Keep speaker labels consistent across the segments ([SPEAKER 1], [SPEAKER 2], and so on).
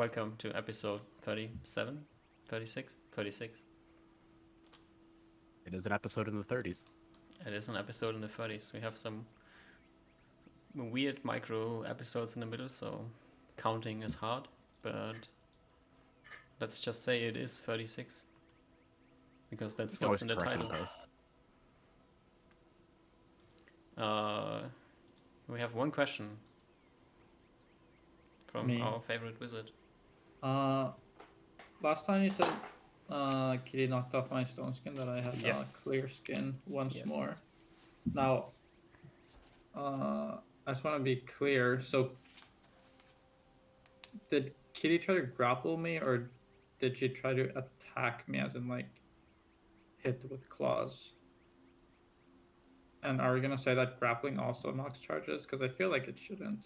[SPEAKER 1] Welcome to episode 37, 36, 36.
[SPEAKER 2] It is an episode in the 30s.
[SPEAKER 1] It is an episode in the 30s. We have some weird micro episodes in the middle, so counting is hard, but let's just say it is 36. Because that's what's in the title. We have one question from our favorite wizard.
[SPEAKER 3] Last time you said Kitty knocked off my stone skin, that I had clear skin once more. Now, I just want to be clear. So, did Kitty try to grapple me, or did she try to attack me, as in like hit with claws? And are we gonna say that grappling also knocks charges? Because I feel like it shouldn't.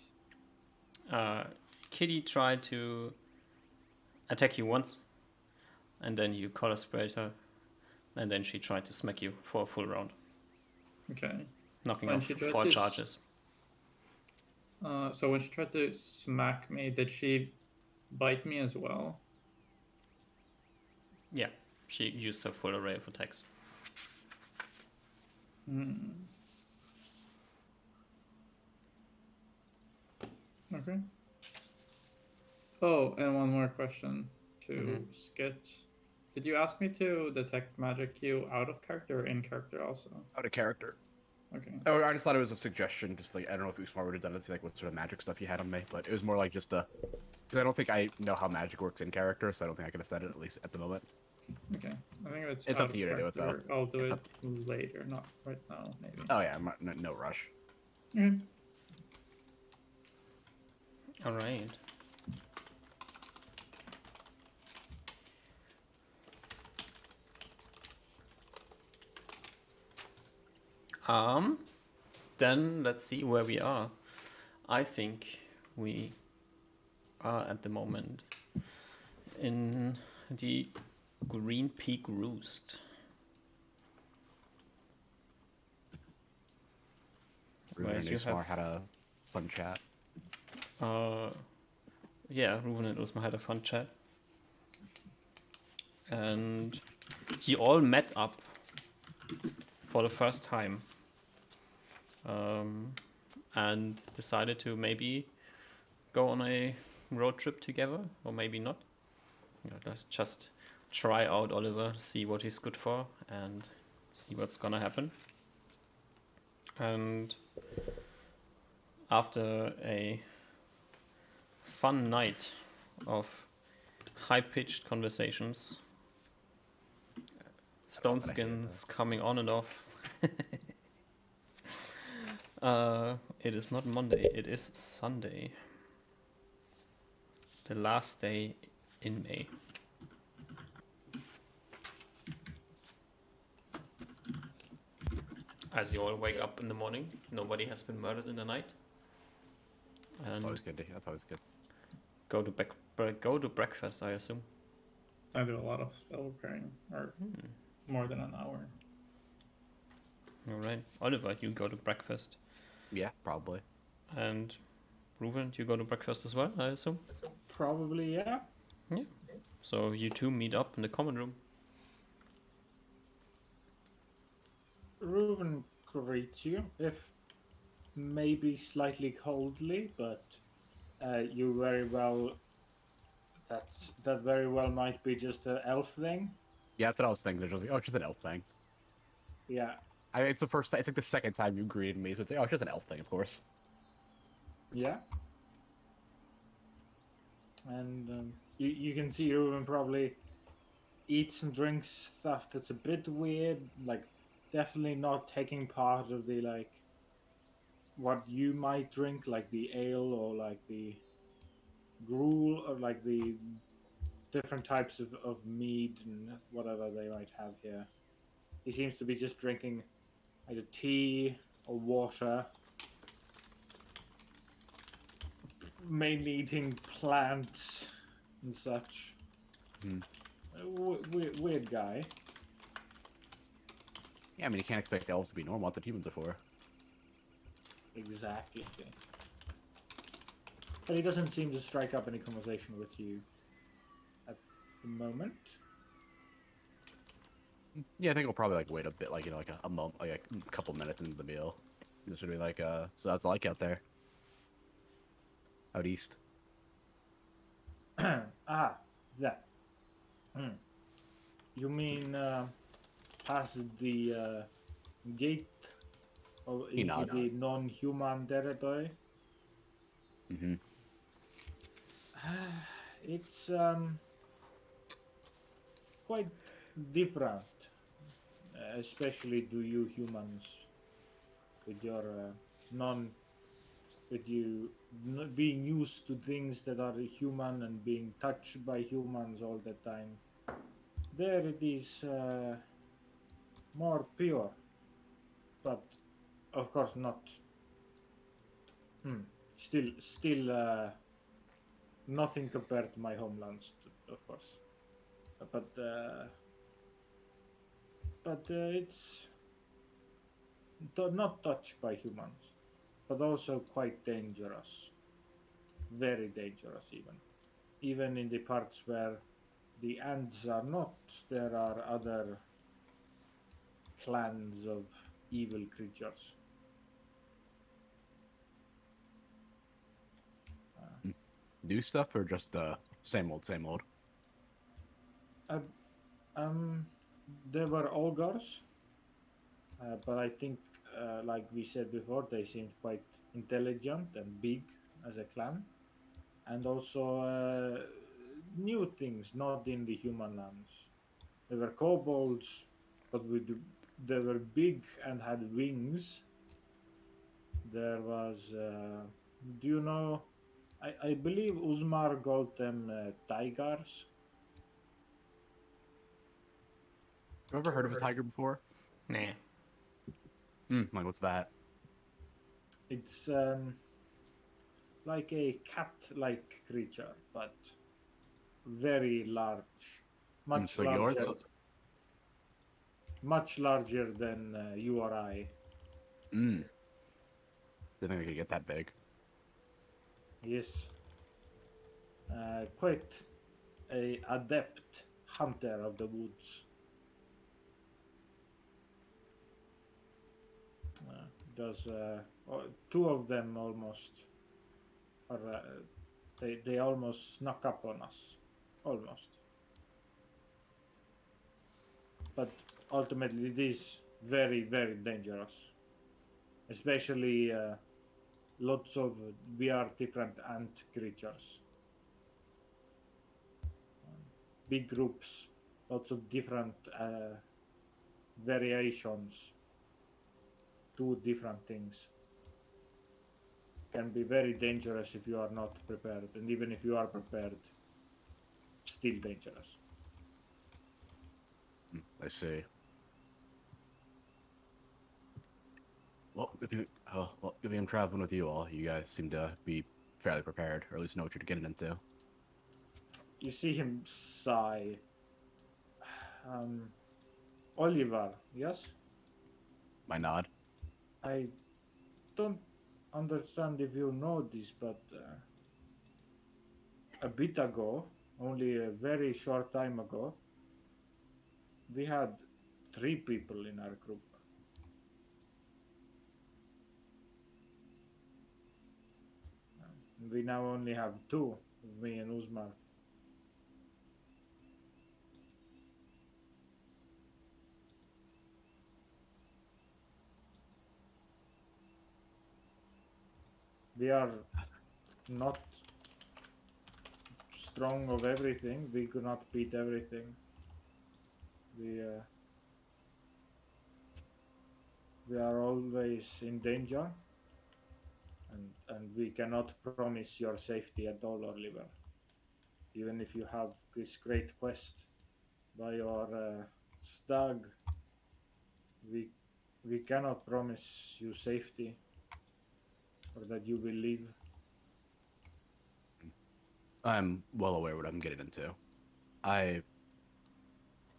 [SPEAKER 1] Kitty tried to attack you once, and then you color sprayed her, and then she tried to smack you for a full round.
[SPEAKER 3] Okay.
[SPEAKER 1] Knocking off 4 charges.
[SPEAKER 3] So when she tried to smack me, did she bite me as well?
[SPEAKER 1] Yeah, she used her full array of attacks.
[SPEAKER 3] Okay. Oh, and one more question to Skit. Did you ask me to detect magic you out of character or in character also?
[SPEAKER 2] Out of character.
[SPEAKER 3] Okay.
[SPEAKER 2] Oh, I just thought it was a suggestion. Just like, I don't know if Usmar would have done it, like what sort of magic stuff you had on me, but it was more like just a. Because I don't think I know how magic works in character, so I don't think I could have said it, at least at the moment.
[SPEAKER 3] Okay. I think if
[SPEAKER 2] it's up to you to do it, though.
[SPEAKER 3] I'll do it later, not right now, maybe.
[SPEAKER 2] Oh, yeah, no rush.
[SPEAKER 3] Okay.
[SPEAKER 1] All right. Then let's see where we are. I think we are at the moment in the Green Peak Roost.
[SPEAKER 2] Ruben and Usmar had a fun chat.
[SPEAKER 1] Yeah, Ruben and Usmar had a fun chat. And you all met up for the first time. And decided to maybe go on a road trip together, or maybe not. Let's just try out Oliver, see what he's good for, and see what's gonna happen. And after a fun night of high-pitched conversations, stone skins coming on and off, it is not Monday, it is Sunday. The last day in May. As you all wake up in the morning, nobody has been murdered in the night. And
[SPEAKER 2] That's always good. That's always good.
[SPEAKER 1] Go to breakfast, I assume.
[SPEAKER 3] I do a lot of spell preparing, or more than an hour.
[SPEAKER 1] All right, Oliver, you go to breakfast.
[SPEAKER 2] Yeah, probably.
[SPEAKER 1] And Ruben, you go to breakfast as well, I assume?
[SPEAKER 4] Probably, yeah.
[SPEAKER 1] Yeah. So you two meet up in the common room.
[SPEAKER 4] Ruben greets you, if maybe slightly coldly, but you very well. That very well might be just an elf thing.
[SPEAKER 2] Yeah, that's what I was thinking. They're just like, oh, it's just an elf thing.
[SPEAKER 4] Yeah.
[SPEAKER 2] It's the first. It's like the second time you greeted me, so it's like, oh, it's just an elf thing, of course.
[SPEAKER 4] Yeah. And you can see Ruben probably eats and drinks stuff that's a bit weird, like definitely not taking part of the like what you might drink, like the ale or like the gruel or like the different types of mead and whatever they might have here. He seems to be just drinking either tea or water, mainly eating plants and such. Weird guy.
[SPEAKER 2] Yeah, I mean, you can't expect elves to be normal. That's what humans are for.
[SPEAKER 4] Exactly. But he doesn't seem to strike up any conversation with you at the moment.
[SPEAKER 2] Yeah, I think we'll probably like wait a bit, like like a moment, like a couple minutes into the meal. Just gonna be like, so that's like out there, out east.
[SPEAKER 4] Ah, that. Hmm. You mean past the gate
[SPEAKER 2] He
[SPEAKER 4] into
[SPEAKER 2] nods.
[SPEAKER 4] the non-human territory?
[SPEAKER 2] Mm-hmm.
[SPEAKER 4] It's quite different, especially to you humans with your non with you being used to things that are human and being touched by humans all the time. There it is more pure, but of course not. Still nothing compared to my homelands, of course. But it's not touched by humans, but also quite dangerous, very dangerous even. Even in the parts where the ants are not, there are other clans of evil creatures.
[SPEAKER 2] New stuff or just same old, same old?
[SPEAKER 4] Uh, um, there were ogres, but I think, like we said before, they seemed quite intelligent and big as a clan, and also new things not in the human lands. There were kobolds, but they were big and had wings. There was, do you know? I believe Uzmar called them tigers.
[SPEAKER 2] Have you ever heard of a tiger before?
[SPEAKER 1] Nah.
[SPEAKER 2] Like what's that?
[SPEAKER 4] It's like a cat-like creature, but very large, much
[SPEAKER 2] So yours?
[SPEAKER 4] larger, much larger than you or I.
[SPEAKER 2] Didn't think I could get that big.
[SPEAKER 4] Yes, quite a adept hunter of the woods. Does two of them almost, or they almost snuck up on us, almost. But ultimately, it is very dangerous, especially lots of we are different ant creatures, big groups, lots of different variations, do different things. Can be very dangerous if you are not prepared, and even if you are prepared, still dangerous.
[SPEAKER 2] I see. Well, if I'm traveling with you all, you guys seem to be fairly prepared, or at least know what you're getting into.
[SPEAKER 4] You see him sigh. Um, Oliver, yes?
[SPEAKER 2] My nod.
[SPEAKER 4] I don't understand if you know this, but a bit ago, only a very short time ago, we had 3 people in our group. We now only have 2, me and Uzmar. We are not strong of everything. We could not beat everything. We uh, we are always in danger, and we cannot promise your safety at all, Oliver. Even if you have this great quest by your stag, we we cannot promise you safety or that you will live.
[SPEAKER 2] I'm well aware what I'm getting into. I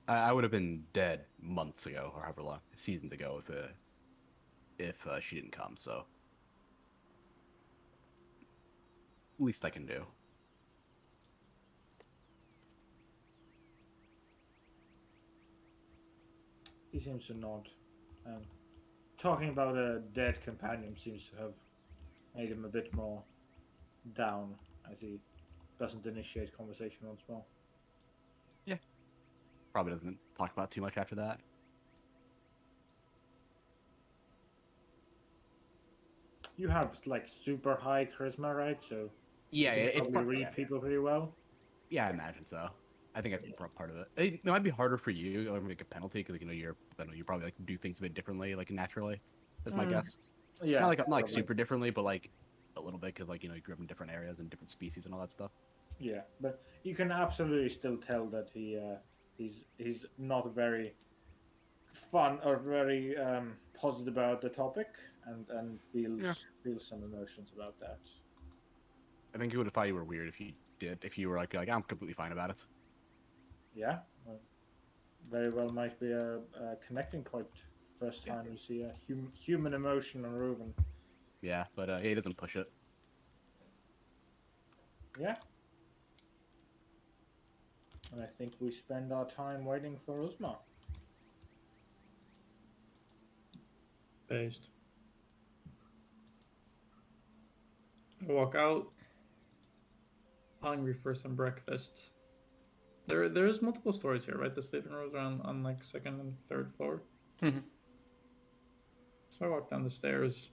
[SPEAKER 2] I would have been dead months ago, or however long, seasons ago, if she didn't come. So least I can do.
[SPEAKER 4] He seems to nod. Talking about a dead companion seems to have made him a bit more down, as he doesn't initiate conversation once more.
[SPEAKER 2] Yeah. Probably doesn't talk about too much after that.
[SPEAKER 4] You have like super high charisma, right? So
[SPEAKER 2] Yeah,
[SPEAKER 4] you can
[SPEAKER 2] it's
[SPEAKER 4] probably read people pretty well.
[SPEAKER 2] Yeah, I imagine so. I think that's part of it. It might be harder for you, like make a penalty, because you probably like do things a bit differently, like naturally. That's my guess.
[SPEAKER 4] Yeah,
[SPEAKER 2] Not like
[SPEAKER 4] probably.
[SPEAKER 2] super differently, but like a little bit, because you grew up in different areas and different species and all that stuff.
[SPEAKER 4] Yeah, but you can absolutely still tell that he's not very fun or very positive about the topic, and
[SPEAKER 2] Yeah.
[SPEAKER 4] feels some emotions about that.
[SPEAKER 2] I think he would have thought you were weird if you were like I'm completely fine about it.
[SPEAKER 4] Yeah, well, very well might be a connecting point. First time you see a human emotion on Reuven.
[SPEAKER 2] Yeah, but he doesn't push it.
[SPEAKER 4] Yeah. And I think we spend our time waiting for Uzma.
[SPEAKER 3] Based. I walk out, hungry for some breakfast. There's multiple stories here, right? The sleeping rooms are on like second and third floor.
[SPEAKER 1] Mhm.
[SPEAKER 3] So I walk down the stairs.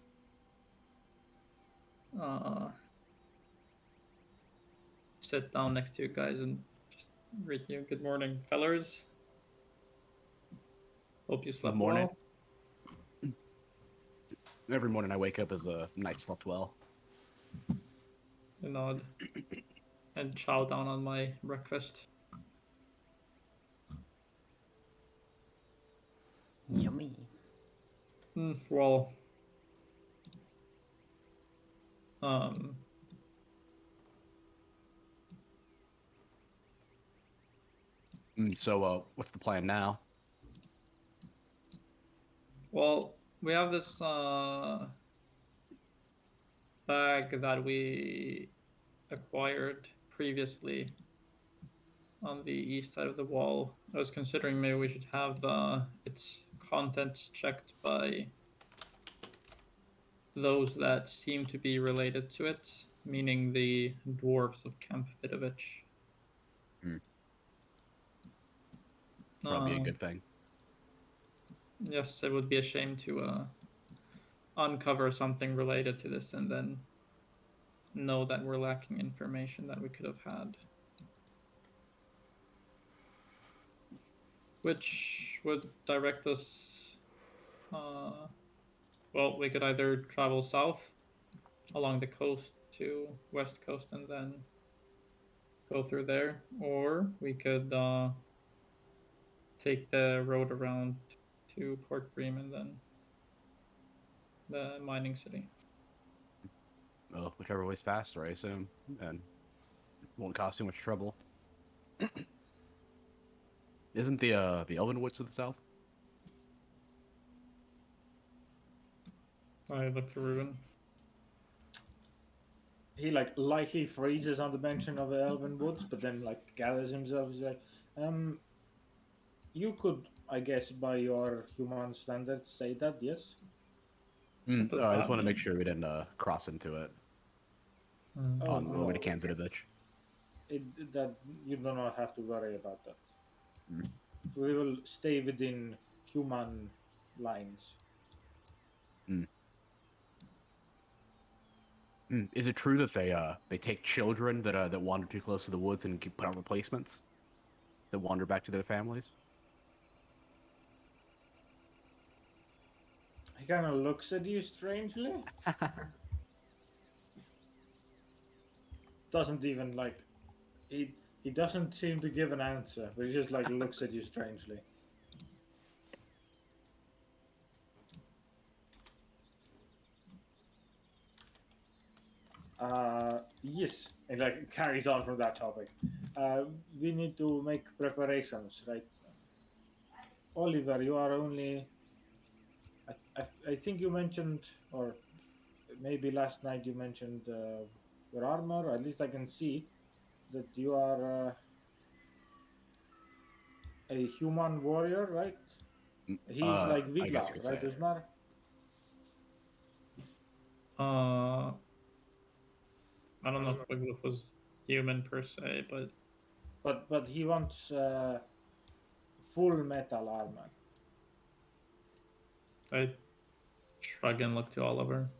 [SPEAKER 3] Sit down next to you guys and just greet you. Good morning, fellers. Hope you slept
[SPEAKER 2] morning.
[SPEAKER 3] well.
[SPEAKER 2] Every morning I wake up as a night slept well.
[SPEAKER 3] I nod and chow down on my breakfast.
[SPEAKER 1] Yummy.
[SPEAKER 3] Well, um,
[SPEAKER 2] So what's the plan now?
[SPEAKER 3] well, we have this bag that we acquired previously on the east side of the wall. I was considering maybe we should have its contents checked by those that seem to be related to it, meaning the dwarves of Camp Vidovich.
[SPEAKER 2] Probably a good thing.
[SPEAKER 3] Yes, it would be a shame to uncover something related to this and then know that we're lacking information that we could have had. Which would direct us, well, we could either travel south along the coast to west coast and then go through there, or we could take the road around to Port Bream and then the mining city.
[SPEAKER 2] Well, whichever way's faster, I assume, and won't cause too much trouble. Isn't the Elven Woods to the south?
[SPEAKER 3] I look to Ruben.
[SPEAKER 4] He lightly freezes on the mention of the Elven Woods, but then gathers himself. He's like, you could, I guess, by your human standards, say that, yes.
[SPEAKER 2] I just want to make sure we didn't cross into it on the way to Camp Vidovich.
[SPEAKER 4] That you do not have to worry about that. We will stay within human lines.
[SPEAKER 2] Is it true that they take children that wander too close to the woods and put on replacements that wander back to their families?
[SPEAKER 4] He kind of looks at you strangely. Doesn't even he doesn't seem to give an answer, but he just looks at you strangely. Yes, and carries on from that topic. We need to make preparations, right? Oliver, you are only. I think you mentioned, or maybe last night you mentioned your armor. At least I can see that you are a human warrior, right? He's like
[SPEAKER 2] I guess you
[SPEAKER 4] Viglas,
[SPEAKER 2] could
[SPEAKER 4] right,
[SPEAKER 2] say.
[SPEAKER 4] Usmar?
[SPEAKER 3] Uh, I don't know if Wiglaf was human per se,
[SPEAKER 4] But he wants full metal armor.
[SPEAKER 3] I shrug and look to Oliver.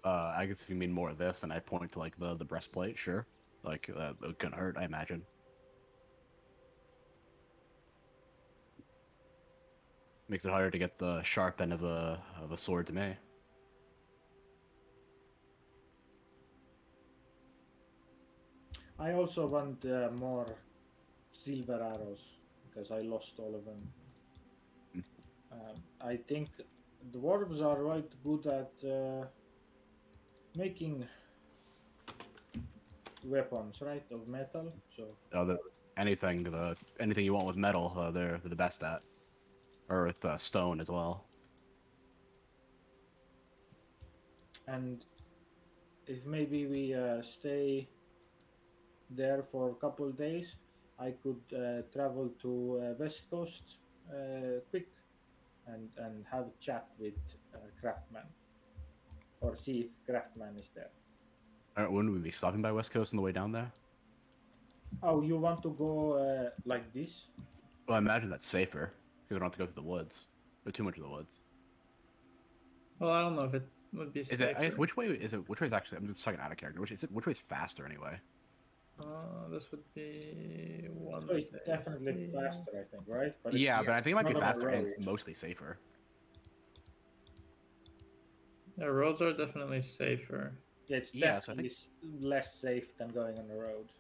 [SPEAKER 2] I guess if you mean more of this, and I point to like the breastplate, sure. Like it couldn't hurt, I imagine. Makes it harder to get the sharp end of a sword to me.
[SPEAKER 4] I also want more silver arrows because I lost all of them. I think dwarves are right good at making weapons, right, of metal. So
[SPEAKER 2] Anything you want with metal, they're the best at, or with stone as well.
[SPEAKER 4] and if maybe we stay there for a couple days, I could travel to West Coast quick and have a chat with Craftman or see if Craftman is there.
[SPEAKER 2] Wouldn't we be stopping by West Coast on the way down there?
[SPEAKER 4] Oh, you want to go like this?
[SPEAKER 2] Well, I imagine that's safer because we don't have to go through the woods. Or too much of the woods.
[SPEAKER 3] Well, I don't know if it would be
[SPEAKER 2] Is
[SPEAKER 3] safer.
[SPEAKER 2] it? I guess which way is it? Which way is actually? I'm just talking out of character. Which way is faster anyway?
[SPEAKER 3] This would be one.
[SPEAKER 4] So it's
[SPEAKER 3] day.
[SPEAKER 4] definitely faster, I think, right? But
[SPEAKER 2] Yeah, but I think it might be
[SPEAKER 4] not on a
[SPEAKER 2] faster and it's
[SPEAKER 4] road.
[SPEAKER 2] mostly safer.
[SPEAKER 3] Yeah, roads are definitely safer.
[SPEAKER 4] Yeah, it's
[SPEAKER 2] Yeah, so I
[SPEAKER 4] definitely less safe than going on the road.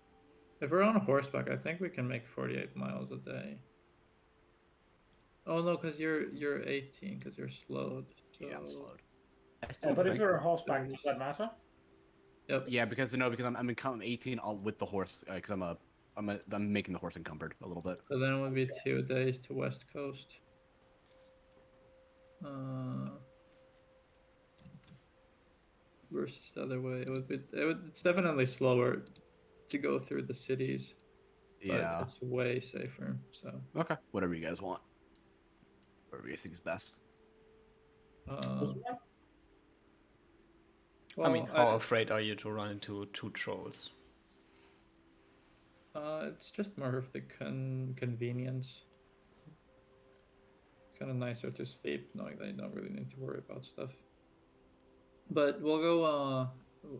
[SPEAKER 3] If we're on horseback, I think we can make 48 miles a day. Oh no, because you're 18, because you're slowed. So...
[SPEAKER 2] Yeah, I'm slowed. I
[SPEAKER 4] Yeah,
[SPEAKER 2] still
[SPEAKER 4] but if
[SPEAKER 2] think.
[SPEAKER 4] you're on horseback, does that matter?
[SPEAKER 3] Yep.
[SPEAKER 2] Yeah, because I'm 18 all with the horse because I'm making the horse encumbered a little bit.
[SPEAKER 3] So then it would be 2 days to West Coast. Versus the other way, it's definitely slower to go through the cities, but
[SPEAKER 2] Yeah.
[SPEAKER 3] it's way safer. So
[SPEAKER 2] Okay. Whatever you guys want. Whatever you think is best.
[SPEAKER 4] Usman?
[SPEAKER 1] I mean, how afraid are you to run into 2 trolls?
[SPEAKER 3] It's just more of the convenience. It's kind of nicer to sleep knowing that you don't really need to worry about stuff. But we'll go.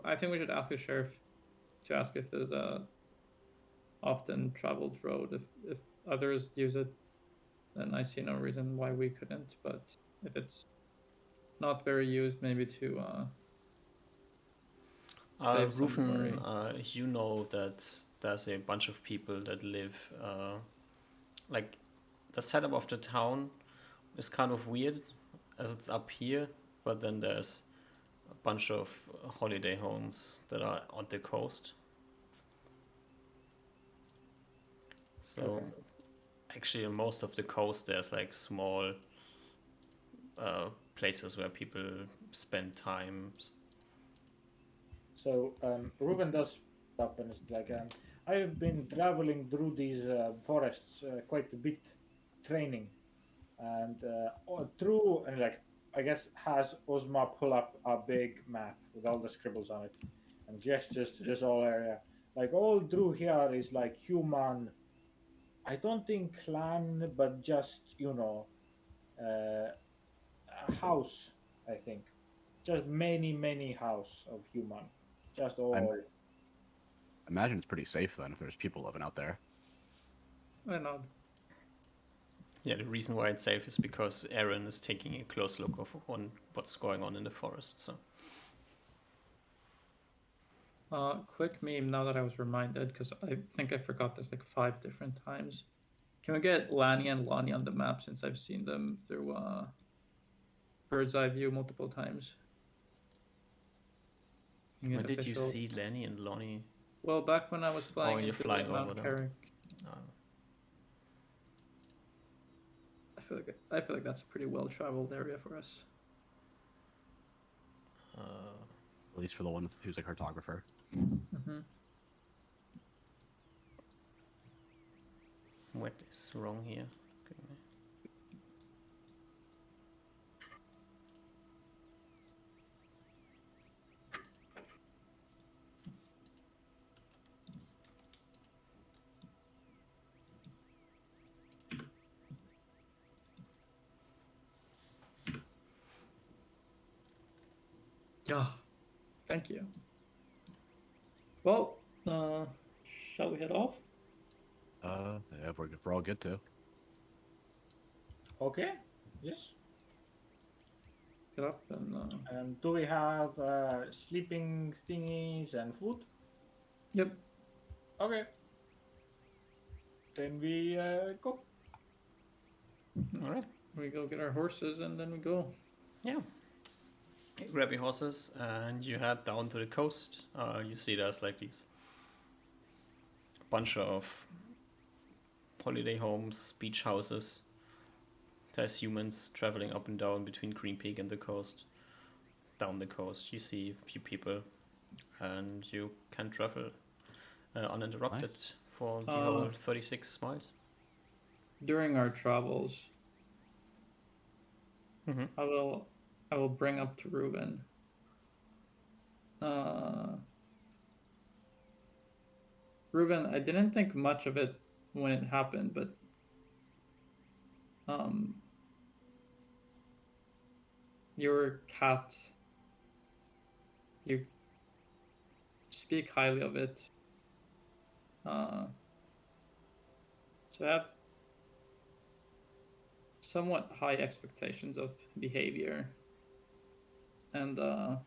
[SPEAKER 3] I think we should ask the sheriff to ask if there's a often traveled road. If others use it, then I see no reason why we couldn't. But if it's not very used, maybe to save some worry.
[SPEAKER 1] Rufen, you know that there's a bunch of people that live, like, the setup of the town is kind of weird as it's up here, but then there's a bunch of holiday homes that are on the coast. So actually on most of the coast there's like small places where people spend time.
[SPEAKER 4] So Ruven does stop and it's like, I have been traveling through these forests quite a bit, training, and through and like I guess has Ozma pull up a big map with all the scribbles on it and gestures to this whole area. Like all through here is like human. I don't think clan, but just a house. I think just many house of human. Just all.
[SPEAKER 2] I imagine it's pretty safe then if there's people living out there.
[SPEAKER 3] I know.
[SPEAKER 1] Yeah, the reason why it's safe is because Aaron is taking a close look on what's going on in the forest. So.
[SPEAKER 3] Quick meme now that I was reminded, because I think I forgot this like 5 different times. Can we get Lani and Lonnie on the map since I've seen them through bird's eye view multiple times?
[SPEAKER 1] When did you see Lenny and Lonnie?
[SPEAKER 3] Well, back when I was flying
[SPEAKER 1] you're
[SPEAKER 3] into
[SPEAKER 1] flying
[SPEAKER 3] Mount
[SPEAKER 1] over them.
[SPEAKER 3] Carrick. I feel like that's a pretty well traveled area for us.
[SPEAKER 2] At least for the one who's a cartographer.
[SPEAKER 3] Mm-hmm.
[SPEAKER 1] What is wrong here? Okay.
[SPEAKER 3] Yeah. Thank you. Well, shall we head off?
[SPEAKER 2] Yeah, if we're all good to.
[SPEAKER 4] Okay. Yes.
[SPEAKER 3] Get up and.
[SPEAKER 4] Do we have sleeping thingies and food?
[SPEAKER 3] Yep.
[SPEAKER 4] Okay. Then we go.
[SPEAKER 1] All right.
[SPEAKER 3] We go get our horses and then we go.
[SPEAKER 1] Yeah. You grab your horses and you head down to the coast. You see there's like these bunch of holiday homes, beach houses. There's humans traveling up and down between Green Peak and the coast. Down the coast, you see a few people, and you can travel uninterrupted
[SPEAKER 2] Nice.
[SPEAKER 1] for the whole 36 miles.
[SPEAKER 3] During our travels,
[SPEAKER 1] Mm-hmm.
[SPEAKER 3] I will bring up to Ruben. Ruben, I didn't think much of it when it happened, but your cat, you speak highly of it. So I have somewhat high expectations of behavior. And I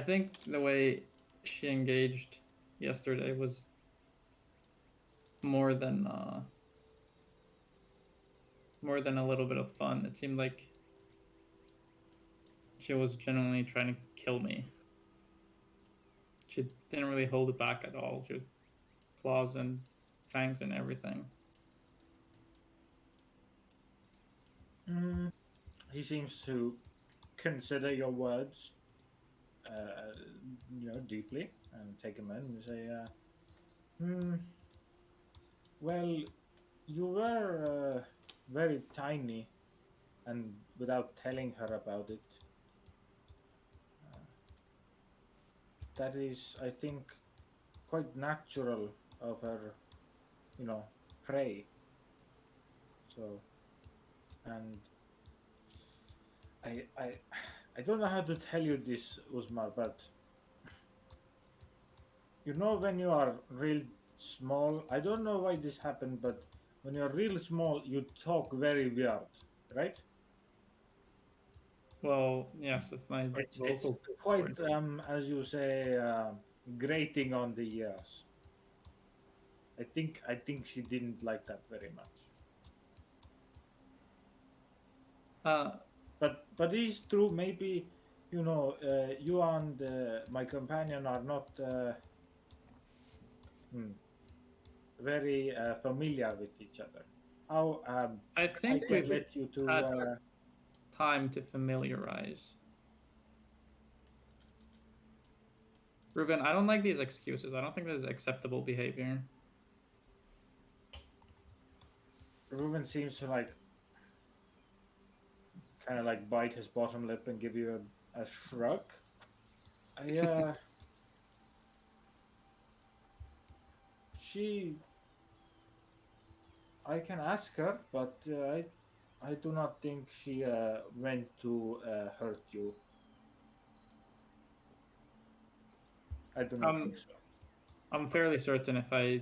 [SPEAKER 3] think the way she engaged yesterday was more than a little bit of fun. It seemed like she was genuinely trying to kill me. She didn't really hold it back at all. She had claws and fangs and everything.
[SPEAKER 4] He seems to consider your words, deeply, and take them in and say, well, you were very tiny, and without telling her about it, that is, I think, quite natural of her, prey. So, and I don't know how to tell you this, Usmar, but when you are real small, I don't know why this happened, but when you're real small, you talk very weird, right?
[SPEAKER 3] Well, yes, it's my
[SPEAKER 4] It's
[SPEAKER 3] vocal
[SPEAKER 4] quite,
[SPEAKER 3] cord.
[SPEAKER 4] as you say, grating on the ears. I think she didn't like that very much. But it's true. Maybe you and my companion are not very familiar with each other. How
[SPEAKER 3] I think
[SPEAKER 4] I can
[SPEAKER 3] we've
[SPEAKER 4] let you to.
[SPEAKER 3] had time to familiarize. Ruben, I don't like these excuses. I don't think this is acceptable behavior.
[SPEAKER 4] Ruben seems to kind of bite his bottom lip and give you a shrug. I can ask her, but I do not think she meant to hurt you. I do not think so.
[SPEAKER 3] I'm fairly certain if I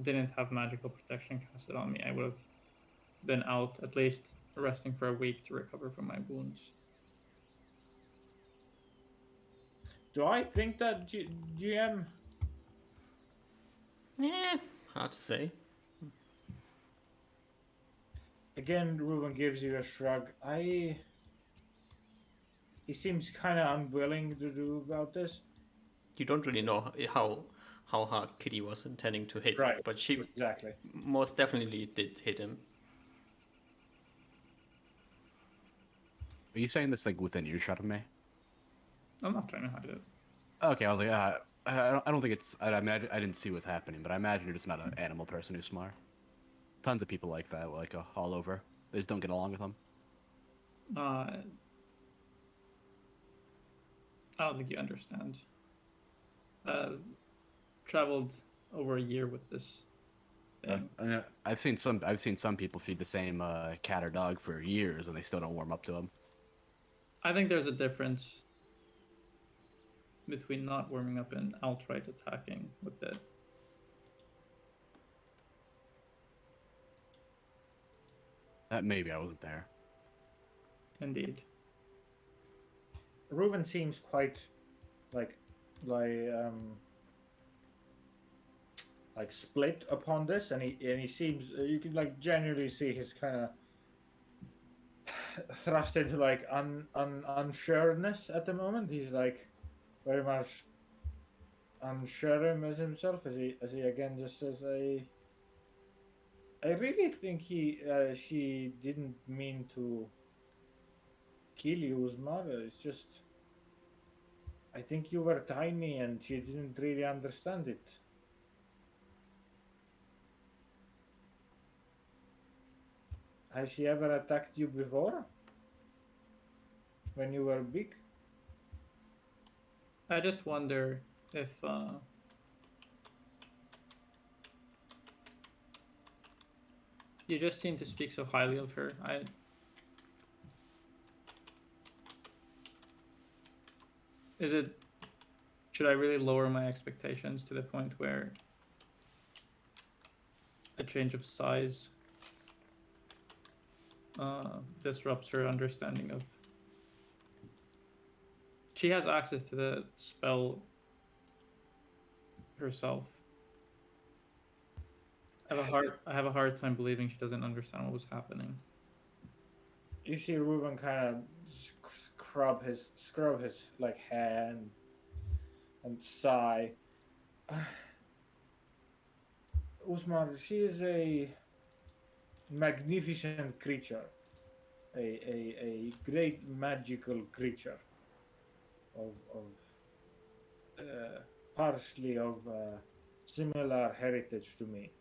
[SPEAKER 3] didn't have magical protection casted on me, I would have been out at least resting for a week to recover from my wounds.
[SPEAKER 4] Do I think that, GM?
[SPEAKER 1] Yeah, hard to say.
[SPEAKER 4] Again, Ruben gives you a shrug. He seems kind of unwilling to do about this.
[SPEAKER 1] You don't really know how hard Kitty was intending to hit,
[SPEAKER 4] Right,
[SPEAKER 1] but she
[SPEAKER 4] exactly
[SPEAKER 1] most definitely did hit him.
[SPEAKER 2] Are you saying this like within earshot of me?
[SPEAKER 3] I'm not trying to hide it.
[SPEAKER 2] Okay, I was like, I don't think it's. I mean, I didn't see what's happening, but I imagine you're just not an animal person who's smart. Tons of people like that, like all over. They just don't get along with them.
[SPEAKER 3] I don't think you understand. Traveled over a year with this thing.
[SPEAKER 2] I've seen some people feed the same cat or dog for years, and they still don't warm up to them.
[SPEAKER 3] I think there's a difference between not warming up and outright attacking with it.
[SPEAKER 2] Maybe I wasn't there.
[SPEAKER 3] Indeed.
[SPEAKER 4] Reuven seems quite like like um like split upon this, and he seems you can like genuinely see his kind of thrust into like unsureness at the moment. He's like very much unsure as himself as he again just says I really think she didn't mean to kill you, Uzmar. It's just I think you were tiny and she didn't really understand it. Has she ever attacked you before? When you were big?
[SPEAKER 3] I just wonder if you just seem to speak so highly of her. Should I really lower my expectations to the point where a change of size disrupts her understanding of? She has access to the spell herself. I have a hard time believing she doesn't understand what was happening.
[SPEAKER 4] You see Reuven kind of scrub his like hair and sigh. Usmar, she is a magnificent creature, a great magical creature of partially of similar heritage to me,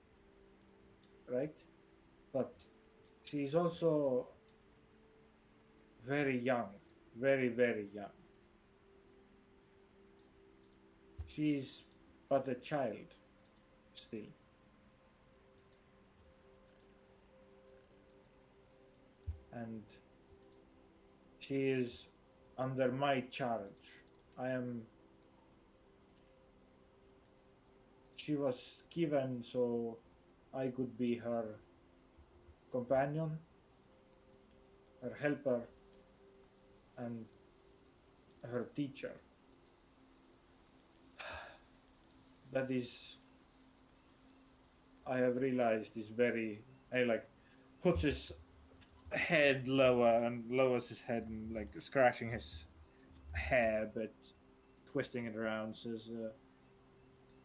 [SPEAKER 4] right? But she's also very young, very, very young. She's but a child still. And she is under my charge. She was given so I could be her companion, her helper, and her teacher. That is, I have realized, is very. I like puts his head lower and lowers his head and like scratching his hair, but twisting it around. Says,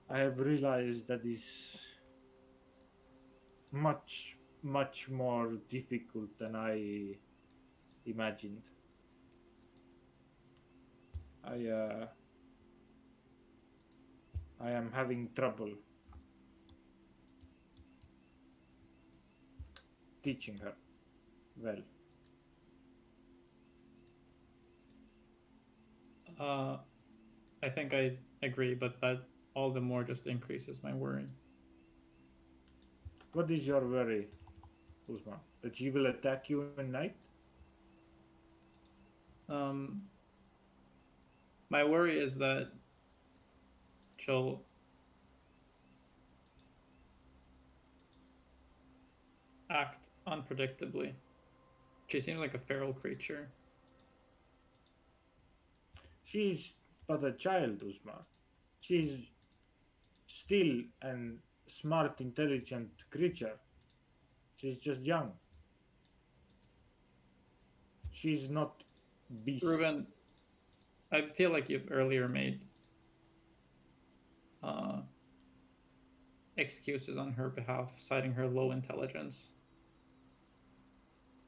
[SPEAKER 4] "I have realized that is much, much more difficult than I imagined. I am having trouble teaching her well."
[SPEAKER 3] I think I agree, but that all the more just increases my worry.
[SPEAKER 4] What is your worry, Uzma? That she will attack you at night?
[SPEAKER 3] My worry is that she'll act unpredictably. She seems like a feral creature.
[SPEAKER 4] She's but a child, Uzma. She's still a smart, intelligent creature. She's just young. She's not beast.
[SPEAKER 3] Reuven, I feel like you've earlier made excuses on her behalf, citing her low intelligence.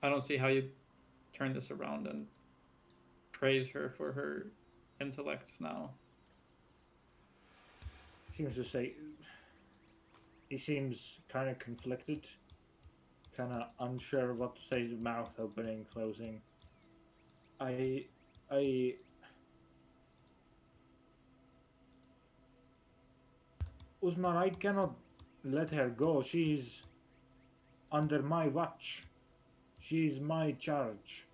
[SPEAKER 3] I don't see how you turn this around and praise her for her intellect now.
[SPEAKER 4] Seems to say he seems kind of conflicted, kind of unsure what to say, mouth opening, closing. I Usmar, I cannot let her go. She's under my watch. She's my charge.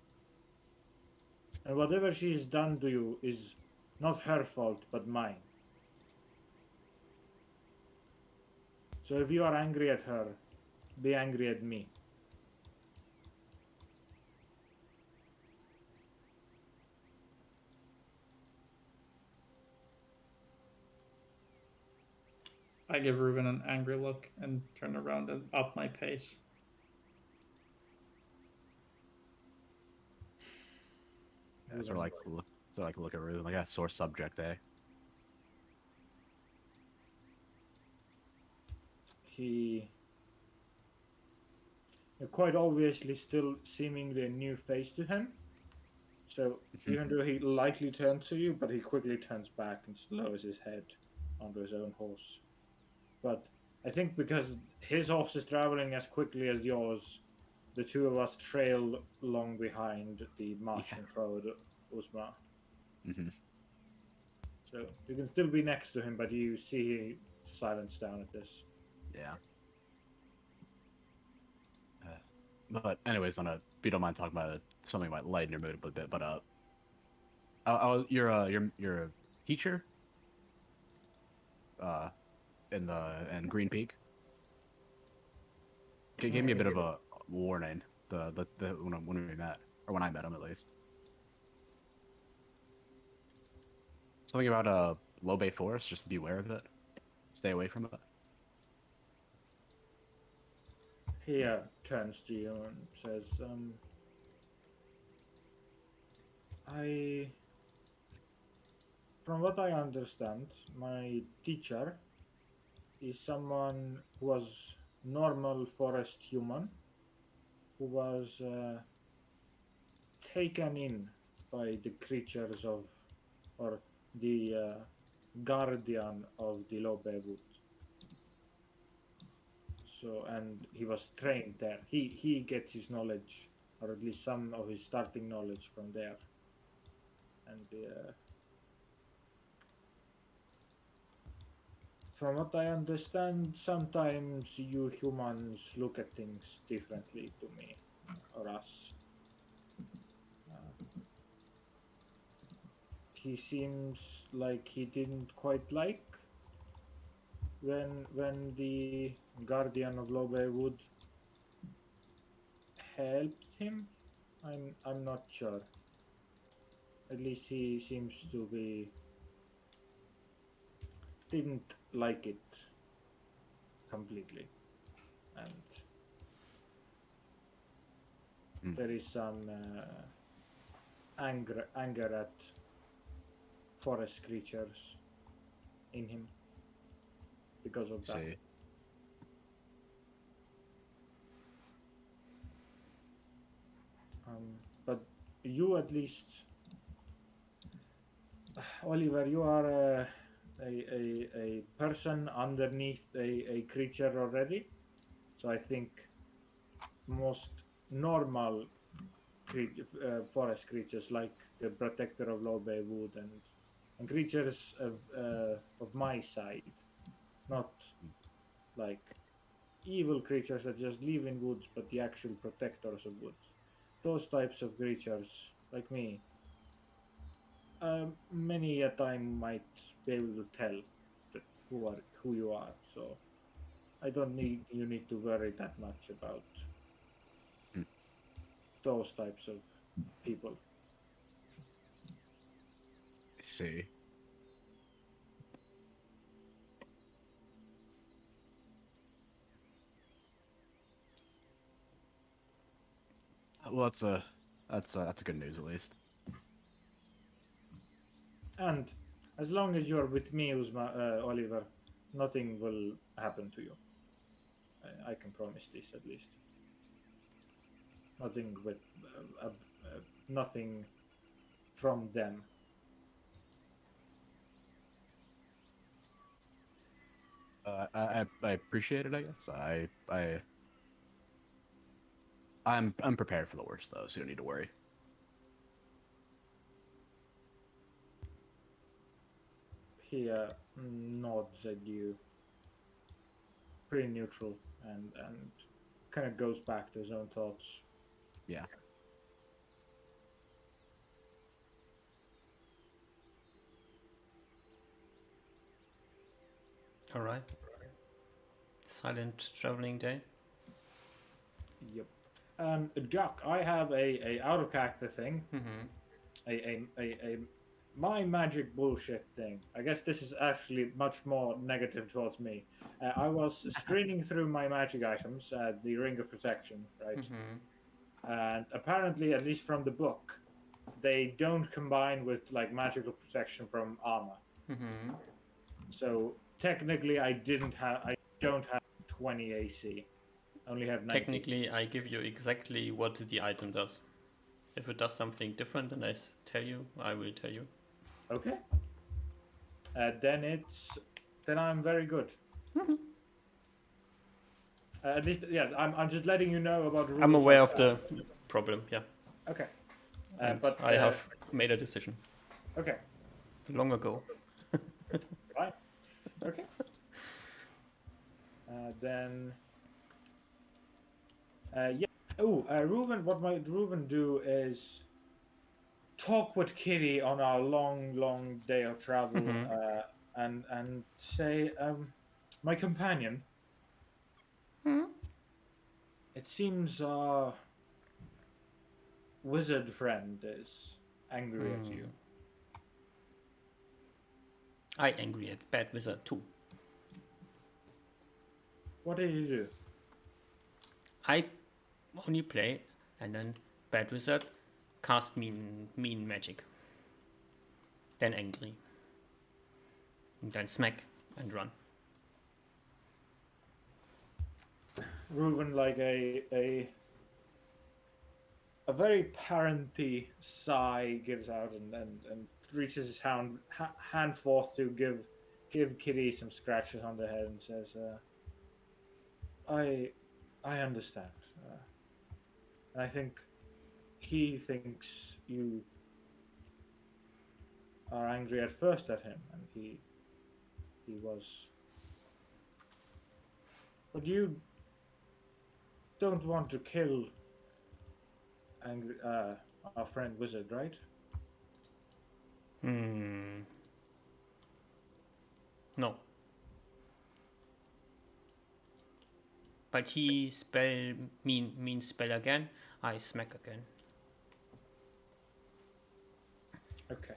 [SPEAKER 4] And whatever she's done to you is not her fault, but mine. So if you are angry at her, be angry at me.
[SPEAKER 3] I give Reuben an angry look and turn around and up my pace.
[SPEAKER 2] Yeah, sort of like look at Ruben like a sore subject, eh?
[SPEAKER 4] He quite obviously still seemingly a new face to him. So even though he likely turns to you, but he quickly turns back and lowers his head onto his own horse. But I think because his horse is traveling as quickly as yours, the two of us trail long behind the marching forward Usma.
[SPEAKER 2] Mm-hmm.
[SPEAKER 4] So you can still be next to him, but you see he silenced down at this.
[SPEAKER 2] Yeah. But anyways, if you don't mind talking about it, something might lighten your mood a bit. But you're a teacher. In Green Peak. It gave me a bit of a warning. The when we met, or when I met him at least. Something about low bay forest. Just beware of it. Stay away from it.
[SPEAKER 4] He turns to you and says, from what I understand, my teacher is someone who was normal forest human, who was taken in by the creatures of, or the guardian of the Lobe Wood. So, and he was trained there. He gets his knowledge, or at least some of his starting knowledge from there. And from what I understand, sometimes you humans look at things differently to me, or us. He seems like he didn't quite like when the guardian of Lobe Wood helped him. I'm not sure. At least he seems to be didn't like it completely, and there is some anger at forest creatures in him because of that.
[SPEAKER 2] See.
[SPEAKER 4] But you, at least, Oliver, you are a person underneath a creature already. So I think most normal forest creatures, like the protector of Low Bay Wood and creatures of my side, not like evil creatures that just live in woods, but the actual protectors of woods. Those types of creatures, like me, many a time might be able to tell who you are. So I don't need you need to worry that much about those types of people.
[SPEAKER 2] I see. Well, that's good news at least.
[SPEAKER 4] And as long as you're with me, Oliver, nothing will happen to you. I can promise this at least. Nothing from them.
[SPEAKER 2] I appreciate it. I guess I'm prepared for the worst though, so you don't need to worry.
[SPEAKER 4] He nods at you, pretty neutral, and kind of goes back to his own thoughts.
[SPEAKER 2] Yeah.
[SPEAKER 1] All right. Silent traveling day.
[SPEAKER 4] Yep. Jack, I have a out of character thing, a my magic bullshit thing. I guess this is actually much more negative towards me. I was screening through my magic items, the Ring of Protection, right? And apparently, at least from the book, they don't combine with like magical protection from armor. So technically, I don't have 20 AC. I only have 90.
[SPEAKER 1] Technically, I give you exactly what the item does. If it does something different than tell you, I will tell you.
[SPEAKER 4] Okay. Then I'm very good. At least, yeah. I'm just letting you know about.
[SPEAKER 1] I'm
[SPEAKER 4] rules
[SPEAKER 1] aware
[SPEAKER 4] like
[SPEAKER 1] of
[SPEAKER 4] that.
[SPEAKER 1] the problem. Yeah.
[SPEAKER 4] Okay.
[SPEAKER 1] And
[SPEAKER 4] But
[SPEAKER 1] I have made a decision
[SPEAKER 4] Okay.
[SPEAKER 1] long ago.
[SPEAKER 4] Fine. Okay. Then. Yeah. Oh, Reuven. What might Reuven do is talk with Kitty on our long day of travel, and say, my companion. It seems our wizard friend is angry at you.
[SPEAKER 1] I angry at Bad Wizard too.
[SPEAKER 4] What did he do?
[SPEAKER 1] I only play, and then Bad Wizard cast mean magic. Then angry. And then smack and run.
[SPEAKER 4] Reuven, like a very parenty sigh, gives out and reaches his hand forth to give Kitty some scratches on the head and says, I understand. And I think he thinks you are angry at first at him, and he was. But you don't want to kill our friend wizard, right?
[SPEAKER 1] No. But he spell mean spell again, I smack again.
[SPEAKER 4] Okay.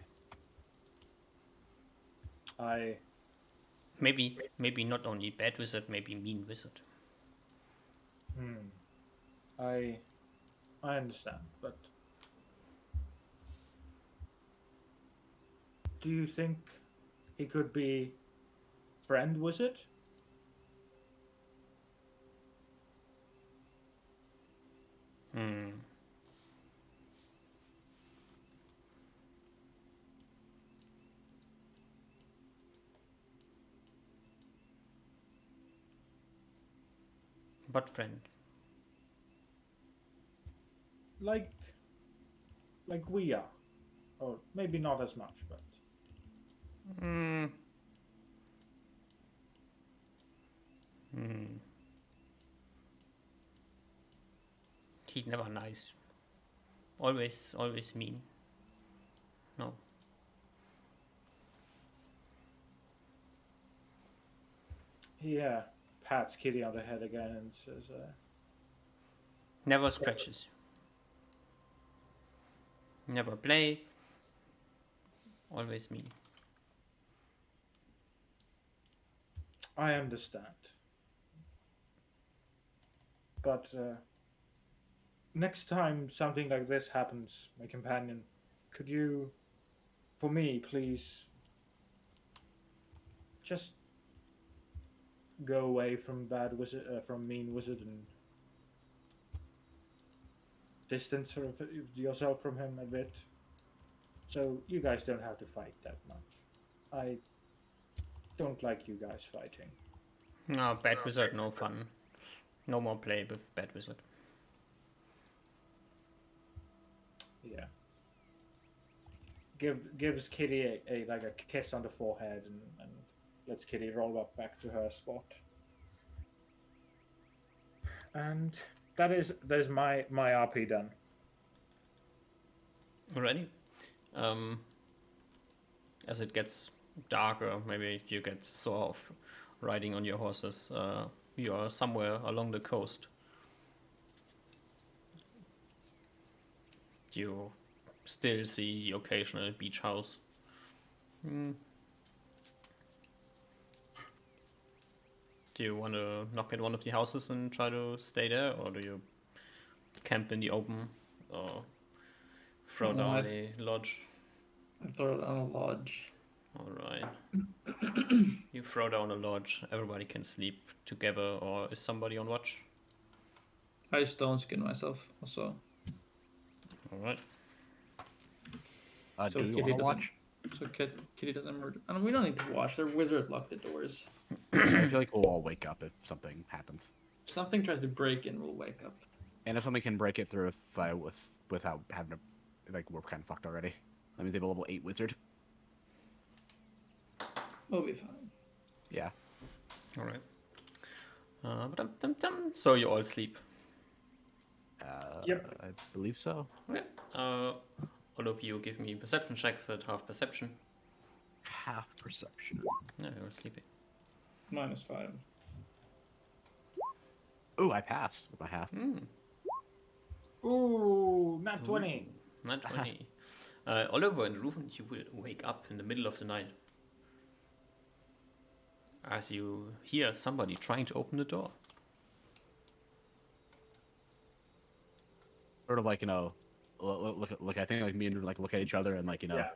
[SPEAKER 1] Maybe not only Bad Wizard, maybe Mean Wizard.
[SPEAKER 4] I understand, but do you think he could be friend wizard?
[SPEAKER 1] But friend.
[SPEAKER 4] Like we are, or maybe not as much, but
[SPEAKER 1] He never nice. Always mean. No.
[SPEAKER 4] he pats Kitty on the head again and says,
[SPEAKER 1] Never scratches. Never play. Always mean.
[SPEAKER 4] I understand. But next time something like this happens, my companion, could you, for me, please, just go away from bad wizard, from mean wizard, and distance yourself from him a bit, So you guys don't have to fight that much. I don't like you guys fighting.
[SPEAKER 1] No, Bad Wizard, no fun. No more play with Bad Wizard.
[SPEAKER 4] Yeah. Gives Kitty a like a kiss on the forehead and lets Kitty roll up back to her spot. And that is my RP done.
[SPEAKER 1] Already? As it gets darker, maybe you get sore of riding on your horses. You are somewhere along the coast. You still see the occasional beach house. Do you want to knock at one of the houses and try to stay there, or do you camp in the open, or throw down a lodge?
[SPEAKER 3] I throw it on a lodge.
[SPEAKER 1] Alright. You throw down a lodge, everybody can sleep together, or is somebody on watch?
[SPEAKER 3] I stone skin myself also.
[SPEAKER 1] Alright.
[SPEAKER 3] So
[SPEAKER 2] Do you
[SPEAKER 3] Kitty
[SPEAKER 2] want to
[SPEAKER 3] doesn't-
[SPEAKER 2] watch?
[SPEAKER 3] So Kitty doesn't murder. We don't need to watch. Their wizard locked the doors.
[SPEAKER 2] I feel like we'll all wake up if something happens.
[SPEAKER 3] If something tries to break in, we'll wake up.
[SPEAKER 2] And if something can break it through without having to, like, we're kind of fucked already. That means they have a level 8 wizard.
[SPEAKER 3] We'll be fine.
[SPEAKER 2] Yeah.
[SPEAKER 1] Alright. So you all sleep.
[SPEAKER 4] Yep.
[SPEAKER 2] I believe so.
[SPEAKER 1] Okay. All of you give me perception checks at half perception.
[SPEAKER 2] Half perception.
[SPEAKER 1] Yeah, you're sleeping.
[SPEAKER 3] -5.
[SPEAKER 2] Ooh, I passed with my half.
[SPEAKER 4] Ooh, not 20.
[SPEAKER 1] Not 20. Oliver and Reuven, you will wake up in the middle of the night as you hear somebody trying to open the door.
[SPEAKER 2] Sort of like, you know, look. I think like me and Drew, like look at each other and like, you know,
[SPEAKER 4] Yeah.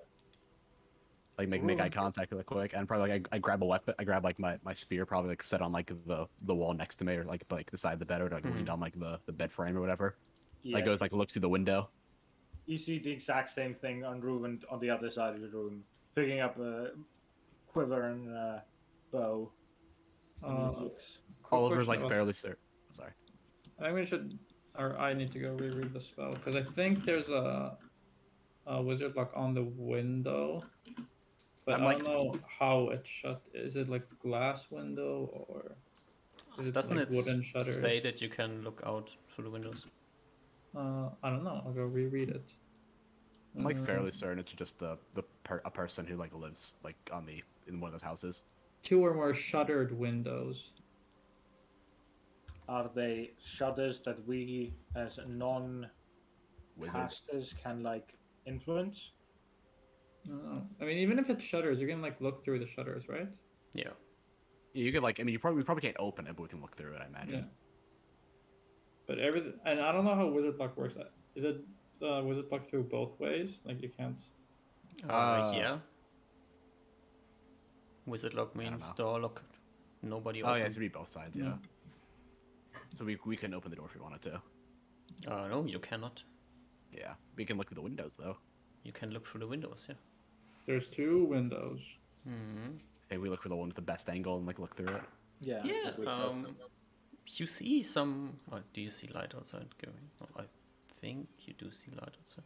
[SPEAKER 2] like make eye contact really quick. And probably like I grab a weapon. I grab like my spear, probably like set on like the wall next to me or like beside the bed or like leaned on like the bed frame or whatever.
[SPEAKER 4] Yeah.
[SPEAKER 2] Like goes like looks through the window.
[SPEAKER 4] You see the exact same thing on Reuven on the other side of the room, picking up a quiver and a bow. And he looks.
[SPEAKER 2] Oliver's
[SPEAKER 3] Quick
[SPEAKER 2] like
[SPEAKER 3] question
[SPEAKER 2] fairly certain. Sorry.
[SPEAKER 3] I think we should, or I need to go reread the spell because I think there's a wizard lock on the window, but
[SPEAKER 2] I'm
[SPEAKER 3] I
[SPEAKER 2] like-
[SPEAKER 3] don't know how it's shut. Is it like glass window or is it
[SPEAKER 1] Doesn't
[SPEAKER 3] like
[SPEAKER 1] it
[SPEAKER 3] wooden shutters?
[SPEAKER 1] say that you can look out through the windows?
[SPEAKER 3] I don't know. I'll go reread it.
[SPEAKER 2] I'm like
[SPEAKER 3] Uh,
[SPEAKER 2] fairly certain it's just a person who like lives like in one of those houses.
[SPEAKER 3] 2 or more shuttered windows.
[SPEAKER 4] Are they shutters that we as non
[SPEAKER 2] Wizards.
[SPEAKER 4] casters can like influence?
[SPEAKER 3] I don't know. I mean, even if it's shutters, you can like look through the shutters, right?
[SPEAKER 1] Yeah.
[SPEAKER 2] You could like. I mean, we probably can't open it, but we can look through it. I imagine.
[SPEAKER 3] Yeah. But everything, and I don't know how wizard block works. Is it wizard block through both ways? Like you can't.
[SPEAKER 1] Yeah. Wizard lock
[SPEAKER 2] don't
[SPEAKER 1] means
[SPEAKER 2] know.
[SPEAKER 1] door locked. Nobody
[SPEAKER 2] Oh
[SPEAKER 1] open.
[SPEAKER 2] yeah, it's gonna be both sides. Yeah.
[SPEAKER 3] Yeah.
[SPEAKER 2] So we can open the door if we wanted to.
[SPEAKER 1] No, you cannot.
[SPEAKER 2] Yeah. We can look through the windows though.
[SPEAKER 1] You can look through the windows, yeah.
[SPEAKER 3] There's 2 windows.
[SPEAKER 2] Hey, we look for the one with the best angle and like look through it.
[SPEAKER 4] Yeah.
[SPEAKER 1] Yeah,
[SPEAKER 4] we both.
[SPEAKER 1] you see some... do you see light outside, Gary? Oh, I think you do see light outside.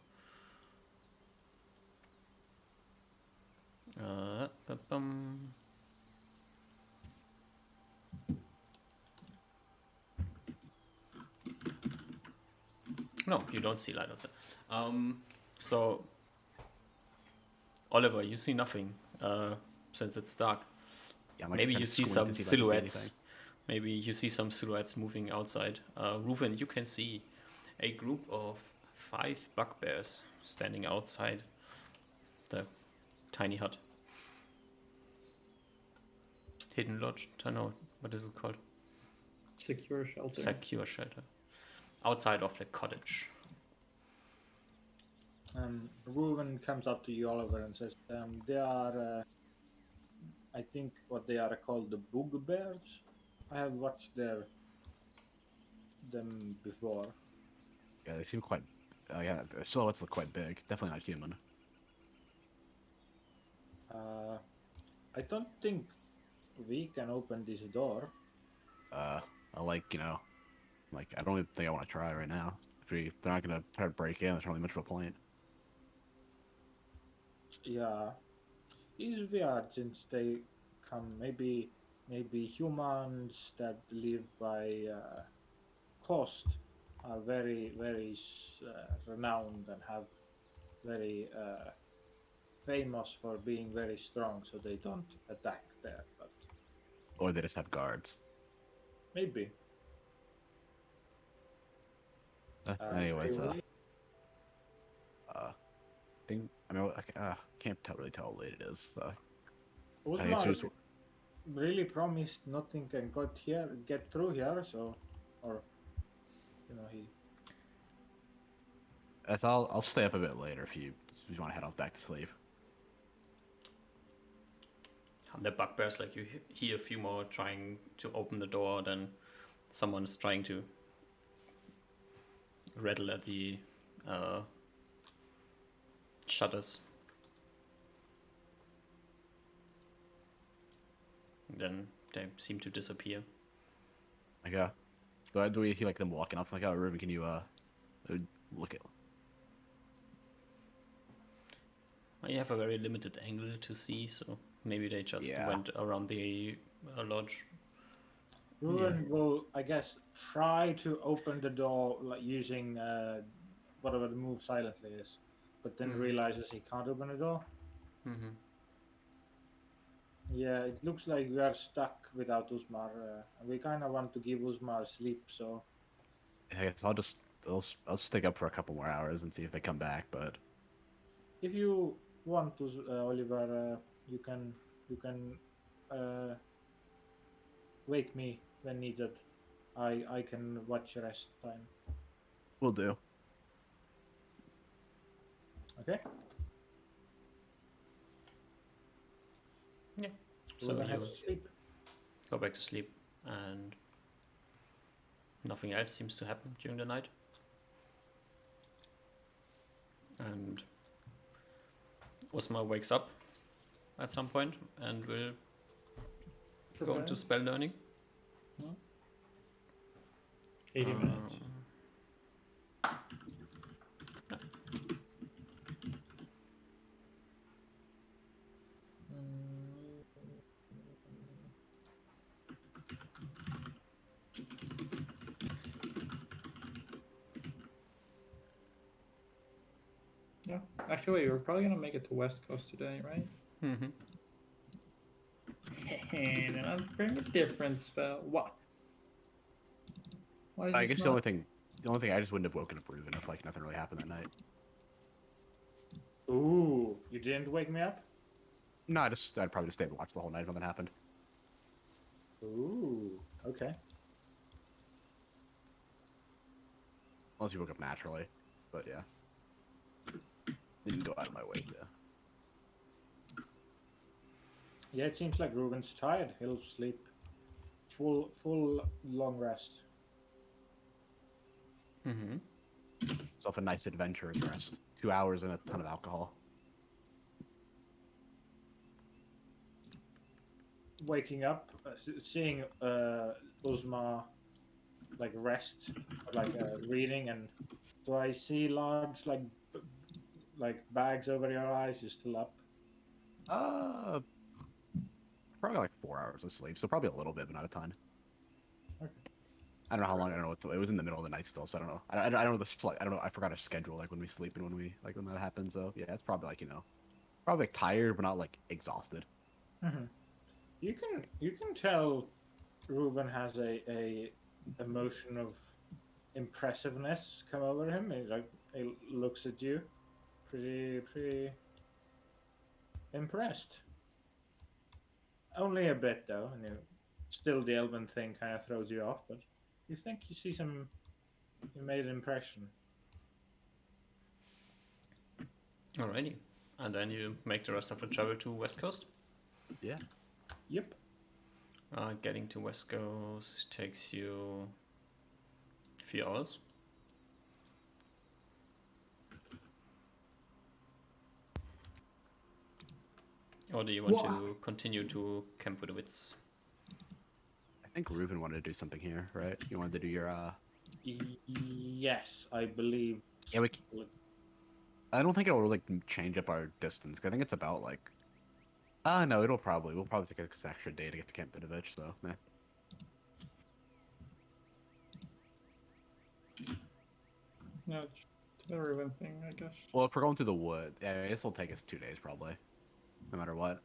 [SPEAKER 1] No, you don't see light outside. So, Oliver, you see nothing since it's dark.
[SPEAKER 2] Yeah, I'm, like,
[SPEAKER 1] Maybe
[SPEAKER 2] kinda
[SPEAKER 1] you see
[SPEAKER 2] squint
[SPEAKER 1] some
[SPEAKER 2] to see if I can see
[SPEAKER 1] silhouettes.
[SPEAKER 2] anything.
[SPEAKER 1] Maybe you see some silhouettes moving outside. Reuven, you can see a group of 5 bugbears standing outside the tiny hut. Hidden lodge? I don't know. What is it called?
[SPEAKER 3] Secure shelter.
[SPEAKER 1] Secure shelter. Outside of the cottage.
[SPEAKER 4] Reuven comes up to you, Oliver, and says, "They are, I think, what they are called the bugbears. I have watched them before.
[SPEAKER 2] Yeah, they seem quite. Yeah, their silhouettes look quite big. Definitely not human.
[SPEAKER 4] I don't think we can open this door.
[SPEAKER 2] I like, like I don't even think I want to try right now. If they're not gonna try to break in, there's not really much of a point.
[SPEAKER 4] Yeah, it's weird since they come maybe humans that live by coast are very renowned and have very famous for being very strong, so they don't attack there. But
[SPEAKER 2] Or they just have guards.
[SPEAKER 4] maybe.
[SPEAKER 2] Anyways,
[SPEAKER 4] Maybe.
[SPEAKER 2] I mean, I can't really tell how late it is. So I guess
[SPEAKER 4] Uzma
[SPEAKER 2] just
[SPEAKER 4] really promised nothing can get through here. So, or he.
[SPEAKER 2] as I'll stay up a bit later if you want to head off back to sleep.
[SPEAKER 1] The bugbears, like you hear a few more trying to open the door, then someone's trying to rattle at the shutters. Then they seem to disappear.
[SPEAKER 2] Like, do we hear like them walking up? Like, oh, Ruben, can you look at?
[SPEAKER 1] You have a very limited angle to see, so maybe they just went around the lodge.
[SPEAKER 4] Ruben will, I guess, try to open the door like using whatever the move silently is, but then realizes he can't open the door.
[SPEAKER 1] Mm-hmm.
[SPEAKER 4] Yeah, it looks like we are stuck without Usmar. And we kind of want to give Usmar sleep, so
[SPEAKER 2] I guess I'll stick up for a couple more hours and see if they come back. But
[SPEAKER 4] if you want to, Oliver, you can wake me when needed. I can watch rest time.
[SPEAKER 2] we'll do.
[SPEAKER 4] Okay.
[SPEAKER 1] Yeah.
[SPEAKER 4] So
[SPEAKER 1] So
[SPEAKER 4] we have
[SPEAKER 1] you
[SPEAKER 4] to sleep.
[SPEAKER 1] go back to sleep, and nothing else seems to happen during the night. And Osmar wakes up at some point and will go into spell learning.
[SPEAKER 3] 80 minutes. Yeah. Actually, wait, we're probably gonna make it to West Coast today, right?
[SPEAKER 1] Mm-hmm.
[SPEAKER 3] And I'll bring a different spell. What? Why is
[SPEAKER 2] I
[SPEAKER 3] this
[SPEAKER 2] guess
[SPEAKER 3] not...
[SPEAKER 2] the only thing I just wouldn't have woken up Ruben if like nothing really happened that night.
[SPEAKER 4] Ooh, you didn't wake me up?
[SPEAKER 2] No, I'd probably just stay and watch the whole night if nothing happened.
[SPEAKER 4] Ooh, okay.
[SPEAKER 2] Unless you woke up naturally, but yeah, didn't go out of my way to.
[SPEAKER 4] Yeah, it seems like Ruben's tired. He'll sleep. Full long rest.
[SPEAKER 1] Mm-hmm.
[SPEAKER 2] Yourself a nice adventurous rest. 2 hours and a ton of alcohol.
[SPEAKER 4] Waking up, seeing Uzma like rest, like reading, and do I see large like bags over your eyes? You're still up.
[SPEAKER 2] Probably like 4 hours of sleep, so probably a little bit, but not a ton.
[SPEAKER 4] Okay.
[SPEAKER 2] I don't know how long. I don't know what it was in the middle of the night still, so I don't know. I don't know I don't know. I forgot our schedule, like when we sleep and when that happens. So yeah, it's probably like probably like tired, but not like exhausted.
[SPEAKER 4] Mm-hmm. You can tell Ruben has a emotion of impressiveness come over him. He looks at you, pretty impressed. Only a bit though, and still the elven thing kind of throws you off. But you think you made an impression.
[SPEAKER 1] Alrighty. And then you make the rest of the travel to West Coast.
[SPEAKER 2] Yeah.
[SPEAKER 4] Yep.
[SPEAKER 1] Getting to West Coast takes you a few hours. Or do you want
[SPEAKER 4] What?
[SPEAKER 1] to continue to camp with the wits?
[SPEAKER 2] I think Reuven wanted to do something here, right? You wanted to do your
[SPEAKER 4] Yes, I believe.
[SPEAKER 2] Yeah, I don't think it'll like change up our distance. 'Cause I think it's about like. No, we'll probably take an extra day to get to Camp Vidovich, so yeah.
[SPEAKER 3] No, it's the Ruben thing, I guess.
[SPEAKER 2] Well, if we're going through the wood, yeah, this will take us 2 days probably, no matter what.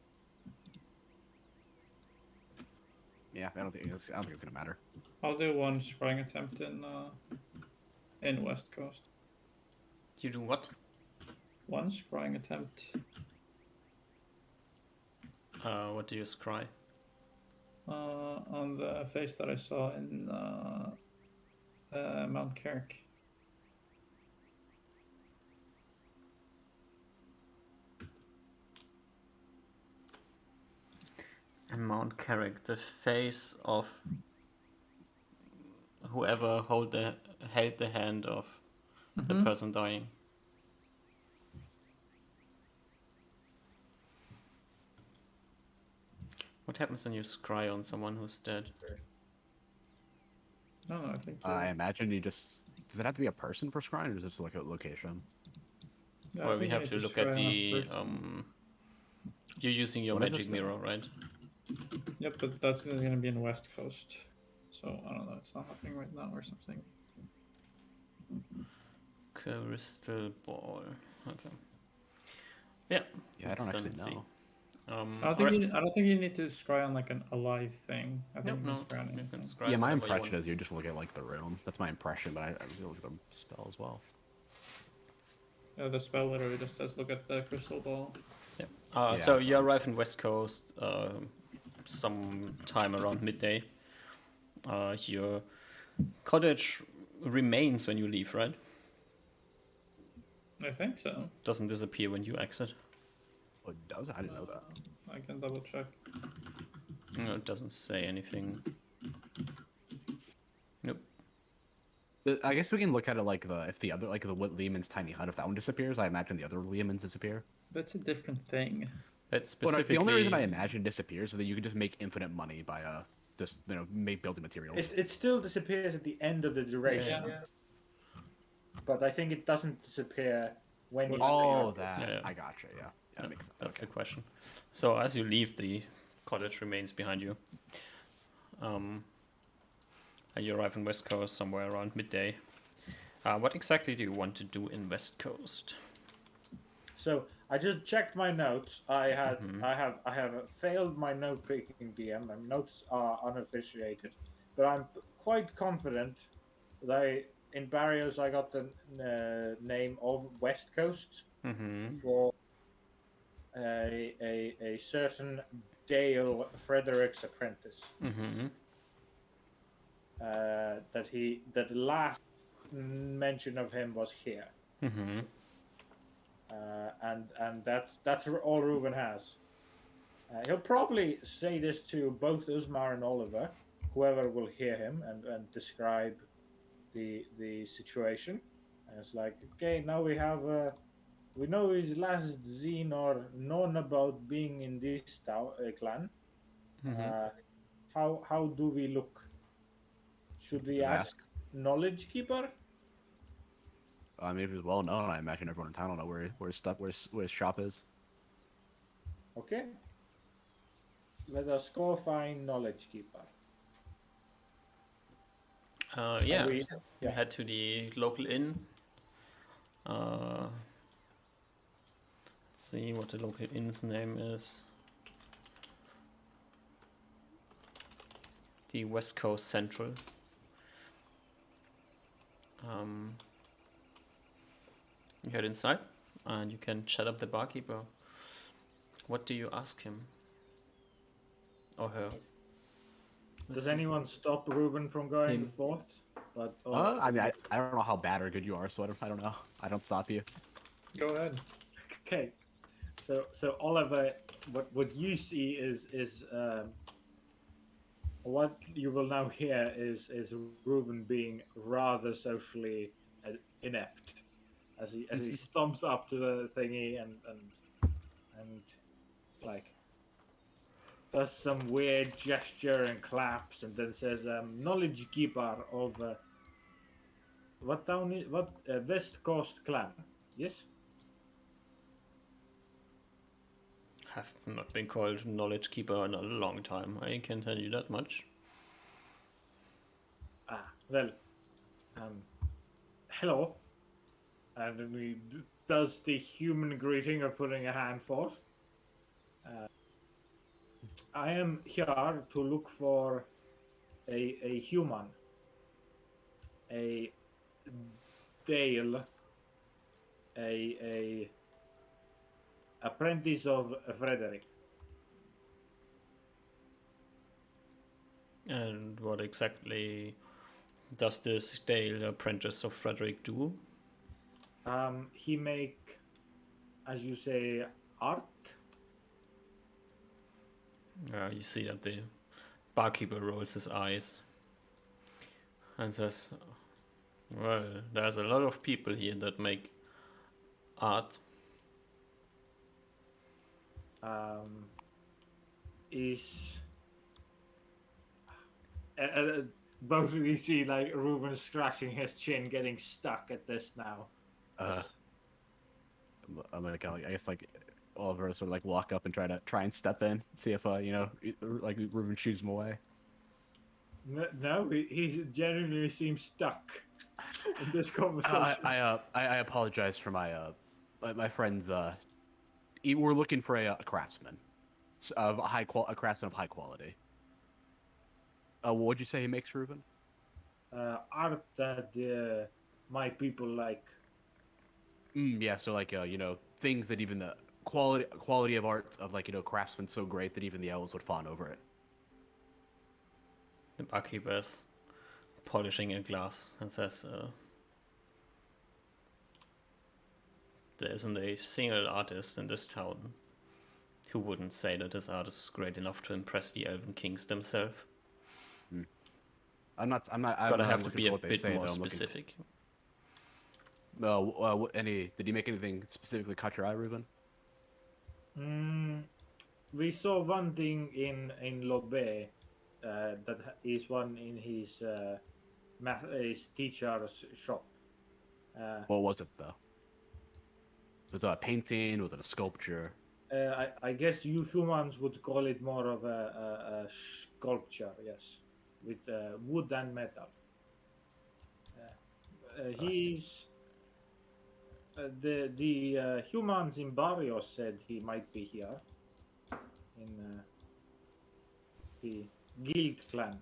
[SPEAKER 2] Yeah, I don't think it's gonna matter.
[SPEAKER 3] I'll do one scrying attempt in West Coast.
[SPEAKER 1] You do what?
[SPEAKER 3] One scrying attempt.
[SPEAKER 1] What do you scry?
[SPEAKER 3] On the face that I saw in Mount Carrick.
[SPEAKER 1] And Mount Carrick, the face of whoever held the hand of the person dying. What happens when you scry on someone who's dead?
[SPEAKER 3] No, I think.
[SPEAKER 2] I imagine you just. Does it have to be a person for scrying, or is it just like a location?
[SPEAKER 3] Yeah, I
[SPEAKER 1] Well, we
[SPEAKER 3] think you
[SPEAKER 1] have
[SPEAKER 3] need
[SPEAKER 1] to look at
[SPEAKER 3] scry on a
[SPEAKER 1] the
[SPEAKER 3] person.
[SPEAKER 1] You're using your
[SPEAKER 2] What is
[SPEAKER 1] magic
[SPEAKER 2] this
[SPEAKER 1] mirror, right?
[SPEAKER 3] Yep, but that's going to be in West Coast. So, I don't know, it's not happening right now or something.
[SPEAKER 1] Crystal ball. Okay. Yeah.
[SPEAKER 2] Yeah, I don't
[SPEAKER 1] let's
[SPEAKER 2] actually
[SPEAKER 1] then see.
[SPEAKER 2] know.
[SPEAKER 3] I don't think you need to scry on like an alive thing. I think
[SPEAKER 1] Nope,
[SPEAKER 3] you can
[SPEAKER 1] no.
[SPEAKER 3] scry on
[SPEAKER 1] You
[SPEAKER 3] anything.
[SPEAKER 1] can scry
[SPEAKER 2] Yeah, my
[SPEAKER 1] whatever you
[SPEAKER 2] impression
[SPEAKER 1] want.
[SPEAKER 2] is you just look at like the room. That's my impression, but I really look at the spell as well.
[SPEAKER 3] Yeah, the spell literally just says look at the crystal ball.
[SPEAKER 1] Yeah.
[SPEAKER 2] Yeah,
[SPEAKER 1] So
[SPEAKER 2] so-
[SPEAKER 1] you arrive in West Coast sometime around midday. Your cottage remains when you leave, right?
[SPEAKER 3] I think so.
[SPEAKER 1] Doesn't disappear when you exit.
[SPEAKER 2] Oh, it does? I didn't know that.
[SPEAKER 3] I can double check.
[SPEAKER 1] No, it doesn't say anything. Nope.
[SPEAKER 2] I guess we can look at it like if the other the Lehman's tiny hut, if that one disappears, I imagine the other Lehman's disappear.
[SPEAKER 3] That's a different thing.
[SPEAKER 1] It's
[SPEAKER 2] Well, no,
[SPEAKER 1] specifically
[SPEAKER 2] the only reason I imagine disappears is that you can just make infinite money by just make building materials.
[SPEAKER 4] It still disappears at the end of the duration.
[SPEAKER 3] Yeah.
[SPEAKER 4] But I think it doesn't disappear when you
[SPEAKER 2] Oh,
[SPEAKER 4] stay
[SPEAKER 2] that
[SPEAKER 1] Yeah.
[SPEAKER 2] I gotcha. Yeah, that makes sense.
[SPEAKER 1] That's
[SPEAKER 2] Okay.
[SPEAKER 1] the question. So as you leave, the cottage remains behind you. And you arrive in West Coast somewhere around midday. What exactly do you want to do in West Coast?
[SPEAKER 4] So I just checked my notes. I have failed my note picking DM. My notes are unofficiated, but I'm quite confident that in Barrios I got the name of West Coast
[SPEAKER 1] Mm-hmm.
[SPEAKER 4] for a certain Dale Frederick's apprentice.
[SPEAKER 1] Mm-hmm.
[SPEAKER 4] That the last mention of him was here.
[SPEAKER 1] Mm-hmm.
[SPEAKER 4] And that's all Ruben has. He'll probably say this to both Usmar and Oliver, whoever will hear him, and describe the situation. And it's like, okay, now we have we know his last zine or known about being in this clan.
[SPEAKER 1] Mm-hmm.
[SPEAKER 4] How do we look? Should we ask Knowledge Keeper?
[SPEAKER 2] I mean, if it's well known, I imagine everyone in town will know where his shop is.
[SPEAKER 4] Okay. Let us go find Knowledge Keeper.
[SPEAKER 1] Yeah.
[SPEAKER 4] We-
[SPEAKER 1] We head to the local inn. Let's see what the local inn's name is. The West Coast Central. You head inside and you can chat up the barkeeper. What do you ask him? Or her?
[SPEAKER 4] Does anyone stop Ruben from going
[SPEAKER 1] Him.
[SPEAKER 4] forth? But
[SPEAKER 2] I mean, I don't know how bad or good you are, so I don't know. I don't stop you.
[SPEAKER 3] Go ahead.
[SPEAKER 4] okay. So Oliver, what you see is what you will now hear is Ruben being rather socially inept as he stomps up to the thingy and like does some weird gesture and claps, and then says, "Knowledge keeper of what town is what West Coast clan? Yes."
[SPEAKER 1] Have not been called knowledge keeper in a long time. I can tell you that much.
[SPEAKER 4] Ah, well, hello. And then he does the human greeting of putting a hand forth. I am here to look for a human, a Dale, a apprentice of Frederick.
[SPEAKER 1] And what exactly does this Dale, apprentice of Frederick, do?
[SPEAKER 4] He make, as you say, art.
[SPEAKER 1] You see that the barkeeper rolls his eyes and says, well, there's a lot of people here that make art.
[SPEAKER 4] Is both of you see like Reuben scratching his chin, getting stuck at this now.
[SPEAKER 2] I'm like, I guess like Oliver sort of like walk up and try and step in, see if like Ruben shoos him away.
[SPEAKER 4] No, he genuinely seems stuck in this conversation.
[SPEAKER 2] I apologize for my friends. We're looking for a craftsman of a craftsman of high quality. What'd you say he makes, Ruben?
[SPEAKER 4] Art that my people like.
[SPEAKER 2] Yeah, so like things that even the quality of art of like craftsmen so great that even the elves would fawn over it.
[SPEAKER 1] The barkeeper's polishing a glass and says, there isn't a single artist in this town who wouldn't say that his art is great enough to impress the Elven Kings themselves.
[SPEAKER 2] I'm not.
[SPEAKER 1] Gotta have to be a
[SPEAKER 2] what they
[SPEAKER 1] bit
[SPEAKER 2] say,
[SPEAKER 1] more
[SPEAKER 2] though.
[SPEAKER 1] specific.
[SPEAKER 2] Did he make anything specifically caught your eye, Ruben?
[SPEAKER 4] We saw one thing in Lobe that is one in his teacher's shop.
[SPEAKER 2] What was it though? Was it a painting? Was it a sculpture?
[SPEAKER 4] I guess you humans would call it more of a sculpture, yes, with wood and metal. He's the humans in Barrios said he might be here in the guild clan.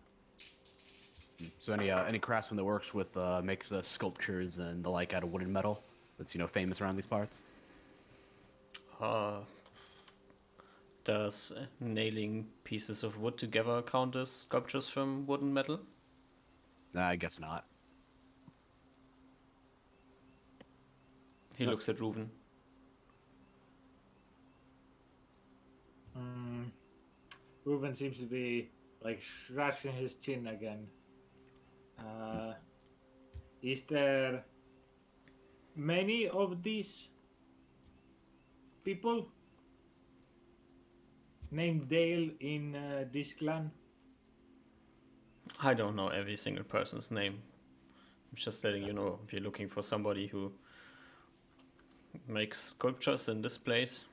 [SPEAKER 2] So any craftsman that works with makes sculptures and the like out of wood and metal that's famous around these parts.
[SPEAKER 1] Does nailing pieces of wood together count as sculptures from wood and metal?
[SPEAKER 2] Nah, I guess not.
[SPEAKER 1] He looks at Reuven.
[SPEAKER 4] Reuven seems to be like scratching his chin again. Is there many of these people named Dale in this clan?
[SPEAKER 1] I don't know every single person's name. I'm just letting you know, if you're looking for somebody who makes sculptures in this place,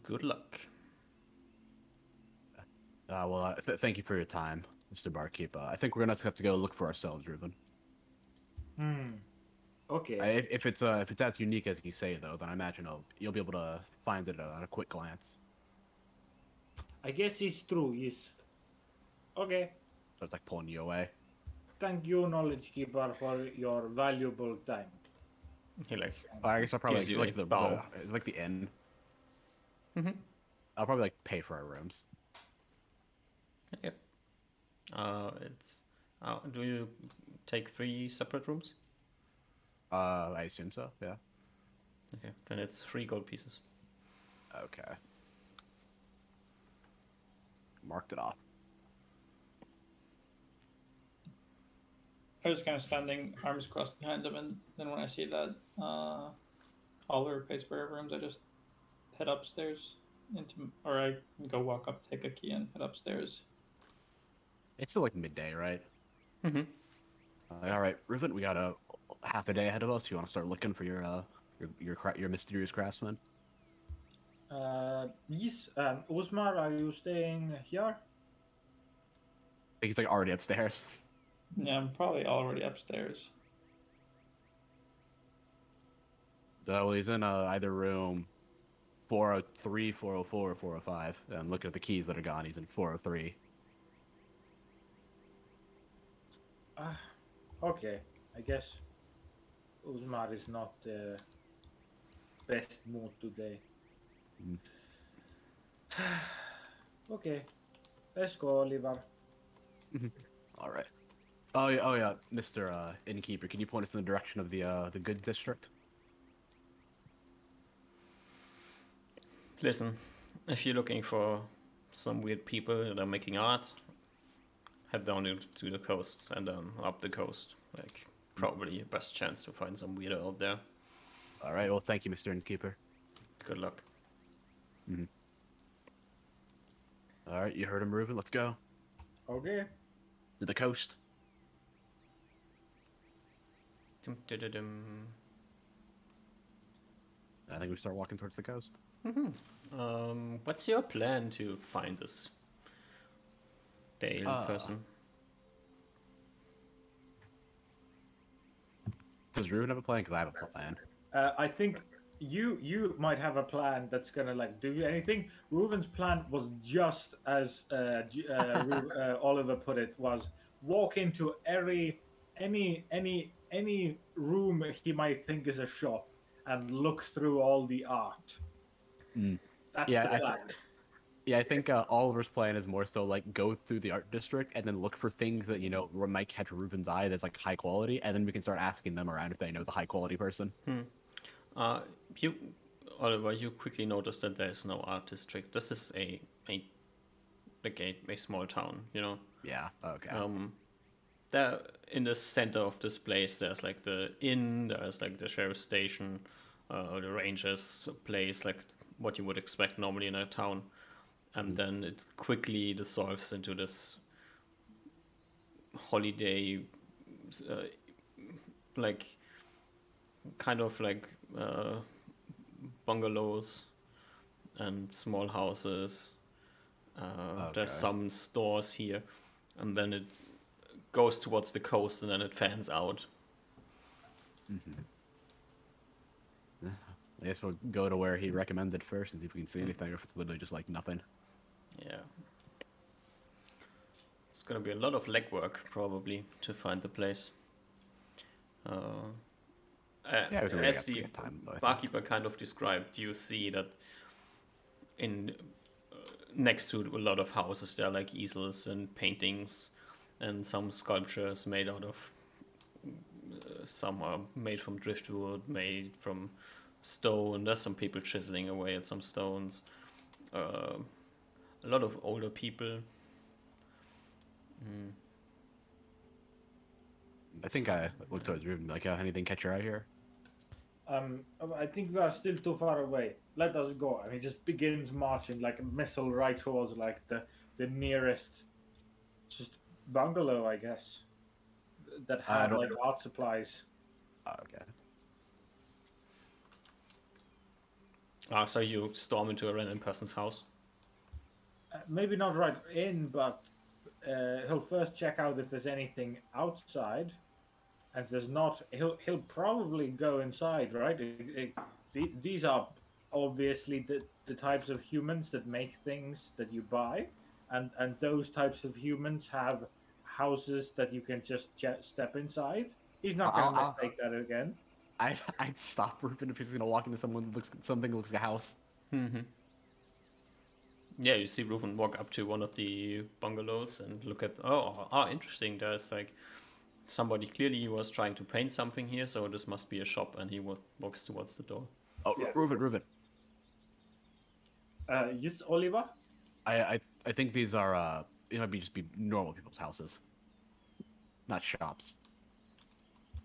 [SPEAKER 1] good luck.
[SPEAKER 2] Thank you for your time, Mr. Barkeep. I think we're gonna have to go look for ourselves, Ruben.
[SPEAKER 4] Okay.
[SPEAKER 2] If it's as unique as you say, though, then I imagine you'll be able to find it at a quick glance.
[SPEAKER 4] I guess it's true, yes. Okay.
[SPEAKER 2] So it's like pulling you away.
[SPEAKER 4] Thank you, Knowledge Keeper, for your valuable time.
[SPEAKER 1] He
[SPEAKER 2] I guess I'll probably
[SPEAKER 1] gives you
[SPEAKER 2] like
[SPEAKER 1] a bow.
[SPEAKER 2] it's like the inn.
[SPEAKER 1] Mm-hmm.
[SPEAKER 2] I'll probably like pay for our rooms.
[SPEAKER 1] Yep. Do you take 3 separate rooms?
[SPEAKER 2] I assume so. Yeah.
[SPEAKER 1] Okay, then it's 3 gold pieces.
[SPEAKER 2] Okay. Marked it off.
[SPEAKER 3] I was kind of standing arms crossed behind them, and then when I see that Oliver pays for our rooms, I just head upstairs or I can go walk up, take a key, and head upstairs.
[SPEAKER 2] It's still like midday, right?
[SPEAKER 1] Mm-hmm.
[SPEAKER 2] All right, Reuben, we got a half a day ahead of us. You want to start looking for your mysterious craftsman?
[SPEAKER 4] Yes. Usmar, are you staying here?
[SPEAKER 2] I think he's like already upstairs.
[SPEAKER 3] Yeah, I'm probably already upstairs.
[SPEAKER 2] So he's in either room 403, 404, or 405. And looking at the keys that are gone, he's in 403.
[SPEAKER 4] Okay. I guess Usmar is not the best mood today.
[SPEAKER 2] Mhm.
[SPEAKER 4] Okay. Let's go, Oliver.
[SPEAKER 2] All right. Oh yeah, Mr. Innkeeper, can you point us in the direction of the good district?
[SPEAKER 1] Listen, if you're looking for some weird people that are making art, head down to the coast and then up the coast. Like, probably your best chance to find some weirdo out there.
[SPEAKER 2] All right. Well, thank you, Mr. Innkeeper.
[SPEAKER 1] Good luck.
[SPEAKER 2] All right, you heard him, Reuben. Let's go
[SPEAKER 4] Okay.
[SPEAKER 2] to the coast.
[SPEAKER 1] Dum-dum-dum-dum.
[SPEAKER 2] I think we start walking towards the coast.
[SPEAKER 1] What's your plan to find this Dale person?
[SPEAKER 2] Does Reuben have a plan? Because I have a plan.
[SPEAKER 4] I think you might have a plan that's gonna like do anything. Reuven's plan was just as Oliver put it, was walk into any room he might think is a shop and look through all the art. That's
[SPEAKER 2] Yeah,
[SPEAKER 4] the plan.
[SPEAKER 2] I think Oliver's plan is more so like go through the art district and then look for things that might catch Reuben's eye that's like high quality, and then we can start asking them around if they know the high quality person.
[SPEAKER 1] You, Oliver, you quickly noticed that there is no art district. This is a small town, you know.
[SPEAKER 2] Yeah. Okay.
[SPEAKER 1] There in the center of this place, there's like the inn, there's like the sheriff's station, the ranger's place, like what you would expect normally in a town, and then it quickly dissolves into this holiday, like kind of like bungalows and small houses. There's some stores here, and then it goes towards the coast, and then it fans out.
[SPEAKER 2] I guess we'll go to where he recommended first and see if we can see anything, or if it's literally just like nothing.
[SPEAKER 1] Yeah. It's gonna be a lot of legwork probably to find the place.
[SPEAKER 2] Yeah, we can
[SPEAKER 1] as the
[SPEAKER 2] have time, though, I think.
[SPEAKER 1] barkeeper kind of described, you see that in next to a lot of houses there are like easels and paintings and some sculptures made out of some are made from driftwood, made from stone. There's some people chiseling away at some stones. A lot of older people.
[SPEAKER 2] I think I looked towards Ruben, like, anything catch your eye here?
[SPEAKER 4] I think we are still too far away. Let us go. And he just begins marching like a missile right towards like the nearest just bungalow, I guess, that had like art supplies.
[SPEAKER 2] Okay.
[SPEAKER 1] So you storm into a random person's house?
[SPEAKER 4] Maybe not right in, but he'll first check out if there's anything outside. And if there's not, he'll probably go inside, right? These are obviously the types of humans that make things that you buy, and those types of humans have houses that you can just step inside. He's not going to mistake that again.
[SPEAKER 2] I'd stop Ruben if he's gonna walk into something that looks like a house.
[SPEAKER 1] Mm-hmm. Yeah, you see Reuven walk up to one of the bungalows and look at, interesting, there's like somebody clearly was trying to paint something here, so this must be a shop, and he walks towards the door.
[SPEAKER 2] Oh, yeah. Reuben.
[SPEAKER 4] Yes, Oliver?
[SPEAKER 2] I think these are, just be normal people's houses. Not shops.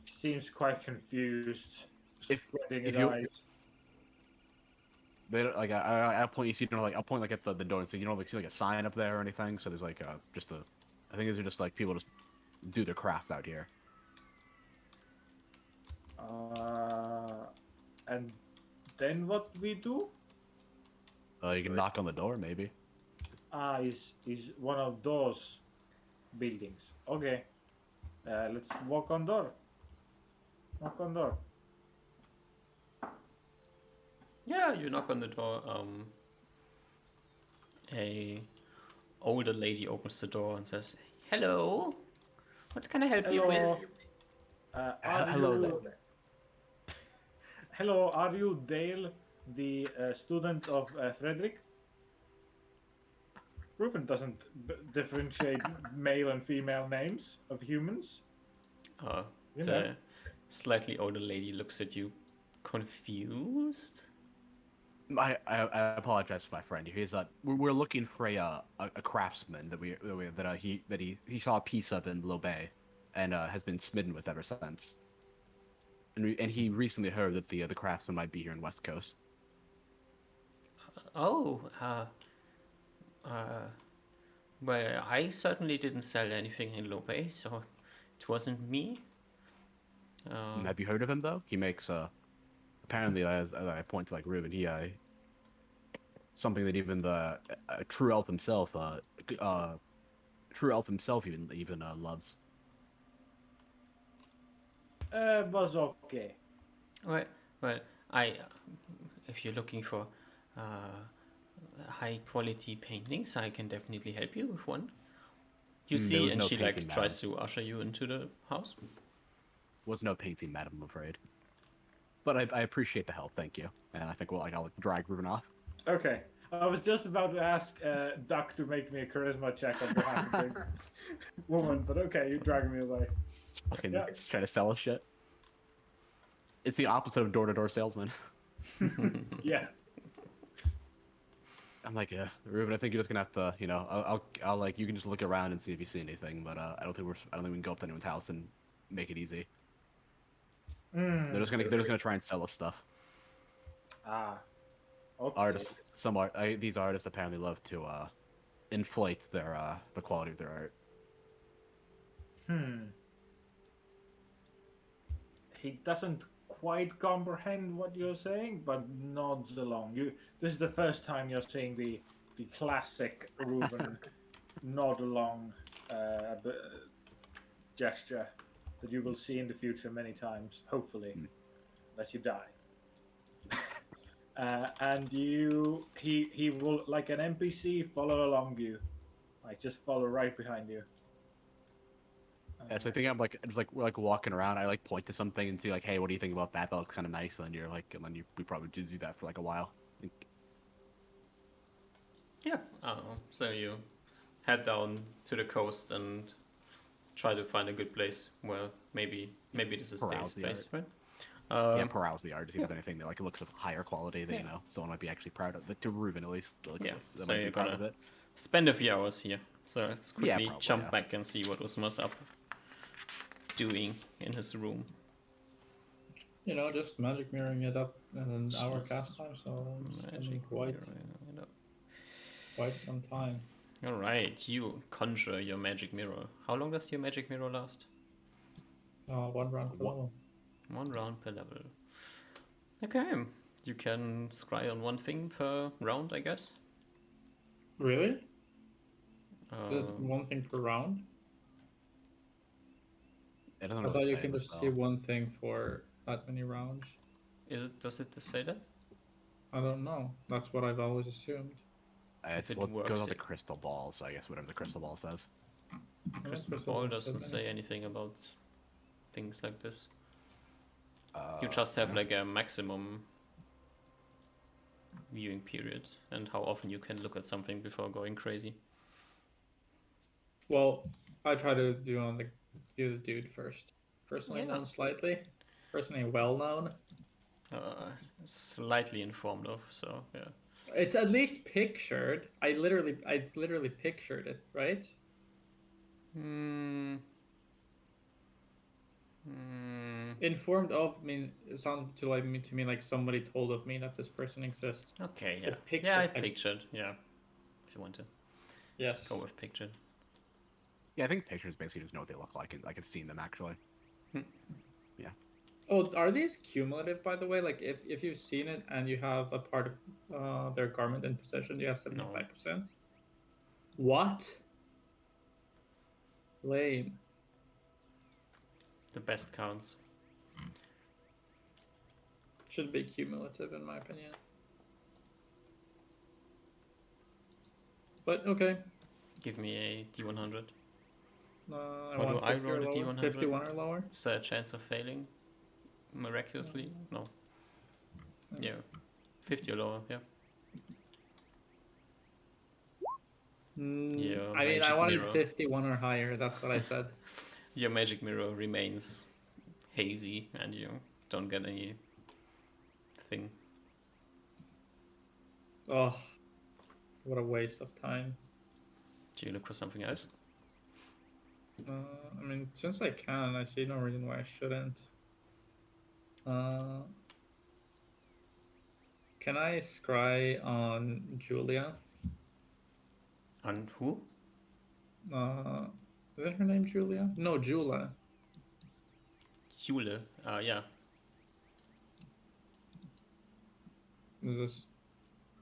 [SPEAKER 4] Seems quite confused, spreading his eyes.
[SPEAKER 2] they don't, like I point you see I'll point like at the door and say you don't like see like a sign up there or anything. So there's like just a I think these are just like people just do their craft out here.
[SPEAKER 4] And then what we do?
[SPEAKER 2] You can knock on the door maybe.
[SPEAKER 4] Is one of those buildings. Okay. Let's walk on door. Knock on door.
[SPEAKER 1] Yeah, you knock on the door. A older lady opens the door and says, "Hello, what can I help you with?"
[SPEAKER 4] Hello.
[SPEAKER 2] Hello there.
[SPEAKER 4] Hello, are you Dale, the student of Frederick? Reuben doesn't differentiate male and female names of humans.
[SPEAKER 1] The slightly older lady looks at you, confused.
[SPEAKER 2] I apologize for my friend. He's we're looking for a craftsman that he saw a piece of in Lobay, and has been smitten with ever since. And he recently heard that the craftsman might be here in West Coast.
[SPEAKER 1] Well, I certainly didn't sell anything in Lobay, so it wasn't me.
[SPEAKER 2] Have you heard of him though? He makes apparently as I point to like Ruben, he something that even the true elf himself even loves.
[SPEAKER 4] Was okay.
[SPEAKER 1] Well, if you're looking for high quality paintings, I can definitely help you with one. You
[SPEAKER 2] There
[SPEAKER 1] see,
[SPEAKER 2] was
[SPEAKER 1] and
[SPEAKER 2] no
[SPEAKER 1] she
[SPEAKER 2] painting,
[SPEAKER 1] tries to usher you into the house.
[SPEAKER 2] Was no painting, madam, I'm afraid. But I appreciate the help, thank you. And I think I'll drag Ruben off.
[SPEAKER 4] Okay. I was just about to ask Duck to make me a charisma check on behalf of the woman, but okay, you're dragging me away.
[SPEAKER 2] Fucking
[SPEAKER 4] Yeah.
[SPEAKER 2] trying to sell us shit. It's the opposite of door-to-door salesman.
[SPEAKER 4] Yeah.
[SPEAKER 2] I'm like, Ruben, I think you're just gonna have to, I'll like, you can just look around and see if you see anything, but I don't think we can go up to anyone's house and make it easy. They're just gonna try and sell us stuff.
[SPEAKER 4] Okay.
[SPEAKER 2] These artists apparently love to inflate their the quality of their art.
[SPEAKER 4] He doesn't quite comprehend what you're saying, but nods along. This is the first time you're seeing the classic Reuben nod along gesture that you will see in the future many times, hopefully, unless you die. And he will, like an NPC, follow along you, like just follow right behind you.
[SPEAKER 2] Yeah, so I think we're walking around. I point to something and see hey, what do you think about that? That looks kind of nice. And then you're we probably just do that for a while.
[SPEAKER 1] Yeah. So you head down to the coast and try to find a good place where maybe this is Dale's place, right?
[SPEAKER 2] Peruse the art to see if there's anything that looks of higher quality that someone might be actually proud of. To Ruben at least.
[SPEAKER 1] So
[SPEAKER 2] might be proud of it.
[SPEAKER 1] Spend a few hours here. So let's quickly jump
[SPEAKER 2] back.
[SPEAKER 1] back and see what Usma's up doing in his room.
[SPEAKER 3] Just magic mirroring it up in an hour cast time, so spending quite some time.
[SPEAKER 1] All right, you conjure your magic mirror. How long does your magic mirror last?
[SPEAKER 3] 1 round per level.
[SPEAKER 1] 1 round per level. Okay, you can scry on one thing per round, I guess.
[SPEAKER 3] Really? Is it one thing per round?
[SPEAKER 2] I don't know.
[SPEAKER 3] I thought you can just see one thing for that many rounds.
[SPEAKER 1] Does it say that?
[SPEAKER 3] I don't know. That's what I've always assumed.
[SPEAKER 2] It goes on the crystal ball, so I guess whatever the crystal ball says.
[SPEAKER 1] Crystal ball doesn't say anything about things like this. You just have a maximum viewing period and how often you can look at something before going crazy.
[SPEAKER 3] Well, I try to do the dude first. Personally known slightly. Personally well known.
[SPEAKER 1] Slightly informed of, so yeah.
[SPEAKER 3] It's at least pictured. I literally pictured it, right? Informed of means it sounds to me like somebody told of me that this person exists.
[SPEAKER 1] Okay,
[SPEAKER 3] The
[SPEAKER 1] yeah.
[SPEAKER 3] picture
[SPEAKER 1] Yeah, I
[SPEAKER 3] text.
[SPEAKER 1] pictured. Yeah. If you want to
[SPEAKER 3] Yes.
[SPEAKER 1] go with pictured.
[SPEAKER 2] Yeah, I think pictures basically just know what they look like, and like I've seen them actually.
[SPEAKER 3] Oh, are these cumulative, by the way? Like, if you've seen it and you have a part of their garment in possession, you have 75%? What? Lame.
[SPEAKER 1] The best counts.
[SPEAKER 3] Should be cumulative, in my opinion. But, okay.
[SPEAKER 1] Give me a D100.
[SPEAKER 3] I
[SPEAKER 1] Or do
[SPEAKER 3] want
[SPEAKER 1] I
[SPEAKER 3] 50 or
[SPEAKER 1] roll a
[SPEAKER 3] lower.
[SPEAKER 1] D100?
[SPEAKER 3] 51 or lower?
[SPEAKER 1] Is there a chance of failing miraculously? No. Yeah. 50 or lower, yeah. Yeah,
[SPEAKER 3] I mean, I
[SPEAKER 1] magic
[SPEAKER 3] wanted
[SPEAKER 1] mirror.
[SPEAKER 3] 51 or higher. That's what I said.
[SPEAKER 1] Your magic mirror remains hazy and you don't get any thing.
[SPEAKER 3] Oh, what a waste of time.
[SPEAKER 1] Do you look for something else?
[SPEAKER 3] I mean, since I can, I see no reason why I shouldn't. Can I scry on Julia?
[SPEAKER 1] On who?
[SPEAKER 3] Isn't her name Julia? No, Jula.
[SPEAKER 1] Jule. Yeah.
[SPEAKER 3] Is this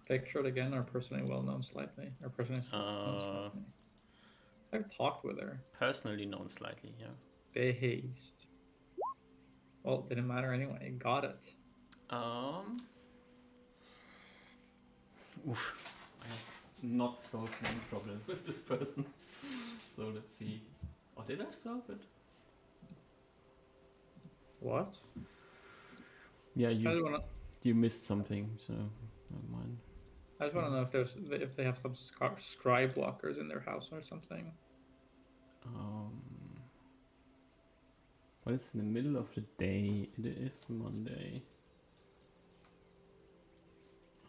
[SPEAKER 3] pictured again or personally well known slightly? Or personally known slightly? I've talked with her.
[SPEAKER 1] Personally known slightly, yeah.
[SPEAKER 3] Based. Well, didn't matter anyway. Got it.
[SPEAKER 1] Oof. I have not solved any problem with this person. So let's see. Oh, did I solve it?
[SPEAKER 3] What?
[SPEAKER 1] Yeah,
[SPEAKER 3] I just wanna,
[SPEAKER 1] you missed something, so never mind.
[SPEAKER 3] I just want to know if they have some scry blockers in their house or something.
[SPEAKER 1] Well, it's in the middle of the day. It is Monday.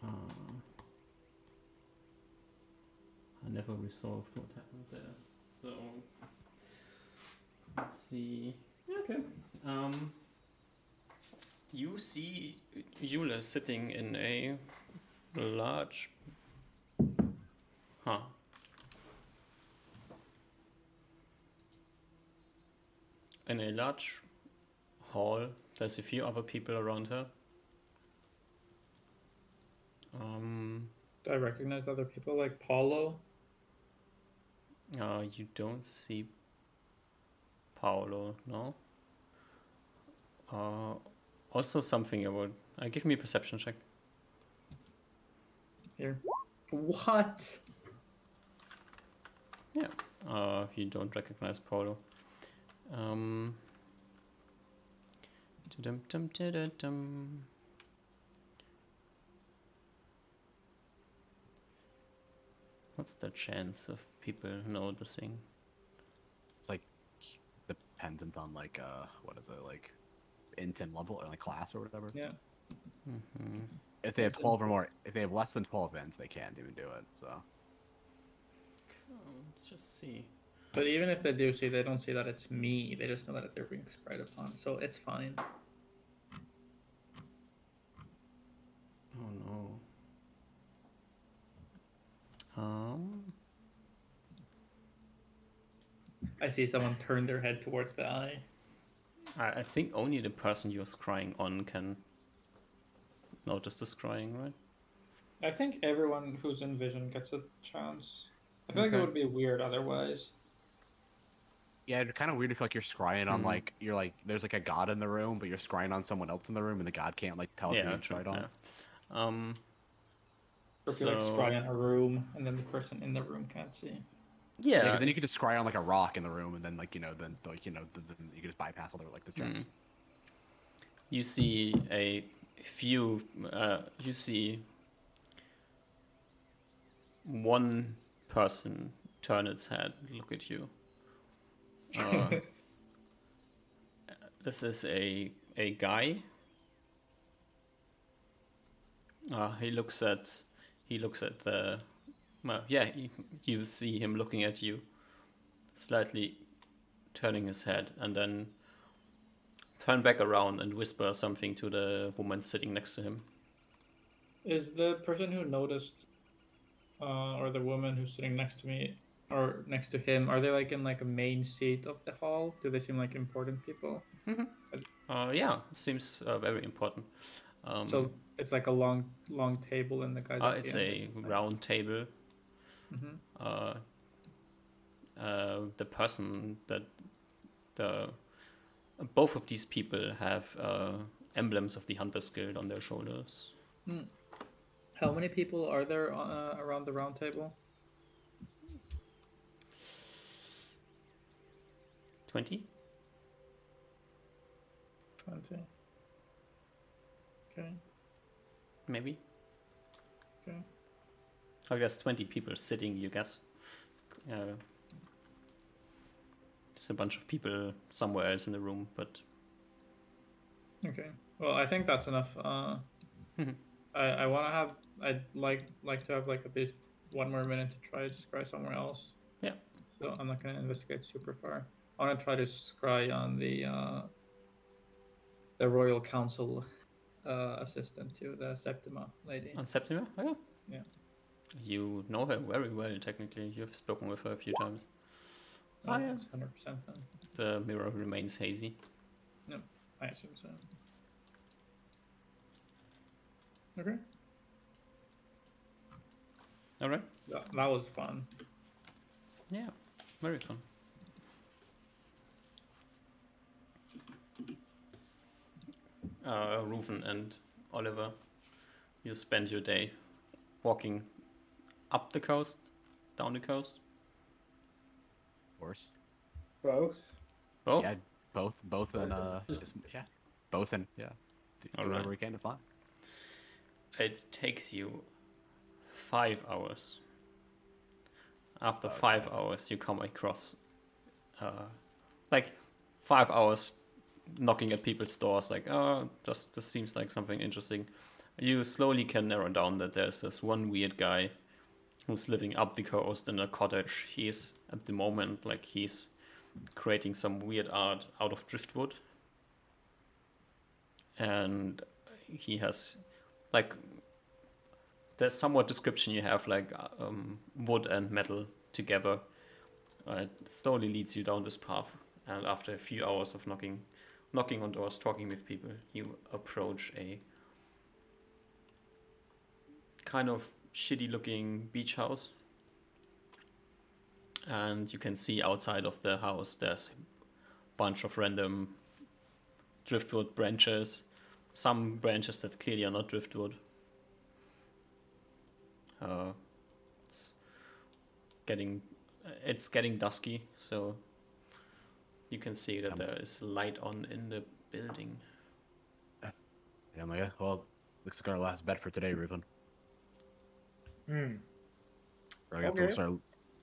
[SPEAKER 1] I never resolved what happened there. So let's see. Okay. You see Eula sitting in a large. In a large hall, there's a few other people around her.
[SPEAKER 3] Do I recognize other people like Paulo?
[SPEAKER 1] You don't see Paolo, no? Also something about... give me a perception check.
[SPEAKER 3] Here. What?
[SPEAKER 1] Yeah. You don't recognize Paolo. What's the chance of people noticing?
[SPEAKER 2] It's like dependent on like what is it, like int and level or like class or whatever.
[SPEAKER 3] Yeah.
[SPEAKER 2] If they have 12 or more, if they have less than 12 ends, they can't even do it. So
[SPEAKER 1] Let's just see.
[SPEAKER 3] But even if they do see, they don't see that it's me. They just know that they're being scried upon. So it's fine.
[SPEAKER 1] Oh no.
[SPEAKER 3] I see someone turn their head towards the eye.
[SPEAKER 1] I think only the person you're scrying on can notice the scrying, right?
[SPEAKER 3] I think everyone who's in vision gets a chance. I feel like it
[SPEAKER 1] Okay.
[SPEAKER 3] would be weird otherwise.
[SPEAKER 2] yeah, it's kind of weird if like you're scrying on like you're like there's like a god in the room, but you're scrying on someone else in the room, and the god can't like tell if you're being
[SPEAKER 1] true.
[SPEAKER 2] scryed on.
[SPEAKER 1] Yeah.
[SPEAKER 3] Or if you like scry in a room and then the person in the room can't see.
[SPEAKER 2] Yeah, because then you could just scry on like a rock in the room, and then like then you could just bypass all the like the checks.
[SPEAKER 1] You see a few. You see one person turn its head, look at you. This is a guy. He looks at the. Well, yeah, you see him looking at you, slightly turning his head, and then turn back around and whisper something to the woman sitting next to him.
[SPEAKER 3] Is the person who noticed, or the woman who's sitting next to me, or next to him, are they like in like a main seat of the hall? Do they seem like important people?
[SPEAKER 1] Yeah, seems very important.
[SPEAKER 3] So it's like a long table, and the guys. At
[SPEAKER 1] It's
[SPEAKER 3] the end.
[SPEAKER 1] a round table.
[SPEAKER 3] Mm-hmm.
[SPEAKER 1] The person that the both of these people have emblems of the Hunters Guild on their shoulders.
[SPEAKER 3] How many people are there around the round table?
[SPEAKER 1] 20?
[SPEAKER 3] 20. Okay.
[SPEAKER 1] Maybe.
[SPEAKER 3] Okay.
[SPEAKER 1] I guess 20 people sitting, you guess. Just a bunch of people somewhere else in the room, but...
[SPEAKER 3] Okay. Well, I think that's enough. I want to have. I'd like to have like at least one more minute to try to scry somewhere else.
[SPEAKER 1] Yeah.
[SPEAKER 3] So I'm not gonna investigate super far. I want to try to scry on the Royal Council assistant to the Septima lady.
[SPEAKER 1] On Septima? Oh, yeah.
[SPEAKER 3] Yeah.
[SPEAKER 1] You know her very well, technically. You've spoken with her a few times.
[SPEAKER 3] Oh,
[SPEAKER 1] yeah.
[SPEAKER 3] that's 100% then.
[SPEAKER 1] The mirror remains hazy.
[SPEAKER 3] No, I assume so. Okay.
[SPEAKER 1] Alright.
[SPEAKER 3] That was fun.
[SPEAKER 1] Yeah, very fun. Reuven and Oliver, you spend your day walking up the coast, down the coast?
[SPEAKER 2] Of course.
[SPEAKER 4] Both.
[SPEAKER 1] Both?
[SPEAKER 2] Yeah, both and yeah, both and yeah. Do whatever we can to find.
[SPEAKER 1] It takes you 5 hours. After 5 hours, you come across, like 5 hours knocking at people's doors, like, oh, this seems like something interesting. You slowly can narrow down that there's this one weird guy who's living up the coast in a cottage. He's, at the moment, like, he's creating some weird art out of driftwood. And he has, like, there's somewhat description you have, like, wood and metal together. It slowly leads you down this path. And after a few hours of knocking on doors, talking with people, you approach a kind of shitty looking beach house. And you can see outside of the house there's a bunch of random driftwood branches, some branches that clearly are not driftwood. It's getting dusky, so you can see that there is light on in the building.
[SPEAKER 2] Yeah, my well, looks like our last bet for today, Reuven. I got to start.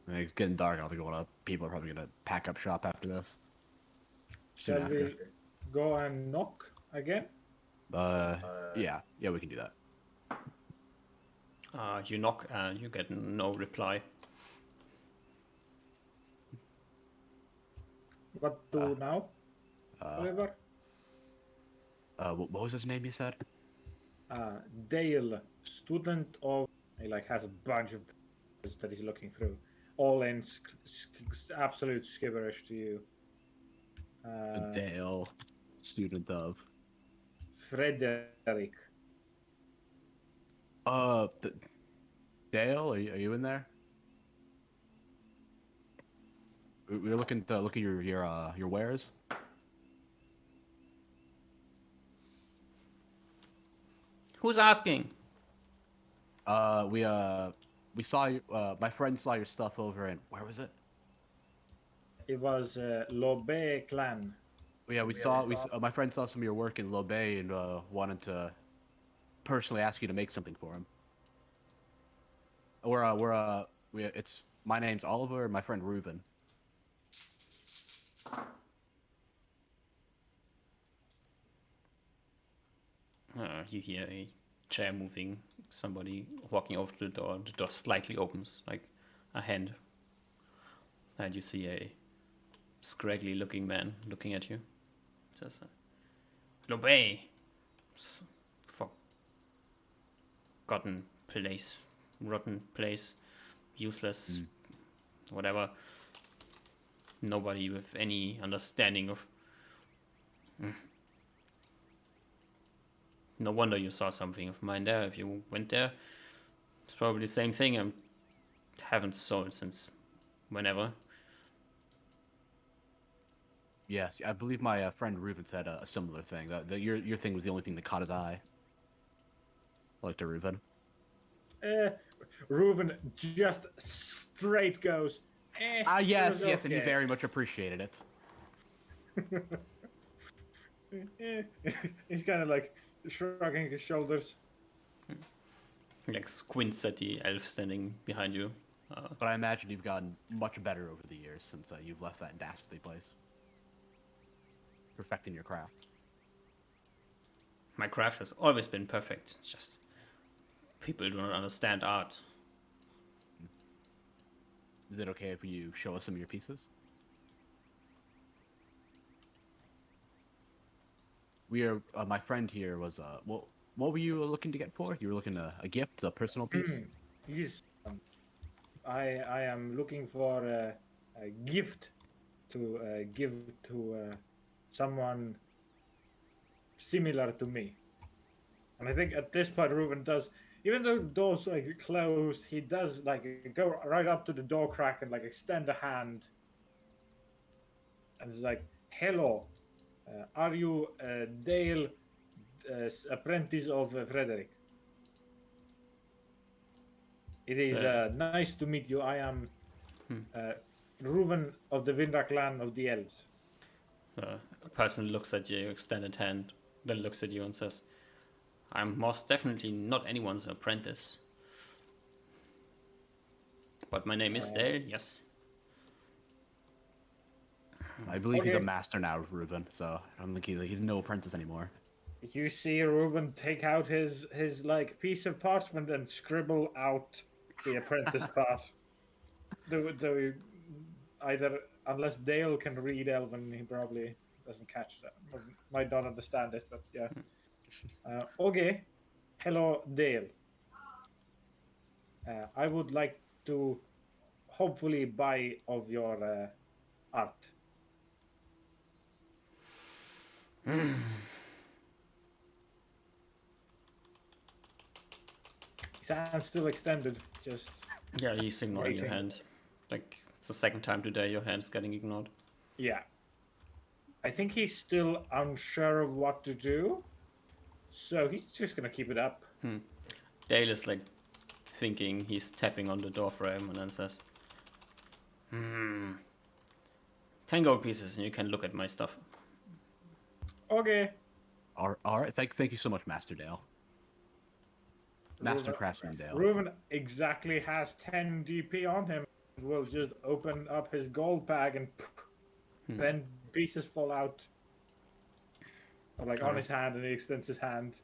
[SPEAKER 2] It's getting dark. I don't think people are probably gonna pack up shop after this.
[SPEAKER 4] Shall we go and knock again?
[SPEAKER 2] Yeah, we can do that.
[SPEAKER 1] You knock and you get no reply.
[SPEAKER 4] What do now, Oliver?
[SPEAKER 2] What was his name you said?
[SPEAKER 4] Dale, student of... He like has a bunch of that he's looking through, all in absolute gibberish to you.
[SPEAKER 2] Dale, student of.
[SPEAKER 4] Frederick.
[SPEAKER 2] Dale, are you in there? We're looking to look at your wares.
[SPEAKER 1] Who's asking?
[SPEAKER 2] We saw you. My friend saw your stuff over in, where was it?
[SPEAKER 4] It was Lobe clan.
[SPEAKER 2] Yeah, we saw. My friend saw some of your work in Lobe and wanted to personally ask you to make something for him. It's my name's Oliver and my friend Reuven.
[SPEAKER 1] You hear a chair moving, somebody walking over to the door. The door slightly opens, like a hand. And you see a scraggly looking man looking at you. Says, Lobey. Forgotten place. Rotten place. Useless. Whatever. Nobody with any understanding of... No wonder you saw something of mine there. If you went there, it's probably the same thing. I haven't sold since whenever.
[SPEAKER 2] Yes, I believe my friend Reuven said a similar thing. That your thing was the only thing that caught his eye. Like to Reuven.
[SPEAKER 4] Reuven just straight goes.
[SPEAKER 2] Yes,
[SPEAKER 4] it was
[SPEAKER 2] and he
[SPEAKER 4] okay."
[SPEAKER 2] very much appreciated it.
[SPEAKER 4] He's kind of like shrugging his shoulders.
[SPEAKER 1] Like squints at the elf standing behind you.
[SPEAKER 2] But I imagine you've gotten much better over the years since you've left that dastardly place. Perfecting your craft.
[SPEAKER 1] My craft has always been perfect. It's just people do not understand art.
[SPEAKER 2] Is it okay if you show us some of your pieces? We are. My friend here was. What were you looking to get for? You were looking a gift, a personal piece.
[SPEAKER 4] Yes. I am looking for a gift to give to someone similar to me. And I think at this point Reuven does, even though the door's like closed, he does like go right up to the door crack and like extend a hand. And it's like, "Hello, are you Dale, apprentice of Frederick? It is nice to meet you. I am Reuven of the Vindra clan of the Elves."
[SPEAKER 1] A person looks at you, extended hand, then looks at you and says, I'm most definitely not anyone's apprentice. But my name is Dale, yes.
[SPEAKER 2] I believe he's a
[SPEAKER 4] Okay.
[SPEAKER 2] master now, Reuven. So I don't think he's no apprentice anymore.
[SPEAKER 4] You see Reuven take out his like piece of parchment and scribble out the apprentice part. Though either, unless Dale can read Elven, he probably doesn't catch that. Or might not understand it, but yeah. Okay. Hello, Dale. I would like to hopefully buy of your art. His hand's still extended, just...
[SPEAKER 1] Yeah, he's ignoring your
[SPEAKER 4] Waiting.
[SPEAKER 1] hand. Like, it's the second time today your hand's getting ignored.
[SPEAKER 4] Yeah. I think he's still unsure of what to do, so he's just gonna keep it up.
[SPEAKER 1] Dale is like thinking, he's tapping on the door frame and then says, 10 gold pieces and you can look at my stuff.
[SPEAKER 4] Okay.
[SPEAKER 2] All right. Thank you so much, Master Dale. Master
[SPEAKER 4] Reuven-
[SPEAKER 2] Craftsman Dale.
[SPEAKER 4] Reuven exactly has 10 DP on him. We'll just open up his gold bag and then pieces fall out. Or like on his hand, and he extends his hand.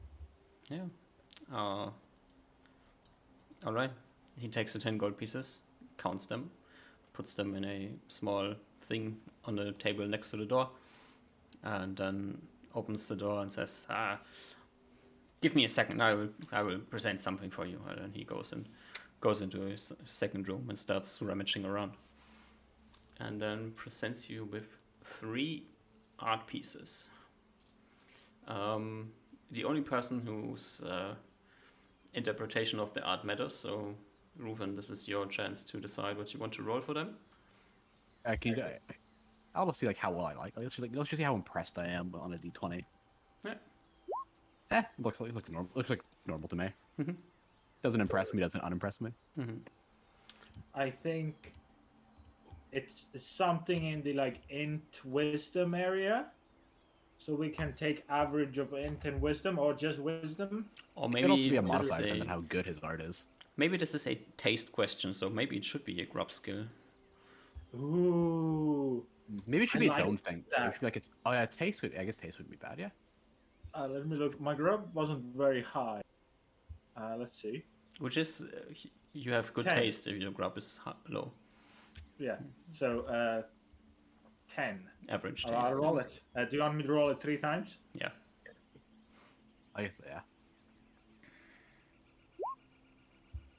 [SPEAKER 1] Yeah. Alright. He takes the 10 gold pieces, counts them, puts them in a small thing on the table next to the door, and then opens the door and says, give me a second, I will present something for you. And then he goes into his second room and starts rummaging around. And then presents you with 3 art pieces. The only person whose interpretation of the art matters, so Reuven, this is your chance to decide what you want to roll for them.
[SPEAKER 2] I'll just see like how well I like. Let's just see how impressed I am on a D20.
[SPEAKER 1] Yeah.
[SPEAKER 2] Looks like normal. Looks like normal to me. Doesn't impress me. Doesn't unimpress me.
[SPEAKER 4] I think it's something in the like int wisdom area. So we can take average of int and wisdom, or just wisdom.
[SPEAKER 1] Or
[SPEAKER 2] It
[SPEAKER 1] maybe
[SPEAKER 2] can also be a
[SPEAKER 1] this is
[SPEAKER 2] modifier depending on how good his art is.
[SPEAKER 1] maybe this is a taste question, so maybe it should be a grub skill.
[SPEAKER 4] Ooh.
[SPEAKER 2] Maybe it should
[SPEAKER 4] I
[SPEAKER 2] be its
[SPEAKER 4] like
[SPEAKER 2] own thing.
[SPEAKER 4] that.
[SPEAKER 2] It should be like it's. Oh yeah, taste would. I guess taste wouldn't be bad. Yeah.
[SPEAKER 4] Let me look. My grub wasn't very high. Let's see.
[SPEAKER 1] Which is, you have good
[SPEAKER 4] 10.
[SPEAKER 1] taste if your grub is low.
[SPEAKER 4] Yeah. So 10.
[SPEAKER 1] Average taste.
[SPEAKER 4] I'll roll it. Do you want me to roll it 3 times?
[SPEAKER 1] Yeah.
[SPEAKER 2] I guess yeah.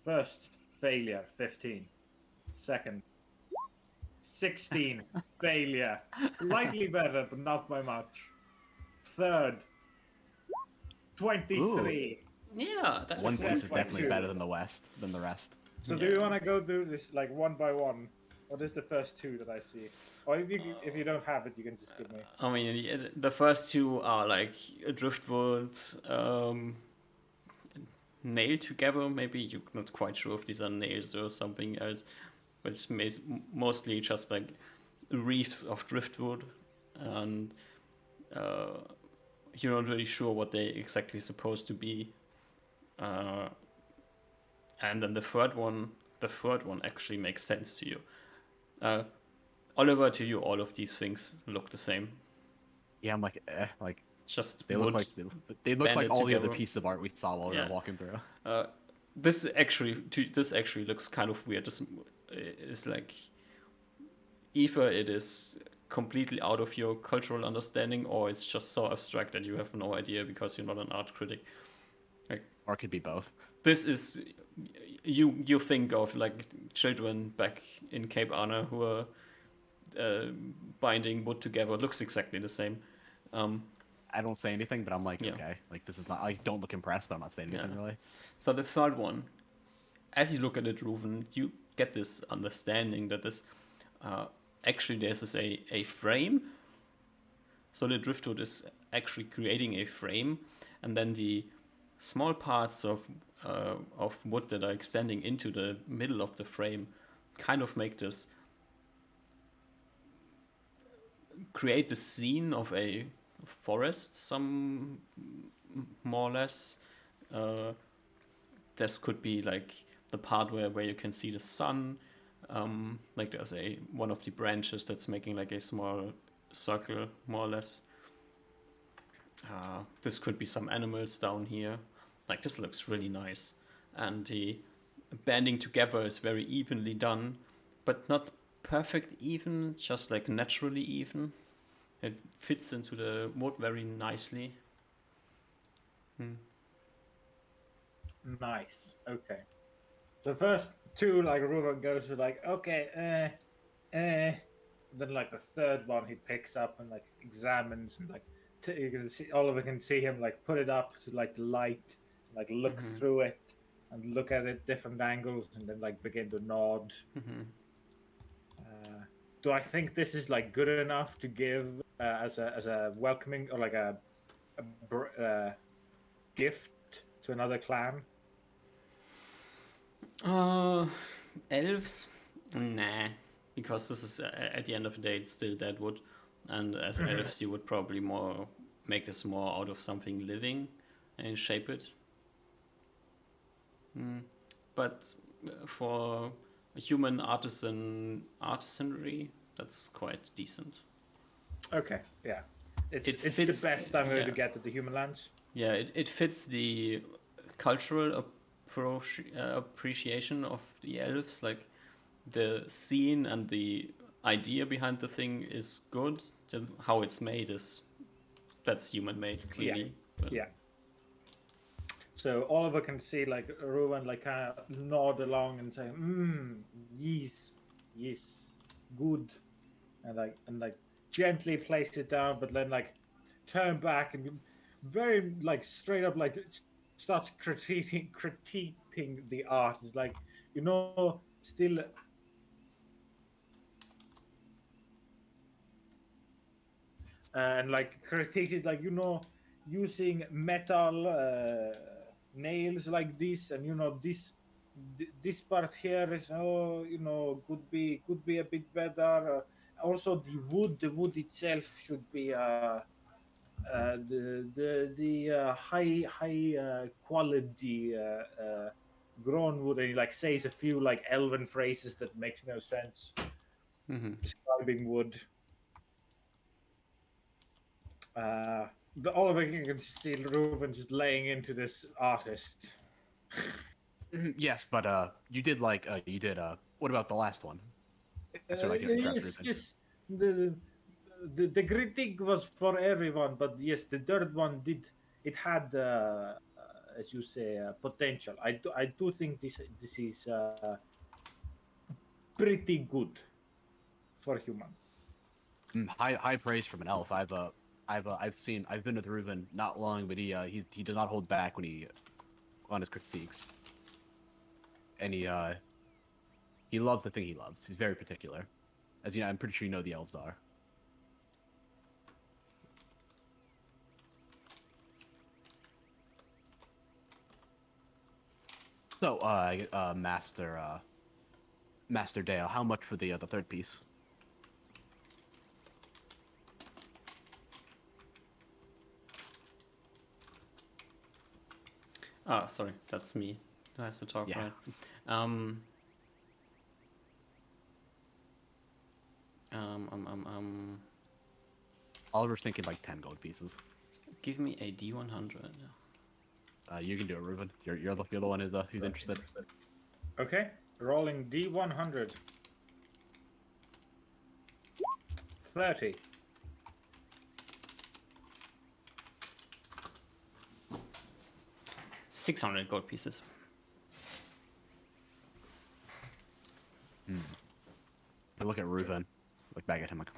[SPEAKER 4] First failure, 15. Second, 16 failure. Slightly better, but not by much. Third, 23.
[SPEAKER 1] Yeah, that's
[SPEAKER 2] One
[SPEAKER 4] Success
[SPEAKER 2] Piece is
[SPEAKER 4] by
[SPEAKER 2] definitely
[SPEAKER 4] 2.
[SPEAKER 2] better than the rest.
[SPEAKER 4] So do you want to go through this like one by one? What is the first two that I see? Or if you don't have it, you can just give me.
[SPEAKER 1] I mean, the first two are like driftwood, nailed together. Maybe you're not quite sure if these are nails or something else, but it's mostly just like reefs of driftwood, and you're not really sure what they exactly supposed to be. And then the third one actually makes sense to you. Oliver, to you, all of these things look the same.
[SPEAKER 2] Yeah, I'm like, like
[SPEAKER 1] Just
[SPEAKER 2] they
[SPEAKER 1] wood
[SPEAKER 2] look like they look like
[SPEAKER 1] banded
[SPEAKER 2] all the other
[SPEAKER 1] together.
[SPEAKER 2] pieces of art we saw while we
[SPEAKER 1] Yeah.
[SPEAKER 2] were walking through.
[SPEAKER 1] This actually looks kind of weird. This is like either it is completely out of your cultural understanding, or it's just so abstract that you have no idea because you're not an art critic.
[SPEAKER 2] Or it could be both.
[SPEAKER 1] This is you think of like children back in Cape Anna who are binding wood together. It looks exactly the same.
[SPEAKER 2] I don't say anything, but I'm like,
[SPEAKER 1] Yeah.
[SPEAKER 2] okay, like this is not. I don't look impressed, but I'm not saying anything
[SPEAKER 1] Yeah.
[SPEAKER 2] really.
[SPEAKER 1] So the third one, as you look at it, Ruven, you get this understanding that this actually there's a frame. So the driftwood is actually creating a frame, and then the small parts of wood that are extending into the middle of the frame kind of make this create the scene of a forest, some more or less. This could be like the part where you can see the sun. Like there's one of the branches that's making like a small circle, more or less. This could be some animals down here. Like this looks really nice, and the banding together is very evenly done, but not perfect even, just like naturally even. It fits into the wood very nicely.
[SPEAKER 4] Nice. Okay. So first two, like Ruben goes to like, okay, then like the third one he picks up and like examines and like you can see Oliver can see him like put it up to like the light, like look through it and look at it different angles and then like begin to nod. Do I think this is like good enough to give as a welcoming or like a gift to another clan?
[SPEAKER 1] Elves? Nah, because this is at the end of the day it's still deadwood, and as elves you would probably more make this more out of something living and shape it. But for human artisanry, that's quite decent.
[SPEAKER 4] Okay, yeah. It's
[SPEAKER 1] It
[SPEAKER 4] the
[SPEAKER 1] fits-
[SPEAKER 4] best I'm going to
[SPEAKER 1] yeah.
[SPEAKER 4] get at the human lands.
[SPEAKER 1] Yeah, it fits the cultural appreciation of the elves. Like the scene and the idea behind the thing is good. How it's made that's human made, clearly. But
[SPEAKER 4] Yeah. So Oliver can see like Ruben like kind of nod along and say, yes, good, and like gently place it down, but then like turn back and very like straight up like starts critiquing the art. It's like still. And like created like using metal nails like this and this part here is could be a bit better. Also the wood itself should be the high quality grown wood, and he like says a few like elven phrases that makes no sense describing wood. But Oliver can see Reuven just laying into this artist.
[SPEAKER 2] Yes, but you did what about the last one? Sorry, like
[SPEAKER 4] Yes. The critique was for everyone, but yes, the third one did it had, as you say, potential. I do think this is pretty good for human.
[SPEAKER 2] High praise from an elf. I've been with Reuven not long, but he does not hold back when he on his critiques, and he loves the thing he loves. He's very particular, as you know. I'm pretty sure you know the elves are. So, Master Dale, how much for the third piece?
[SPEAKER 1] Ah, sorry, that's me who has to talk,
[SPEAKER 2] Yeah.
[SPEAKER 1] right?
[SPEAKER 2] Oliver's thinking like 10 gold pieces.
[SPEAKER 1] Give me a D100.
[SPEAKER 2] You can do it, Reuven. You're the one who's interested.
[SPEAKER 4] Okay, rolling D100. 30.
[SPEAKER 1] $600 gold pieces.
[SPEAKER 2] I look at Reuven, look back at him like,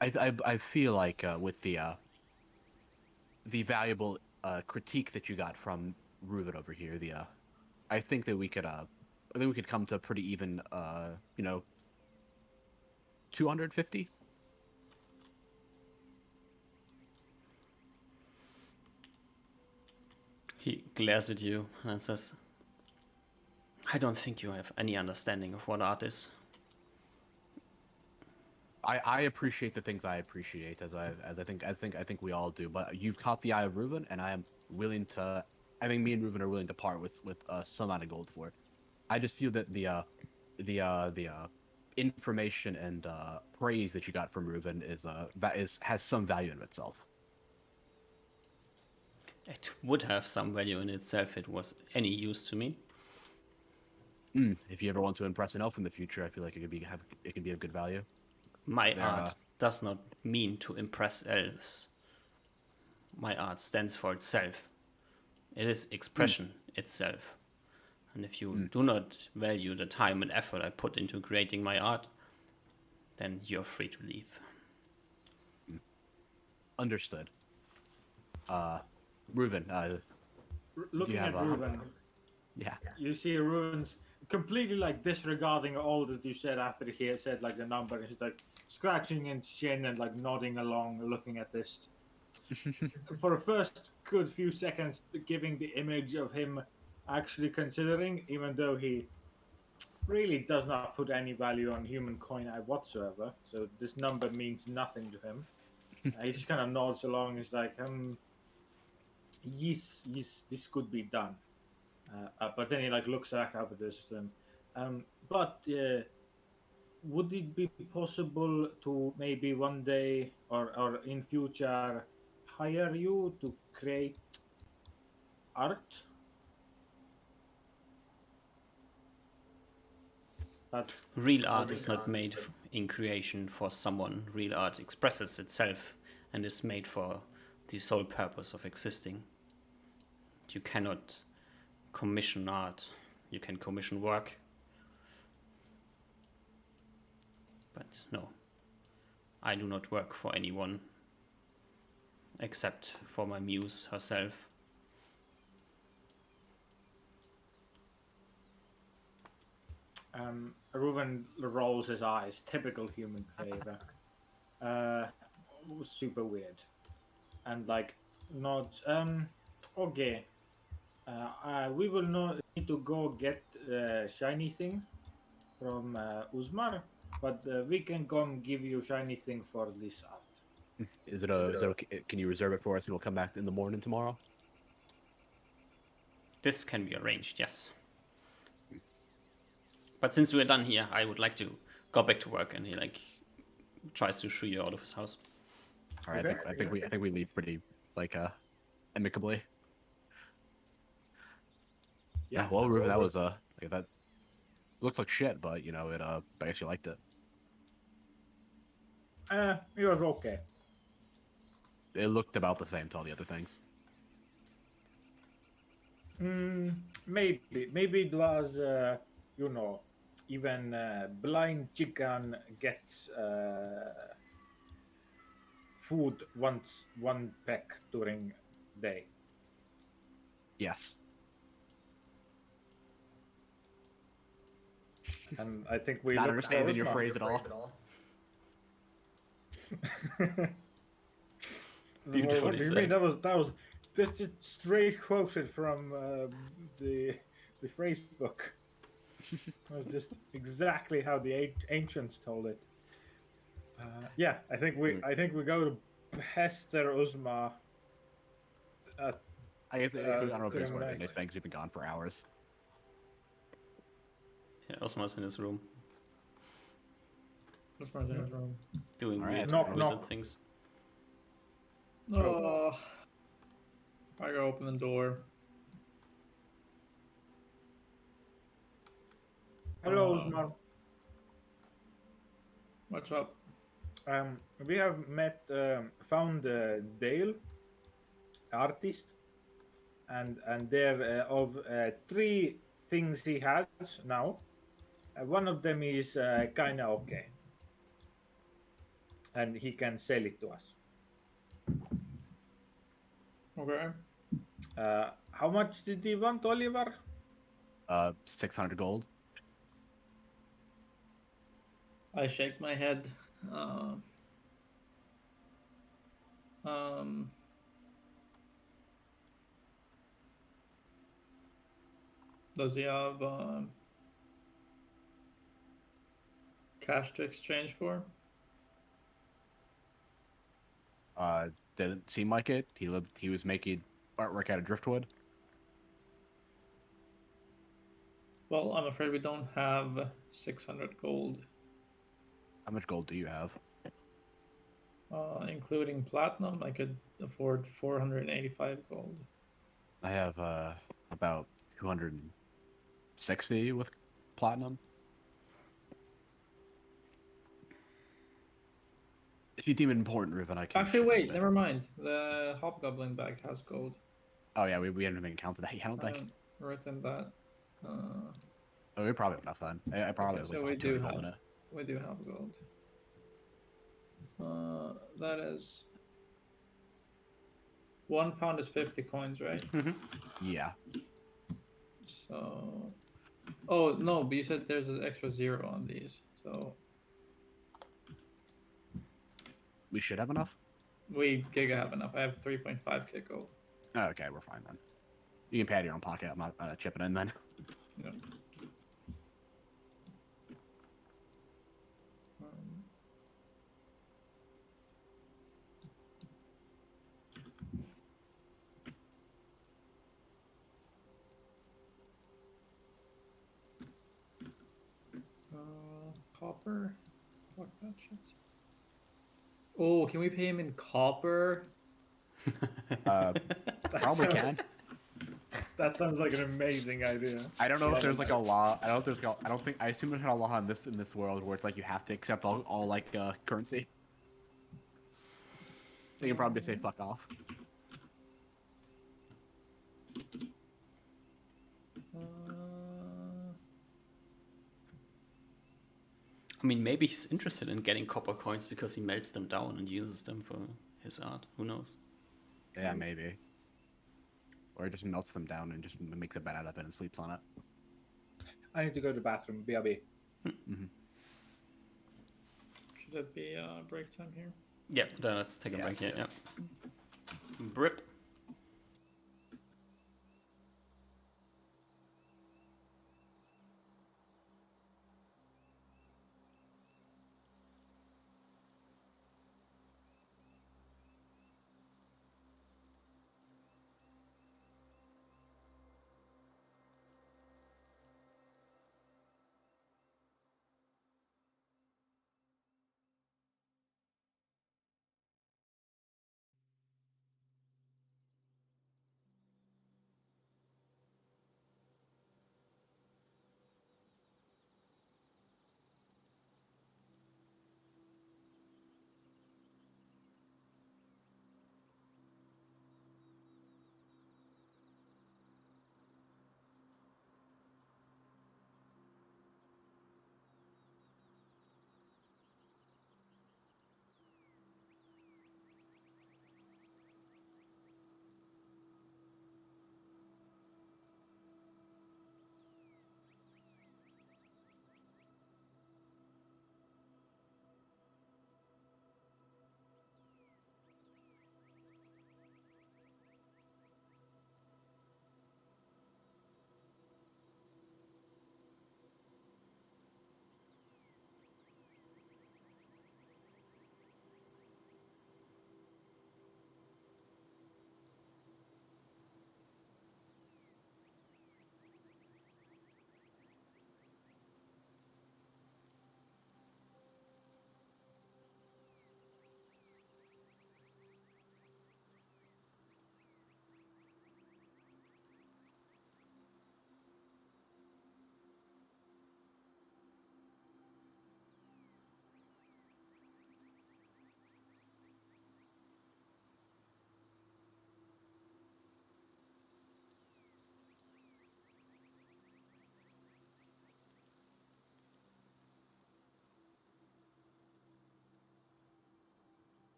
[SPEAKER 2] I feel like with the valuable critique that you got from Reuven over here, I think that we could come to a pretty even 250.
[SPEAKER 1] He glares at you and says, I don't think you have any understanding of what art is.
[SPEAKER 2] I appreciate the things I appreciate, as I think we all do. But you've caught the eye of Reuven, and I am willing to. I think me and Reuven are willing to part with some amount of gold for it. I just feel that the information and praise that you got from Reuven has some value in itself.
[SPEAKER 1] It would have some value in itself if it was any use to me.
[SPEAKER 2] If you ever want to impress an elf in the future, I feel like it could be of good value.
[SPEAKER 1] My art does not mean to impress elves. My art stands for itself. It is expression itself. And if you do not value the time and effort I put into creating my art, then you're free to leave.
[SPEAKER 2] Understood. Reuven,
[SPEAKER 4] Looking at Reuven,
[SPEAKER 2] yeah.
[SPEAKER 4] you see Reuven's completely like disregarding all that you said after he had said like the number. And he's like scratching his chin and like nodding along, looking at this. For the first good few seconds, giving the image of him actually considering, even though he really does not put any value on human coin whatsoever. So this number means nothing to him. He just kind of nods along. He's like, yes, this could be done. But then he like looks back up at this. But would it be possible to maybe one day or in future hire you to create art? But
[SPEAKER 1] Real art is not made in creation for someone. Real art expresses itself and is made for the sole purpose of existing. You cannot commission art. You can commission work. But no, I do not work for anyone except for my muse herself.
[SPEAKER 4] Reuven rolls his eyes. Typical human behavior. Super weird. And like nods. Okay. We will need to go get shiny thing from Uzmar, but we can come give you shiny thing for this art.
[SPEAKER 2] Is it okay? Can you reserve it for us and we'll come back in the morning tomorrow?
[SPEAKER 1] This can be arranged, yes. But since we're done here, I would like to go back to work. And he like tries to shoo you out of his house.
[SPEAKER 2] All right, I think we leave pretty like amicably. Yeah, well, Reuven, that was like, that looked like shit, but you know it. I guess you liked it.
[SPEAKER 4] It was okay.
[SPEAKER 2] It looked about the same to all the other things.
[SPEAKER 4] Maybe it was, you know, even blind chicken gets food one peck during day.
[SPEAKER 2] Yes.
[SPEAKER 4] And I think we
[SPEAKER 2] Not
[SPEAKER 4] looked
[SPEAKER 2] understanding your
[SPEAKER 4] for
[SPEAKER 2] phrase at all.
[SPEAKER 1] Beautifully
[SPEAKER 4] What do you mean?
[SPEAKER 1] said.
[SPEAKER 4] That was just straight quoted from the phrase book. That was just exactly how the ancients told it. Yeah, I think we go to Hester Uzma.
[SPEAKER 2] I guess I don't know if there's
[SPEAKER 4] during
[SPEAKER 2] worth
[SPEAKER 4] night.
[SPEAKER 2] anything because you've been gone for hours.
[SPEAKER 1] Yeah, Osmar's in his room
[SPEAKER 3] That's my dinner's room.
[SPEAKER 1] doing
[SPEAKER 2] Alright.
[SPEAKER 1] weird
[SPEAKER 4] Knock,
[SPEAKER 1] wizard
[SPEAKER 4] knock.
[SPEAKER 1] things.
[SPEAKER 3] Oh, I go open the door.
[SPEAKER 4] Hello, Uzma.
[SPEAKER 3] What's up?
[SPEAKER 4] We have found Dale, artist, and there of three things he has now. One of them is kind of okay, and he can sell it to us.
[SPEAKER 3] Okay.
[SPEAKER 4] How much did he want, Oliver?
[SPEAKER 2] 600 gold.
[SPEAKER 3] I shake my head. Um, does he have cash to exchange for?
[SPEAKER 2] Didn't seem like it. He was making artwork out of driftwood.
[SPEAKER 3] Well, I'm afraid we don't have 600 gold,
[SPEAKER 2] How much gold do you have?
[SPEAKER 3] including platinum. I could afford 485 gold.
[SPEAKER 2] I have about 260 with platinum. If you deem it important, Riven, I can.
[SPEAKER 3] Actually,
[SPEAKER 2] ship
[SPEAKER 3] wait,
[SPEAKER 2] it.
[SPEAKER 3] never mind. The hobgoblin bag has gold.
[SPEAKER 2] Oh yeah, we haven't even counted that. I don't
[SPEAKER 3] I
[SPEAKER 2] think.
[SPEAKER 3] haven't written that.
[SPEAKER 2] Oh, we probably have enough then. I probably
[SPEAKER 3] Okay,
[SPEAKER 2] at least
[SPEAKER 3] so we
[SPEAKER 2] have
[SPEAKER 3] do
[SPEAKER 2] 200 gold
[SPEAKER 3] have
[SPEAKER 2] in it.
[SPEAKER 3] we do have gold. That is 1 pound is 50 coins, right?
[SPEAKER 2] Yeah.
[SPEAKER 3] So, oh no, but you said there's an extra zero on these, so
[SPEAKER 2] We should have enough.
[SPEAKER 3] we giga have enough. I have 3.5k gold.
[SPEAKER 2] Oh, okay, we're fine then. You can pay out of your own pocket. I'm not chipping in then.
[SPEAKER 3] Yeah. Um, copper. Fuck that shit. Oh, can we pay him in copper?
[SPEAKER 2] Probably can.
[SPEAKER 4] That sounds like an amazing idea.
[SPEAKER 2] I don't know if there's like a law. I don't think I don't think. I assume there's not a law in this world where it's like you have to accept all like currency. You can probably say fuck off.
[SPEAKER 1] I mean, maybe he's interested in getting copper coins because he melts them down and uses them for his art. Who knows?
[SPEAKER 2] Yeah, maybe. Or he just melts them down and just makes a bed out of it and sleeps on it.
[SPEAKER 4] I need to go to the bathroom. BRB.
[SPEAKER 3] Should that be break time here?
[SPEAKER 1] Yeah, then let's take a break here. Yeah. Brip.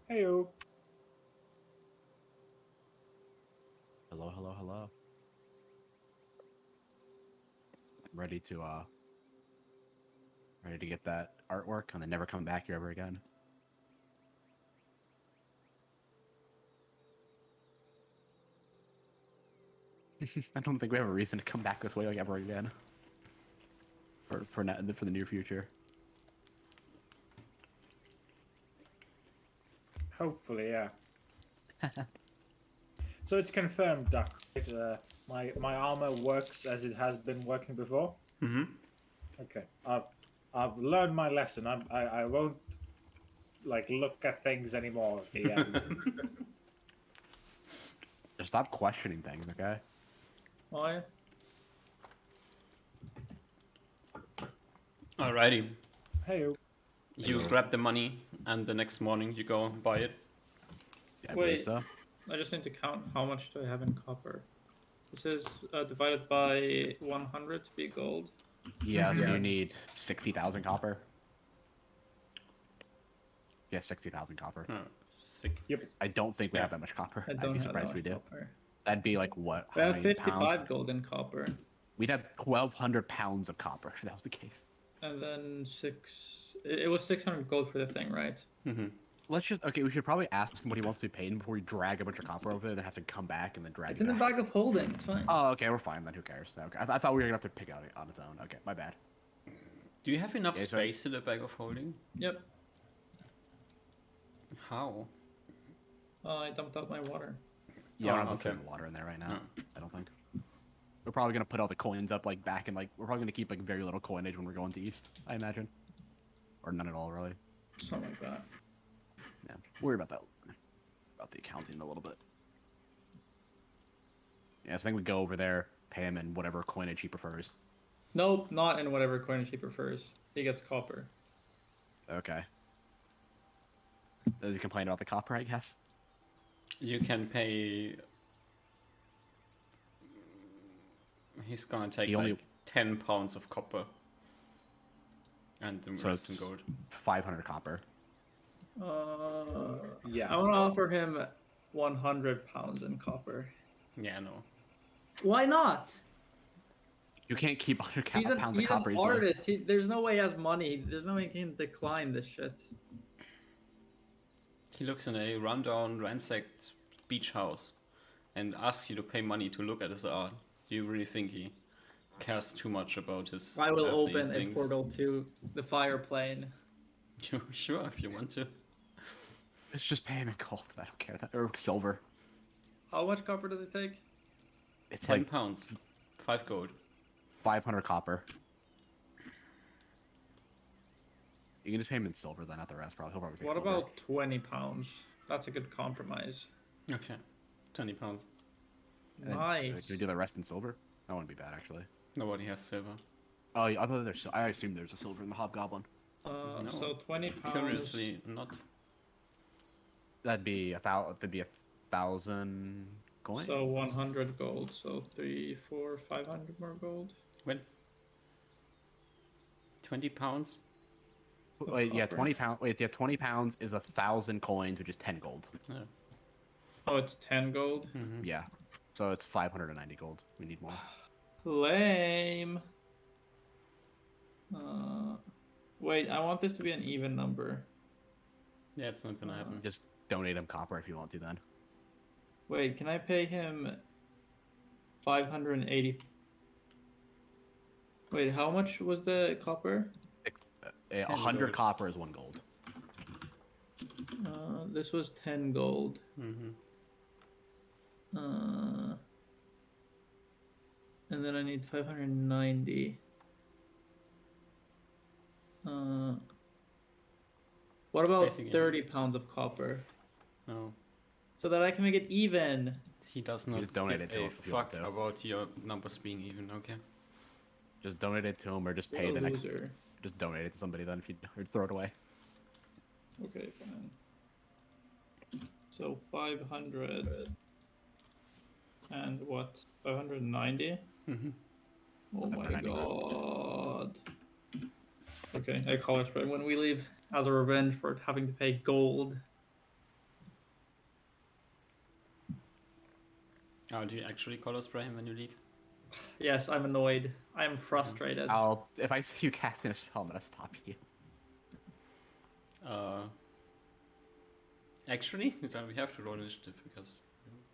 [SPEAKER 4] Heyo.
[SPEAKER 2] Hello, hello, hello. I'm ready to get that artwork and then never come back here ever again. I don't think we have a reason to come back this way like ever again. For the near future.
[SPEAKER 4] Hopefully, yeah. So it's confirmed, Duck. Right? My armor works as it has been working before.
[SPEAKER 1] Mm-hmm.
[SPEAKER 4] Okay, I've learned my lesson. I won't like look at things anymore at the end.
[SPEAKER 2] Just stop questioning things, okay?
[SPEAKER 3] Why?
[SPEAKER 1] Alrighty.
[SPEAKER 4] Heyo.
[SPEAKER 1] You grab the money, and the next morning you go and buy it.
[SPEAKER 2] Yeah, I believe
[SPEAKER 3] Wait.
[SPEAKER 2] so.
[SPEAKER 3] I just need to count how much do I have in copper. This is divided by 100 to be gold.
[SPEAKER 2] Yeah, so
[SPEAKER 4] Yeah.
[SPEAKER 2] you need 60,000 copper. Yeah, 60,000 copper.
[SPEAKER 1] Oh, 6.
[SPEAKER 4] Yep.
[SPEAKER 2] I don't think we
[SPEAKER 1] Yeah.
[SPEAKER 2] have that much copper.
[SPEAKER 3] I
[SPEAKER 2] I'd
[SPEAKER 3] don't
[SPEAKER 2] be
[SPEAKER 3] have
[SPEAKER 2] surprised
[SPEAKER 3] that
[SPEAKER 2] if we
[SPEAKER 3] much
[SPEAKER 2] do.
[SPEAKER 3] copper.
[SPEAKER 2] That'd be like what?
[SPEAKER 3] We
[SPEAKER 2] How
[SPEAKER 3] have
[SPEAKER 2] many
[SPEAKER 3] 55
[SPEAKER 2] pounds?
[SPEAKER 3] gold in copper.
[SPEAKER 2] We'd have 1,200 pounds of copper if that was the case.
[SPEAKER 3] And then it was 600 gold for the thing, right?
[SPEAKER 1] Mm-hmm.
[SPEAKER 2] Let's just we should probably ask him what he wants to be paid before we drag a bunch of copper over there, then have to come back and then drag
[SPEAKER 3] It's
[SPEAKER 2] it
[SPEAKER 3] in the
[SPEAKER 2] back.
[SPEAKER 3] bag of holding. It's fine.
[SPEAKER 2] Oh, okay, we're fine then. Who cares? Okay, I thought we were gonna have to pick out it on its own. Okay, my bad.
[SPEAKER 1] Do you have enough
[SPEAKER 2] Yeah, so-
[SPEAKER 1] space in the bag of holding?
[SPEAKER 3] Yep.
[SPEAKER 1] How?
[SPEAKER 3] I dumped out my water.
[SPEAKER 2] Yeah, I
[SPEAKER 1] Oh,
[SPEAKER 2] don't have
[SPEAKER 1] okay.
[SPEAKER 2] enough water in there right now. I don't think. We're probably gonna put all the coins up like back and we're probably gonna keep like very little coinage when we're going to East, I imagine, or none at all really.
[SPEAKER 3] Something like that.
[SPEAKER 2] Yeah, worry about that. About the accounting a little bit. Yeah, so I think we go over there, pay him in whatever coinage he prefers.
[SPEAKER 3] Nope, not in whatever coinage he prefers. He gets copper.
[SPEAKER 2] Okay. Does he complain about the copper, I guess?
[SPEAKER 1] You can pay. He's gonna take
[SPEAKER 2] He only-
[SPEAKER 1] like 10 pounds of copper. And the
[SPEAKER 2] So
[SPEAKER 1] rest in
[SPEAKER 2] it's
[SPEAKER 1] gold.
[SPEAKER 2] 500 copper.
[SPEAKER 4] Yeah.
[SPEAKER 3] I want to offer him 100 pounds in copper.
[SPEAKER 1] Yeah, no.
[SPEAKER 3] Why not?
[SPEAKER 2] You can't keep 100
[SPEAKER 3] He's
[SPEAKER 2] pounds of
[SPEAKER 3] an
[SPEAKER 2] copper easily.
[SPEAKER 3] artist. There's no way he has money. There's no way he can decline this shit.
[SPEAKER 1] He looks in a rundown, ransacked beach house and asks you to pay money to look at his art. Do you really think he cares too much about his
[SPEAKER 3] I will
[SPEAKER 1] earthly
[SPEAKER 3] open a
[SPEAKER 1] things?
[SPEAKER 3] portal to the fire plane.
[SPEAKER 1] Sure, if you want to.
[SPEAKER 2] It's just pay him in gold. I don't care. Or silver.
[SPEAKER 3] How much copper does it take?
[SPEAKER 2] It's
[SPEAKER 1] 10
[SPEAKER 2] like
[SPEAKER 1] pounds. 5 gold.
[SPEAKER 2] 500 copper. You can just pay him in silver then, not the rest. Probably. He'll probably take
[SPEAKER 3] What
[SPEAKER 2] silver.
[SPEAKER 3] about 20 pounds? That's a good compromise.
[SPEAKER 1] Okay. 20 pounds.
[SPEAKER 2] And then,
[SPEAKER 3] Nice.
[SPEAKER 2] Can we do the rest in silver? That wouldn't be bad, actually.
[SPEAKER 1] Nobody has silver.
[SPEAKER 2] Oh, yeah, I thought I assume there's a silver in the hobgoblin.
[SPEAKER 1] No.
[SPEAKER 3] So 20 pounds.
[SPEAKER 1] Curiously, not.
[SPEAKER 2] That'd be 1,000 coins.
[SPEAKER 3] So 100 gold. So 3, 4, 500 more gold.
[SPEAKER 1] When? 20 pounds?
[SPEAKER 2] Wait, yeah,
[SPEAKER 3] copper.
[SPEAKER 2] 20 pounds. Wait, yeah, 20 pounds is 1,000 coins, which is 10 gold.
[SPEAKER 1] Yeah.
[SPEAKER 3] Oh, it's 10 gold.
[SPEAKER 1] Mm-hmm.
[SPEAKER 2] Yeah, so it's 590 gold. We need more.
[SPEAKER 3] Lame. Wait, I want this to be an even number.
[SPEAKER 1] Yeah, it's not gonna happen.
[SPEAKER 2] Just donate him copper if you want to. Then.
[SPEAKER 3] Wait, can I pay him 580? Wait, how much was the copper?
[SPEAKER 2] 100
[SPEAKER 1] gold.
[SPEAKER 2] copper is 1 gold.
[SPEAKER 3] This was 10 gold.
[SPEAKER 1] Mm-hmm.
[SPEAKER 3] And then I need 590. What about
[SPEAKER 1] Basically.
[SPEAKER 3] 30 pounds of copper?
[SPEAKER 1] No.
[SPEAKER 3] So that I can make it even.
[SPEAKER 1] He does not
[SPEAKER 2] just donate
[SPEAKER 1] give
[SPEAKER 2] it to
[SPEAKER 1] a
[SPEAKER 2] him if you want
[SPEAKER 1] fuck
[SPEAKER 2] to.
[SPEAKER 1] about your numbers being even, okay?
[SPEAKER 2] Just donate it to him, or just
[SPEAKER 3] What
[SPEAKER 2] pay
[SPEAKER 3] a
[SPEAKER 2] the next.
[SPEAKER 3] loser.
[SPEAKER 2] Just donate it to somebody then, if you or throw it away.
[SPEAKER 3] Okay, fine. So 500 and what? 590?
[SPEAKER 1] Mm-hmm.
[SPEAKER 3] Oh my
[SPEAKER 2] 590
[SPEAKER 3] god. Okay, I call it spread when we leave as a revenge for having to pay gold.
[SPEAKER 1] How do you actually color spray him when you leave?
[SPEAKER 3] Yes, I'm annoyed. I am frustrated.
[SPEAKER 2] If I see you casting a spell, I'm gonna stop you.
[SPEAKER 1] Actually, we have to roll initiative because.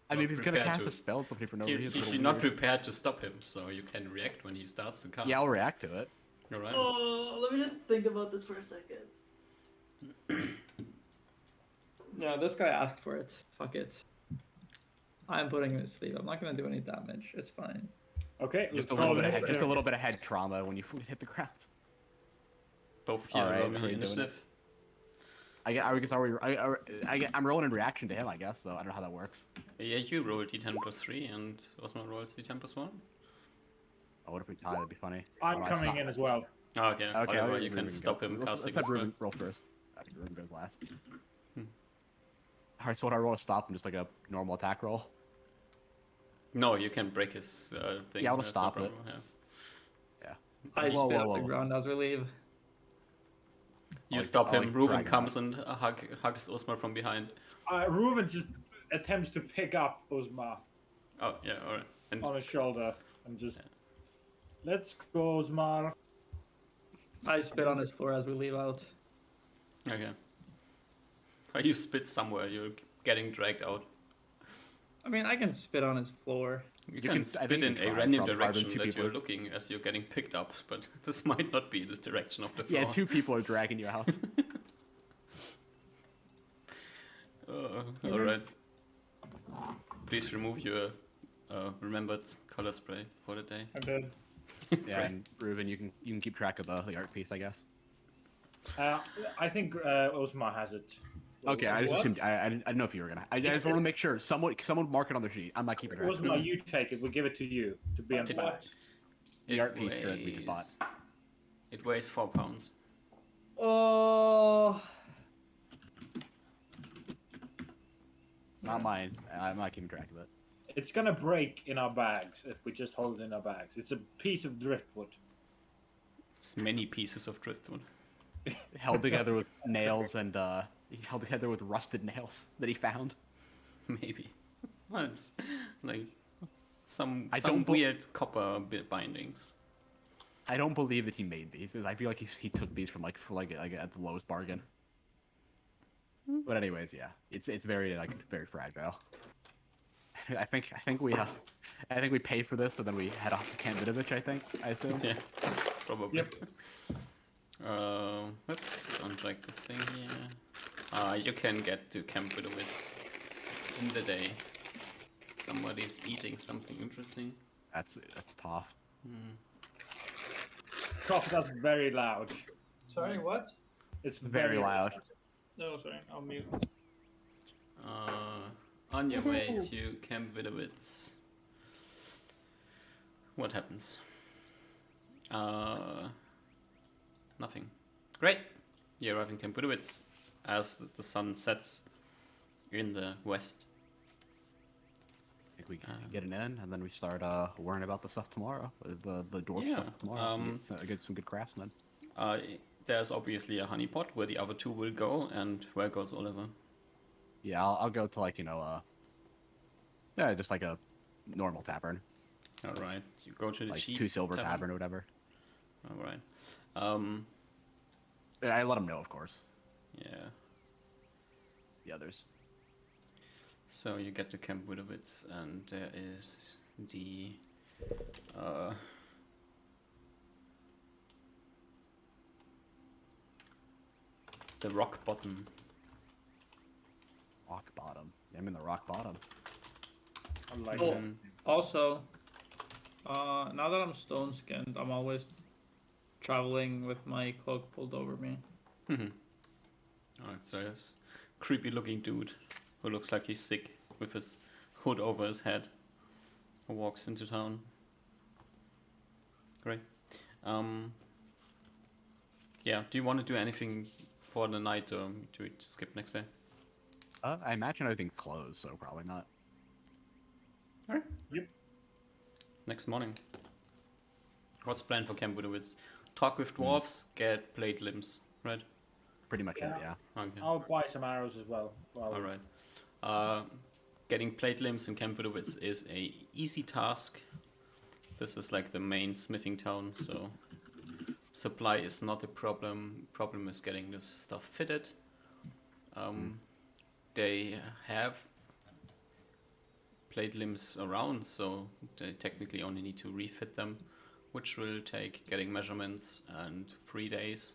[SPEAKER 2] I mean, if he's gonna
[SPEAKER 1] prepared
[SPEAKER 2] cast
[SPEAKER 1] to-
[SPEAKER 2] a spell at somebody for no reason.
[SPEAKER 1] You're not prepared to stop him, so you can react when he starts to cast.
[SPEAKER 2] Yeah, I'll react to it.
[SPEAKER 1] Alright.
[SPEAKER 3] Oh, let me just think about this for a second. Yeah, this guy asked for it. Fuck it. I'm putting him to sleep. I'm not gonna do any damage. It's fine.
[SPEAKER 4] Okay,
[SPEAKER 2] Just
[SPEAKER 4] let's
[SPEAKER 2] a little
[SPEAKER 4] roll
[SPEAKER 2] bit of head,
[SPEAKER 4] initiative.
[SPEAKER 2] just a little bit of head trauma when you hit the ground.
[SPEAKER 1] Both of you
[SPEAKER 2] Alright,
[SPEAKER 1] roll
[SPEAKER 2] how are
[SPEAKER 1] me
[SPEAKER 2] you doing
[SPEAKER 1] initiative.
[SPEAKER 2] I'm rolling in reaction to him, I guess. So I don't know how that works.
[SPEAKER 1] Yeah, you roll d10 plus 3 and Osman rolls d10 plus 1.
[SPEAKER 2] Oh, what if we tie? That'd be funny.
[SPEAKER 4] I'm
[SPEAKER 2] Oh, no,
[SPEAKER 4] coming
[SPEAKER 2] stop.
[SPEAKER 4] in as well.
[SPEAKER 1] Oh, okay.
[SPEAKER 2] Okay,
[SPEAKER 1] Otherwise,
[SPEAKER 2] I'll
[SPEAKER 1] you can
[SPEAKER 2] Ruben
[SPEAKER 1] stop
[SPEAKER 2] go.
[SPEAKER 1] him
[SPEAKER 2] Let's
[SPEAKER 1] casting
[SPEAKER 2] have
[SPEAKER 1] a spell.
[SPEAKER 2] Ruben roll first. I think Ruben goes last. Alright, so when I roll a stop, I'm just like a normal attack roll.
[SPEAKER 1] No, you can break his thing.
[SPEAKER 2] Yeah, I'll
[SPEAKER 1] that's
[SPEAKER 2] just
[SPEAKER 1] no
[SPEAKER 2] stop it.
[SPEAKER 1] problem, yeah.
[SPEAKER 2] Yeah.
[SPEAKER 3] I
[SPEAKER 2] Whoa,
[SPEAKER 3] spit
[SPEAKER 2] whoa,
[SPEAKER 3] on the
[SPEAKER 2] whoa.
[SPEAKER 3] ground as we leave.
[SPEAKER 1] You
[SPEAKER 2] I'll
[SPEAKER 1] stop him,
[SPEAKER 2] like
[SPEAKER 1] Reuven
[SPEAKER 2] drag him
[SPEAKER 1] comes and hugs Osman from behind.
[SPEAKER 4] Reuven just attempts to pick up Uzma
[SPEAKER 1] Oh, yeah, alright. And
[SPEAKER 4] on his shoulder and just... Let's go, Uzma.
[SPEAKER 3] I spit on his floor as we leave out.
[SPEAKER 1] okay. Oh, you spit somewhere, you're getting dragged out.
[SPEAKER 3] I mean, I can spit on his floor.
[SPEAKER 1] You
[SPEAKER 2] can-
[SPEAKER 1] can
[SPEAKER 2] I
[SPEAKER 1] spit
[SPEAKER 2] think you
[SPEAKER 1] in
[SPEAKER 2] can
[SPEAKER 1] a
[SPEAKER 2] try.
[SPEAKER 1] random
[SPEAKER 2] It's probably
[SPEAKER 1] direction
[SPEAKER 2] two
[SPEAKER 1] that
[SPEAKER 2] people.
[SPEAKER 1] you're looking as you're getting picked up, but this might not be the direction of the floor.
[SPEAKER 2] Yeah, 2 people are dragging you out.
[SPEAKER 1] Alright. Please remove your remembered color spray for the day.
[SPEAKER 3] I did.
[SPEAKER 2] Yeah, and Ruben, you can keep track of the art piece, I guess.
[SPEAKER 4] I think Uzma has it.
[SPEAKER 2] Okay, I just
[SPEAKER 3] What?
[SPEAKER 2] assumed. I didn't know if you were gonna. I just want to make sure someone mark it on their sheet. I'm not keeping track.
[SPEAKER 4] Uzma, you take it. We'll give it to you to be on the
[SPEAKER 1] It-
[SPEAKER 4] back.
[SPEAKER 2] The art piece that we just bought.
[SPEAKER 1] It weighs 4 pounds.
[SPEAKER 3] Oh.
[SPEAKER 2] It's not mine. I'm not keeping track of it.
[SPEAKER 4] It's gonna break in our bags if we just hold it in our bags. It's a piece of driftwood.
[SPEAKER 1] It's many pieces of driftwood.
[SPEAKER 2] Held together with nails and held together with rusted nails that he found.
[SPEAKER 1] Maybe. Well, it's like some
[SPEAKER 2] I don't bel-
[SPEAKER 1] weird copper bindings.
[SPEAKER 2] I don't believe that he made these. I feel like he took these from for at the lowest bargain. But anyways, yeah, it's very very fragile. I think we pay for this and then we head off to Camp Vidovich, I assume.
[SPEAKER 1] Yeah, probably.
[SPEAKER 4] Yep.
[SPEAKER 1] Let's uncheck this thing here. You can get to Camp Widowitz in the day. Somebody's eating something interesting.
[SPEAKER 2] That's tough.
[SPEAKER 4] Cough, that's very loud.
[SPEAKER 3] Sorry, what?
[SPEAKER 4] It's
[SPEAKER 2] Very loud.
[SPEAKER 3] No, sorry, I'll mute.
[SPEAKER 1] On your way to Camp Widowitz, what happens? Nothing. Great. You arrive in Camp Widowitz as the sun sets in the west.
[SPEAKER 2] I think we get an in, and then we start worrying about the stuff tomorrow. The dwarf
[SPEAKER 1] Yeah,
[SPEAKER 2] stuff tomorrow. Get some good craftsmen.
[SPEAKER 1] There's obviously a honeypot where the other two will go, and where goes Oliver?
[SPEAKER 2] Yeah, I'll go to yeah, just like a normal tavern,
[SPEAKER 1] All right, you go to the
[SPEAKER 2] like
[SPEAKER 1] cheap
[SPEAKER 2] 2 silver tavern or whatever.
[SPEAKER 1] All right.
[SPEAKER 2] I let him know, of course.
[SPEAKER 1] Yeah.
[SPEAKER 2] The others.
[SPEAKER 1] So you get to Camp Widowitz, and there is the rock bottom.
[SPEAKER 2] Rock bottom. I'm in the rock bottom.
[SPEAKER 4] I like
[SPEAKER 3] Oh,
[SPEAKER 4] that.
[SPEAKER 3] also, now that I'm stone skinned, I'm always traveling with my cloak pulled over me.
[SPEAKER 1] Alright, so this creepy looking dude who looks like he's sick with his hood over his head who walks into town. Great. Yeah, do you want to do anything for the night, or do we skip next day?
[SPEAKER 2] I imagine everything's closed, so probably not.
[SPEAKER 1] Alright.
[SPEAKER 4] Yep.
[SPEAKER 1] Next morning. What's planned for Camp Widowitz? Talk with dwarves, get plate limbs, right?
[SPEAKER 2] Pretty much it,
[SPEAKER 4] Yeah.
[SPEAKER 2] yeah.
[SPEAKER 1] Okay.
[SPEAKER 4] I'll buy some arrows as well.
[SPEAKER 1] Alright. getting plate limbs in Kempfidowitz is a easy task. This is like the main smithing town, so supply is not a problem. Problem is getting this stuff fitted. They have plate limbs around, so they technically only need to refit them, which will take getting measurements and 3 days.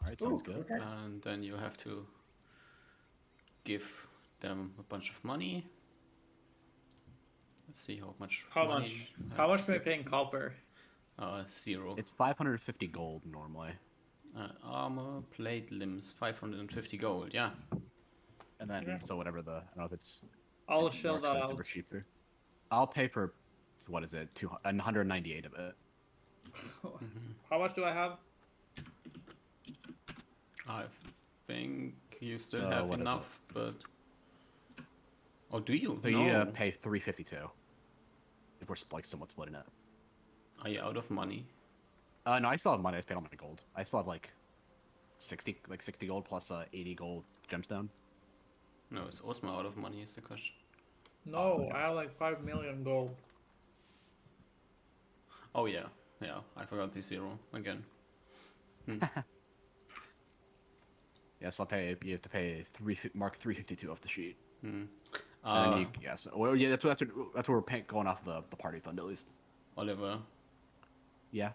[SPEAKER 2] All right, sounds
[SPEAKER 3] Ooh,
[SPEAKER 2] good.
[SPEAKER 3] okay.
[SPEAKER 1] And then you have to give them a bunch of money. Let's see how much.
[SPEAKER 3] How
[SPEAKER 1] money
[SPEAKER 3] much?
[SPEAKER 1] you have.
[SPEAKER 3] How much am I paying copper?
[SPEAKER 1] 0.
[SPEAKER 2] It's 550 gold normally,
[SPEAKER 1] Armor, plate limbs, 550 gold. Yeah.
[SPEAKER 2] and then
[SPEAKER 3] Okay.
[SPEAKER 2] so whatever the I don't know if it's
[SPEAKER 3] I'll
[SPEAKER 2] more
[SPEAKER 3] shell that
[SPEAKER 2] expensive
[SPEAKER 3] out.
[SPEAKER 2] or cheaper. I'll pay for what is it? 198 of it.
[SPEAKER 3] How much do I have?
[SPEAKER 1] I think you still
[SPEAKER 2] So
[SPEAKER 1] have
[SPEAKER 2] what is
[SPEAKER 1] enough, but. Oh, do you?
[SPEAKER 2] So
[SPEAKER 1] no.
[SPEAKER 2] you pay 352 if we're like somewhat splitting it.
[SPEAKER 1] Are you out of money?
[SPEAKER 2] No, I still have money. I paid all my gold. I still have like 60 gold plus 80 gold gemstone.
[SPEAKER 1] No, is Osma out of money? Is the question.
[SPEAKER 3] No,
[SPEAKER 2] okay.
[SPEAKER 3] I have like 5 million gold.
[SPEAKER 1] Oh yeah, yeah. I forgot the 0 again.
[SPEAKER 2] Yes, I'll pay. You have to pay mark 352 off the sheet.
[SPEAKER 1] Hmm.
[SPEAKER 2] And then you, yes, well, yeah, that's what we're going off the party fund at least.
[SPEAKER 1] Oliver,
[SPEAKER 2] Yeah.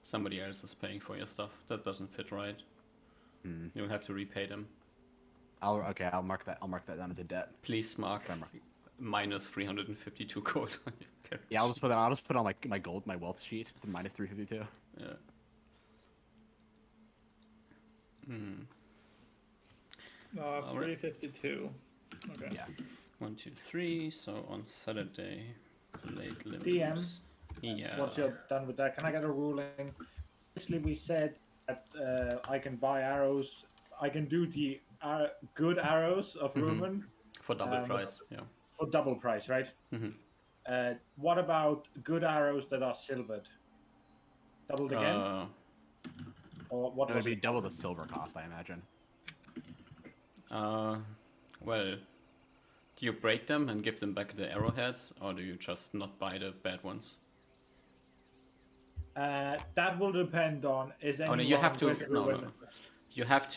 [SPEAKER 1] somebody else is paying for your stuff. That doesn't fit right. You'll have to repay them.
[SPEAKER 2] I'll mark that. I'll mark that down as a debt.
[SPEAKER 1] Please mark
[SPEAKER 2] Okay,
[SPEAKER 1] minus 352 gold on your character.
[SPEAKER 2] Yeah, I'll just put on my gold, my wealth sheet, the minus 352.
[SPEAKER 1] Yeah. Alright.
[SPEAKER 3] 352. Okay.
[SPEAKER 2] Yeah.
[SPEAKER 1] 1, 2, 3. So on Saturday, late limbs.
[SPEAKER 4] DM.
[SPEAKER 1] Yeah.
[SPEAKER 4] Once you're done with that, can I get a ruling? Obviously, we said that I can buy arrows. I can do the good arrows of Rumen
[SPEAKER 1] For double price. Yeah.
[SPEAKER 4] for double price, right? What about good arrows that are silvered? Doubled again? Or what
[SPEAKER 2] It
[SPEAKER 4] was
[SPEAKER 2] would be
[SPEAKER 4] it?
[SPEAKER 2] double the silver cost, I imagine.
[SPEAKER 1] Well, do you break them and give them back the arrowheads, or do you just not buy the bad ones?
[SPEAKER 4] That will depend on
[SPEAKER 1] Oh no, you have to. No. You have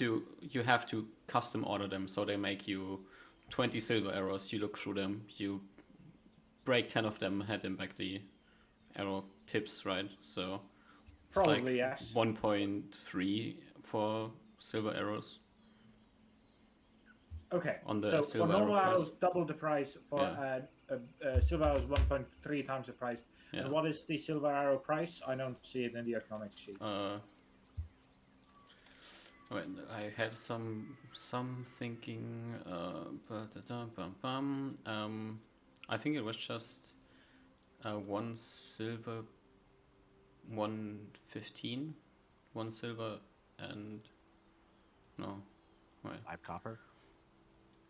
[SPEAKER 1] to custom order them, so they make you 20 silver arrows. You look through them, you break 10 of them, hand them back the arrow tips, right? So it's
[SPEAKER 4] Probably,
[SPEAKER 1] like
[SPEAKER 4] yes.
[SPEAKER 1] 1.3 for silver arrows.
[SPEAKER 4] Okay.
[SPEAKER 1] On the
[SPEAKER 4] so
[SPEAKER 1] silver
[SPEAKER 4] for normal
[SPEAKER 1] arrow price.
[SPEAKER 4] arrows, double the price. For silver arrows, 1.3 times the price.
[SPEAKER 1] Yeah.
[SPEAKER 4] And what is the silver arrow price? I don't see it in the economics sheet.
[SPEAKER 1] When I had some thinking, I think it was just 1 silver, 115, 1 silver, and no, wait,
[SPEAKER 2] 5 copper.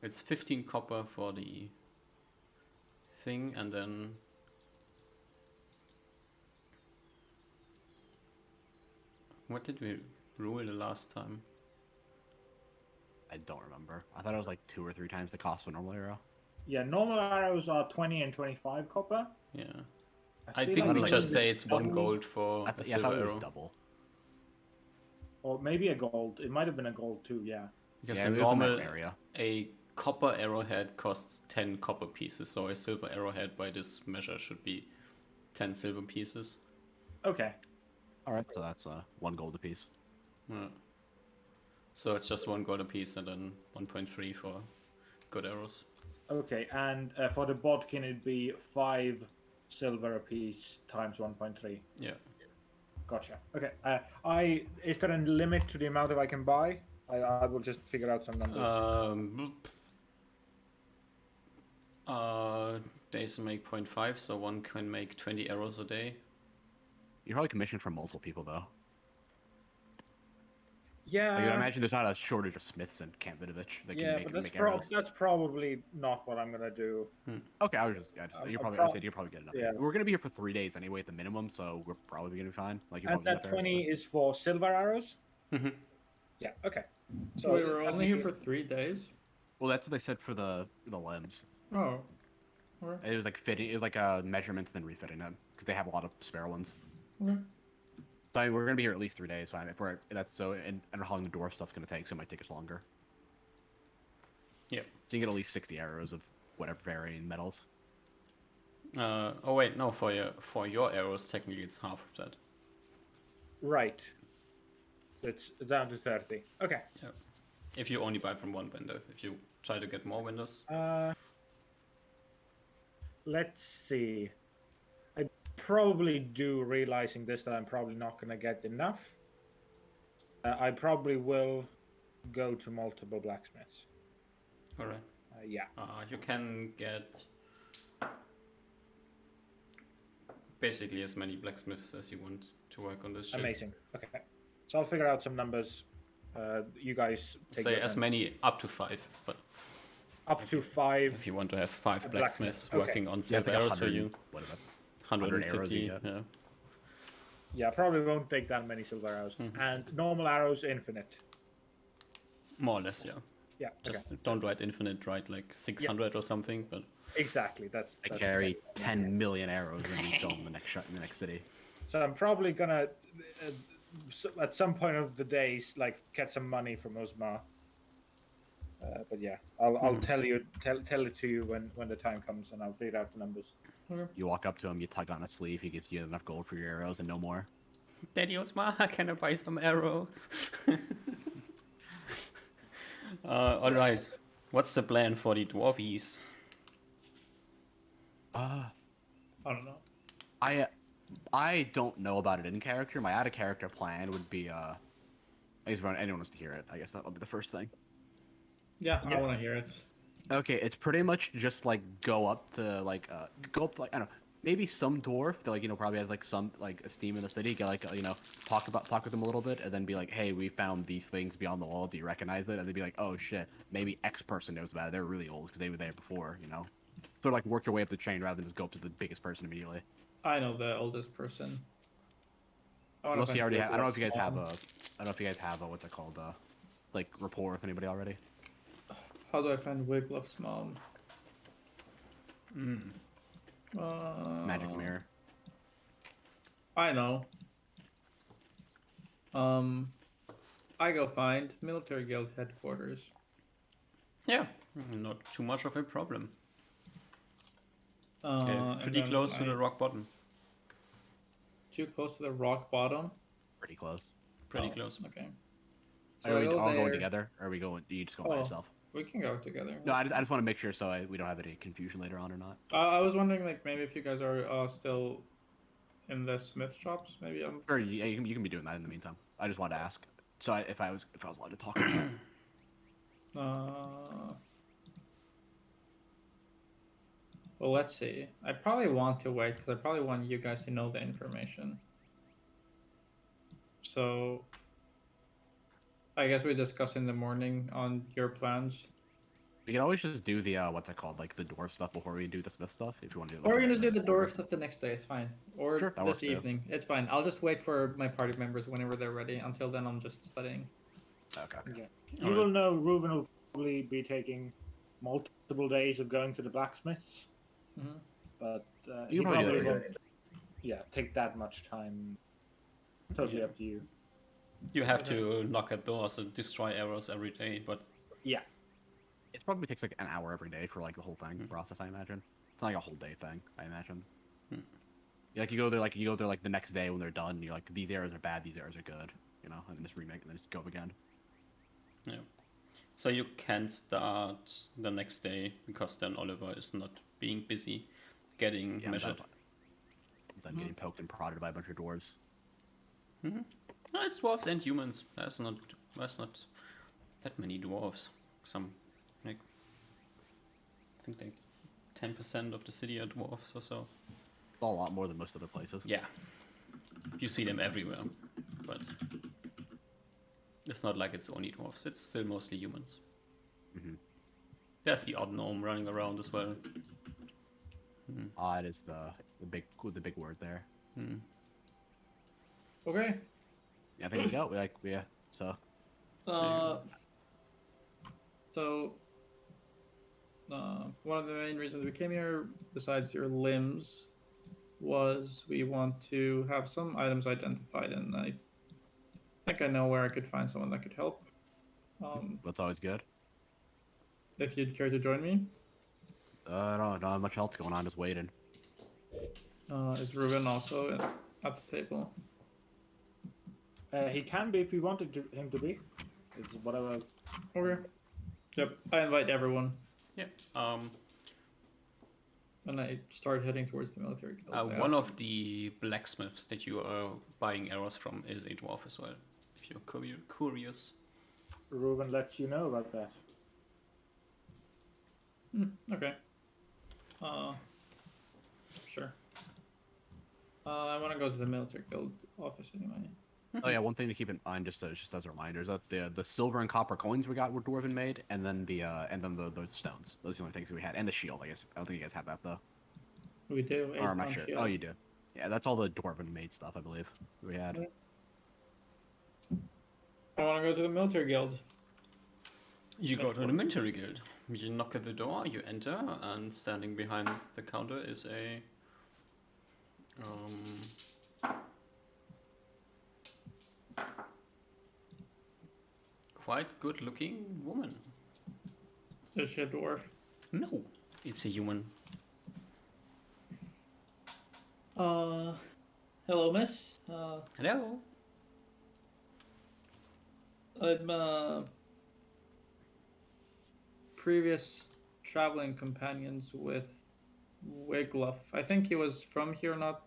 [SPEAKER 1] it's 15 copper for the thing, and then what did we rule the last time?
[SPEAKER 2] I don't remember. I thought it was like 2 or 3 times the cost of a normal arrow.
[SPEAKER 4] Yeah, normal arrows are 20 and 25 copper.
[SPEAKER 1] Yeah,
[SPEAKER 4] I feel
[SPEAKER 1] didn't
[SPEAKER 4] like
[SPEAKER 1] we
[SPEAKER 4] maybe
[SPEAKER 1] just say it's 1
[SPEAKER 4] double-
[SPEAKER 1] gold for
[SPEAKER 2] I
[SPEAKER 1] a
[SPEAKER 2] thought
[SPEAKER 1] silver
[SPEAKER 2] it was
[SPEAKER 1] arrow?
[SPEAKER 2] double.
[SPEAKER 4] Or maybe a gold. It might have been a gold too, yeah.
[SPEAKER 1] Because
[SPEAKER 2] Yeah,
[SPEAKER 1] a
[SPEAKER 2] it was in that
[SPEAKER 1] normal
[SPEAKER 2] area.
[SPEAKER 1] a copper arrowhead costs 10 copper pieces, so a silver arrowhead by this measure should be 10 silver pieces.
[SPEAKER 4] Okay.
[SPEAKER 2] Alright, so that's 1 gold apiece.
[SPEAKER 1] Yeah. So it's just 1 gold a piece and then 1.3 for good arrows.
[SPEAKER 4] Okay, and for the bodkin, it'd be 5 silver apiece times 1.3.
[SPEAKER 1] Yeah.
[SPEAKER 4] Gotcha. Okay. Is there a limit to the amount that I can buy? I will just figure out some numbers.
[SPEAKER 1] Days to make 0.5, so one can make 20 arrows a day.
[SPEAKER 2] You're probably commissioned from multiple people, though.
[SPEAKER 4] Yeah.
[SPEAKER 2] Like, I imagine there's not a shortage of smiths in Camp Vidovich that
[SPEAKER 4] Yeah,
[SPEAKER 2] can
[SPEAKER 4] but
[SPEAKER 2] make arrows.
[SPEAKER 4] that's probably not what I'm gonna do.
[SPEAKER 2] Okay, I was just you're probably good enough.
[SPEAKER 4] Yeah.
[SPEAKER 2] We're gonna be here for 3 days anyway at the minimum, so we're probably gonna be fine. Like you're
[SPEAKER 4] And
[SPEAKER 2] probably
[SPEAKER 4] that 20 is for silver arrows.
[SPEAKER 1] Mhm.
[SPEAKER 4] Yeah. Okay. So
[SPEAKER 3] we were only here for 3 days.
[SPEAKER 2] Well, that's what they said for the limbs.
[SPEAKER 3] Oh. Okay.
[SPEAKER 2] It was like fitting. It was like measurements, then refitting them because they have a lot of spare ones.
[SPEAKER 3] Okay.
[SPEAKER 2] So I mean, we're gonna be here at least 3 days. So if we're that's so, and I don't know how long the dwarf stuff's gonna take, so it might take us longer.
[SPEAKER 1] Yeah.
[SPEAKER 2] So you get at least 60 arrows of whatever varying metals.
[SPEAKER 1] Oh wait, no. For your arrows, technically it's half of that.
[SPEAKER 4] Right. It's down to 30. Okay.
[SPEAKER 1] Yeah. If you only buy from one vendor, if you try to get more vendors.
[SPEAKER 4] Let's see. I probably do, realizing this, that I'm probably not going to get enough. I probably will go to multiple blacksmiths.
[SPEAKER 1] All right.
[SPEAKER 4] Yeah.
[SPEAKER 1] You can get basically as many blacksmiths as you want to work on this ship.
[SPEAKER 4] Amazing. Okay. So I'll figure out some numbers. You guys take
[SPEAKER 1] Say
[SPEAKER 4] your
[SPEAKER 1] as
[SPEAKER 4] turn.
[SPEAKER 1] many up to 5, but
[SPEAKER 4] Up to 5.
[SPEAKER 1] if you want to have 5
[SPEAKER 4] A
[SPEAKER 1] blacksmiths
[SPEAKER 4] blacksmith, okay.
[SPEAKER 1] working on
[SPEAKER 2] Yeah, it's
[SPEAKER 1] silver
[SPEAKER 2] like
[SPEAKER 1] arrows for
[SPEAKER 2] 100
[SPEAKER 1] you,
[SPEAKER 2] What about
[SPEAKER 1] 150,
[SPEAKER 2] arrows you get.
[SPEAKER 1] yeah.
[SPEAKER 4] Yeah, probably won't take that many silver arrows.
[SPEAKER 1] Mhm.
[SPEAKER 4] And normal arrows, infinite.
[SPEAKER 1] More or less, yeah.
[SPEAKER 4] Yeah.
[SPEAKER 1] Just
[SPEAKER 4] okay.
[SPEAKER 1] don't write infinite, write like 600 or something, but
[SPEAKER 4] Exactly. That's
[SPEAKER 2] I
[SPEAKER 4] that's
[SPEAKER 2] carry
[SPEAKER 4] exactly.
[SPEAKER 2] 10 million arrows and we sell them in the next city.
[SPEAKER 4] So I'm probably gonna, at some point of the days, like get some money from Osmar. But yeah, I'll tell it to you when the time comes, and I'll figure out the numbers.
[SPEAKER 3] Okay.
[SPEAKER 2] You walk up to him, you tug on a sleeve, he gives you enough gold for your arrows and no more.
[SPEAKER 1] Daddy Osmar, can I buy some arrows? Alright. What's the plan for the dwarvies?
[SPEAKER 3] I don't know.
[SPEAKER 2] I don't know about it in character. My out of character plan would be I guess if anyone wants to hear it, I guess that'll be the first thing.
[SPEAKER 3] Yeah,
[SPEAKER 4] Yeah.
[SPEAKER 3] I want to hear it.
[SPEAKER 2] Okay, it's pretty much just like go up to like I don't know, maybe some dwarf that like probably has like some like esteem in the city, get like talk with them a little bit, and then be like, hey, we found these things beyond the wall, do you recognize it? And they'd be like, oh shit, maybe X person knows about it, they're really old because they were there before, sort of like work your way up the chain rather than just go up to the biggest person immediately.
[SPEAKER 3] I know the oldest person.
[SPEAKER 2] Unless you already have, I don't know if you guys have a what's it called, like rapport with anybody already.
[SPEAKER 3] How do I find Wiglaf's mom?
[SPEAKER 2] Magic mirror.
[SPEAKER 3] I know. I go find military guild headquarters.
[SPEAKER 1] Yeah, not too much of a problem.
[SPEAKER 3] And
[SPEAKER 1] Pretty
[SPEAKER 3] then
[SPEAKER 1] close to the rock bottom.
[SPEAKER 3] Too close to the rock bottom.
[SPEAKER 2] Pretty close.
[SPEAKER 1] Pretty
[SPEAKER 3] Oh,
[SPEAKER 1] close.
[SPEAKER 3] Okay.
[SPEAKER 2] Are we
[SPEAKER 3] I go
[SPEAKER 2] all going
[SPEAKER 3] there.
[SPEAKER 2] together? Or are we going? You just going by
[SPEAKER 3] Oh.
[SPEAKER 2] yourself?
[SPEAKER 3] We can go together.
[SPEAKER 2] No, I just want to make sure so we don't have any confusion later on or not.
[SPEAKER 3] I was wondering, like, maybe if you guys are still in the smith shops, maybe I'm.
[SPEAKER 2] Sure, yeah, you can be doing that in the meantime. I just wanted to ask. So if I was allowed to talk.
[SPEAKER 3] Well, let's see. I probably want to wait because I probably want you guys to know the information. So, I guess we discuss in the morning on your plans.
[SPEAKER 2] We can always just do the what's it called, like the dwarf stuff before we do the smith stuff. If you want to do.
[SPEAKER 3] Or we're gonna do the dwarf stuff the next day. It's fine. Or
[SPEAKER 2] Sure, that
[SPEAKER 3] this
[SPEAKER 2] works too.
[SPEAKER 3] evening. It's fine. I'll just wait for my party members whenever they're ready. Until then, I'm just studying.
[SPEAKER 2] Okay.
[SPEAKER 4] Yeah. You will know Reuben will probably be taking multiple days of going to the blacksmiths,
[SPEAKER 3] Mhm.
[SPEAKER 4] but
[SPEAKER 2] You
[SPEAKER 4] he
[SPEAKER 2] can probably do
[SPEAKER 4] probably
[SPEAKER 2] it
[SPEAKER 4] won't. Yeah, take that much time. Totally
[SPEAKER 1] Yeah.
[SPEAKER 4] up to you.
[SPEAKER 1] You have to knock at doors and destroy arrows every day, but
[SPEAKER 4] Yeah.
[SPEAKER 2] It probably takes like an hour every day for like the whole thing process. I imagine it's not like a whole day thing. I imagine. Yeah, like you go there like the next day when they're done. You're like, these arrows are bad, these arrows are good. And then just remake and then just go again.
[SPEAKER 1] yeah. So you can start the next day because then Oliver is not being busy getting
[SPEAKER 2] Yeah,
[SPEAKER 1] measured.
[SPEAKER 2] I'm getting poked and prodded by a bunch of dwarves.
[SPEAKER 1] No, it's dwarves and humans. That's not that many dwarves. Some like I think like 10% of the city are dwarves or so.
[SPEAKER 2] A lot more than most other places.
[SPEAKER 1] Yeah. You see them everywhere. But it's not like it's only dwarves, it's still mostly humans. There's the odd gnome running around as well.
[SPEAKER 2] Odd is the big word there.
[SPEAKER 3] Okay.
[SPEAKER 2] Yeah, I think we go. So
[SPEAKER 3] So one of the main reasons we came here, besides your limbs, was we want to have some items identified, and I think I know where I could find someone that could help.
[SPEAKER 2] That's always good.
[SPEAKER 3] If you'd care to join me,
[SPEAKER 2] Don't have much else going on, just waiting.
[SPEAKER 3] is Ruben also at the table?
[SPEAKER 4] He can be if we him to be. It's whatever.
[SPEAKER 3] Okay. Yep, I invite everyone,
[SPEAKER 1] Yeah.
[SPEAKER 3] and I start heading towards the military guild. I
[SPEAKER 1] One
[SPEAKER 3] ask
[SPEAKER 1] of the blacksmiths that you are buying arrows from is a dwarf as well, if you're curious.
[SPEAKER 4] Reuben lets you know about that.
[SPEAKER 3] Okay. Sure. I want to go to the military guild office anyway.
[SPEAKER 2] Oh yeah, one thing to keep in mind, just as a reminder, is that the silver and copper coins we got were dwarven made, and then the stones. Those are the only things we had, and the shield. I guess I don't think you guys have that though.
[SPEAKER 3] We do.
[SPEAKER 2] Or I'm not sure.
[SPEAKER 3] Shield.
[SPEAKER 2] Oh, you do. Yeah, that's all the dwarven made stuff, I believe we had.
[SPEAKER 3] I want to go to the military guild.
[SPEAKER 1] You go to the military guild. You knock at the door, you enter, and standing behind the counter is a quite good-looking woman.
[SPEAKER 3] Is she a dwarf?
[SPEAKER 1] No, it's a human.
[SPEAKER 3] Hello, miss.
[SPEAKER 1] Hello.
[SPEAKER 3] I'm previous traveling companions with Wigluff. I think he was from here not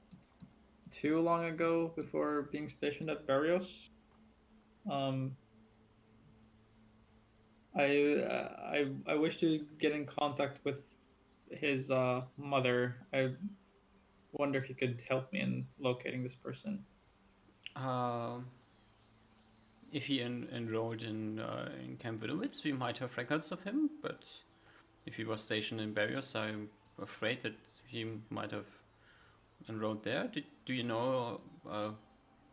[SPEAKER 3] too long ago before being stationed at Barrios. I wish to get in contact with his mother. I wonder if you could help me in locating this person.
[SPEAKER 1] If he enrolled in Camp Widowitz, we might have records of him, but if he was stationed in Barrios, I'm afraid that he might have enrolled there. Do you know,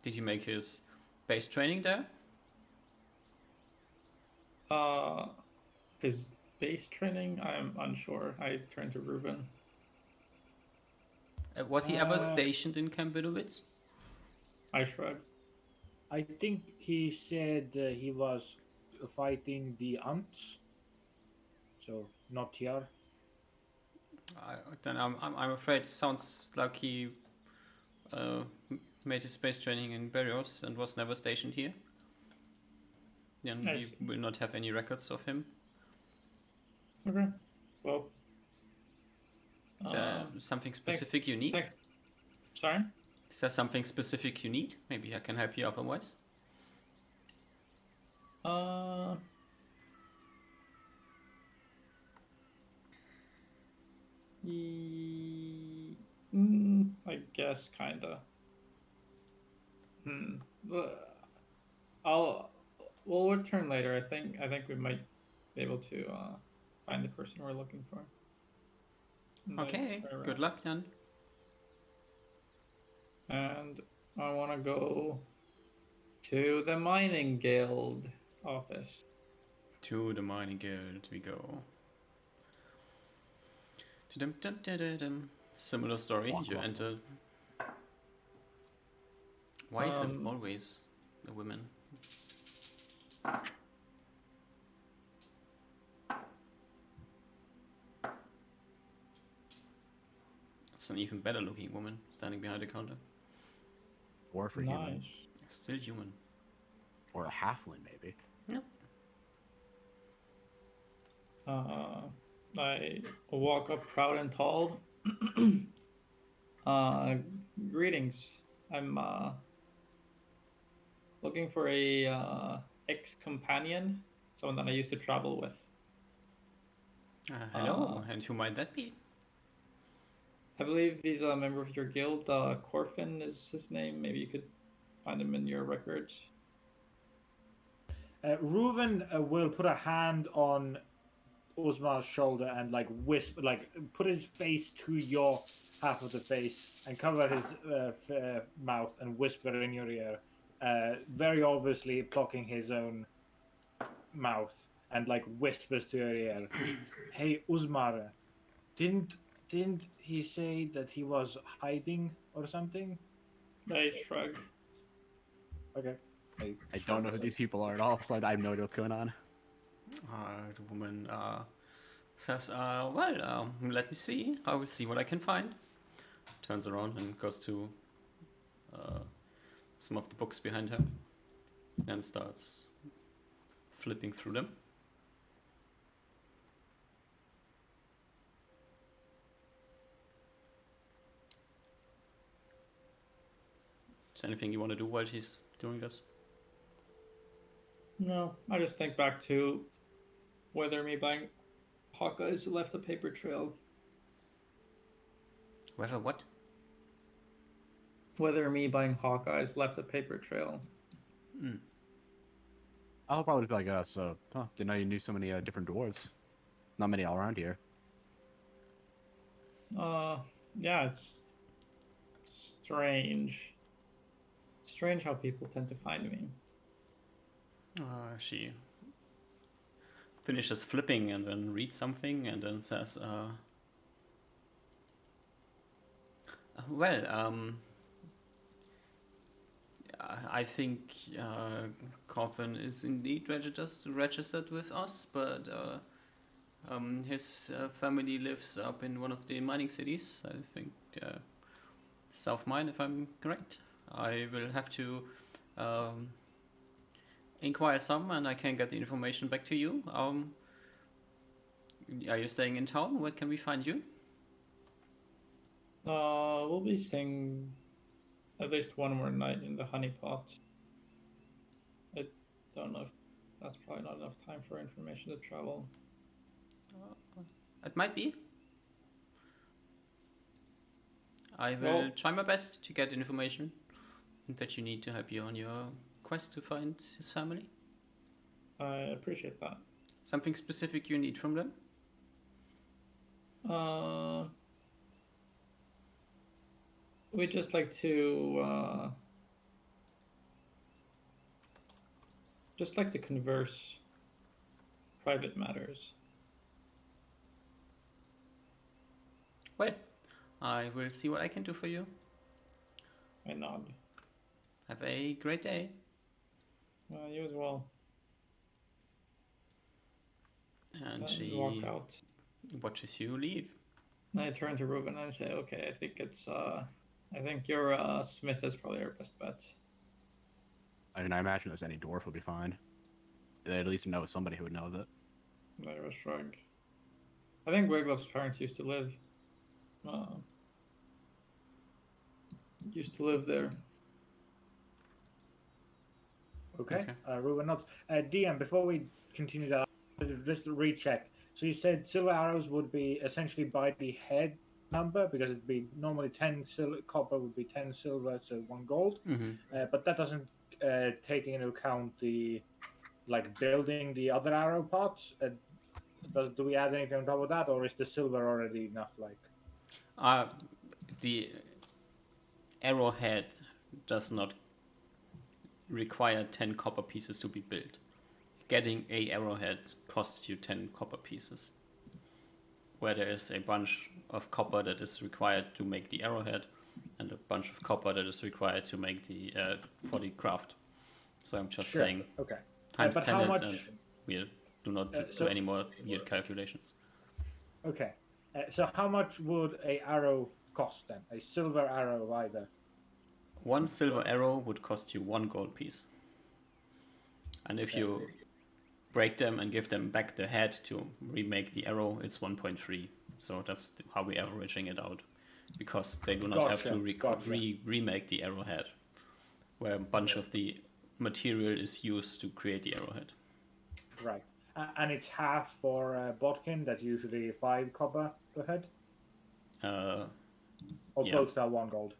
[SPEAKER 1] did he make his base training there?
[SPEAKER 3] His base training, I'm unsure. I turn to Ruben.
[SPEAKER 1] Was he ever stationed in Camp Widowitz?
[SPEAKER 3] I shrug.
[SPEAKER 4] I think he said he was fighting the ants, so not here.
[SPEAKER 1] Then I'm afraid it sounds like he made his space training in Barrios and was never stationed here. Then we will not have any records of him.
[SPEAKER 3] Okay. Well.
[SPEAKER 1] Is there something specific you need?
[SPEAKER 3] Thanks. Sorry?
[SPEAKER 1] Is there something specific you need? Maybe I can help you otherwise.
[SPEAKER 3] I guess kinda. We'll return later. I think we might be able to find the person we're looking for.
[SPEAKER 1] Okay. Good luck then.
[SPEAKER 3] And I want to go to the mining guild office.
[SPEAKER 1] To the mining guild we go. Similar story. You enter. Why is it always the women? It's an even better looking woman standing behind the counter.
[SPEAKER 2] Or for human.
[SPEAKER 1] Still human.
[SPEAKER 2] Or a halfling, maybe.
[SPEAKER 1] Yep.
[SPEAKER 3] I walk up proud and tall. Greetings. I'm looking for a ex-companion, someone that I used to travel with.
[SPEAKER 1] Hello, and who might that be?
[SPEAKER 3] I believe he's a member of your guild. Corfin is his name. Maybe you could find him in your records.
[SPEAKER 4] Reuven will put a hand on Uzma's shoulder and whisper, put his face to your half of the face and cover his mouth and whisper in your ear, very obviously blocking his own mouth and like whispers to her ear, "Hey, Uzmar, didn't he say that he was hiding or something?"
[SPEAKER 3] I shrug.
[SPEAKER 4] Okay.
[SPEAKER 2] I don't know who these people are at all, so I have no idea what's going on.
[SPEAKER 1] The woman says, well, let me see. I will see what I can find. Turns around and goes to some of the books behind her and starts flipping through them. Is there anything you want to do while she's doing this?
[SPEAKER 3] No, I just think back to whether me buying Hawkeyes left a paper trail.
[SPEAKER 1] Whether what?
[SPEAKER 3] Whether me buying Hawkeyes left a paper trail.
[SPEAKER 2] I'll probably be like, didn't know you knew so many different dwarves. Not many all around here.
[SPEAKER 3] Yeah, it's strange. Strange how people tend to find me.
[SPEAKER 1] She finishes flipping and then reads something and then says, I think Coffin is indeed registered with us, but his family lives up in one of the mining cities. I think South Mine, if I'm correct. I will have to inquire some, and I can get the information back to you. Are you staying in town? Where can we find you?
[SPEAKER 3] We'll be staying at least one more night in the honeypot. I don't know if that's probably not enough time for information to travel.
[SPEAKER 1] It might be. I will try my best to get information that you need to help you on your quest to find his family.
[SPEAKER 3] I appreciate that.
[SPEAKER 1] Something specific you need from them?
[SPEAKER 3] We'd just like to converse private matters.
[SPEAKER 1] Well, I will see what I can do for you.
[SPEAKER 3] I nod.
[SPEAKER 1] Have a great day.
[SPEAKER 3] You as well.
[SPEAKER 1] And she
[SPEAKER 3] walk out.
[SPEAKER 1] watches you leave.
[SPEAKER 3] I turn to Ruben and I say, "Okay, I think your Smith is probably our best bet."
[SPEAKER 2] I mean, I imagine if any dwarf would be fine. They at least know somebody who would know that.
[SPEAKER 3] I shrug. I think Wiglov's parents used to live there.
[SPEAKER 4] Okay. Ruben nods. DM, before we continue that, just to recheck. So you said silver arrows would be essentially by the head number, because it'd be normally 10 copper would be 10 silver, so 1 gold. But that doesn't take into account the building the other arrow pots. Do we add anything on top of that, or is the silver already enough?
[SPEAKER 1] The arrowhead does not require 10 copper pieces to be built. Getting a arrowhead costs you 10 copper pieces. Where there is a bunch of copper that is required to make the arrowhead, and a bunch of copper that is required to make the for the craft. So I'm just saying.
[SPEAKER 4] Okay.
[SPEAKER 1] Times
[SPEAKER 4] but
[SPEAKER 1] 10
[SPEAKER 4] how much?
[SPEAKER 1] And we do not do any more weird calculations.
[SPEAKER 4] Okay. So how much would a arrow cost then? A silver arrow either?
[SPEAKER 1] 1 silver arrow would cost you 1 gold piece. And if you break them and give them back the head to remake the arrow, it's 1.3. So that's how we're averaging it out. Because they do not have to remake the arrowhead, where a bunch of the material is used to create the arrowhead.
[SPEAKER 4] Right. And it's half for Bodkin, that's usually 5 copper per head? Or both are 1 gold?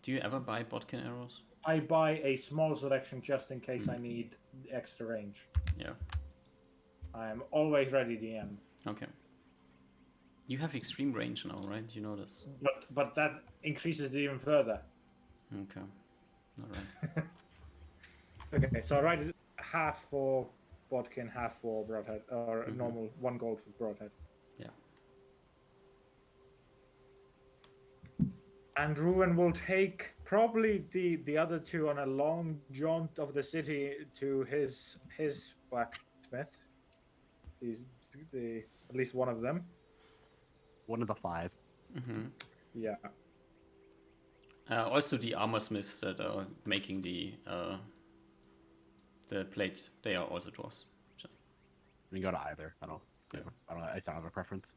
[SPEAKER 1] Do you ever buy Bodkin arrows?
[SPEAKER 4] I buy a small selection just in case I need extra range.
[SPEAKER 1] Yeah.
[SPEAKER 4] I'm always ready, DM.
[SPEAKER 1] Okay. You have extreme range now, right? You know this.
[SPEAKER 4] But that increases it even further.
[SPEAKER 1] Okay. All right.
[SPEAKER 4] Okay, so I write half for bodkin, half for broadhead, or a normal 1 gold for broadhead.
[SPEAKER 1] Yeah.
[SPEAKER 4] And Ruin will take probably the other 2 on a long jaunt of the city to his blacksmith. He's at least one of them.
[SPEAKER 2] One of the 5.
[SPEAKER 4] Yeah.
[SPEAKER 1] Also, the armor smiths that are making the plates, they are also dwarves. So.
[SPEAKER 2] We can go to either. I don't.
[SPEAKER 1] Yeah.
[SPEAKER 2] I just don't have a preference.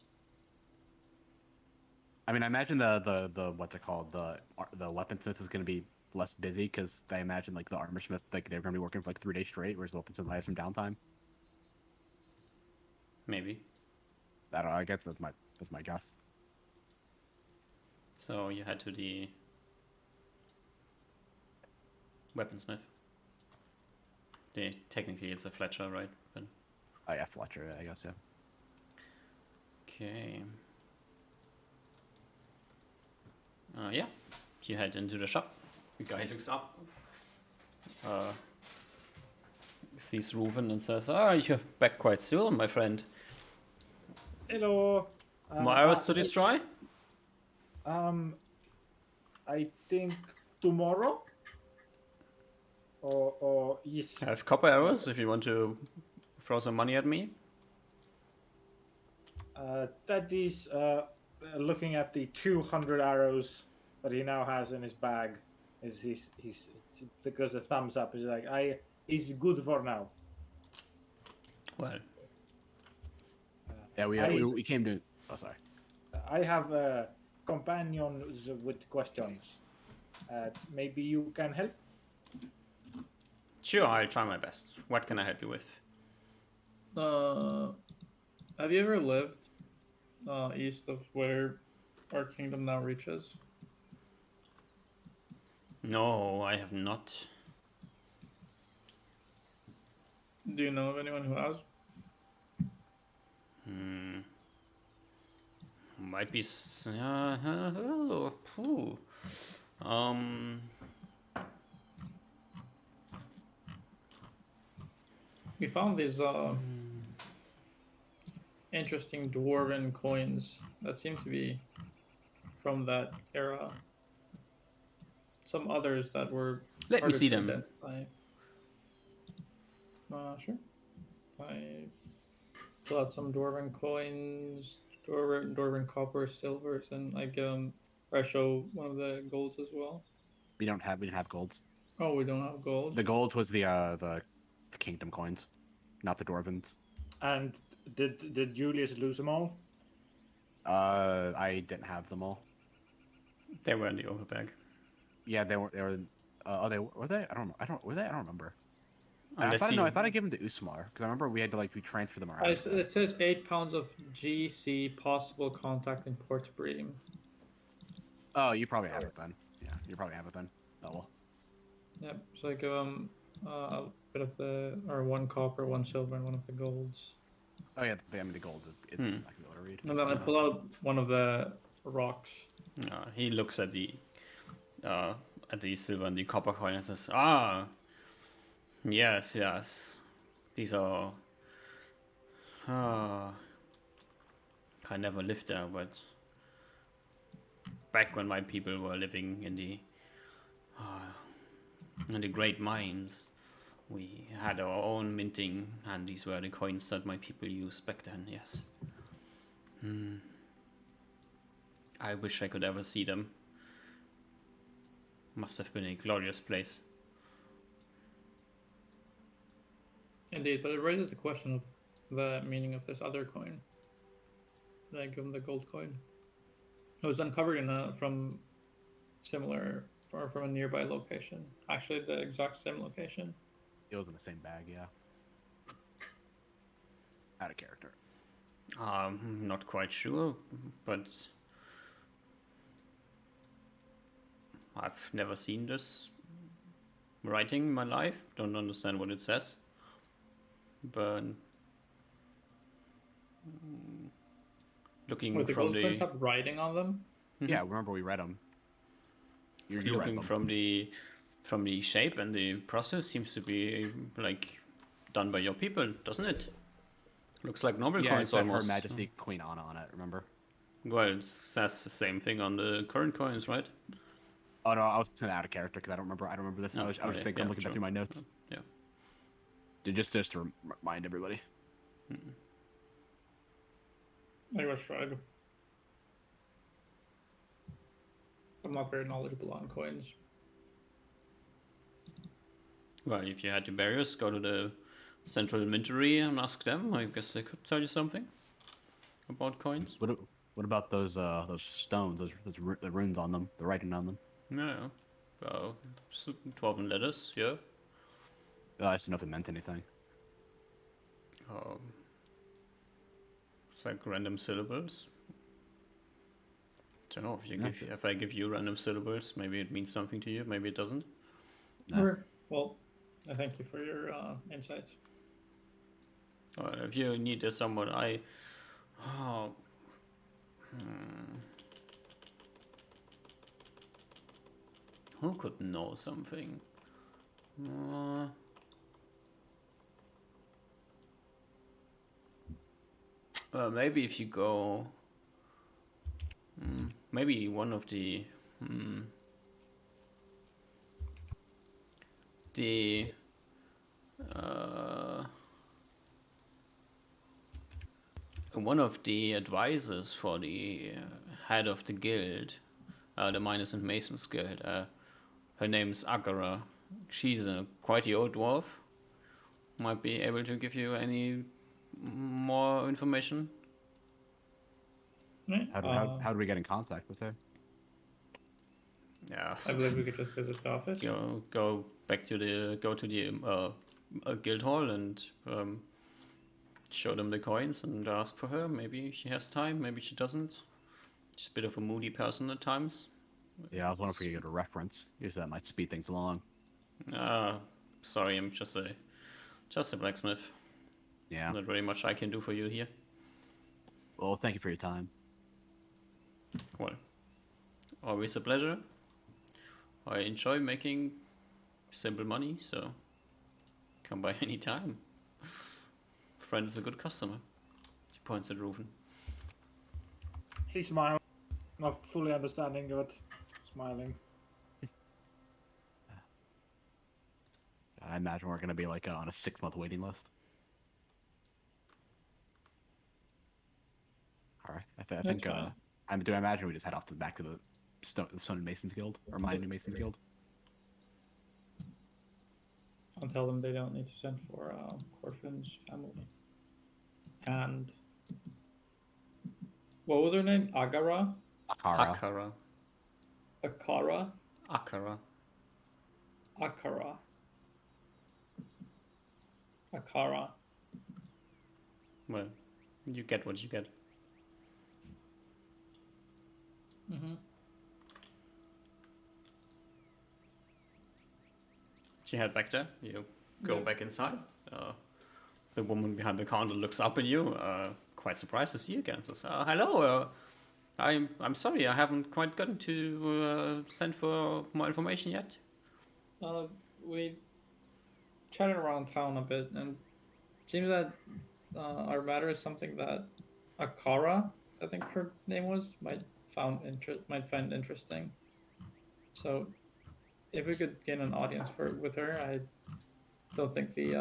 [SPEAKER 2] I mean, I imagine the what's it called, the weaponsmith is going to be less busy because I imagine like the armorsmith, like they're going to be working for like 3 days straight, whereas the weaponsmith might have some downtime.
[SPEAKER 1] Maybe.
[SPEAKER 2] I don't know. I guess that's my guess.
[SPEAKER 1] So you head to the weaponsmith. Technically, it's a Fletcher, right? But
[SPEAKER 2] Oh yeah, Fletcher. I guess yeah.
[SPEAKER 1] okay. Yeah, you head into the shop. The guy looks up, sees Reuven and says, you're back quite soon, my friend.
[SPEAKER 4] Hello.
[SPEAKER 1] More arrows to destroy?
[SPEAKER 4] I think tomorrow. Or yes.
[SPEAKER 1] I have copper arrows if you want to throw some money at me.
[SPEAKER 4] That is looking at the 200 arrows that he now has in his bag. He's because the thumbs up is like he's good for now.
[SPEAKER 1] Well,
[SPEAKER 2] Yeah, we came to. Oh, sorry.
[SPEAKER 4] I have companions with questions. Maybe you can help.
[SPEAKER 1] sure, I'll try my best. What can I help you with?
[SPEAKER 3] Have you ever lived east of where our kingdom now reaches?
[SPEAKER 1] No, I have not.
[SPEAKER 3] Do you know of anyone who has?
[SPEAKER 1] Might be.
[SPEAKER 3] We found these interesting dwarven coins that seem to be from that era. Some others that were.
[SPEAKER 1] Let me
[SPEAKER 3] harder
[SPEAKER 1] see
[SPEAKER 3] to
[SPEAKER 1] them.
[SPEAKER 3] identify. Sure. I pull out some dwarven coins, dwarven copper, silvers, and I show one of the golds as well.
[SPEAKER 2] We didn't have golds.
[SPEAKER 3] Oh, we don't have gold.
[SPEAKER 2] The gold was the kingdom coins, not the dwarvens.
[SPEAKER 4] And did Julius lose them all?
[SPEAKER 2] I didn't have them all.
[SPEAKER 1] They were in the overbag.
[SPEAKER 2] Yeah, they were. Were they? I don't know. Were they? I don't remember. I
[SPEAKER 1] Unless
[SPEAKER 2] thought,
[SPEAKER 1] you-
[SPEAKER 2] no, I thought I gave them to Usmar because I remember we had to like transfer them around.
[SPEAKER 3] It says 8 pounds of GC possible contact in Port Bream.
[SPEAKER 2] Oh, you probably have it then. Yeah, you probably have it then. Oh well.
[SPEAKER 3] Yep. So I give him a bit of or 1 copper, 1 silver, and 1 of the golds.
[SPEAKER 2] Oh yeah, I mean the gold. It's not gonna be able to read.
[SPEAKER 3] And then I pull out one of the rocks.
[SPEAKER 1] He looks at the silver and the copper coin and says, yes. These are... I never lived there, but... Back when my people were living in the great mines, we had our own minting, and these were the coins that my people used back then, yes. I wish I could ever see them. Must have been a glorious place.
[SPEAKER 3] Indeed, but it raises the question of the meaning of this other coin. I give him the gold coin. It was uncovered from a nearby location. Actually, the exact same location.
[SPEAKER 2] It was in the same bag, yeah. Out of character.
[SPEAKER 1] Not quite sure, but I've never seen this writing in my life. Don't understand what it says. But looking
[SPEAKER 3] Wait, the
[SPEAKER 1] from
[SPEAKER 3] gold coins have writing on them?
[SPEAKER 2] Yeah, remember we read them. You read
[SPEAKER 1] looking
[SPEAKER 2] them.
[SPEAKER 1] from the shape and the process seems to be like done by your people, doesn't it? Looks like noble
[SPEAKER 2] Yeah,
[SPEAKER 1] coins
[SPEAKER 2] it's Her
[SPEAKER 1] almost.
[SPEAKER 2] Majesty Queen Anna on it. Remember?
[SPEAKER 1] Well, it says the same thing on the current coins, right?
[SPEAKER 2] Oh no, I was out of character because I don't remember this. I was just
[SPEAKER 1] okay,
[SPEAKER 2] thinking, I'm looking
[SPEAKER 1] true.
[SPEAKER 2] back through my notes.
[SPEAKER 1] Yeah.
[SPEAKER 2] Just to remind everybody.
[SPEAKER 3] I was tried. I'm not very knowledgeable on coins.
[SPEAKER 1] Well, if you had to barriers, go to the central inventory and ask them. I guess they could tell you something about coins.
[SPEAKER 2] What about those stones? The runes on them, the writing on them.
[SPEAKER 1] Yeah. Well, 12 letters, yeah.
[SPEAKER 2] I just don't know if it meant anything.
[SPEAKER 1] It's like random syllables. I don't know if I give you random syllables, maybe it means something to you, maybe it doesn't.
[SPEAKER 2] No.
[SPEAKER 3] Okay. Well, I thank you for your insights.
[SPEAKER 1] If you need someone, who could know something? Maybe if you go, maybe one of the one of the advisors for the head of the guild, the Miners and Masons Guild. Her name's Agara. She's quite the old dwarf. Might be able to give you any more information.
[SPEAKER 3] Right.
[SPEAKER 2] How do we get in contact with her?
[SPEAKER 1] Yeah.
[SPEAKER 3] I believe we could just visit the office.
[SPEAKER 1] Go to the guild hall and show them the coins and ask for her. Maybe she has time, maybe she doesn't. She's a bit of a moody person at times.
[SPEAKER 2] Yeah, I was wondering if we could get a reference. Usually that might speed things along.
[SPEAKER 1] Sorry, I'm just a blacksmith.
[SPEAKER 2] Yeah.
[SPEAKER 1] Not very much I can do for you here.
[SPEAKER 2] Well, thank you for your time.
[SPEAKER 1] Well, always a pleasure. I enjoy making simple money, so come by any time. Friend is a good customer. He points at Ruven.
[SPEAKER 4] He smiles, not fully understanding, but smiling.
[SPEAKER 2] I imagine we're going to be like on a 6-month waiting list. All right. I think. Do I imagine we just head off back to the Stone and Masons Guild or Mining and Masons Guild?
[SPEAKER 3] I'll tell them they don't need to send for Corfin's family. And what was her name? Agara?
[SPEAKER 2] Akara.
[SPEAKER 1] Akara.
[SPEAKER 3] Akara?
[SPEAKER 1] Akara.
[SPEAKER 3] Akara. Akara.
[SPEAKER 1] Well, you get what you get.
[SPEAKER 3] Mm-hmm.
[SPEAKER 1] You head back there. You go back inside. The woman behind the counter looks up at you, quite surprised to see you again. Says, "Hello. I'm sorry, I haven't quite gotten to send for more information yet."
[SPEAKER 3] We chatted around town a bit, and it seems that our matter is something that Akara, I think her name was, might find interesting. So, if we could gain an audience with her, I don't think the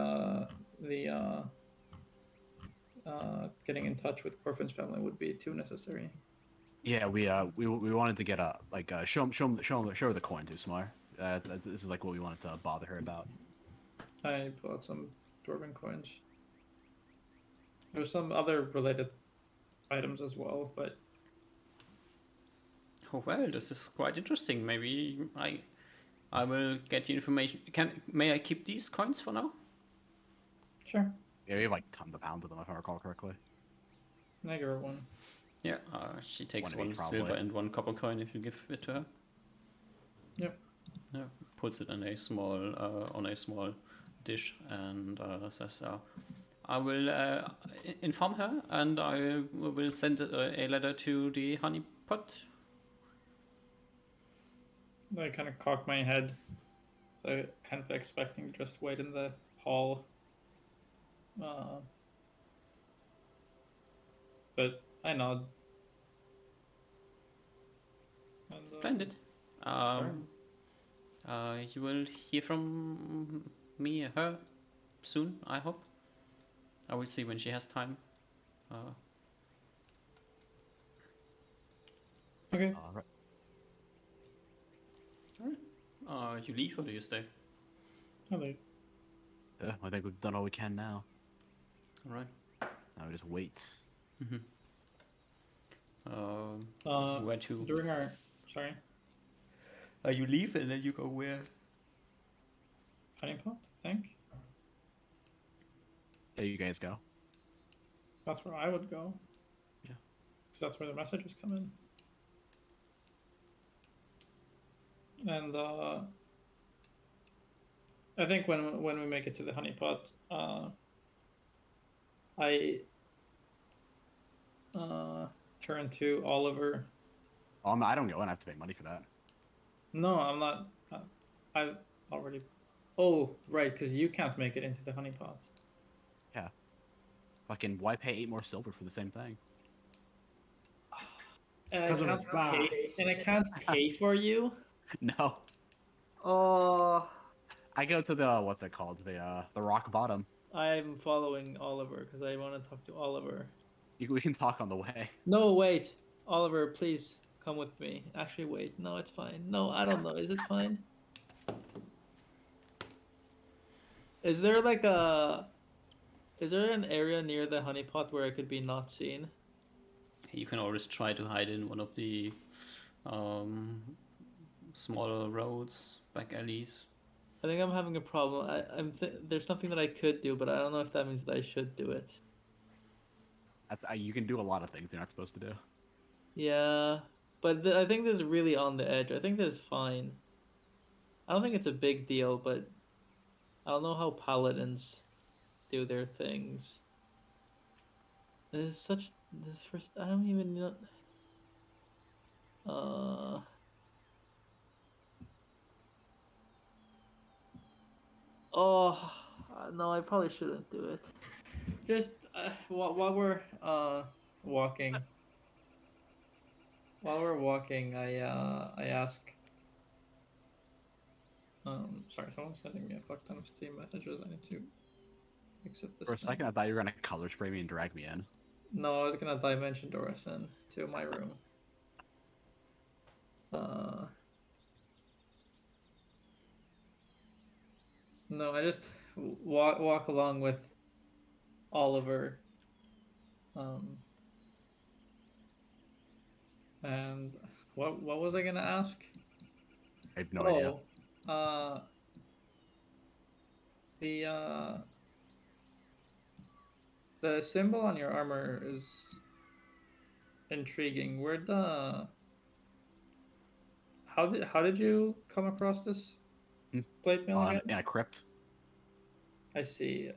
[SPEAKER 3] getting in touch with Corfin's family would be too necessary.
[SPEAKER 2] Yeah, we wanted to get show her the coin too, Smar. This is like what we wanted to bother her about.
[SPEAKER 3] I pulled out some dwarven coins. There's some other related items as well, but
[SPEAKER 1] Oh well, this is quite interesting. Maybe I will get the information. May I keep these coins for now?
[SPEAKER 3] sure,
[SPEAKER 2] Yeah, we have like tons of pounds of them if I recall correctly.
[SPEAKER 3] I give her one.
[SPEAKER 1] Yeah, she takes
[SPEAKER 2] One
[SPEAKER 1] one
[SPEAKER 2] of each,
[SPEAKER 1] silver
[SPEAKER 2] probably.
[SPEAKER 1] and one copper coin if you give it to her.
[SPEAKER 3] Yep.
[SPEAKER 1] Yeah, puts it in a small on a small dish and says, "I will inform her, and I will send a letter to the honey pot."
[SPEAKER 3] I kind of cocked my head, so kind of expecting just wait in the hall But I nod. And,
[SPEAKER 1] Splendid. You will hear from me, her, soon, I hope. I will see when she has time.
[SPEAKER 3] Okay.
[SPEAKER 2] Alright.
[SPEAKER 1] You leave or do you stay?
[SPEAKER 3] Hello.
[SPEAKER 2] Yeah, I think we've done all we can now.
[SPEAKER 1] All right.
[SPEAKER 2] Now we just wait.
[SPEAKER 1] Where to?
[SPEAKER 3] During our sorry,
[SPEAKER 1] You leave and then you go where?
[SPEAKER 3] honeypot, I think.
[SPEAKER 2] There you guys go.
[SPEAKER 3] That's where I would go.
[SPEAKER 1] Yeah.
[SPEAKER 3] Because that's where the messages come in. And I think when we make it to the honeypot, I turn to Oliver.
[SPEAKER 2] I don't go in. I have to pay money for that.
[SPEAKER 3] No, I'm not. I've already. Oh, right, because you can't make it into the honeypot.
[SPEAKER 2] Yeah. Fucking, why pay 8 more silver for the same thing?
[SPEAKER 3] And I
[SPEAKER 4] 'Cause of
[SPEAKER 3] can't
[SPEAKER 4] its bath.
[SPEAKER 3] pay. And I can't pay for you.
[SPEAKER 2] No.
[SPEAKER 3] Oh.
[SPEAKER 2] I go to the, what's it called? The rock bottom.
[SPEAKER 3] I'm following Oliver because I want to talk to Oliver.
[SPEAKER 2] We can talk on the way.
[SPEAKER 3] No, wait. Oliver, please come with me. Actually, wait. No, it's fine. No, I don't know. Is it fine? Is there like a... Is there an area near the honeypot where I could be not seen?
[SPEAKER 1] You can always try to hide in one of the smaller roads, back alleys.
[SPEAKER 3] I think I'm having a problem. There's something that I could do, but I don't know if that means that I should do it.
[SPEAKER 2] You can do a lot of things you're not supposed to do.
[SPEAKER 3] Yeah, but I think this is really on the edge. I think this is fine. I don't think it's a big deal, but I don't know how paladins do their things. This first. I don't even know. Oh no, I probably shouldn't do it. Just while we're walking. While we're walking, I ask. Sorry, someone's sending me a fuck ton of Steam messages. I need to exit this.
[SPEAKER 2] For a second, I thought you were gonna color spray me and drag me in.
[SPEAKER 3] No, I was gonna dimension Doris in to my room. No, I just walk along with Oliver. And what was I gonna ask?
[SPEAKER 2] I have no idea.
[SPEAKER 3] The symbol on your armor is intriguing. How did you come across this plate mail again?
[SPEAKER 2] In a crypt.
[SPEAKER 3] I see.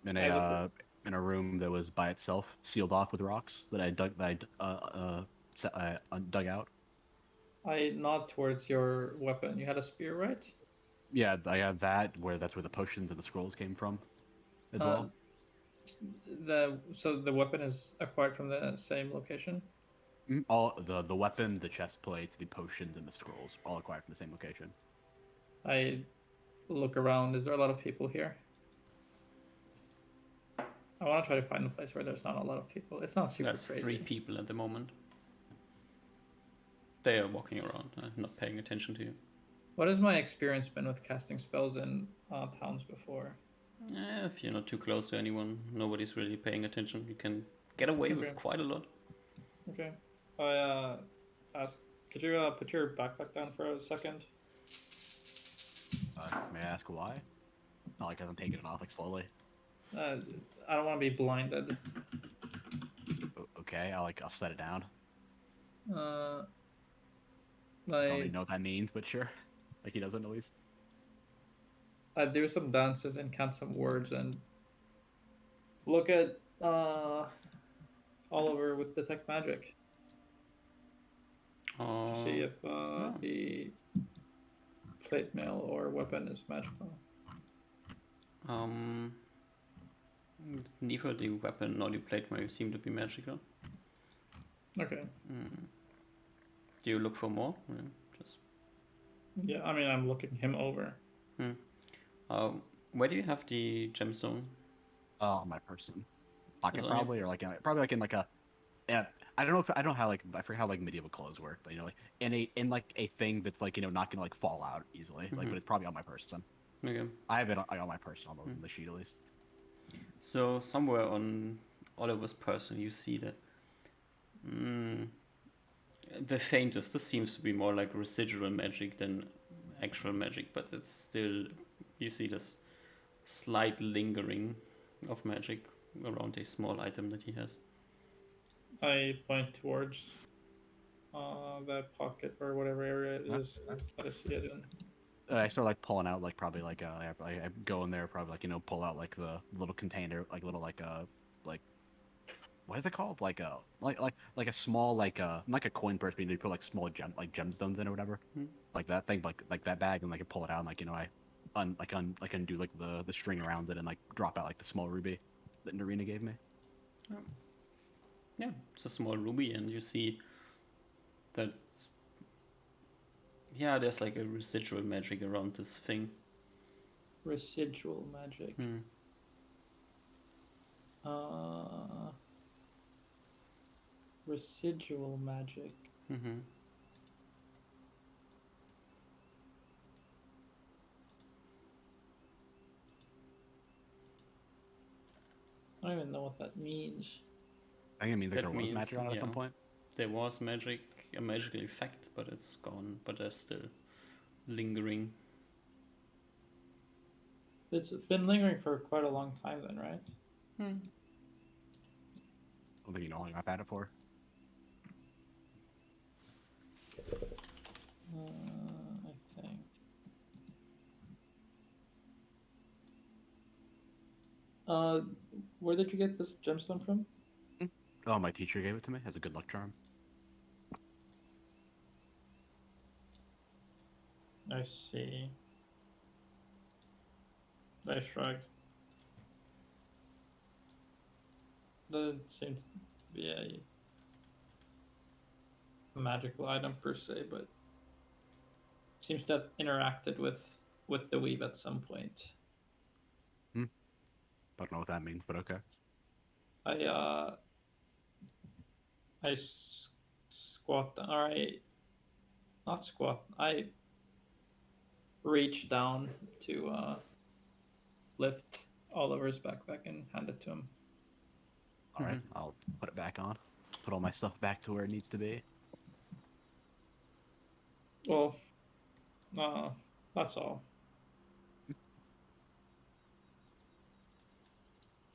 [SPEAKER 2] In a room that was by itself, sealed off with rocks that I dug out.
[SPEAKER 3] I nod towards your weapon. You had a spear, right?
[SPEAKER 2] Yeah, I have that. That's where the potions and the scrolls came from, as well.
[SPEAKER 3] So the weapon is acquired from the same location.
[SPEAKER 2] All the weapon, the chest plate, the potions, and the scrolls, all acquired from the same location.
[SPEAKER 3] I look around. Is there a lot of people here? I want to try to find a place where there's not a lot of people. It's not super
[SPEAKER 1] There's
[SPEAKER 3] crazy.
[SPEAKER 1] 3 people at the moment. They are walking around, not paying attention to you.
[SPEAKER 3] What has my experience been with casting spells in towns before?
[SPEAKER 1] If you're not too close to anyone, nobody's really paying attention. You can get away with quite a lot.
[SPEAKER 3] Okay. I ask, could you put your backpack down for a second?
[SPEAKER 2] May I ask why? Not like I'm taking it off, like slowly.
[SPEAKER 3] I don't want to be blinded.
[SPEAKER 2] Okay, I'll set it down.
[SPEAKER 3] I
[SPEAKER 2] don't even know what that means, but sure. Like he doesn't at least.
[SPEAKER 3] I do some dances and count some words and look at Oliver with detect magic to see if the plate mail or weapon is magical.
[SPEAKER 1] Neither the weapon nor the plate mail seem to be magical.
[SPEAKER 3] Okay.
[SPEAKER 1] Do you look for more? Just.
[SPEAKER 3] Yeah, I mean, I'm looking him over.
[SPEAKER 1] Where do you have the gemstone?
[SPEAKER 2] My person. Pocket
[SPEAKER 1] Is it on
[SPEAKER 2] probably, or like probably like in like a. Yeah, I don't know if I don't know how like I forget how like medieval clothes work, but like in like a thing that's like not gonna like fall out easily. Like, but it's probably on my person.
[SPEAKER 1] Okay.
[SPEAKER 2] I have it on my person on the sheet at least.
[SPEAKER 1] So somewhere on Oliver's person, you see that the faintest. This seems to be more like residual magic than actual magic, but it's still, you see this slight lingering of magic around a small item that he has.
[SPEAKER 3] I point towards the pocket or whatever area it is that I see it in.
[SPEAKER 2] I start like pulling out like probably like I go in there probably like pull out like the little container like little like what is it called like like a small like a coin purse, but you put like small gemstones in or whatever, like that thing like that bag, and like I pull it out and like I undo like the string around it and like drop out like the small ruby that Narina gave me.
[SPEAKER 1] Yeah, it's a small ruby, and you see that. Yeah, there's like a residual magic around this thing.
[SPEAKER 3] Residual magic. Residual magic. I don't even know what that means.
[SPEAKER 2] I think it means like
[SPEAKER 1] That
[SPEAKER 2] there was
[SPEAKER 1] means,
[SPEAKER 2] magic on it at some
[SPEAKER 1] yeah.
[SPEAKER 2] point.
[SPEAKER 1] There was magic, a magical effect, but it's gone. But there's still lingering.
[SPEAKER 3] It's been lingering for quite a long time then, right?
[SPEAKER 2] I don't think you know how long I've had it for.
[SPEAKER 3] I think. Where did you get this gemstone from?
[SPEAKER 2] Oh, my teacher gave it to me as a good luck charm.
[SPEAKER 3] I see. I shrug. Doesn't seem to be a magical item per se, but seems to have interacted with the weave at some point.
[SPEAKER 2] I don't know what that means, but okay.
[SPEAKER 3] I squat, or not squat. I reach down to lift Oliver's backpack and hand it to him.
[SPEAKER 2] All right, I'll put it back on. Put all my stuff back to where it needs to be.
[SPEAKER 3] Well, that's all.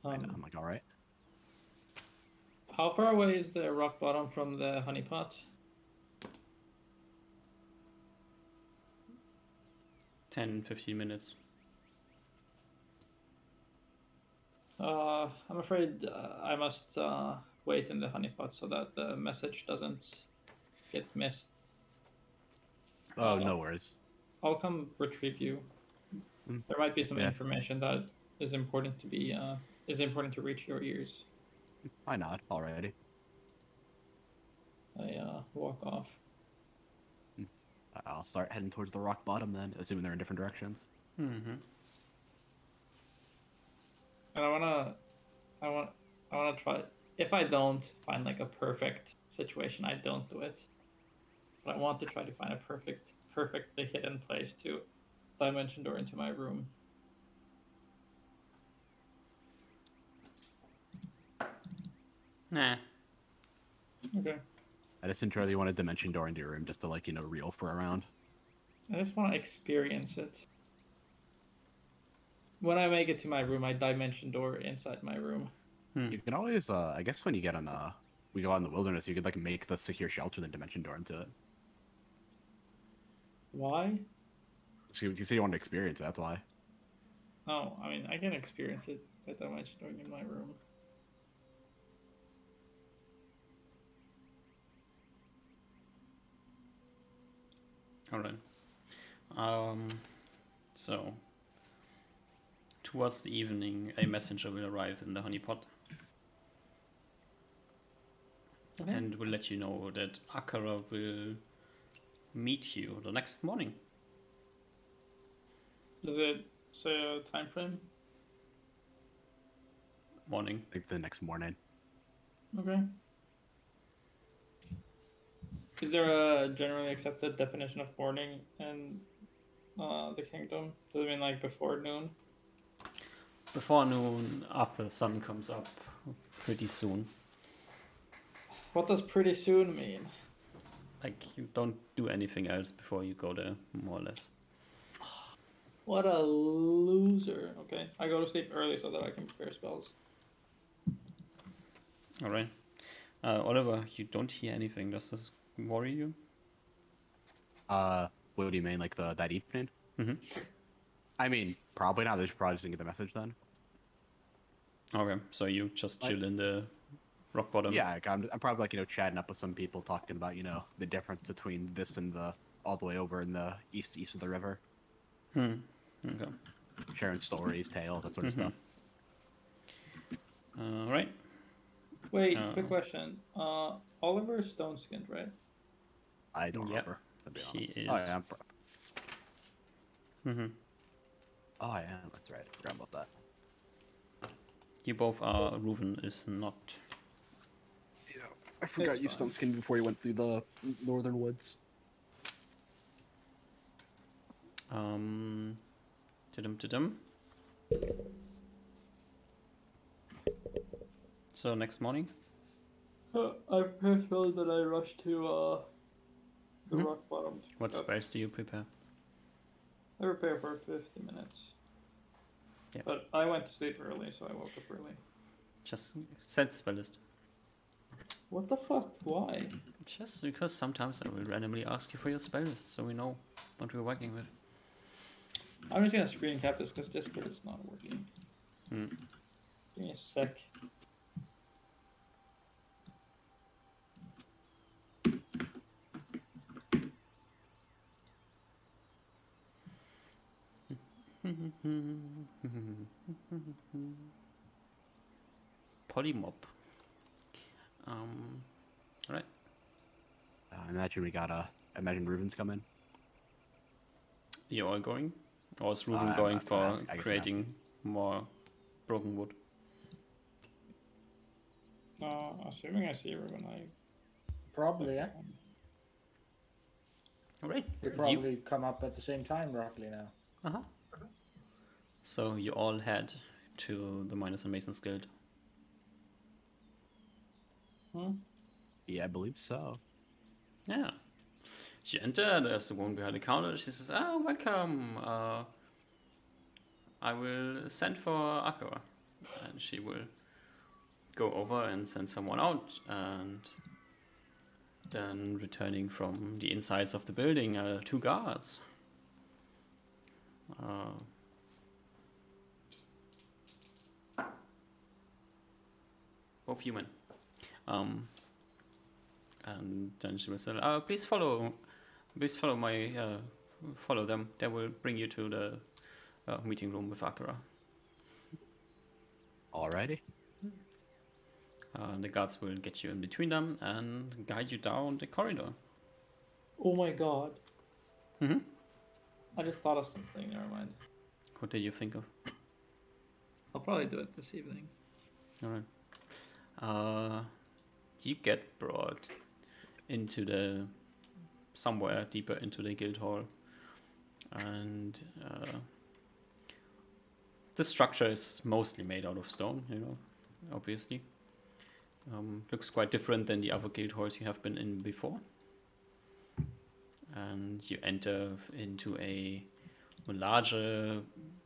[SPEAKER 2] I'm like, all right.
[SPEAKER 3] How far away is the rock bottom from the honeypot?
[SPEAKER 1] 10-15 minutes.
[SPEAKER 3] I'm afraid I must wait in the honeypot so that the message doesn't get missed.
[SPEAKER 2] Oh, no worries.
[SPEAKER 3] I'll come retrieve you. There might be some information that is important to reach your ears.
[SPEAKER 2] I nod already.
[SPEAKER 3] I walk off.
[SPEAKER 2] I'll start heading towards the rock bottom then, assuming they're in different directions.
[SPEAKER 3] And I wanna try. If I don't find like a perfect situation, I don't do it. But I want to try to find a perfectly hidden place to dimension door into my room.
[SPEAKER 1] Nah.
[SPEAKER 3] Okay.
[SPEAKER 2] I just enjoy you want a dimension door into your room just to like reel for a round.
[SPEAKER 3] I just want to experience it. When I make it to my room, I dimension door inside my room.
[SPEAKER 2] You can always, I guess, when you get on, we go out in the wilderness, you could like make the secure shelter, then dimension door into it.
[SPEAKER 3] Why?
[SPEAKER 2] So you say you want to experience it, that's why.
[SPEAKER 3] Oh, I mean, I can experience it by dimension dooring in my room.
[SPEAKER 1] All right. So towards the evening, a messenger will arrive in the honeypot
[SPEAKER 3] Okay.
[SPEAKER 1] and will let you know that Akara will meet you the next morning.
[SPEAKER 3] Does it say a time frame?
[SPEAKER 1] Morning.
[SPEAKER 2] Like the next morning.
[SPEAKER 3] Okay. Is there a generally accepted definition of morning in the kingdom? Does it mean like before noon?
[SPEAKER 1] Before noon, after the sun comes up, pretty soon.
[SPEAKER 3] What does pretty soon mean?
[SPEAKER 1] Like, you don't do anything else before you go there, more or less.
[SPEAKER 3] What a loser. Okay, I go to sleep early so that I can prepare spells.
[SPEAKER 1] Alright. Oliver, you don't hear anything. Does this worry you?
[SPEAKER 2] What do you mean, like that evening?
[SPEAKER 1] Mm-hmm.
[SPEAKER 2] I mean, probably not. They should probably just didn't get the message then.
[SPEAKER 1] Okay, so you just chill in the rock bottom.
[SPEAKER 2] Yeah, like, I'm probably like chatting up with some people, talking about the difference between this and the all the way over in the east of the river,
[SPEAKER 1] Okay.
[SPEAKER 2] sharing stories, tales, that sort of stuff.
[SPEAKER 1] Right.
[SPEAKER 3] Wait, quick question. Oliver is stone skinned, right?
[SPEAKER 2] I don't
[SPEAKER 1] Yep.
[SPEAKER 2] remember. To be
[SPEAKER 1] He
[SPEAKER 2] honest.
[SPEAKER 1] is.
[SPEAKER 2] Oh yeah,
[SPEAKER 1] Mm-hmm.
[SPEAKER 2] oh yeah, that's right. I forgot about that.
[SPEAKER 1] You both are. Reuven is not.
[SPEAKER 2] Yeah, I forgot
[SPEAKER 3] It's
[SPEAKER 2] you
[SPEAKER 3] fine.
[SPEAKER 2] stone skinned before you went through the northern woods.
[SPEAKER 1] Tidum. So next morning?
[SPEAKER 3] I prepared spells that I rushed to the rock bottom.
[SPEAKER 1] What spells do you prepare?
[SPEAKER 3] I prepare for 50 minutes.
[SPEAKER 1] Yeah.
[SPEAKER 3] But I went to sleep early, so I woke up early.
[SPEAKER 1] Just set spell list.
[SPEAKER 3] What the fuck? Why?
[SPEAKER 1] Just because sometimes I will randomly ask you for your spell list so we know what we're working with.
[SPEAKER 3] I'm just gonna screen cap this because Discord is not working.
[SPEAKER 1] Mm.
[SPEAKER 3] Give me a sec.
[SPEAKER 1] Polymob. Alright.
[SPEAKER 2] I imagine we got imagine Reuven's coming.
[SPEAKER 1] You're all going? Or is Reuven
[SPEAKER 2] I'm-
[SPEAKER 1] going
[SPEAKER 2] I'm
[SPEAKER 1] for
[SPEAKER 2] I guess I'm
[SPEAKER 1] creating more broken wood?
[SPEAKER 3] Assuming I see Ruben,
[SPEAKER 4] Probably, yeah.
[SPEAKER 1] Alright.
[SPEAKER 4] They probably come up at the same time, roughly now.
[SPEAKER 1] Uh-huh. So you all head to the Miners and Masons Guild.
[SPEAKER 2] Yeah, I believe so.
[SPEAKER 1] Yeah. She entered, there's the woman behind the counter. She says, "Oh, welcome. I will send for Akira." And she will go over and send someone out. And then returning from the insides of the building are 2 guards. Both human. And then she will say, please follow follow them. They will bring you to the meeting room with Akira."
[SPEAKER 2] Alrighty.
[SPEAKER 1] The guards will get you in between them and guide you down the corridor.
[SPEAKER 3] Oh my god.
[SPEAKER 1] Mm-hmm.
[SPEAKER 3] I just thought of something, never mind.
[SPEAKER 1] What did you think of?
[SPEAKER 3] I'll probably do it this evening.
[SPEAKER 1] Alright. You get brought into somewhere deeper into the guild hall. And the structure is mostly made out of stone, obviously. Looks quite different than the other guild halls you have been in before. And you enter into a larger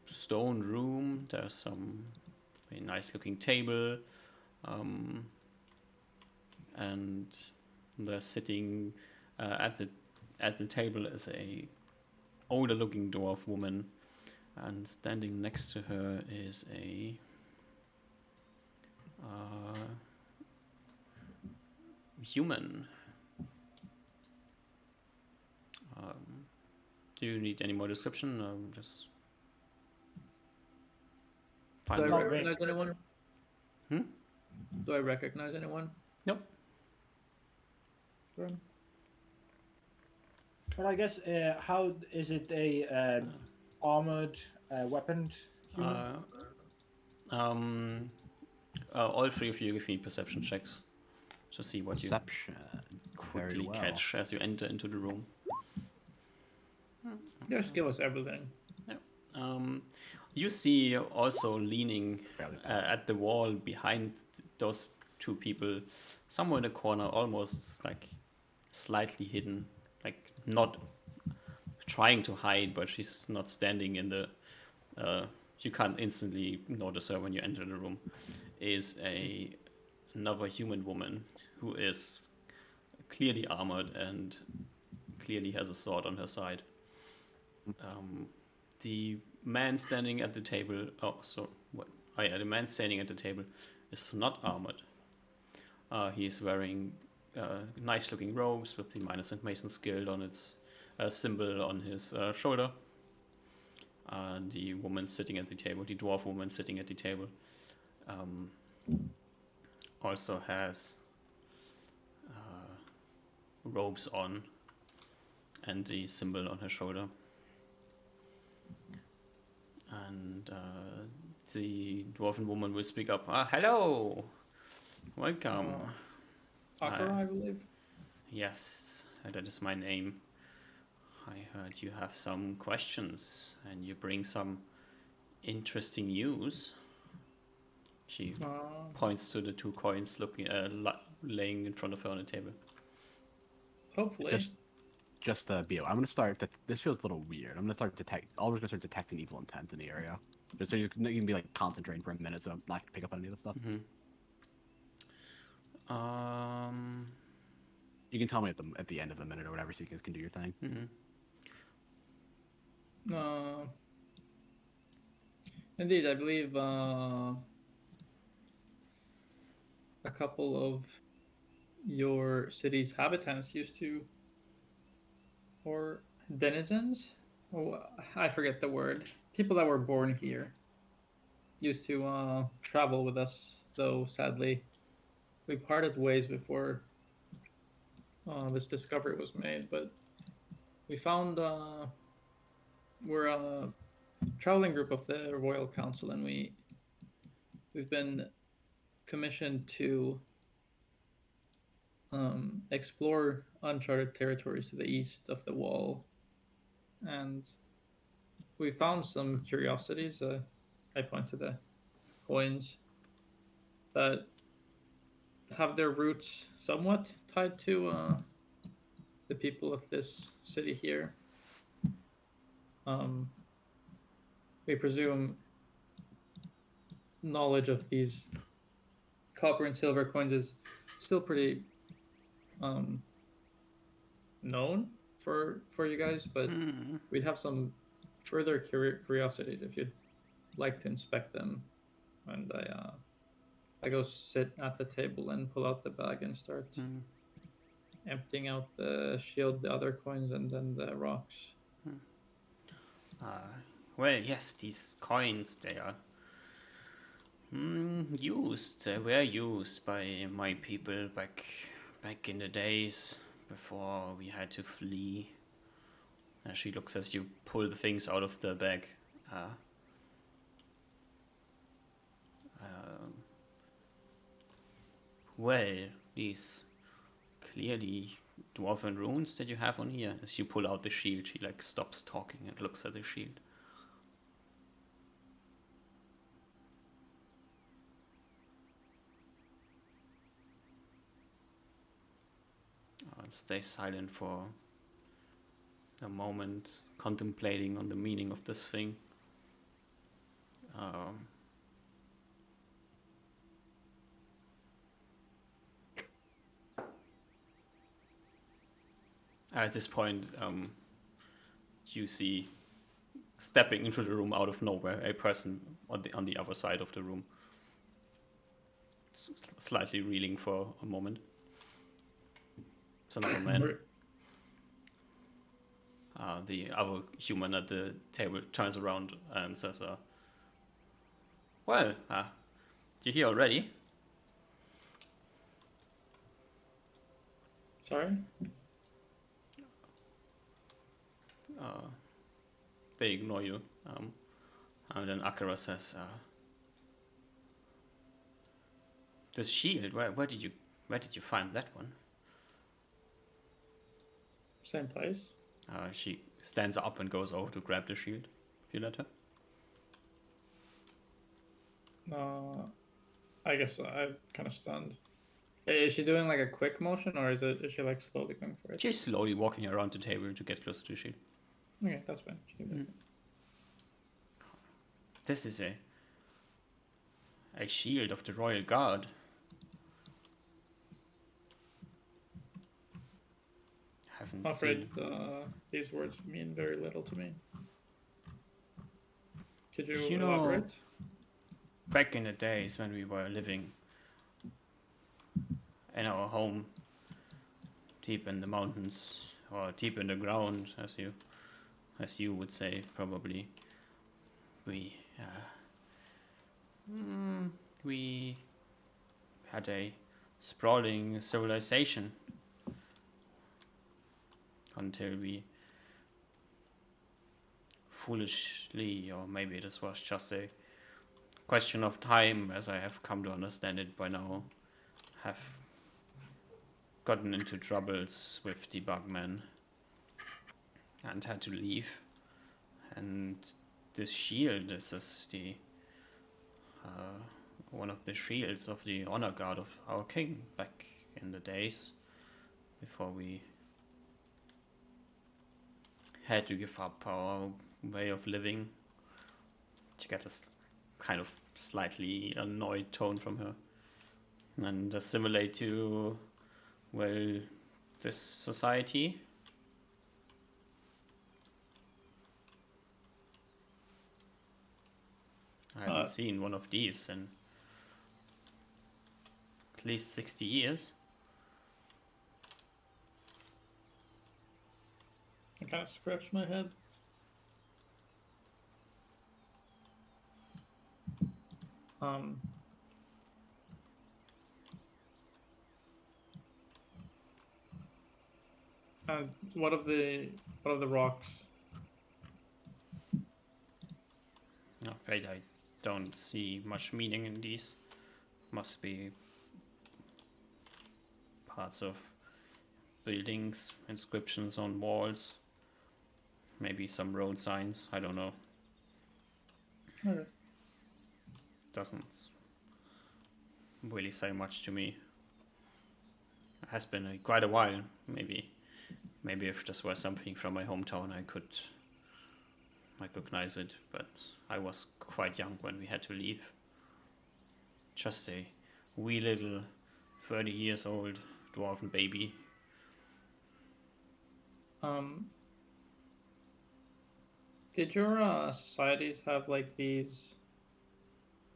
[SPEAKER 1] stone room. There's some very nice looking table. And there's sitting at the table is a older looking dwarf woman, and standing next to her is a human. Do you need any more description? Just Find
[SPEAKER 3] Do I
[SPEAKER 1] the
[SPEAKER 4] Not
[SPEAKER 1] room.
[SPEAKER 4] me.
[SPEAKER 3] recognize anyone?
[SPEAKER 1] Hmm?
[SPEAKER 3] Do I recognize anyone?
[SPEAKER 1] Nope.
[SPEAKER 3] Sure.
[SPEAKER 4] But I guess how is it a armored, weaponed human?
[SPEAKER 1] All three of you give me perception checks to see what you
[SPEAKER 2] Perception. Very
[SPEAKER 1] quickly
[SPEAKER 2] well.
[SPEAKER 1] catch as you enter into the room.
[SPEAKER 3] Just give us everything.
[SPEAKER 1] You see also leaning
[SPEAKER 2] Fairly fast.
[SPEAKER 1] at the wall behind those two people, somewhere in the corner, almost like slightly hidden, like not trying to hide, but she's not standing in the. You can't instantly notice her when you enter the room. Is another human woman who is clearly armored and clearly has a sword on her side. The man standing at the table. The man standing at the table is not armored. He is wearing nice-looking robes with the Miners and Masons Guild on its symbol on his shoulder. The woman sitting at the table, the dwarf woman sitting at the table, also has robes on and the symbol on her shoulder. And the dwarven woman will speak up. Hello, welcome.
[SPEAKER 3] Akara, I believe.
[SPEAKER 1] Yes, that is my name. I heard you have some questions and you bring some interesting news. She points to the 2 coins laying in front of her on the table.
[SPEAKER 3] Hopefully.
[SPEAKER 2] Just Bio, I'm gonna start. This feels a little weird. I'm gonna start Alwa's gonna start detecting evil intent in the area. Just so you can be like concentrating for a minute, so I'm not gonna pick up on any of the stuff. You can tell me at the end of the minute or whatever, so you guys can do your thing.
[SPEAKER 3] Indeed, I believe a couple of your city's habitants used to, or denizens? Oh, I forget the word. People that were born here used to travel with us, though sadly we parted ways before this discovery was made. But we found we're a traveling group of the Royal Council, and we've been commissioned to explore uncharted territories to the east of the wall, and we found some curiosities. I point to the coins that have their roots somewhat tied to the people of this city here. We presume knowledge of these copper and silver coins is still pretty known for you guys, but we'd have some further curiosities if you'd like to inspect them. And I go sit at the table and pull out the bag and start emptying out the shield, the other coins, and then the rocks.
[SPEAKER 1] Well, yes, these coins, they are were used by my people back in the days before we had to flee. She looks as you pull the things out of the bag. Well, these clearly dwarven runes that you have on here. As you pull out the shield, she like stops talking and looks at the shield. Stay silent for a moment, contemplating on the meaning of this thing. At this point, you see stepping into the room out of nowhere a person on the other side of the room, slightly reeling for a moment. It's another man. The other human at the table turns around and says, Well, you're here already.
[SPEAKER 3] Sorry?
[SPEAKER 1] They ignore you. And then Akira says, "This shield. Where did you find that one?"
[SPEAKER 3] Same place.
[SPEAKER 1] She stands up and goes over to grab the shield. If you let her.
[SPEAKER 3] I guess I'm kind of stunned. Is she doing like a quick motion, or is she like slowly going for it?
[SPEAKER 1] She's slowly walking around the table to get closer to the shield.
[SPEAKER 3] Okay, that's fine. She can do it.
[SPEAKER 1] This is a shield of the Royal Guard. Haven't
[SPEAKER 3] I'm afraid
[SPEAKER 1] seen.
[SPEAKER 3] these words mean very little to me. Could you
[SPEAKER 1] You know-
[SPEAKER 3] elaborate?
[SPEAKER 1] Back in the days when we were living in our home, deep in the mountains or deep in the ground, as you would say, probably, we had a sprawling civilization until we foolishly, or maybe this was just a question of time, as I have come to understand it by now, have gotten into troubles with the Bugman and had to leave. And this shield, this is the one of the shields of the honor guard of our king back in the days before we had to give up our way of living. To get a kind of slightly annoyed tone from her and assimilate to, well, this society. I haven't seen one of these in at least 60 years.
[SPEAKER 3] I kind of scratch my head. And what of the rocks?
[SPEAKER 1] I'm afraid I don't see much meaning in these. Must be parts of buildings, inscriptions on walls, maybe some road signs, I don't know.
[SPEAKER 3] Okay.
[SPEAKER 1] Doesn't really say much to me. It has been quite a while. Maybe if this were something from my hometown, I could recognize it, but I was quite young when we had to leave. Just a wee little 30 years old dwarven baby.
[SPEAKER 3] Did your societies have like these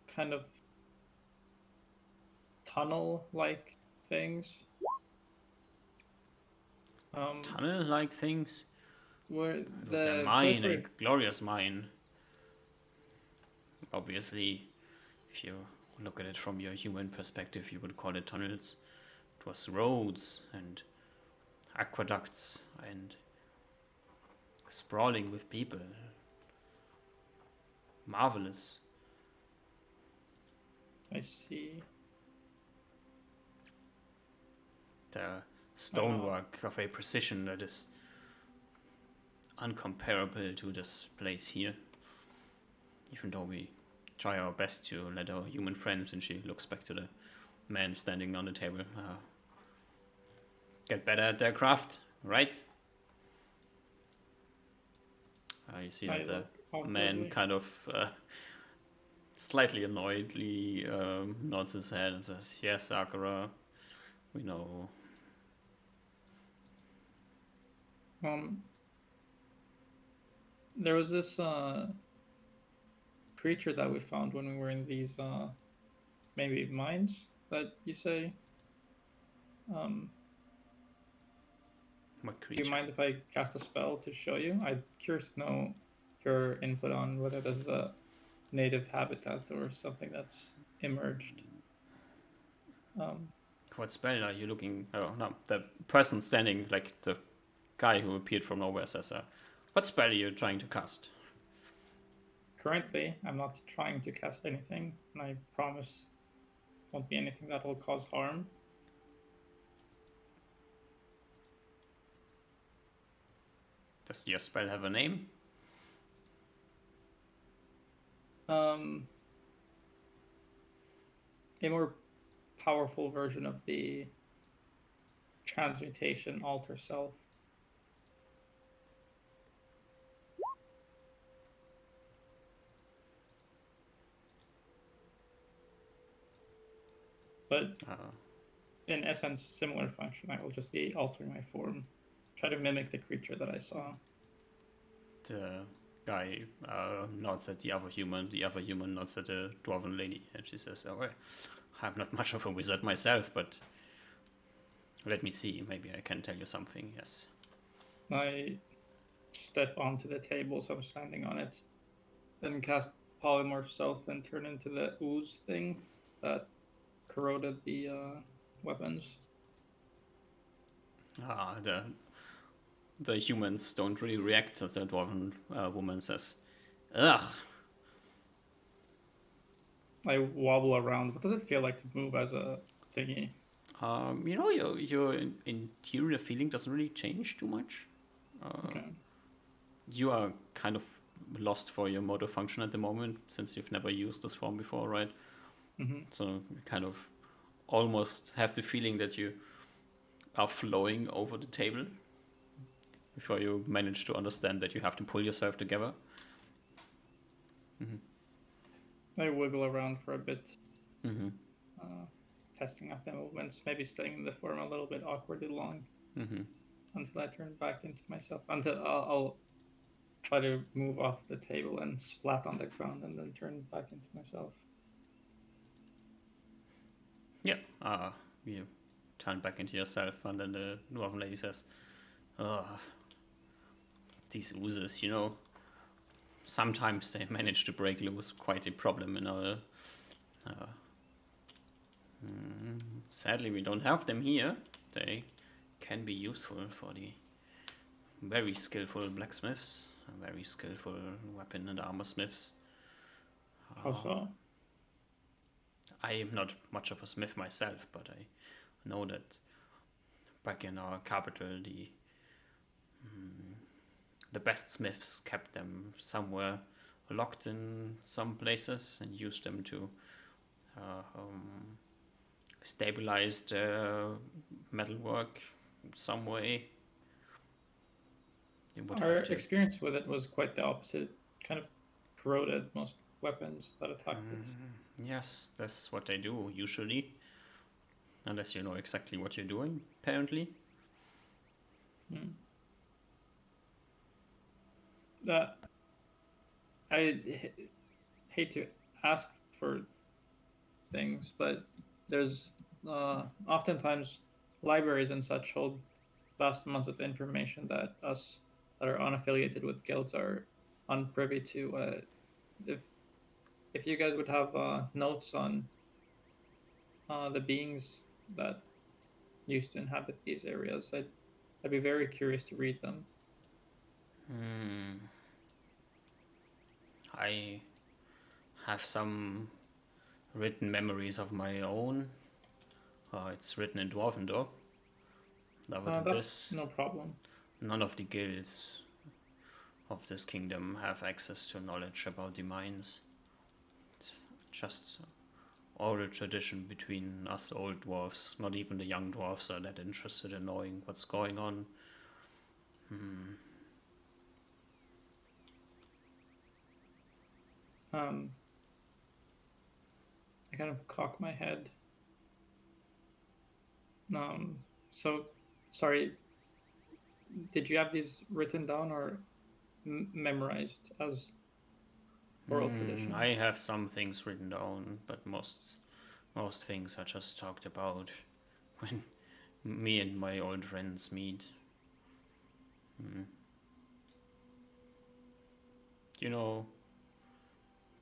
[SPEAKER 3] kind of tunnel-like things?
[SPEAKER 1] Tunnel-like things?
[SPEAKER 3] Where
[SPEAKER 1] It was a
[SPEAKER 3] the
[SPEAKER 1] mine,
[SPEAKER 3] place
[SPEAKER 1] a glorious mine. Obviously, if you look at it from your human perspective, you would call it tunnels. It was roads and aqueducts and sprawling with people. Marvelous.
[SPEAKER 3] I see.
[SPEAKER 1] The stonework of a precision that is uncomparable to this place here. Even though we try our best to let our human friends, and she looks back to the man standing on the table, get better at their craft, right? You see that the man kind of slightly annoyedly nods his head and says, "Yes, Akira, we know."
[SPEAKER 3] There was this creature that we found when we were in these maybe mines that you say.
[SPEAKER 1] What
[SPEAKER 3] Do
[SPEAKER 1] creature?
[SPEAKER 3] you mind if I cast a spell to show you? I'm curious to know your input on whether this is a native habitat or something that's emerged.
[SPEAKER 1] What spell are you looking? Oh no, the person standing, like the guy who appeared from nowhere, says, "What spell are you trying to cast?"
[SPEAKER 3] Currently, I'm not trying to cast anything, and I promise won't be anything that will cause harm.
[SPEAKER 1] Does your spell have a name?
[SPEAKER 3] A more powerful version of the transmutation alter self. But in essence, similar function. I will just be altering my form, try to mimic the creature that I saw.
[SPEAKER 1] The guy nods at the other human. The other human nods at the dwarven lady, and she says, "Oh, well, I'm not much of a wizard myself, but let me see. Maybe I can tell you something." Yes.
[SPEAKER 3] I step onto the table, so I'm standing on it, then cast polymorph self and turn into the ooze thing that corroded the weapons.
[SPEAKER 1] The humans don't really react to the dwarven woman says, "Ugh."
[SPEAKER 3] I wobble around. What does it feel like to move as a thingy?
[SPEAKER 1] Your interior feeling doesn't really change too much.
[SPEAKER 3] Okay.
[SPEAKER 1] You are kind of lost for your motor function at the moment, since you've never used this form before, right?
[SPEAKER 3] Mm-hmm.
[SPEAKER 1] So you kind of almost have the feeling that you are flowing over the table before you manage to understand that you have to pull yourself together.
[SPEAKER 3] I wiggle around for a bit,
[SPEAKER 1] Mm-hmm.
[SPEAKER 3] testing out the movements, maybe staying in the form a little bit awkwardly long until I turn back into myself. Until I'll try to move off the table and splat on the ground and then turn back into myself.
[SPEAKER 1] Yeah. You turn back into yourself, and then the dwarven lady says, "Oh, these oozes, sometimes they manage to break loose. Quite a problem in our... sadly, we don't have them here. They can be useful for the very skillful blacksmiths, very skillful weapon and armor smiths.
[SPEAKER 3] How so?
[SPEAKER 1] I am not much of a smith myself, but I know that back in our capital, the best smiths kept them somewhere locked in some places and used them to stabilize their metalwork some way.
[SPEAKER 3] Our experience with it was quite the opposite. Kind of corroded most weapons that attacked it.
[SPEAKER 1] Yes, that's what they do usually. Unless you know exactly what you're doing, apparently.
[SPEAKER 3] I hate to ask for things, but there's oftentimes libraries and such hold vast amounts of information that us that are unaffiliated with guilds are unprivy to. If you guys would have notes on the beings that used to inhabit these areas, I'd be very curious to read them.
[SPEAKER 1] I have some written memories of my own. It's written in Dwarven, though.
[SPEAKER 3] That's no problem.
[SPEAKER 1] None of the guilds of this kingdom have access to knowledge about the mines. It's just oral tradition between us old dwarves. Not even the young dwarves are that interested in knowing what's going on.
[SPEAKER 3] I kind of cock my head. So, sorry, did you have these written down or memorized as oral tradition?
[SPEAKER 1] I have some things written down, but most things are just talked about when me and my old friends meet. You know,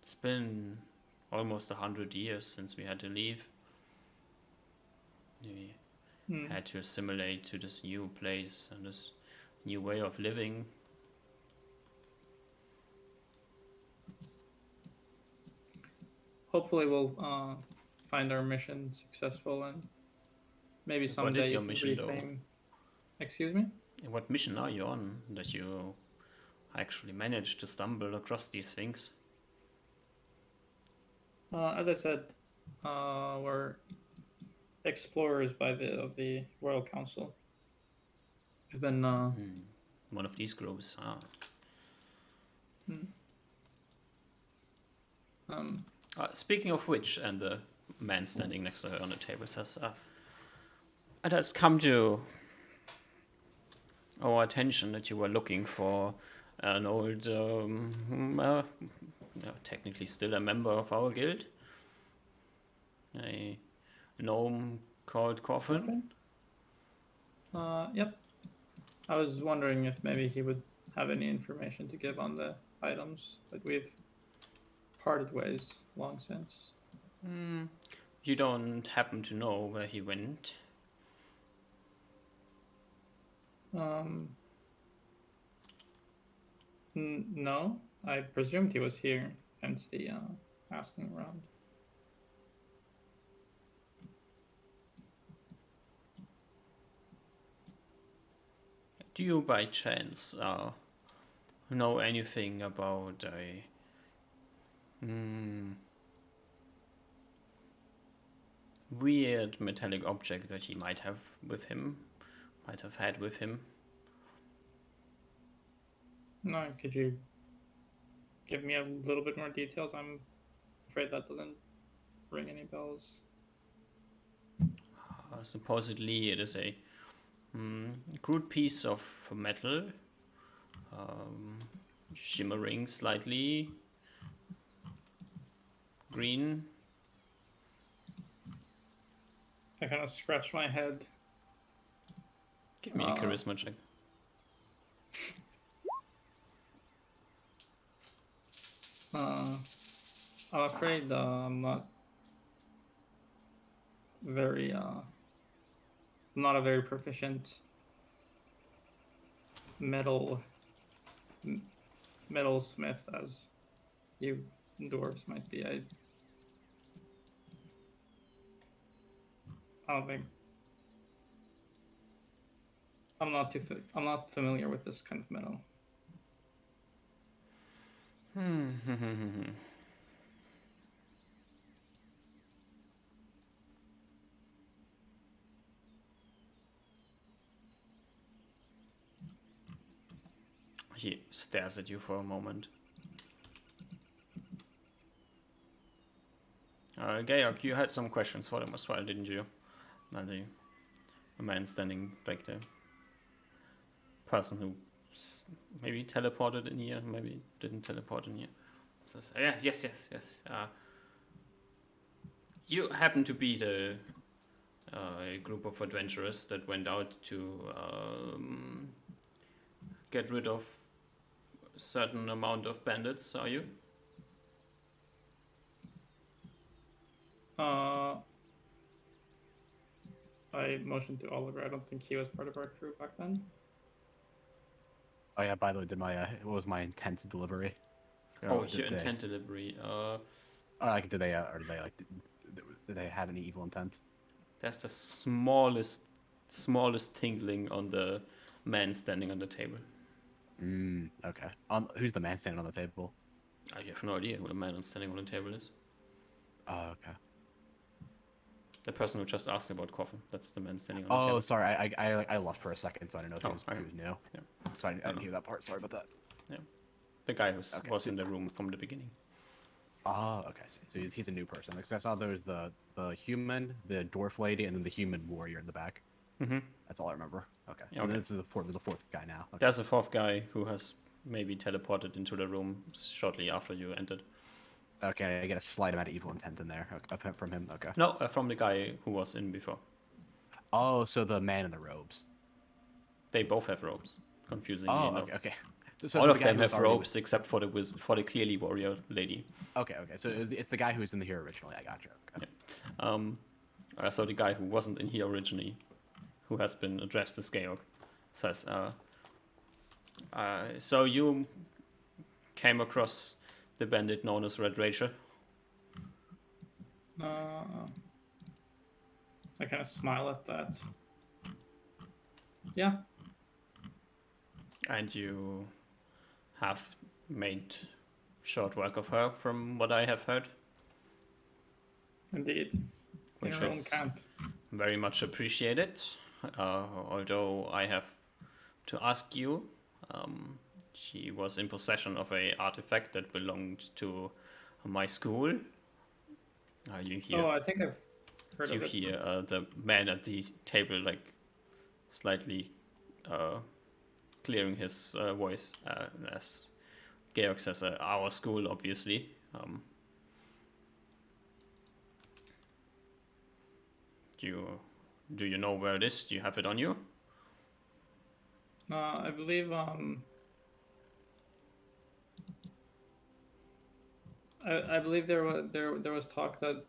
[SPEAKER 1] It's been almost 100 years since we had to leave. We had to assimilate to this new place and this new way of living.
[SPEAKER 3] Hopefully we'll find our mission successful, and maybe someday
[SPEAKER 1] What is
[SPEAKER 3] you
[SPEAKER 1] your
[SPEAKER 3] can
[SPEAKER 1] mission, though?
[SPEAKER 3] reclaim. Excuse me?
[SPEAKER 1] What mission are you on that you actually managed to stumble across these things?
[SPEAKER 3] As I said, we're explorers of the Royal Council. We've been
[SPEAKER 1] One of these groups. Speaking of which, and the man standing next to her on the table says, it has come to our attention that you were looking for an old, technically still a member of our guild, a gnome called Coffin.
[SPEAKER 3] Yep. I was wondering if maybe he would have any information to give on the items, but we've parted ways long since.
[SPEAKER 1] You don't happen to know where he went?
[SPEAKER 3] No, I presumed he was here, hence the asking around.
[SPEAKER 1] Do you by chance know anything about a weird metallic object that he might have had with him?
[SPEAKER 3] No, could you give me a little bit more details? I'm afraid that doesn't ring any bells.
[SPEAKER 1] Supposedly it is a crude piece of metal, shimmering slightly green.
[SPEAKER 3] I kind of scratch my head.
[SPEAKER 1] Give me a charisma check.
[SPEAKER 3] I'm afraid I'm not not a very proficient metalsmith as you dwarves might be. I don't think I'm not familiar with this kind of metal.
[SPEAKER 1] He stares at you for a moment. Georg, you had some questions for them as well, didn't you? And the man standing back there. Person who maybe teleported in here, maybe didn't teleport in here. Says, yes. You happen to be the group of adventurers that went out to get rid of a certain amount of bandits, are you?
[SPEAKER 3] I motioned to Oliver. I don't think he was part of our crew back then.
[SPEAKER 2] Oh yeah. By the way, what was my intent delivery?
[SPEAKER 1] Your intent delivery.
[SPEAKER 2] Did they have any evil intent?
[SPEAKER 1] There's the smallest tingling on the man standing on the table.
[SPEAKER 2] Okay. Who's the man standing on the table?
[SPEAKER 1] I have no idea who the man standing on the table is.
[SPEAKER 2] Oh, okay.
[SPEAKER 1] The person who just asked about Coffin. That's the man standing on the table.
[SPEAKER 2] Oh, sorry. I left for a second, so I didn't know if he was new.
[SPEAKER 1] Yeah.
[SPEAKER 2] So I didn't hear that part. Sorry about that.
[SPEAKER 1] Yeah. The guy who was in the room from the beginning.
[SPEAKER 2] Oh, okay. So he's a new person. Because I saw there was the human, the dwarf lady, and then the human warrior in the back.
[SPEAKER 1] Mm-hmm.
[SPEAKER 2] That's all I remember. Okay.
[SPEAKER 1] Yeah,
[SPEAKER 2] So
[SPEAKER 1] okay.
[SPEAKER 2] there's a fourth guy now. Okay.
[SPEAKER 1] There's a fourth guy who has maybe teleported into the room shortly after you entered.
[SPEAKER 2] Okay, I get a slight amount of evil intent in there from him. Okay.
[SPEAKER 1] No, from the guy who was in before.
[SPEAKER 2] Oh, so the man in the robes.
[SPEAKER 1] They both have robes, confusingly
[SPEAKER 2] Oh,
[SPEAKER 1] enough.
[SPEAKER 2] okay. So
[SPEAKER 1] All
[SPEAKER 2] the
[SPEAKER 1] of
[SPEAKER 2] guy
[SPEAKER 1] them
[SPEAKER 2] who was
[SPEAKER 1] have
[SPEAKER 2] already
[SPEAKER 1] ropes except for the clearly warrior lady.
[SPEAKER 2] Okay. So it's the guy who's in the here originally. I gotcha. Okay.
[SPEAKER 1] So the guy who wasn't in here originally, who has been addressed as Georg, says, so you came across the bandit known as Red Rachel?
[SPEAKER 3] I kind of smile at that. Yeah.
[SPEAKER 1] And you have made short work of her, from what I have heard.
[SPEAKER 3] Indeed.
[SPEAKER 1] Which
[SPEAKER 3] In her own
[SPEAKER 1] is
[SPEAKER 3] camp.
[SPEAKER 1] very much appreciated. Although I have to ask you, she was in possession of a artifact that belonged to my school. You hear?
[SPEAKER 3] Oh, I think I've heard
[SPEAKER 1] You
[SPEAKER 3] of it.
[SPEAKER 1] hear the man at the table like slightly clearing his voice as Georg says, "Our school, obviously." Do you know where it is? Do you have it on you?
[SPEAKER 3] I believe I believe there was talk that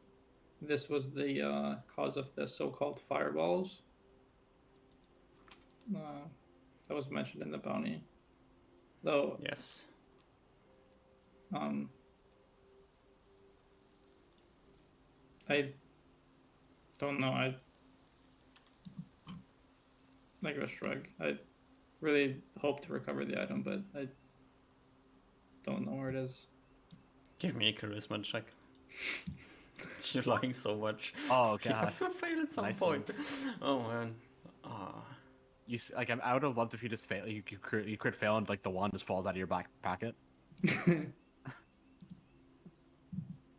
[SPEAKER 3] this was the cause of the so-called fireballs. That was mentioned in the bounty. Though
[SPEAKER 1] Yes.
[SPEAKER 3] I don't know. I give a shrug. I really hope to recover the item, but I don't know where it is.
[SPEAKER 1] Give me a charisma check. You're lying so much.
[SPEAKER 2] Oh
[SPEAKER 1] You
[SPEAKER 2] god.
[SPEAKER 1] have to fail at some
[SPEAKER 2] Nice
[SPEAKER 1] point. Oh man.
[SPEAKER 2] I would have loved if you just fail. You crit fail and like the wand just falls out of your back pocket.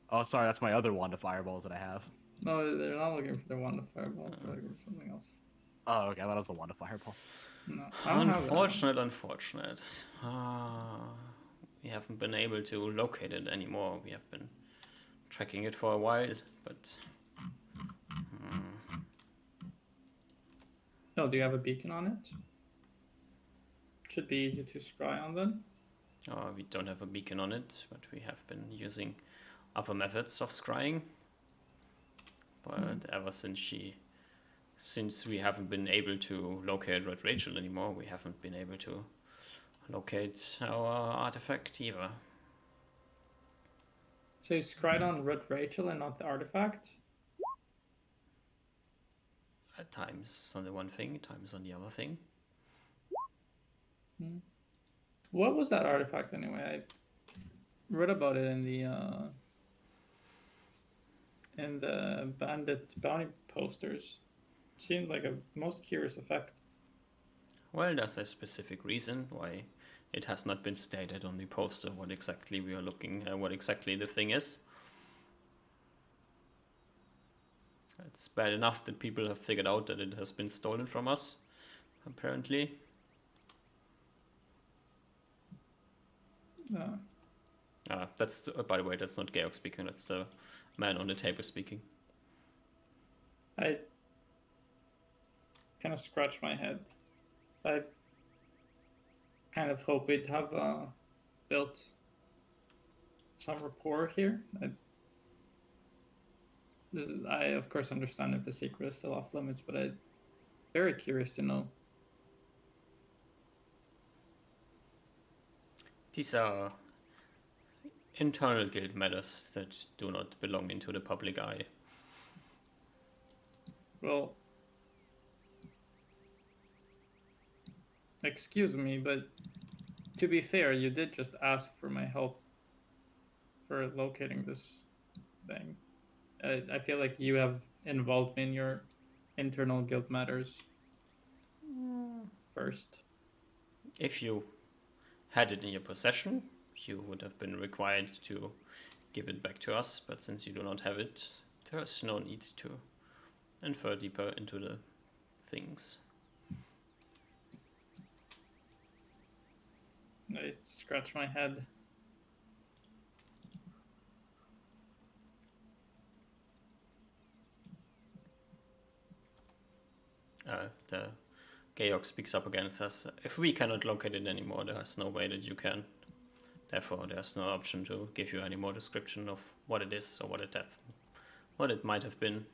[SPEAKER 2] Oh, sorry, that's my other wand of fireballs that I have.
[SPEAKER 3] No, they're not looking for the wand of fireball. They're looking for something else.
[SPEAKER 2] Oh, okay. I thought it was the wand of fireball.
[SPEAKER 3] No, I don't have that.
[SPEAKER 1] Unfortunate. We haven't been able to locate it anymore. We have been tracking it for a while, but
[SPEAKER 3] No, do you have a beacon on it? Should be easy to scry on then.
[SPEAKER 1] we don't have a beacon on it. But we have been using other methods of scrying. But ever since we haven't been able to locate Red Rachel anymore, we haven't been able to locate our artifact either.
[SPEAKER 3] So you scried on Red Rachel and not the artifact?
[SPEAKER 1] At times on the one thing, times on the other thing.
[SPEAKER 3] What was that artifact anyway? I read about it in the bandit bounty posters. It seemed like a most curious effect.
[SPEAKER 1] Well, there's a specific reason why it has not been stated on the poster what exactly we are looking at, what exactly the thing is. It's bad enough that people have figured out that it has been stolen from us, apparently. That's by the way, that's not Georg speaking. That's the man on the table speaking.
[SPEAKER 3] I kind of scratch my head. I kind of hope we'd have built some rapport here. I of course understand if the secret is still off limits, but I'm very curious to know.
[SPEAKER 1] These are internal guild matters that do not belong into the public eye.
[SPEAKER 3] Well, excuse me, but to be fair, you did just ask for my help for locating this thing. I feel like you have involved me in your internal guild matters first.
[SPEAKER 1] If you had it in your possession, you would have been required to give it back to us, but since you do not have it, there's no need to infer deeper into the things.
[SPEAKER 3] I scratch my head.
[SPEAKER 1] The Georg speaks up again and says, if we cannot locate it anymore, there's no way that you can. Therefore, there's no option to give you any more description of what it is or what it might have been.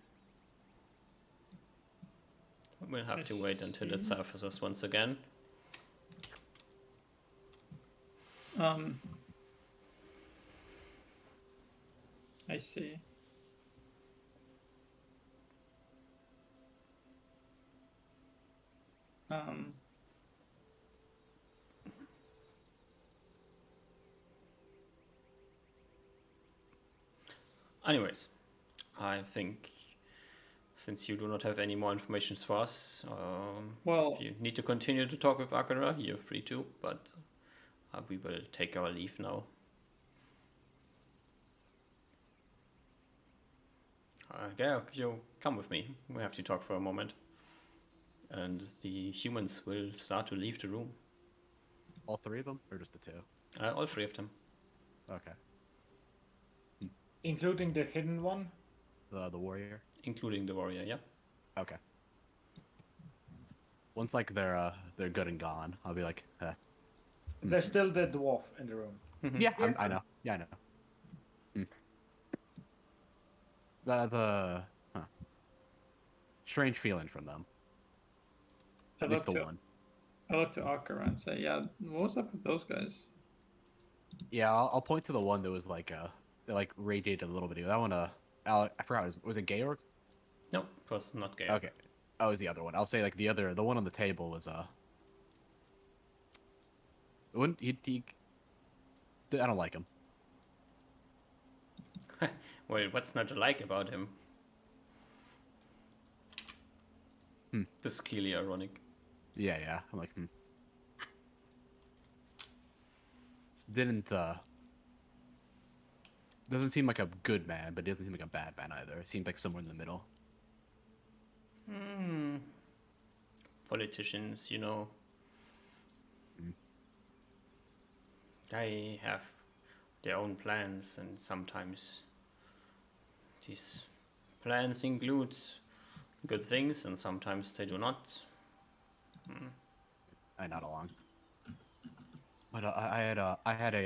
[SPEAKER 1] We'll have to wait until it surfaces once again.
[SPEAKER 3] I see.
[SPEAKER 1] Anyways, I think since you do not have any more information for us,
[SPEAKER 3] Well,
[SPEAKER 1] if you need to continue to talk with Akira, you're free to, but we will take our leave now. Georg, you come with me. We have to talk for a moment. And the humans will start to leave the room.
[SPEAKER 2] All three of them, or just the two?
[SPEAKER 1] All three of them.
[SPEAKER 2] Okay.
[SPEAKER 4] Including the hidden one?
[SPEAKER 2] The warrior?
[SPEAKER 1] Including the warrior, yeah.
[SPEAKER 2] Okay. Once like they're good and gone, I'll be like,
[SPEAKER 4] There's still the dwarf in the room.
[SPEAKER 2] yeah, I know. Yeah, I know. Strange feeling from them. At least the one.
[SPEAKER 3] I look to Akira and say, yeah, what was up with those guys?
[SPEAKER 2] Yeah, I'll point to the one that was like that like radiated a little bit. That one, I forgot. Was it Georg?
[SPEAKER 1] No, it was not Georg.
[SPEAKER 2] Okay. Oh, it was the other one. I'll say like the one on the table was Wouldn't he I don't like him.
[SPEAKER 1] Well, what's not to like about him? This is clearly ironic.
[SPEAKER 2] Yeah. I'm like, Doesn't seem like a good man, but doesn't seem like a bad man either. It seems like somewhere in the middle.
[SPEAKER 1] Politicians, you know. They have their own plans, and sometimes these plans include good things, and sometimes they do not.
[SPEAKER 2] Not along. But I had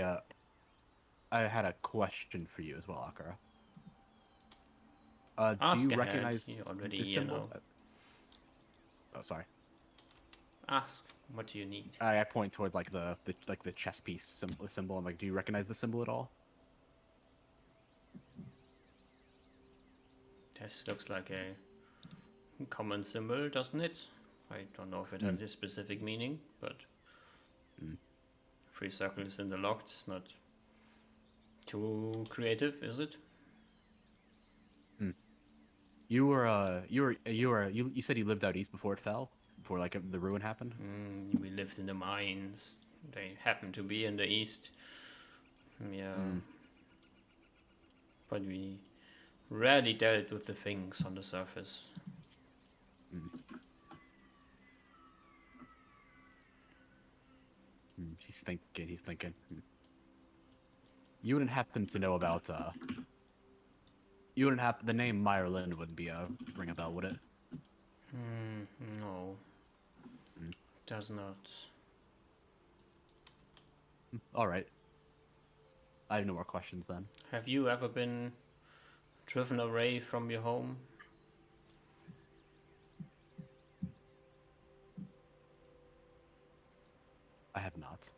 [SPEAKER 2] a question for you as well, Akira.
[SPEAKER 1] Ask
[SPEAKER 2] do you
[SPEAKER 1] ahead.
[SPEAKER 2] recognize
[SPEAKER 1] You already,
[SPEAKER 2] the symbol?
[SPEAKER 1] know.
[SPEAKER 2] Oh, sorry.
[SPEAKER 1] Ask. What do you need?
[SPEAKER 2] I point toward like the chess piece symbol. I'm like, do you recognize the symbol at all?
[SPEAKER 1] This looks like a common symbol, doesn't it? I don't know if it has a specific meaning, but 3 circles in the locked is not too creative, is it?
[SPEAKER 2] You said you lived out east before it fell, before like the ruin happened.
[SPEAKER 1] We lived in the mines. They happen to be in the east. Yeah. But we rarely dealt with the things on the surface.
[SPEAKER 2] He's thinking. You wouldn't happen to know about the name Meyer Lind wouldn't be ring a bell, would it?
[SPEAKER 1] No. Does not.
[SPEAKER 2] All right. I have no more questions then.
[SPEAKER 1] Have you ever been driven away from your home?
[SPEAKER 2] I have not.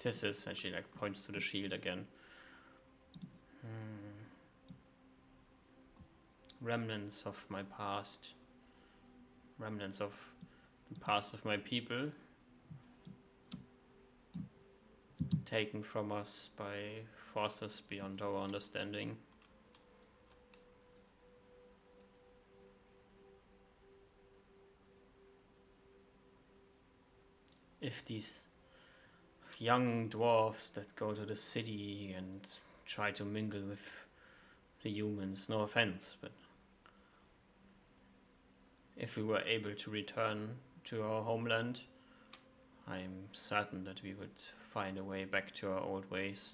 [SPEAKER 1] This is, and she like points to the shield again. Remnants of my past. Remnants of the past of my people. Taken from us by forces beyond our understanding. If these young dwarves that go to the city and try to mingle with the humans, no offense, but if we were able to return to our homeland, I'm certain that we would find a way back to our old ways.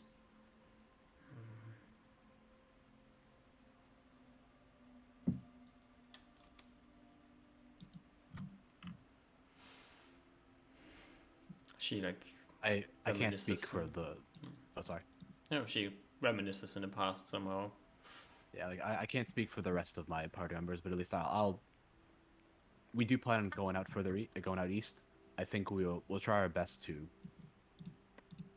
[SPEAKER 1] She like
[SPEAKER 2] I can't speak
[SPEAKER 1] reminisces
[SPEAKER 2] for
[SPEAKER 1] in-
[SPEAKER 2] the. Oh, sorry.
[SPEAKER 1] she reminisces in the past somehow.
[SPEAKER 2] Yeah, like I can't speak for the rest of my party members, but at least I'll. We do plan on going out going out east. I think we'll try our best to.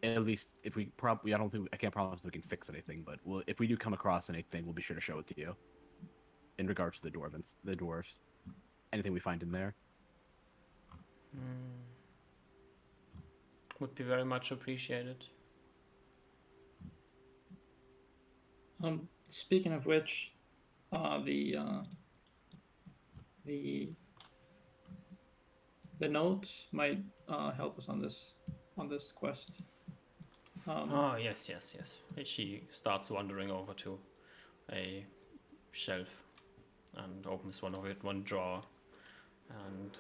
[SPEAKER 2] At least if we probably, I can't promise we can fix anything, but if we do come across anything, we'll be sure to show it to you. In regards to the dwarves, anything we find in there.
[SPEAKER 1] Would be very much appreciated.
[SPEAKER 3] Speaking of which, the notes might help us on this quest.
[SPEAKER 1] Oh yes. She starts wandering over to a shelf and opens one drawer and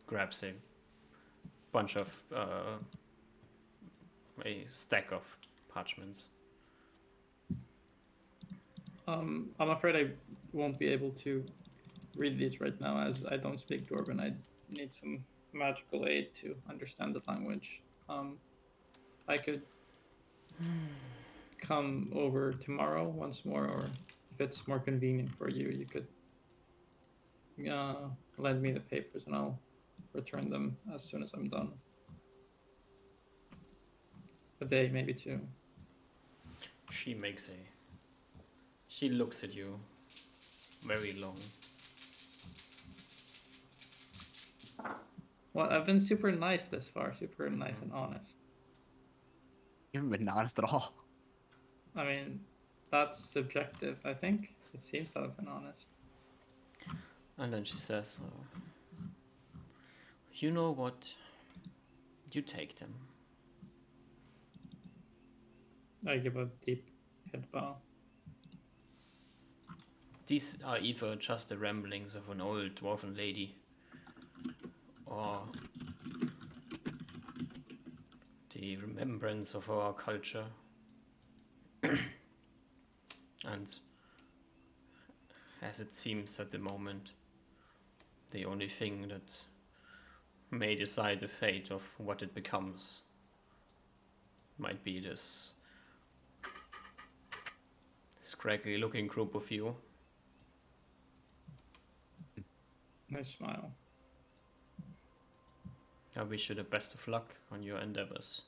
[SPEAKER 1] grabs a bunch of a stack of parchments.
[SPEAKER 3] I'm afraid I won't be able to read these right now as I don't speak Dwarven. I need some magical aid to understand the language. I could come over tomorrow once more, or if it's more convenient for you, you could lend me the papers and I'll return them as soon as I'm done. A day, maybe two.
[SPEAKER 1] She looks at you very long.
[SPEAKER 3] Well, I've been super nice this far, super nice and honest.
[SPEAKER 2] You haven't been honest at all.
[SPEAKER 3] I mean, that's subjective, I think. It seems that I've been honest.
[SPEAKER 1] And then she says, you know what? You take them.
[SPEAKER 3] I give a deep head bow.
[SPEAKER 1] These are either just the ramblings of an old dwarven lady, or the remembrance of our culture. And as it seems at the moment, the only thing that may decide the fate of what it becomes might be this scraggly looking group of you.
[SPEAKER 3] I smile.
[SPEAKER 1] I wish you the best of luck on your endeavors.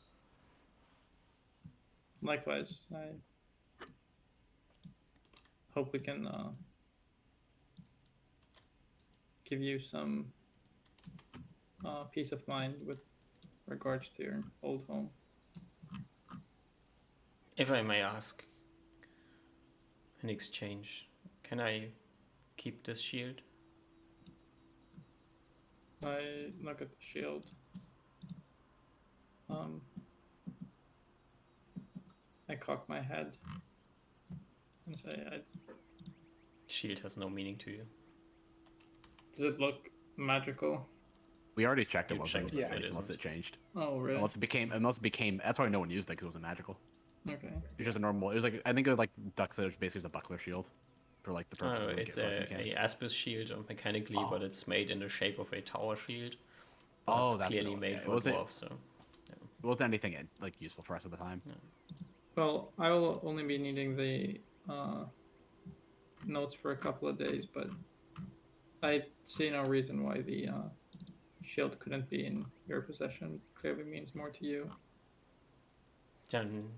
[SPEAKER 3] Likewise, I hope we can give you some peace of mind with regards to your old home.
[SPEAKER 1] If I may ask, in exchange, can I keep this shield?
[SPEAKER 3] I look at the shield. I cock my head and say,
[SPEAKER 1] Shield has no meaning to you.
[SPEAKER 3] does it look magical?
[SPEAKER 2] We already checked it
[SPEAKER 1] You
[SPEAKER 2] wasn't
[SPEAKER 1] checked
[SPEAKER 2] in
[SPEAKER 1] it,
[SPEAKER 2] place
[SPEAKER 1] it
[SPEAKER 2] unless
[SPEAKER 1] isn't.
[SPEAKER 2] it changed.
[SPEAKER 3] Oh, really?
[SPEAKER 2] Unless it became. That's why no one used it because it wasn't magical.
[SPEAKER 3] Okay.
[SPEAKER 2] It was just a normal. It was like I think it was like Ducks. It was basically just a buckler shield, for like the purpose. of
[SPEAKER 1] It's
[SPEAKER 2] like,
[SPEAKER 1] a
[SPEAKER 2] mechanic.
[SPEAKER 1] Aspis shield mechanically, but it's made in the shape of a tower shield. But
[SPEAKER 2] Oh,
[SPEAKER 1] it's
[SPEAKER 2] that's
[SPEAKER 1] clearly
[SPEAKER 2] what-
[SPEAKER 1] made
[SPEAKER 2] yeah, it
[SPEAKER 1] for
[SPEAKER 2] wasn't-
[SPEAKER 1] dwarves, so
[SPEAKER 2] It wasn't anything like useful for us at the time.
[SPEAKER 3] Well, I will only be needing the notes for a couple of days, but I see no reason why the shield couldn't be in your possession. It clearly means more to you.
[SPEAKER 1] then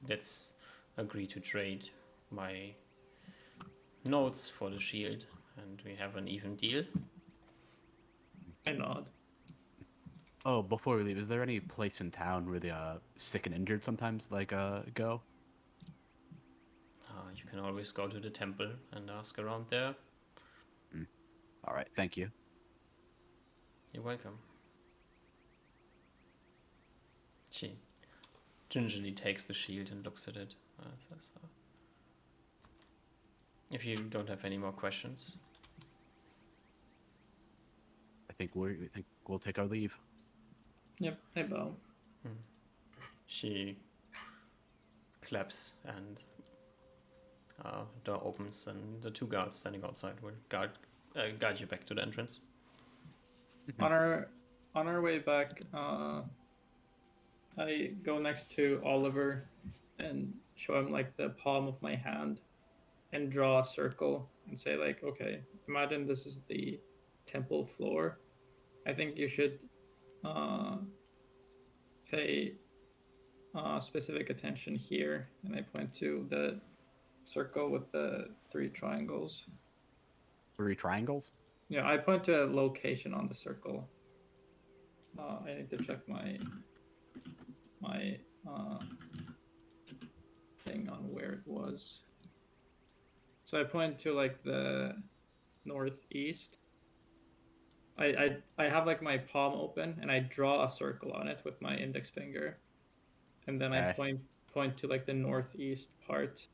[SPEAKER 1] let's agree to trade my notes for the shield, and we have an even deal.
[SPEAKER 3] I nod.
[SPEAKER 2] Oh, before we leave, is there any place in town where the sick and injured sometimes go?
[SPEAKER 1] You can always go to the temple and ask around there.
[SPEAKER 2] All right, thank you.
[SPEAKER 1] You're welcome. She gingerly takes the shield and looks at it. Says, if you don't have any more questions,
[SPEAKER 2] I think we'll take our leave.
[SPEAKER 3] Yep, I bow.
[SPEAKER 1] she claps and door opens, and the two guards standing outside will guide you back to the entrance.
[SPEAKER 3] On our on our way back, I go next to Oliver and show him like the palm of my hand and draw a circle and say like, okay, imagine this is the temple floor. I think you should uh, pay specific attention here, and I point to the circle with the 3 triangles.
[SPEAKER 2] 3 triangles?
[SPEAKER 3] Yeah, I point to a location on the circle. I need to check my thing on where it was. So I point to like the northeast. I have like my palm open and I draw a circle on it with my index finger, and then I
[SPEAKER 2] Okay.
[SPEAKER 3] point to like the northeast part,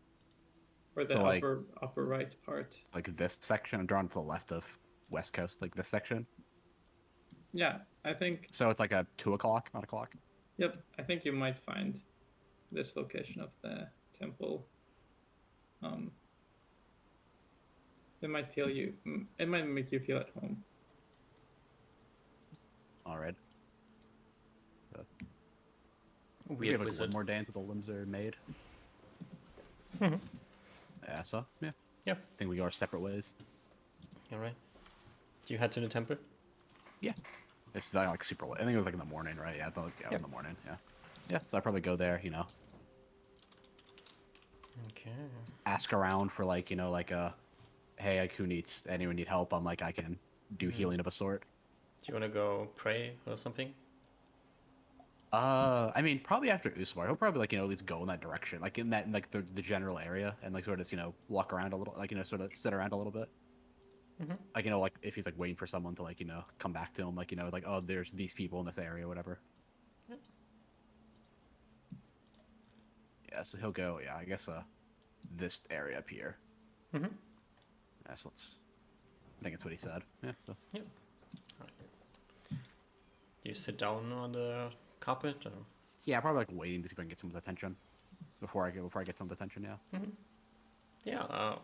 [SPEAKER 3] or the
[SPEAKER 2] So, like-
[SPEAKER 3] upper right part.
[SPEAKER 2] Like this section, I'm drawn to the left of West Coast, like this section.
[SPEAKER 3] Yeah, I think.
[SPEAKER 2] So it's like a 2 o'clock, not a clock.
[SPEAKER 3] Yep, I think you might find this location of the temple. It might feel you. It might make you feel at home.
[SPEAKER 2] All right. We
[SPEAKER 1] Weird
[SPEAKER 2] have like
[SPEAKER 1] wizard.
[SPEAKER 2] one more day until the limbs are made. Yeah. So yeah.
[SPEAKER 1] Yeah.
[SPEAKER 2] I think we go our separate ways.
[SPEAKER 1] All right. Do you head to the temple?
[SPEAKER 2] Yeah. It's like super late. I think it was like in the morning, right? Yeah, I thought
[SPEAKER 1] Yeah.
[SPEAKER 2] in the morning. Yeah. Yeah. So I probably go there. You know,
[SPEAKER 1] Okay.
[SPEAKER 2] ask around for like like hey, like anyone need help? I'm like I can do healing of a sort.
[SPEAKER 1] Do you want to go pray or something?
[SPEAKER 2] I mean, probably after Usmar, he'll probably like at least go in that direction, like in that like the general area, and like sort of just walk around a little, like sort of sit around a little bit.
[SPEAKER 1] Mhm.
[SPEAKER 2] Like like if he's like waiting for someone to like come back to him, like like oh there's these people in this area, whatever.
[SPEAKER 1] Yep.
[SPEAKER 2] Yeah, so he'll go. Yeah, I guess this area up here.
[SPEAKER 1] Mhm.
[SPEAKER 2] Yeah, so I think it's what he said. Yeah, so.
[SPEAKER 1] Do you sit down on the carpet? Or?
[SPEAKER 2] Yeah, probably like waiting to see if I can get someone's attention before I get someone's attention. Yeah.
[SPEAKER 1] Yeah.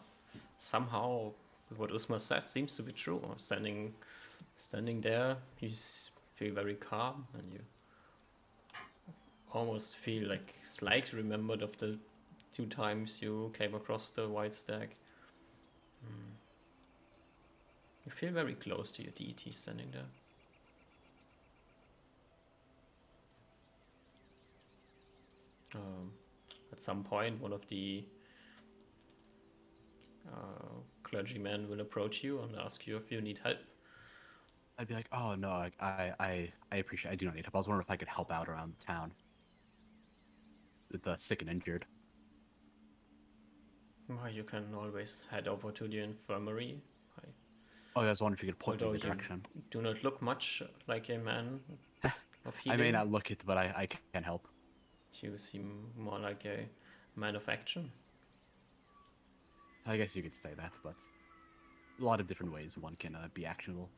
[SPEAKER 1] Somehow, what Usma said seems to be true. Standing there, you feel very calm, and you almost feel like slightly remembered of the 2 times you came across the white stag. You feel very close to your deity standing there. At some point, one of the clergymen will approach you and ask you if you need help.
[SPEAKER 2] I'd be like, oh no, I appreciate. I do not need help. I was wondering if I could help out around town with the sick and injured.
[SPEAKER 1] Well, you can always head over to the infirmary.
[SPEAKER 2] Oh, yeah, I was wondering if you could point me in
[SPEAKER 1] Although
[SPEAKER 2] the
[SPEAKER 1] you
[SPEAKER 2] direction.
[SPEAKER 1] do not look much like a man of
[SPEAKER 2] I
[SPEAKER 1] healing.
[SPEAKER 2] may not look it, but I can help.
[SPEAKER 1] You seem more like a man of action.
[SPEAKER 2] I guess you could say that, but a lot of different ways one can be actionable.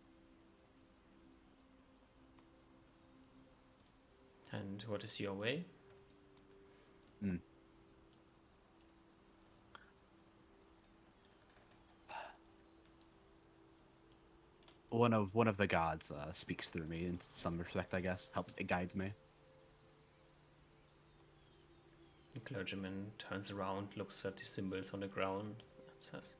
[SPEAKER 1] And what is your way?
[SPEAKER 2] One of the gods speaks through me in some respect, I guess. It guides me.
[SPEAKER 1] The clergyman turns around, looks at the symbols on the ground, and says,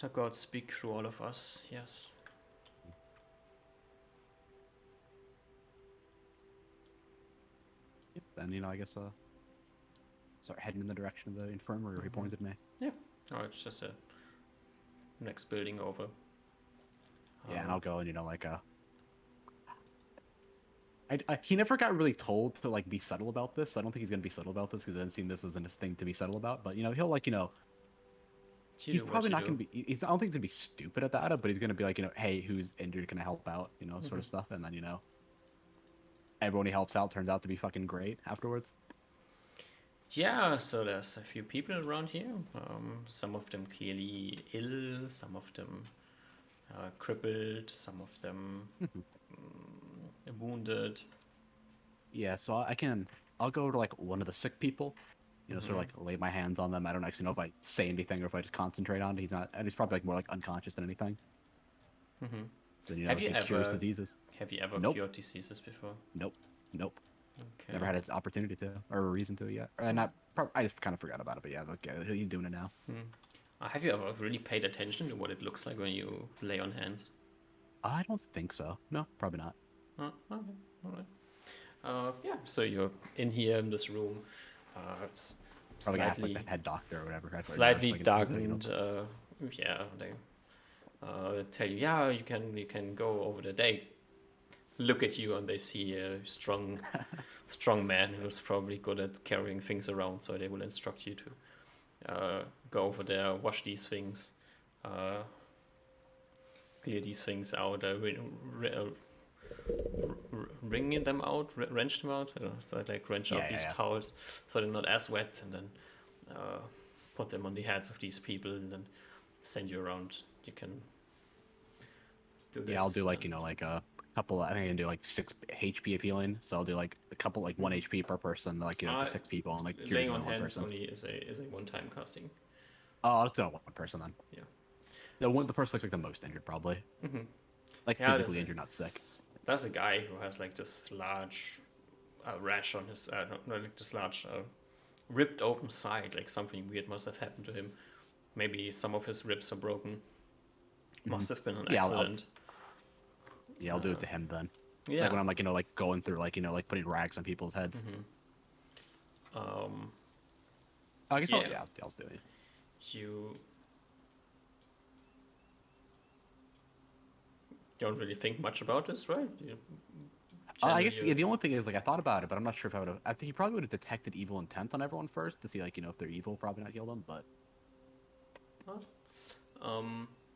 [SPEAKER 1] "The gods speak through all of us, yes."
[SPEAKER 2] Then I guess start heading in the direction of the infirmary where he pointed me.
[SPEAKER 1] Yeah. Oh, it's just a next building over.
[SPEAKER 2] Yeah, and I'll go and he never got really told to like be subtle about this. So I don't think he's gonna be subtle about this because I didn't see this as a thing to be subtle about. But he'll he's probably not gonna be. I don't think he's gonna be stupid about it, but he's gonna be like hey, who's injured? Can I help out? Sort of stuff. And then everyone he helps out turns out to be fucking great afterwards.
[SPEAKER 1] Yeah, so there's a few people around here. Some of them clearly ill, some of them crippled, some of them wounded.
[SPEAKER 2] Yeah, so I'll go to like one of the sick people, sort of like lay my hands on them. I don't actually know if I say anything or if I just concentrate on it. He's probably like more like unconscious than anything.
[SPEAKER 1] Mm-hmm.
[SPEAKER 2] Then
[SPEAKER 1] Have you
[SPEAKER 2] it cures
[SPEAKER 1] ever
[SPEAKER 2] diseases.
[SPEAKER 1] Nope. Cured diseases before?
[SPEAKER 2] Nope.
[SPEAKER 1] Okay.
[SPEAKER 2] Never had an opportunity to or a reason to yet. I just kind of forgot about it, but yeah, look, he's doing it now.
[SPEAKER 1] Have you ever really paid attention to what it looks like when you lay on hands?
[SPEAKER 2] I don't think so. No, probably not.
[SPEAKER 1] Okay, all right. Yeah, so you're in here in this room. It's
[SPEAKER 2] Probably ask like
[SPEAKER 1] slightly
[SPEAKER 2] the head doctor or whatever.
[SPEAKER 1] slightly
[SPEAKER 2] Like,
[SPEAKER 1] darkened. Yeah, they tell you, yeah, you can go over there. They look at you and they see a strong man who's probably good at carrying things around, so they will instruct you to go over there, wash these things, clear these things out, wringing them out, wrench them out. I don't know, so like wrench out these towels so they're not as wet, and then put them on the heads of these people, and then send you around. You can do this.
[SPEAKER 2] Yeah, I'll do like like a couple. I think I can do like 6 HP of healing. So I'll do like a couple, like 1 HP per person, like for 6 people, and like
[SPEAKER 1] laying on
[SPEAKER 2] one
[SPEAKER 1] hands
[SPEAKER 2] person.
[SPEAKER 1] only is a one-time casting.
[SPEAKER 2] Oh, I'll just do it on 1 person then.
[SPEAKER 1] Yeah.
[SPEAKER 2] The person looks like the most injured, probably.
[SPEAKER 1] Mm-hmm.
[SPEAKER 2] Like physically injured, not sick.
[SPEAKER 1] There's a guy who has like this large rash on his, like this large ripped open side, like something weird must have happened to him. Maybe some of his ribs are broken. Must have been an accident.
[SPEAKER 2] I'll do it to him then.
[SPEAKER 1] Yeah.
[SPEAKER 2] Like when I'm like like going through like like putting rags on people's heads. I guess I'll do it.
[SPEAKER 1] You don't really think much about this, right?
[SPEAKER 2] I guess the only thing is like I thought about it, but I'm not sure if I would have. I think he probably would have detected evil intent on everyone first to see like if they're evil, probably not heal them. But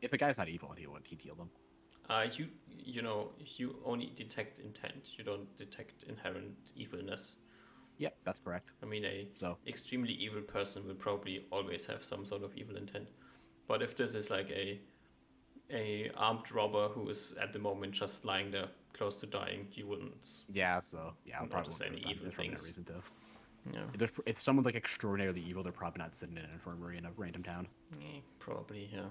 [SPEAKER 2] if the guy's not evil, he'd heal them.
[SPEAKER 1] You only detect intent. You don't detect inherent evilness.
[SPEAKER 2] Yep, that's correct.
[SPEAKER 1] I mean, extremely evil person will probably always have some sort of evil intent. But if this is like a armed robber who is at the moment just lying there close to dying, you wouldn't.
[SPEAKER 2] Yeah, so yeah, I'm probably
[SPEAKER 1] notice any evil things.
[SPEAKER 2] No reason to.
[SPEAKER 1] Yeah.
[SPEAKER 2] If someone's like extraordinarily evil, they're probably not sitting in an infirmary in a random town.
[SPEAKER 1] Probably, yeah.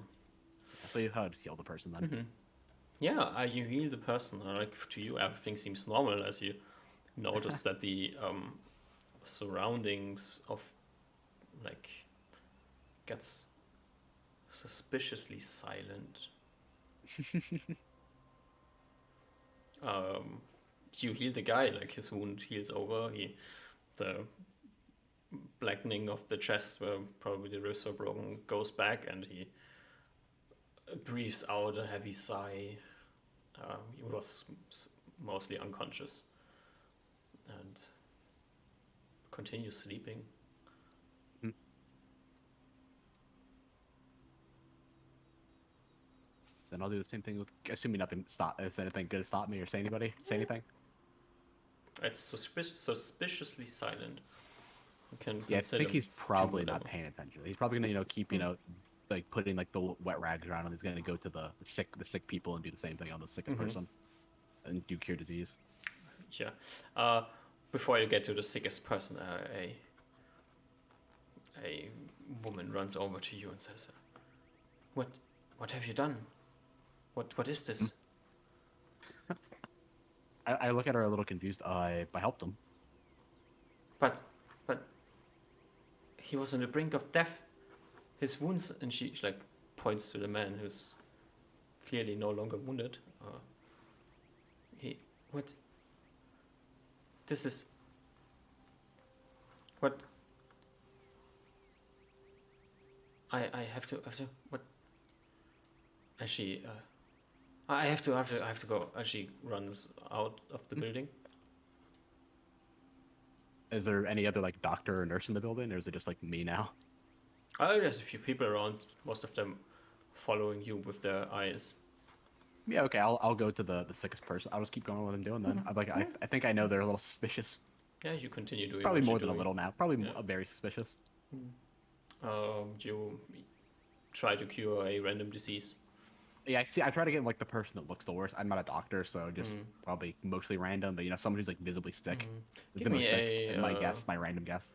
[SPEAKER 2] So you just heal the person then.
[SPEAKER 1] Mm-hmm. Yeah, you heal the person. Like to you, everything seems normal as you notice that the surroundings of like gets suspiciously silent. You heal the guy, like his wound heals over. The blackening of the chest where probably the ribs were broken goes back, and he breathes out a heavy sigh. He was mostly unconscious and continues sleeping.
[SPEAKER 2] Then I'll do the same thing with assuming nothing is anything good to stop me or say anything.
[SPEAKER 1] It's suspiciously silent. You can
[SPEAKER 2] I think he's probably not paying attention. He's probably gonna keep like putting like the wet rags around, and he's gonna go to the sick people and do the same thing on the sickest person and do cure disease.
[SPEAKER 1] Yeah. Before you get to the sickest person, a woman runs over to you and says, "What have you done? What is this?"
[SPEAKER 2] I look at her a little confused. I helped him.
[SPEAKER 1] But he was on the brink of death. His wounds, and she like points to the man who's clearly no longer wounded. What? This is what? I have to what? And she I have to go. And she runs out of the building.
[SPEAKER 2] Is there any other like doctor or nurse in the building, or is it just like me now?
[SPEAKER 1] There's a few people around. Most of them following you with their eyes.
[SPEAKER 2] Yeah, okay. I'll go to the sickest person. I'll just keep going what I'm doing then. I'm like I think I know they're a little suspicious.
[SPEAKER 1] Yeah, you continue doing.
[SPEAKER 2] Probably more than a little now. Probably very suspicious.
[SPEAKER 1] You try to cure a random disease.
[SPEAKER 2] Yeah, I try to get like the person that looks the worst. I'm not a doctor, so just probably mostly random. But someone who's like visibly sick.
[SPEAKER 1] Give me
[SPEAKER 2] sick. My random guess.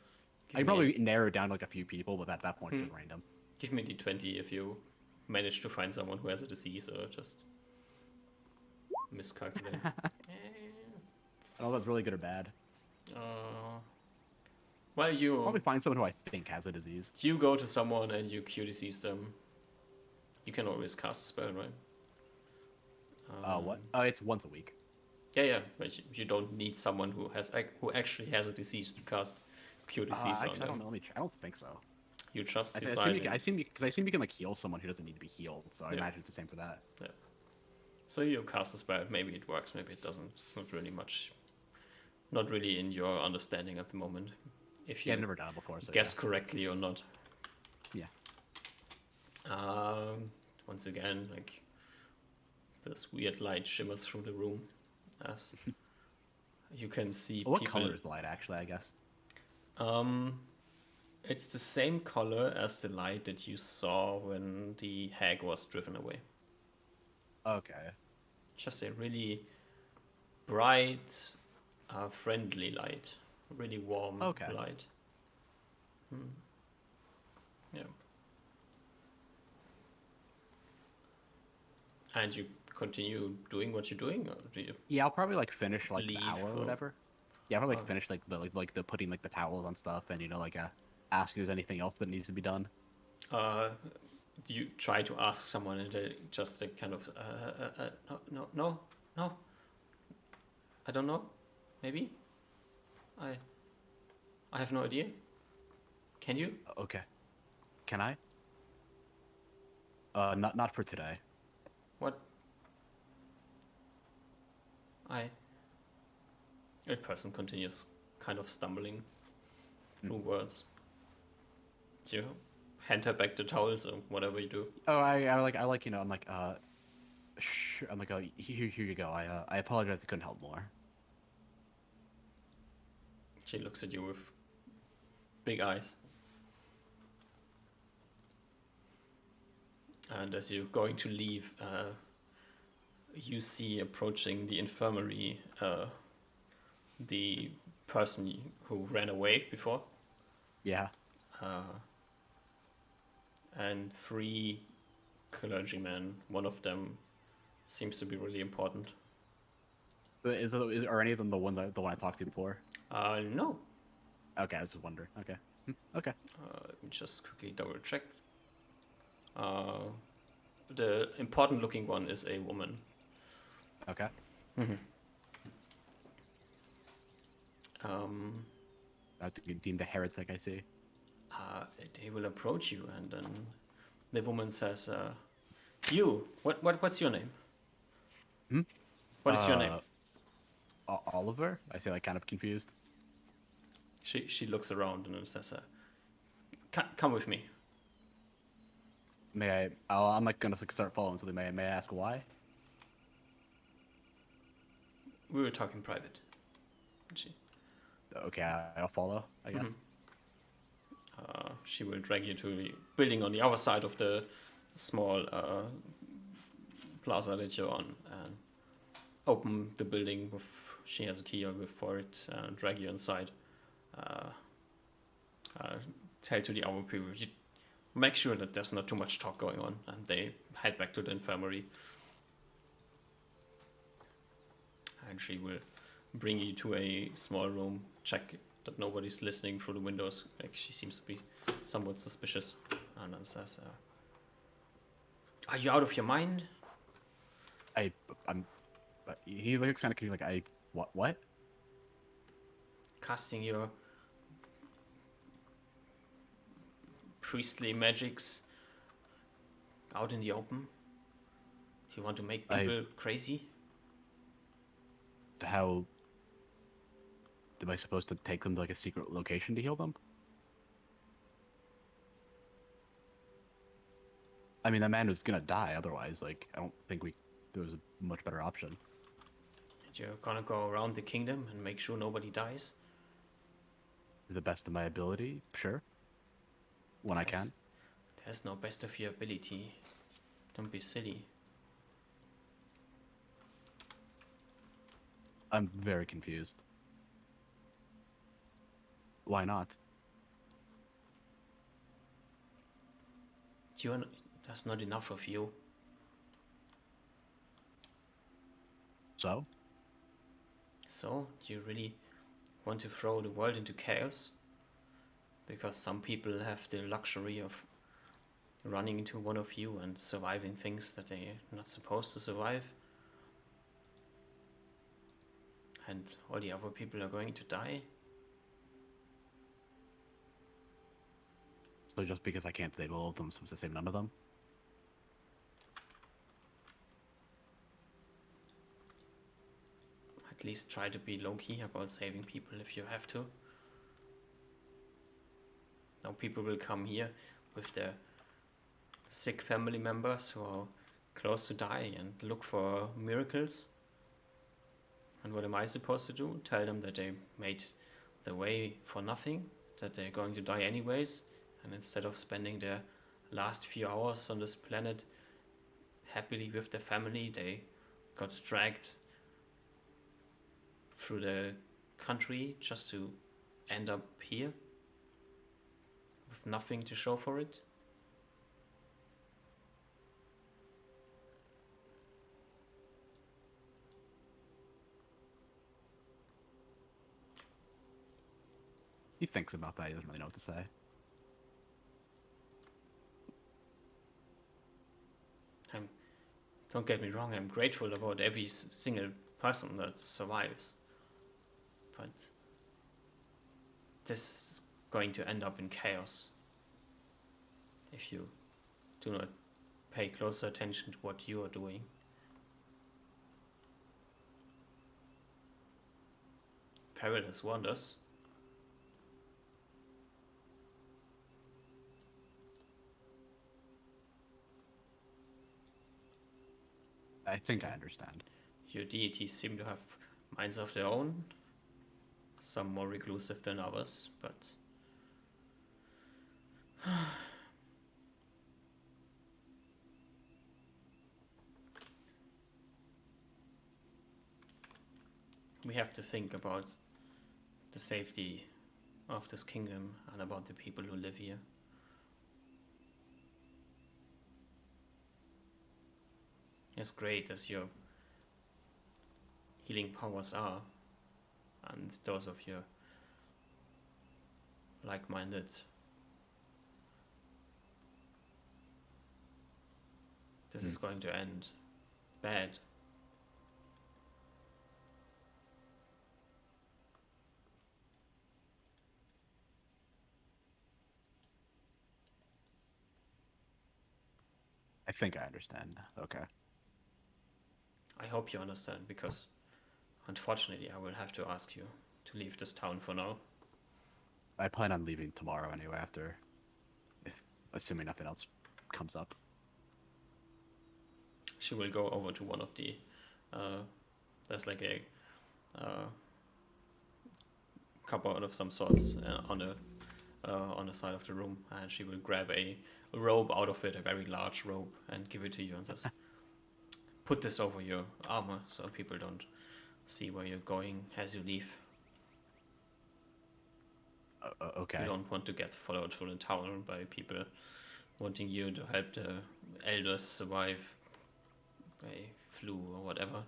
[SPEAKER 2] I probably narrow it down to like a few people, but at that point it's just random.
[SPEAKER 1] Give me D20 if you manage to find someone who has a disease or just. miscalculate.
[SPEAKER 2] I don't know if that's really good or bad.
[SPEAKER 1] Well,
[SPEAKER 2] Probably find someone who I think has a disease.
[SPEAKER 1] you go to someone and you cure disease them. You can always cast a spell, right?
[SPEAKER 2] What? Oh, it's once a week.
[SPEAKER 1] Yeah, but you don't need someone who actually has a disease to cast cure disease on
[SPEAKER 2] Actually, I
[SPEAKER 1] them.
[SPEAKER 2] don't know. I don't think so.
[SPEAKER 1] You just
[SPEAKER 2] I
[SPEAKER 1] decide.
[SPEAKER 2] assume you can like heal someone who doesn't need to be healed. So I imagine it's the same for that.
[SPEAKER 1] Yeah. So you cast a spell. Maybe it works. Maybe it doesn't. It's not really much. Not really in your understanding at the moment. If you
[SPEAKER 2] Yeah, I've never done it before. So
[SPEAKER 1] guess correctly or not.
[SPEAKER 2] Yeah.
[SPEAKER 1] Once again, like this weird light shimmers through the room as you can see
[SPEAKER 2] What
[SPEAKER 1] people.
[SPEAKER 2] color is the light? Actually, I guess.
[SPEAKER 1] It's the same color as the light that you saw when the hag was driven away.
[SPEAKER 2] Okay.
[SPEAKER 1] Just a really bright, friendly light. Really warm
[SPEAKER 2] Okay.
[SPEAKER 1] light. Yeah. And you continue doing what you're doing, or do you?
[SPEAKER 2] Yeah, I'll probably like finish like
[SPEAKER 1] Leave
[SPEAKER 2] the hour or
[SPEAKER 1] or-
[SPEAKER 2] whatever. Yeah, I'll probably
[SPEAKER 1] Oh.
[SPEAKER 2] finish like the putting like the towels on stuff and ask if there's anything else that needs to be done.
[SPEAKER 1] Do you try to ask someone and they just like kind of no, I don't know, maybe, I have no idea. Can you?
[SPEAKER 2] Okay. Can I? Not for today.
[SPEAKER 1] What? A person continues, kind of stumbling through words. Do you hand her back the towels or whatever you do?
[SPEAKER 2] Oh, I'm like I'm like, oh, here you go. I apologize. I couldn't help more.
[SPEAKER 1] She looks at you with big eyes. And as you're going to leave, you see approaching the infirmary the person who ran away before,
[SPEAKER 2] Yeah.
[SPEAKER 1] and 3 clergymen. One of them seems to be really important.
[SPEAKER 2] But are any of them the one I talked to before?
[SPEAKER 1] No.
[SPEAKER 2] Okay, I was just wondering. Okay. Okay.
[SPEAKER 1] Let me just quickly double check. The important looking one is a woman.
[SPEAKER 2] Okay. Deemed a heretic, I see.
[SPEAKER 1] They will approach you, and then the woman says, "You, what's your name? What is your name?"
[SPEAKER 2] Oliver? I say, like, kind of confused.
[SPEAKER 1] She looks around and then says, "Come with me."
[SPEAKER 2] May I? I'm like gonna start following. So may I ask why?
[SPEAKER 1] We were talking private. And
[SPEAKER 2] Okay, I'll follow. I guess.
[SPEAKER 1] she will drag you to the building on the other side of the small plaza that you're on, and open the building with. She has a key for it. Drag you inside. Tell to the other people. You make sure that there's not too much talk going on, and they head back to the infirmary. And she will bring you to a small room, check that nobody's listening through the windows. Like, she seems to be somewhat suspicious, and then says, "Are you out of your mind?"
[SPEAKER 2] I'm. He looks kind of confused. Like, what?
[SPEAKER 1] Casting your priestly magics out in the open? Do you want to make people crazy?
[SPEAKER 2] How? Am I supposed to take them to like a secret location to heal them? I mean, that man was gonna die otherwise. Like, I don't think there was a much better option.
[SPEAKER 1] And you're gonna go around the kingdom and make sure nobody dies?
[SPEAKER 2] To the best of my ability, sure. When I can.
[SPEAKER 1] There's no best of your ability. Don't be silly.
[SPEAKER 2] I'm very confused. Why not?
[SPEAKER 1] There's not enough of you.
[SPEAKER 2] So,
[SPEAKER 1] So, do you really want to throw the world into chaos? Because some people have the luxury of running into one of you and surviving things that they're not supposed to survive. And all the other people are going to die.
[SPEAKER 2] so just because I can't save all of them, I'm supposed to save none of them?
[SPEAKER 1] At least try to be low-key about saving people if you have to. Now people will come here with their sick family members who are close to die and look for miracles. And what am I supposed to do? Tell them that they made the way for nothing, that they're going to die anyways, and instead of spending their last few hours on this planet happily with their family, they got dragged through the country just to end up here with nothing to show for it.
[SPEAKER 2] He thinks about that. He doesn't really know what to say.
[SPEAKER 1] Don't get me wrong, I'm grateful about every single person that survives. But this is going to end up in chaos if you do not pay closer attention to what you are doing. Peril has warned us.
[SPEAKER 2] I think I understand.
[SPEAKER 1] Your deities seem to have minds of their own, some more reclusive than others, but we have to think about the safety of this kingdom and about the people who live here. As great as your healing powers are, and those of your like-minded, this is going to end bad.
[SPEAKER 2] I think I understand. Okay.
[SPEAKER 1] I hope you understand, because unfortunately I will have to ask you to leave this town for now.
[SPEAKER 2] I plan on leaving tomorrow anyway, assuming nothing else comes up.
[SPEAKER 1] She will go over to one of the there's like a cupboard of some sorts on the side of the room, and she will grab a robe out of it, a very large robe, and give it to you and says, put this over your armor so people don't see where you're going as you leave.
[SPEAKER 2] Okay.
[SPEAKER 1] You don't want to get followed through the town by people wanting you to help the elders survive a flu or whatever.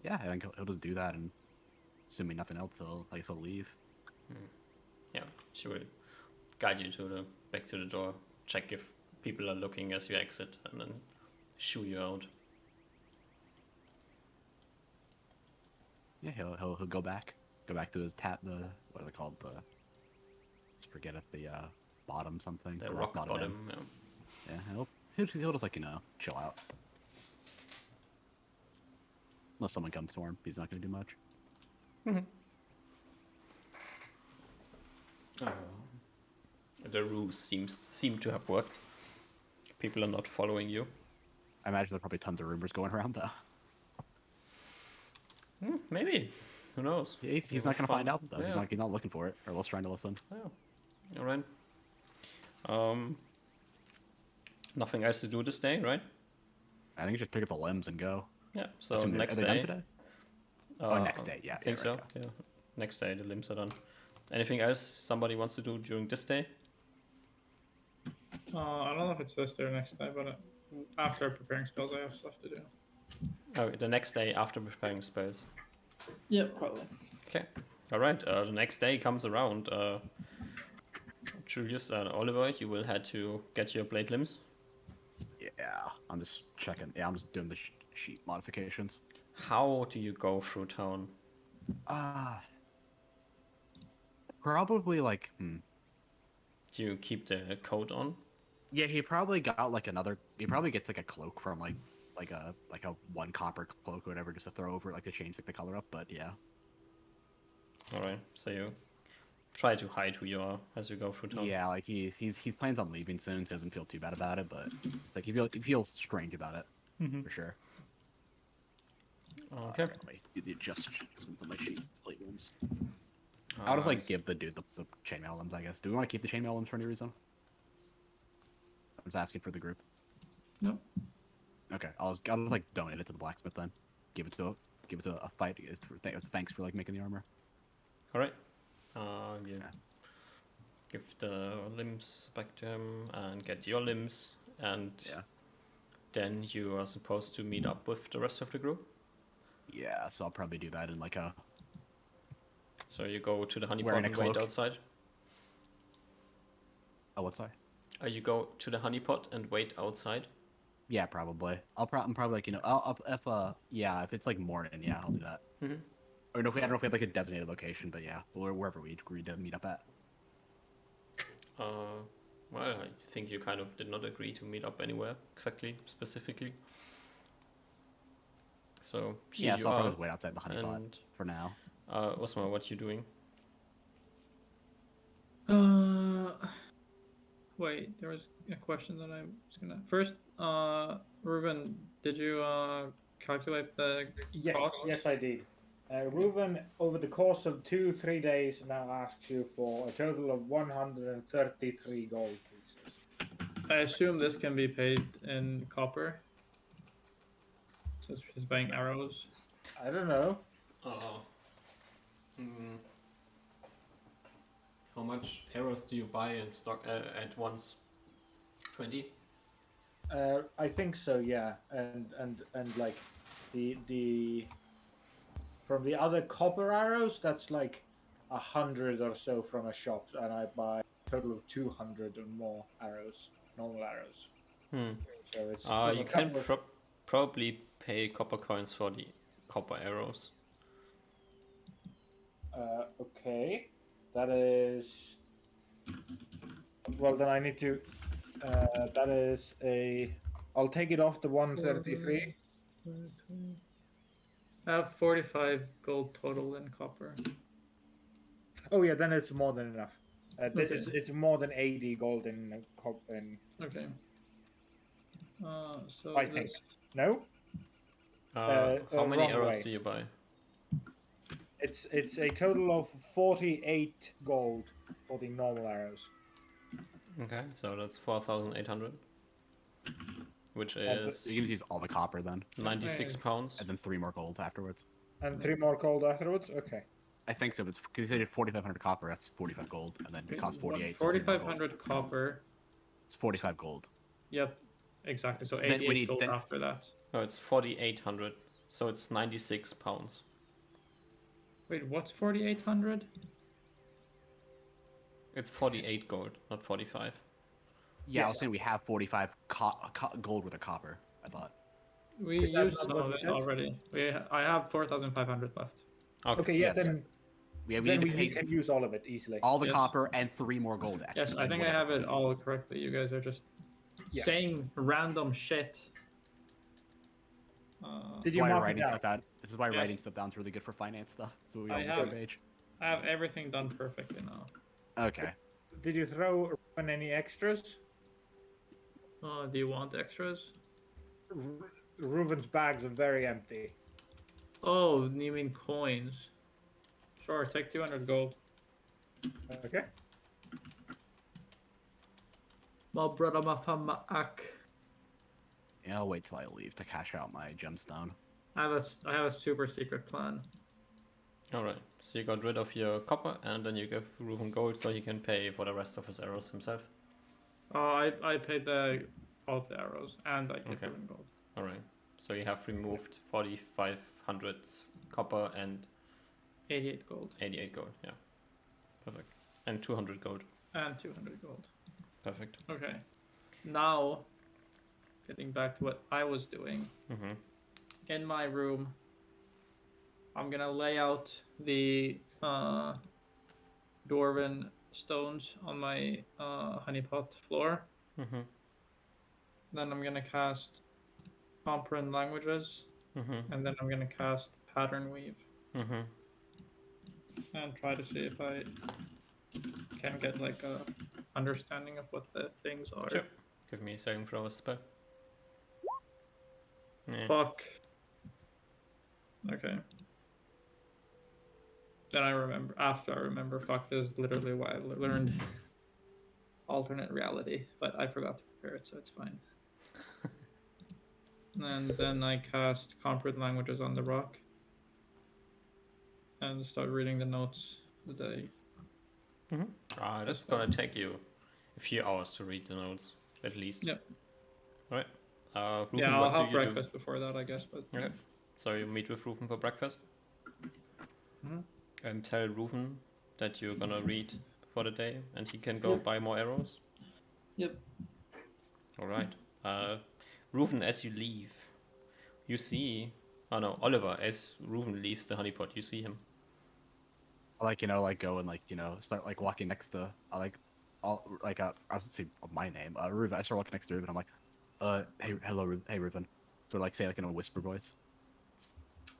[SPEAKER 2] Yeah, I think he'll just do that, and assuming nothing else, he'll leave.
[SPEAKER 1] Yeah, she will guide you back to the door, check if people are looking as you exit, and then shoo you out.
[SPEAKER 2] Yeah, he'll go back to his what are they called? Just forget it. The bottom something.
[SPEAKER 1] The rock bottom.
[SPEAKER 2] Yeah, he'll just chill out. Unless someone comes for him, he's not gonna do much.
[SPEAKER 1] The ruse seem to have worked. People are not following you.
[SPEAKER 2] I imagine there are probably tons of rumors going around though.
[SPEAKER 1] Maybe. Who knows?
[SPEAKER 2] He's not gonna find out though.
[SPEAKER 1] Yeah.
[SPEAKER 2] He's not looking for it, or else trying to listen.
[SPEAKER 1] Yeah. All right. Nothing else to do this day, right?
[SPEAKER 2] I think you just pick up the limbs and go.
[SPEAKER 1] Yeah. So
[SPEAKER 2] Assume
[SPEAKER 1] next
[SPEAKER 2] are they
[SPEAKER 1] day.
[SPEAKER 2] done today? Next day. Yeah.
[SPEAKER 1] I think so. Yeah. Next day the limbs are done. Anything else somebody wants to do during this day?
[SPEAKER 3] I don't know if it's this day or next day, but After preparing spells, I have stuff to do.
[SPEAKER 1] Oh, the next day after preparing spells.
[SPEAKER 3] Yeah, probably.
[SPEAKER 1] Okay. All right. The next day comes around. Julius and Oliver, you will head to get your blade limbs.
[SPEAKER 2] Yeah, I'm just checking. Yeah, I'm just doing the sheet modifications.
[SPEAKER 1] How do you go through town?
[SPEAKER 2] Probably like,
[SPEAKER 1] Do you keep the coat on?
[SPEAKER 2] yeah, he probably got like another. He probably gets like a cloak from like a 1 copper cloak or whatever, just to throw over, like to change like the color up. But yeah,
[SPEAKER 1] All right. So you try to hide who you are as you go through town.
[SPEAKER 2] yeah, like he plans on leaving soon, so he doesn't feel too bad about it. But like he feels strange about it for sure.
[SPEAKER 1] Okay.
[SPEAKER 2] It just on my sheet plate limbs. I'll just like give the dude the chainmail limbs, I guess. Do we want to keep the chainmail limbs for any reason? I'm just asking for the group.
[SPEAKER 3] No.
[SPEAKER 2] Okay, I'll just like donate it to the blacksmith then. Give it to a fight. Thanks for like making the armor.
[SPEAKER 1] All right. You give the limbs back to him and get your limbs, and then you are supposed to meet up with the rest of the group.
[SPEAKER 2] Yeah, so I'll probably do that in like a.
[SPEAKER 1] So you go to the honeypot
[SPEAKER 2] Wearing a
[SPEAKER 1] and wait
[SPEAKER 2] cloak.
[SPEAKER 1] outside.
[SPEAKER 2] Oh, what's that?
[SPEAKER 1] You go to the honeypot and wait outside.
[SPEAKER 2] Yeah, probably. I'm probably like if it's like morning, yeah, I'll do that.
[SPEAKER 1] Mm-hmm.
[SPEAKER 2] Or no, I don't know if we have like a designated location, but yeah, or wherever we agreed to meet up at.
[SPEAKER 1] Well, I think you kind of did not agree to meet up anywhere exactly, specifically. So
[SPEAKER 2] Yeah,
[SPEAKER 1] you
[SPEAKER 2] so I'll
[SPEAKER 1] are,
[SPEAKER 2] probably just wait outside the honeypot
[SPEAKER 1] and
[SPEAKER 2] for now.
[SPEAKER 1] Osmo, what you doing?
[SPEAKER 3] Wait, there was a question that I was gonna. First, Ruben, did you calculate the
[SPEAKER 4] Yes,
[SPEAKER 3] cost?
[SPEAKER 4] yes, I did. Reuven, over the course of 2-3 days, now asks you for a total of 133 gold pieces.
[SPEAKER 3] I assume this can be paid in copper. So he's buying arrows.
[SPEAKER 4] I don't know.
[SPEAKER 1] How much arrows do you buy in stock at once? 20?
[SPEAKER 4] I think so, yeah. And like the from the other copper arrows, that's like 100 or so from a shop, and I buy a total of 200 or more arrows, normal arrows. So it's
[SPEAKER 1] You can probably pay copper coins for the copper arrows.
[SPEAKER 4] Okay, that is. Well, then I need to. That is a. I'll take it off the 133.
[SPEAKER 3] I have 45 gold total in copper.
[SPEAKER 4] Oh yeah, then it's more than enough.
[SPEAKER 3] Okay.
[SPEAKER 4] It's more than 80 gold in copper.
[SPEAKER 3] Okay. So
[SPEAKER 4] I think. No.
[SPEAKER 1] How many
[SPEAKER 4] wrong
[SPEAKER 1] arrows
[SPEAKER 4] way.
[SPEAKER 1] do you buy?
[SPEAKER 4] It's a total of 48 gold for the normal arrows.
[SPEAKER 1] Okay, so that's 4,800, which
[SPEAKER 2] So
[SPEAKER 1] is
[SPEAKER 2] you can use all the copper then,
[SPEAKER 1] 96 pounds.
[SPEAKER 2] and then 3 more gold afterwards.
[SPEAKER 4] And 3 more gold afterwards. Okay.
[SPEAKER 2] I think so. It's because you said 4,500 copper. That's 45 gold, and then it costs 48. so
[SPEAKER 3] 4,500 copper.
[SPEAKER 2] It's 45 gold.
[SPEAKER 3] Yep, exactly. So
[SPEAKER 2] So then
[SPEAKER 3] 88
[SPEAKER 2] we need-
[SPEAKER 3] gold
[SPEAKER 2] then-
[SPEAKER 3] after that.
[SPEAKER 1] No, it's 4,800, so it's 96 pounds.
[SPEAKER 3] Wait, what's 4,800?
[SPEAKER 1] It's 48 gold, not 45.
[SPEAKER 2] Yeah, I was
[SPEAKER 4] Yes.
[SPEAKER 2] saying we have 45 gold worth of copper. I thought.
[SPEAKER 3] We
[SPEAKER 4] Is that
[SPEAKER 3] used
[SPEAKER 4] not
[SPEAKER 3] some
[SPEAKER 4] what
[SPEAKER 3] of
[SPEAKER 4] you
[SPEAKER 3] it
[SPEAKER 4] said?
[SPEAKER 3] already. I have 4,500 left.
[SPEAKER 4] Okay. Yeah.
[SPEAKER 2] yes.
[SPEAKER 4] Then
[SPEAKER 2] We
[SPEAKER 4] then
[SPEAKER 2] need to
[SPEAKER 4] we
[SPEAKER 2] pay
[SPEAKER 4] can use all of it easily.
[SPEAKER 2] all the
[SPEAKER 3] Yes.
[SPEAKER 2] copper and 3 more gold. Actually,
[SPEAKER 3] Yes, I think I have it all correctly. You guys are just
[SPEAKER 4] Yeah.
[SPEAKER 3] saying random shit.
[SPEAKER 4] Did you
[SPEAKER 2] Why
[SPEAKER 4] mark it
[SPEAKER 2] writing
[SPEAKER 4] down?
[SPEAKER 2] stuff out? This is why
[SPEAKER 3] Yes.
[SPEAKER 2] writing stuff down is really good for finance stuff. So we
[SPEAKER 3] I
[SPEAKER 2] all on the
[SPEAKER 3] have-
[SPEAKER 2] same page.
[SPEAKER 3] I have everything done perfectly now.
[SPEAKER 2] Okay.
[SPEAKER 4] Did you throw in any extras?
[SPEAKER 3] Do you want extras?
[SPEAKER 4] Reuven's bags are very empty.
[SPEAKER 3] Oh, you mean coins? Sure, take 200 gold.
[SPEAKER 4] Okay.
[SPEAKER 3] My brother, my fam, my ack.
[SPEAKER 2] Yeah, I'll wait till I leave to cash out my gemstone.
[SPEAKER 3] I have a super secret plan.
[SPEAKER 1] Alright, so you got rid of your copper, and then you give Ruben gold so he can pay for the rest of his arrows himself.
[SPEAKER 3] I paid the both the arrows, and I get
[SPEAKER 1] Okay.
[SPEAKER 3] ruin gold.
[SPEAKER 1] All right. So you have removed 4,500 copper and
[SPEAKER 3] 88 gold
[SPEAKER 1] 88 gold. Yeah. Perfect. And 200 gold.
[SPEAKER 3] and 200 gold.
[SPEAKER 1] Perfect.
[SPEAKER 3] Okay. Now, getting back to what I was doing
[SPEAKER 1] Mm-hmm.
[SPEAKER 3] in my room, I'm gonna lay out the dwarven stones on my honeypot floor.
[SPEAKER 1] Mm-hmm.
[SPEAKER 3] Then I'm gonna cast comprehend languages,
[SPEAKER 1] Mm-hmm.
[SPEAKER 3] and then I'm gonna cast pattern weave
[SPEAKER 1] Mm-hmm.
[SPEAKER 3] and try to see if I can get like a understanding of what the things are.
[SPEAKER 1] Sure. Give me a saving throw spell. Yeah.
[SPEAKER 3] Fuck. Okay. Then I remember. After I remember, fuck. This is literally why I learned alternate reality, but I forgot to prepare it, so it's fine. And then I cast comprehend languages on the rock and start reading the notes that I.
[SPEAKER 1] Mm-hmm. That's gonna take you a few hours to read the notes, at least.
[SPEAKER 3] Yep.
[SPEAKER 1] All right. Ruben,
[SPEAKER 3] Yeah, I'll
[SPEAKER 1] what do
[SPEAKER 3] have
[SPEAKER 1] you
[SPEAKER 3] breakfast before that, I guess. But
[SPEAKER 1] Okay. So you meet with Ruben for breakfast,
[SPEAKER 3] Mhm.
[SPEAKER 1] and tell Ruben that you're gonna read for the day, and he can go buy more arrows.
[SPEAKER 3] Yep.
[SPEAKER 1] All right. Ruben, as you leave, you see. Oh no, Oliver. As Ruben leaves the honeypot, you see him.
[SPEAKER 2] I go and start like walking next to I was say my name, Ruben. I start walking next to Ruben. I'm like, hey, hello, Ruben. Hey, Ruben. Sort of like say like in a whisper voice.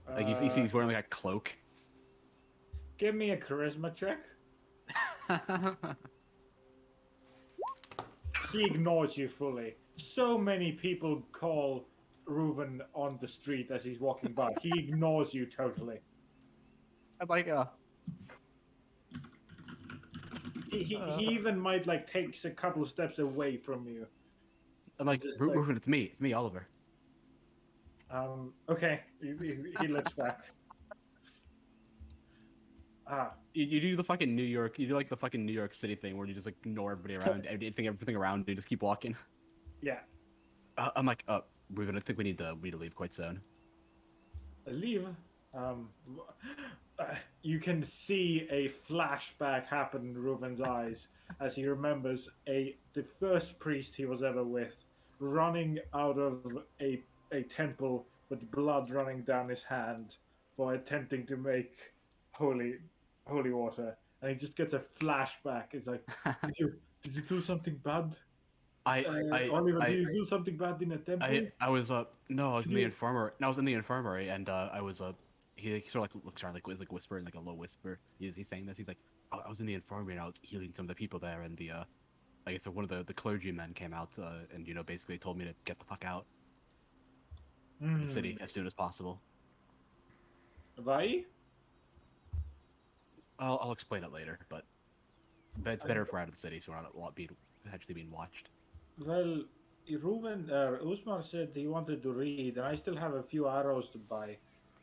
[SPEAKER 2] Like you see he's wearing like a cloak.
[SPEAKER 4] Give me a charisma check. He ignores you fully. So many people call Reuven on the street as he's walking by. He ignores you totally.
[SPEAKER 2] I'm like,
[SPEAKER 4] He even might like takes a couple steps away from you.
[SPEAKER 2] I'm like,
[SPEAKER 4] Just
[SPEAKER 2] Ruben, it's me, Oliver.
[SPEAKER 4] Okay. He looks back.
[SPEAKER 2] You do the fucking New York. You do like the fucking New York City thing where you just like ignore everybody around, everything around you, just keep walking.
[SPEAKER 4] Yeah.
[SPEAKER 2] I'm like, Ruben, I think we need to leave quite soon.
[SPEAKER 4] Leave. You can see a flashback happen in Reuven's eyes as he remembers the first priest he was ever with running out of a temple with blood running down his hand for attempting to make holy water, and he just gets a flashback. It's like, did you do something bad? Oliver, did you do something bad in a temple?
[SPEAKER 2] I was no, I was in the
[SPEAKER 4] you-
[SPEAKER 2] infirmary. No, I was in the infirmary, and I was he sort of like looks around, like is like whispering, like a low whisper. He's saying this. He's like, I was in the infirmary and I was healing some of the people there, and the like I said, one of the clergymen came out and basically told me to get the fuck out of the city as soon as possible.
[SPEAKER 4] Why?
[SPEAKER 2] I'll explain it later, but it's better if we're out of the city so we're not potentially being watched.
[SPEAKER 4] Well, Ruben, Usman said he wanted to read, and I still have a few arrows to buy.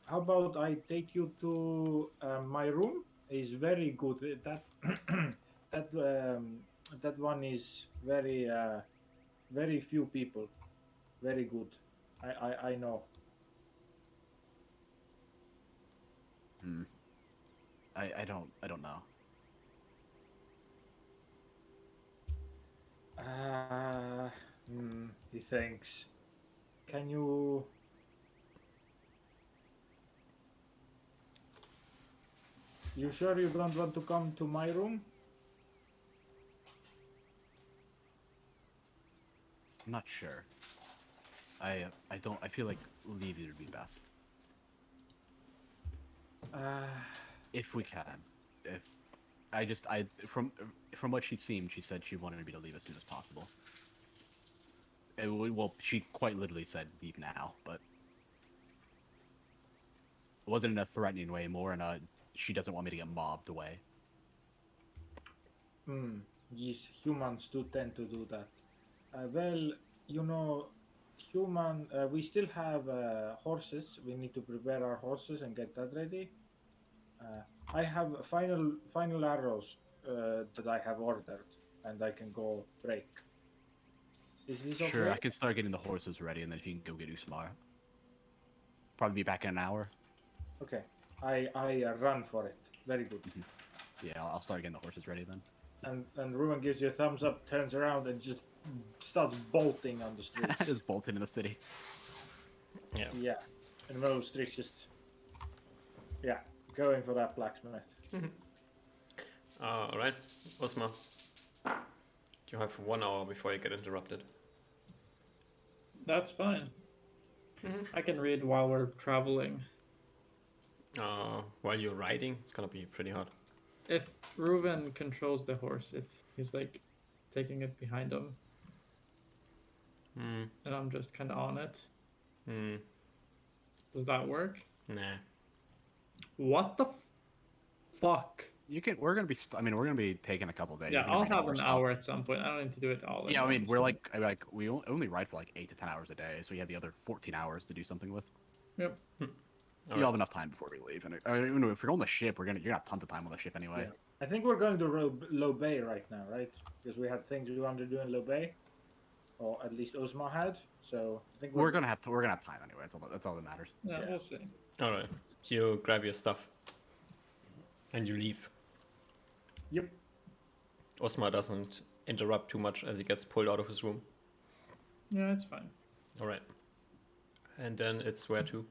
[SPEAKER 4] How about I take you to my room? It's very good. That that one is very few people. Very good. I know.
[SPEAKER 2] I don't know.
[SPEAKER 4] He thinks. Can you? You sure you don't want to come to my room?
[SPEAKER 2] I'm not sure. I don't. I feel like leaving would be best if we can. If I from what she seemed, she said she wanted me to leave as soon as possible. Well, she quite literally said leave now, but it wasn't in a threatening way, more in a she doesn't want me to get mobbed away.
[SPEAKER 4] Yes, humans do tend to do that. Well, you know, we still have horses. We need to prepare our horses and get that ready. I have final arrows that I have ordered, and I can go break. Is this okay?
[SPEAKER 2] Sure, I can start getting the horses ready, and then if you can go get Usmar. Probably be back in an hour.
[SPEAKER 4] Okay. I run for it. Very good.
[SPEAKER 2] Yeah, I'll start getting the horses ready then.
[SPEAKER 4] And Ruben gives you a thumbs up, turns around, and just starts bolting on the streets.
[SPEAKER 2] Just bolted in the city.
[SPEAKER 1] Yeah.
[SPEAKER 4] Yeah. In the middle of the streets, just going for that blacksmith.
[SPEAKER 1] All right, Osma. You have 1 hour before you get interrupted.
[SPEAKER 3] That's fine. I can read while we're traveling.
[SPEAKER 1] While you're riding, it's gonna be pretty hard.
[SPEAKER 3] If Reuven controls the horse, if he's like taking it behind him, and I'm just kind of on it, does that work?
[SPEAKER 1] Nah.
[SPEAKER 3] What the fuck?
[SPEAKER 2] You can. We're gonna be. We're gonna be taking a couple days.
[SPEAKER 3] Yeah,
[SPEAKER 2] You can
[SPEAKER 3] I'll
[SPEAKER 2] bring a
[SPEAKER 3] have
[SPEAKER 2] horse
[SPEAKER 3] an
[SPEAKER 2] up.
[SPEAKER 3] hour at some point. I don't need to do it all. at
[SPEAKER 2] Yeah,
[SPEAKER 3] once.
[SPEAKER 2] we're like we only ride for like 8 to 10 hours a day, so we have the other 14 hours to do something with.
[SPEAKER 3] Yep.
[SPEAKER 2] You'll have enough time before we leave. And even if we're on the ship, you're gonna have tons of time on the ship anyway.
[SPEAKER 4] Yeah. I think we're going to Low Bay right now, right? Because we had things we wanted to do in Low Bay, or at least Osma had. So I think
[SPEAKER 2] We're gonna have time anyway. That's all that matters.
[SPEAKER 3] Yeah,
[SPEAKER 4] Yeah.
[SPEAKER 3] we'll see.
[SPEAKER 1] All right. You grab your stuff, and you leave.
[SPEAKER 4] Yep.
[SPEAKER 1] Osma doesn't interrupt too much as he gets pulled out of his room.
[SPEAKER 3] Yeah, it's fine.
[SPEAKER 1] All right. And then it's where to?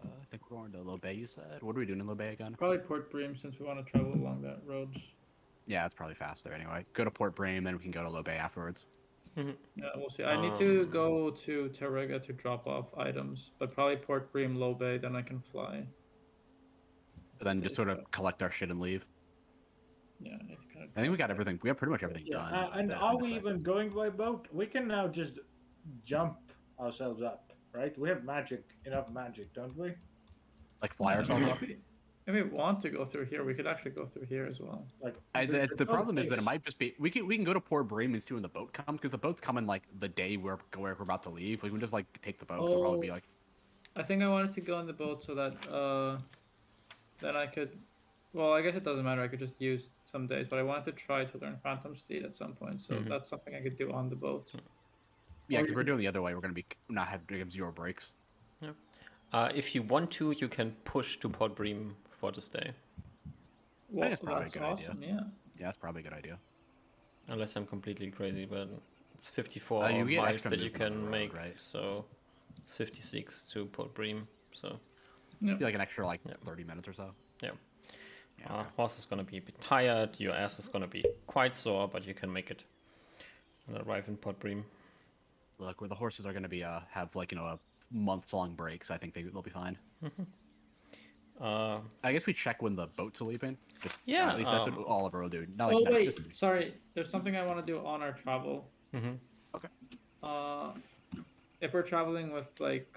[SPEAKER 2] I think we're going to Low Bay. You said. What are we doing in Low Bay again?
[SPEAKER 3] Probably Port Bream since we want to travel along that road.
[SPEAKER 2] Yeah, it's probably faster anyway. Go to Port Bream, then we can go to Low Bay afterwards.
[SPEAKER 3] Yeah, we'll see. I need to go to Tarrega to drop off items, but probably Port Bream, Low Bay, then I can fly.
[SPEAKER 2] Then just sort of collect our shit and leave.
[SPEAKER 3] Yeah, I need to kind of.
[SPEAKER 2] I think we got everything. We have pretty much everything done.
[SPEAKER 4] And
[SPEAKER 2] that
[SPEAKER 4] are
[SPEAKER 2] this
[SPEAKER 4] we
[SPEAKER 2] time.
[SPEAKER 4] even going by boat? We can now just jump ourselves up, right? We have enough magic, don't we?
[SPEAKER 2] Like fly ourselves up?
[SPEAKER 3] If we want to go through here, we could actually go through here as well.
[SPEAKER 4] Like
[SPEAKER 2] The
[SPEAKER 4] boat
[SPEAKER 2] problem is that it
[SPEAKER 4] takes-
[SPEAKER 2] might just be we can go to Port Bream and see when the boat comes because the boat's coming like the day we're about to leave. We can just like take the boat. It'll probably be like
[SPEAKER 3] I think I wanted to go on the boat so that then I could. Well, I guess it doesn't matter. I could just use some days, but I wanted to try to learn Phantom Steed at some point. So that's something I could do on the boat.
[SPEAKER 2] yeah, because we're doing the other way. We're gonna be not have 0 breaks.
[SPEAKER 1] If you want to, you can push to Port Bream for this day.
[SPEAKER 3] Well,
[SPEAKER 2] that's probably a good idea.
[SPEAKER 3] awesome. Yeah.
[SPEAKER 2] Yeah, that's probably a good idea.
[SPEAKER 1] Unless I'm completely crazy, but it's 54
[SPEAKER 2] You get
[SPEAKER 1] miles
[SPEAKER 2] extra
[SPEAKER 1] that you
[SPEAKER 2] movement on
[SPEAKER 1] can
[SPEAKER 2] the road,
[SPEAKER 1] make,
[SPEAKER 2] right?
[SPEAKER 1] so it's 56 to Port Bream. So
[SPEAKER 2] Be like an extra
[SPEAKER 1] Yeah.
[SPEAKER 2] 30 minutes or so.
[SPEAKER 1] yeah,
[SPEAKER 2] Yeah, okay.
[SPEAKER 1] horse is gonna be a bit tired. Your ass is gonna be quite sore, but you can make it and arrive in Port Bream.
[SPEAKER 2] Look, where the horses are gonna be have like a months-long breaks. I think they'll be fine. I guess we check when the boats are leaving. Just,
[SPEAKER 1] Yeah,
[SPEAKER 2] at least that's what Oliver will do. Not
[SPEAKER 3] Oh
[SPEAKER 2] like
[SPEAKER 3] wait,
[SPEAKER 2] just-
[SPEAKER 3] sorry. There's something I want to do on our travel.
[SPEAKER 2] Okay.
[SPEAKER 3] If we're traveling with like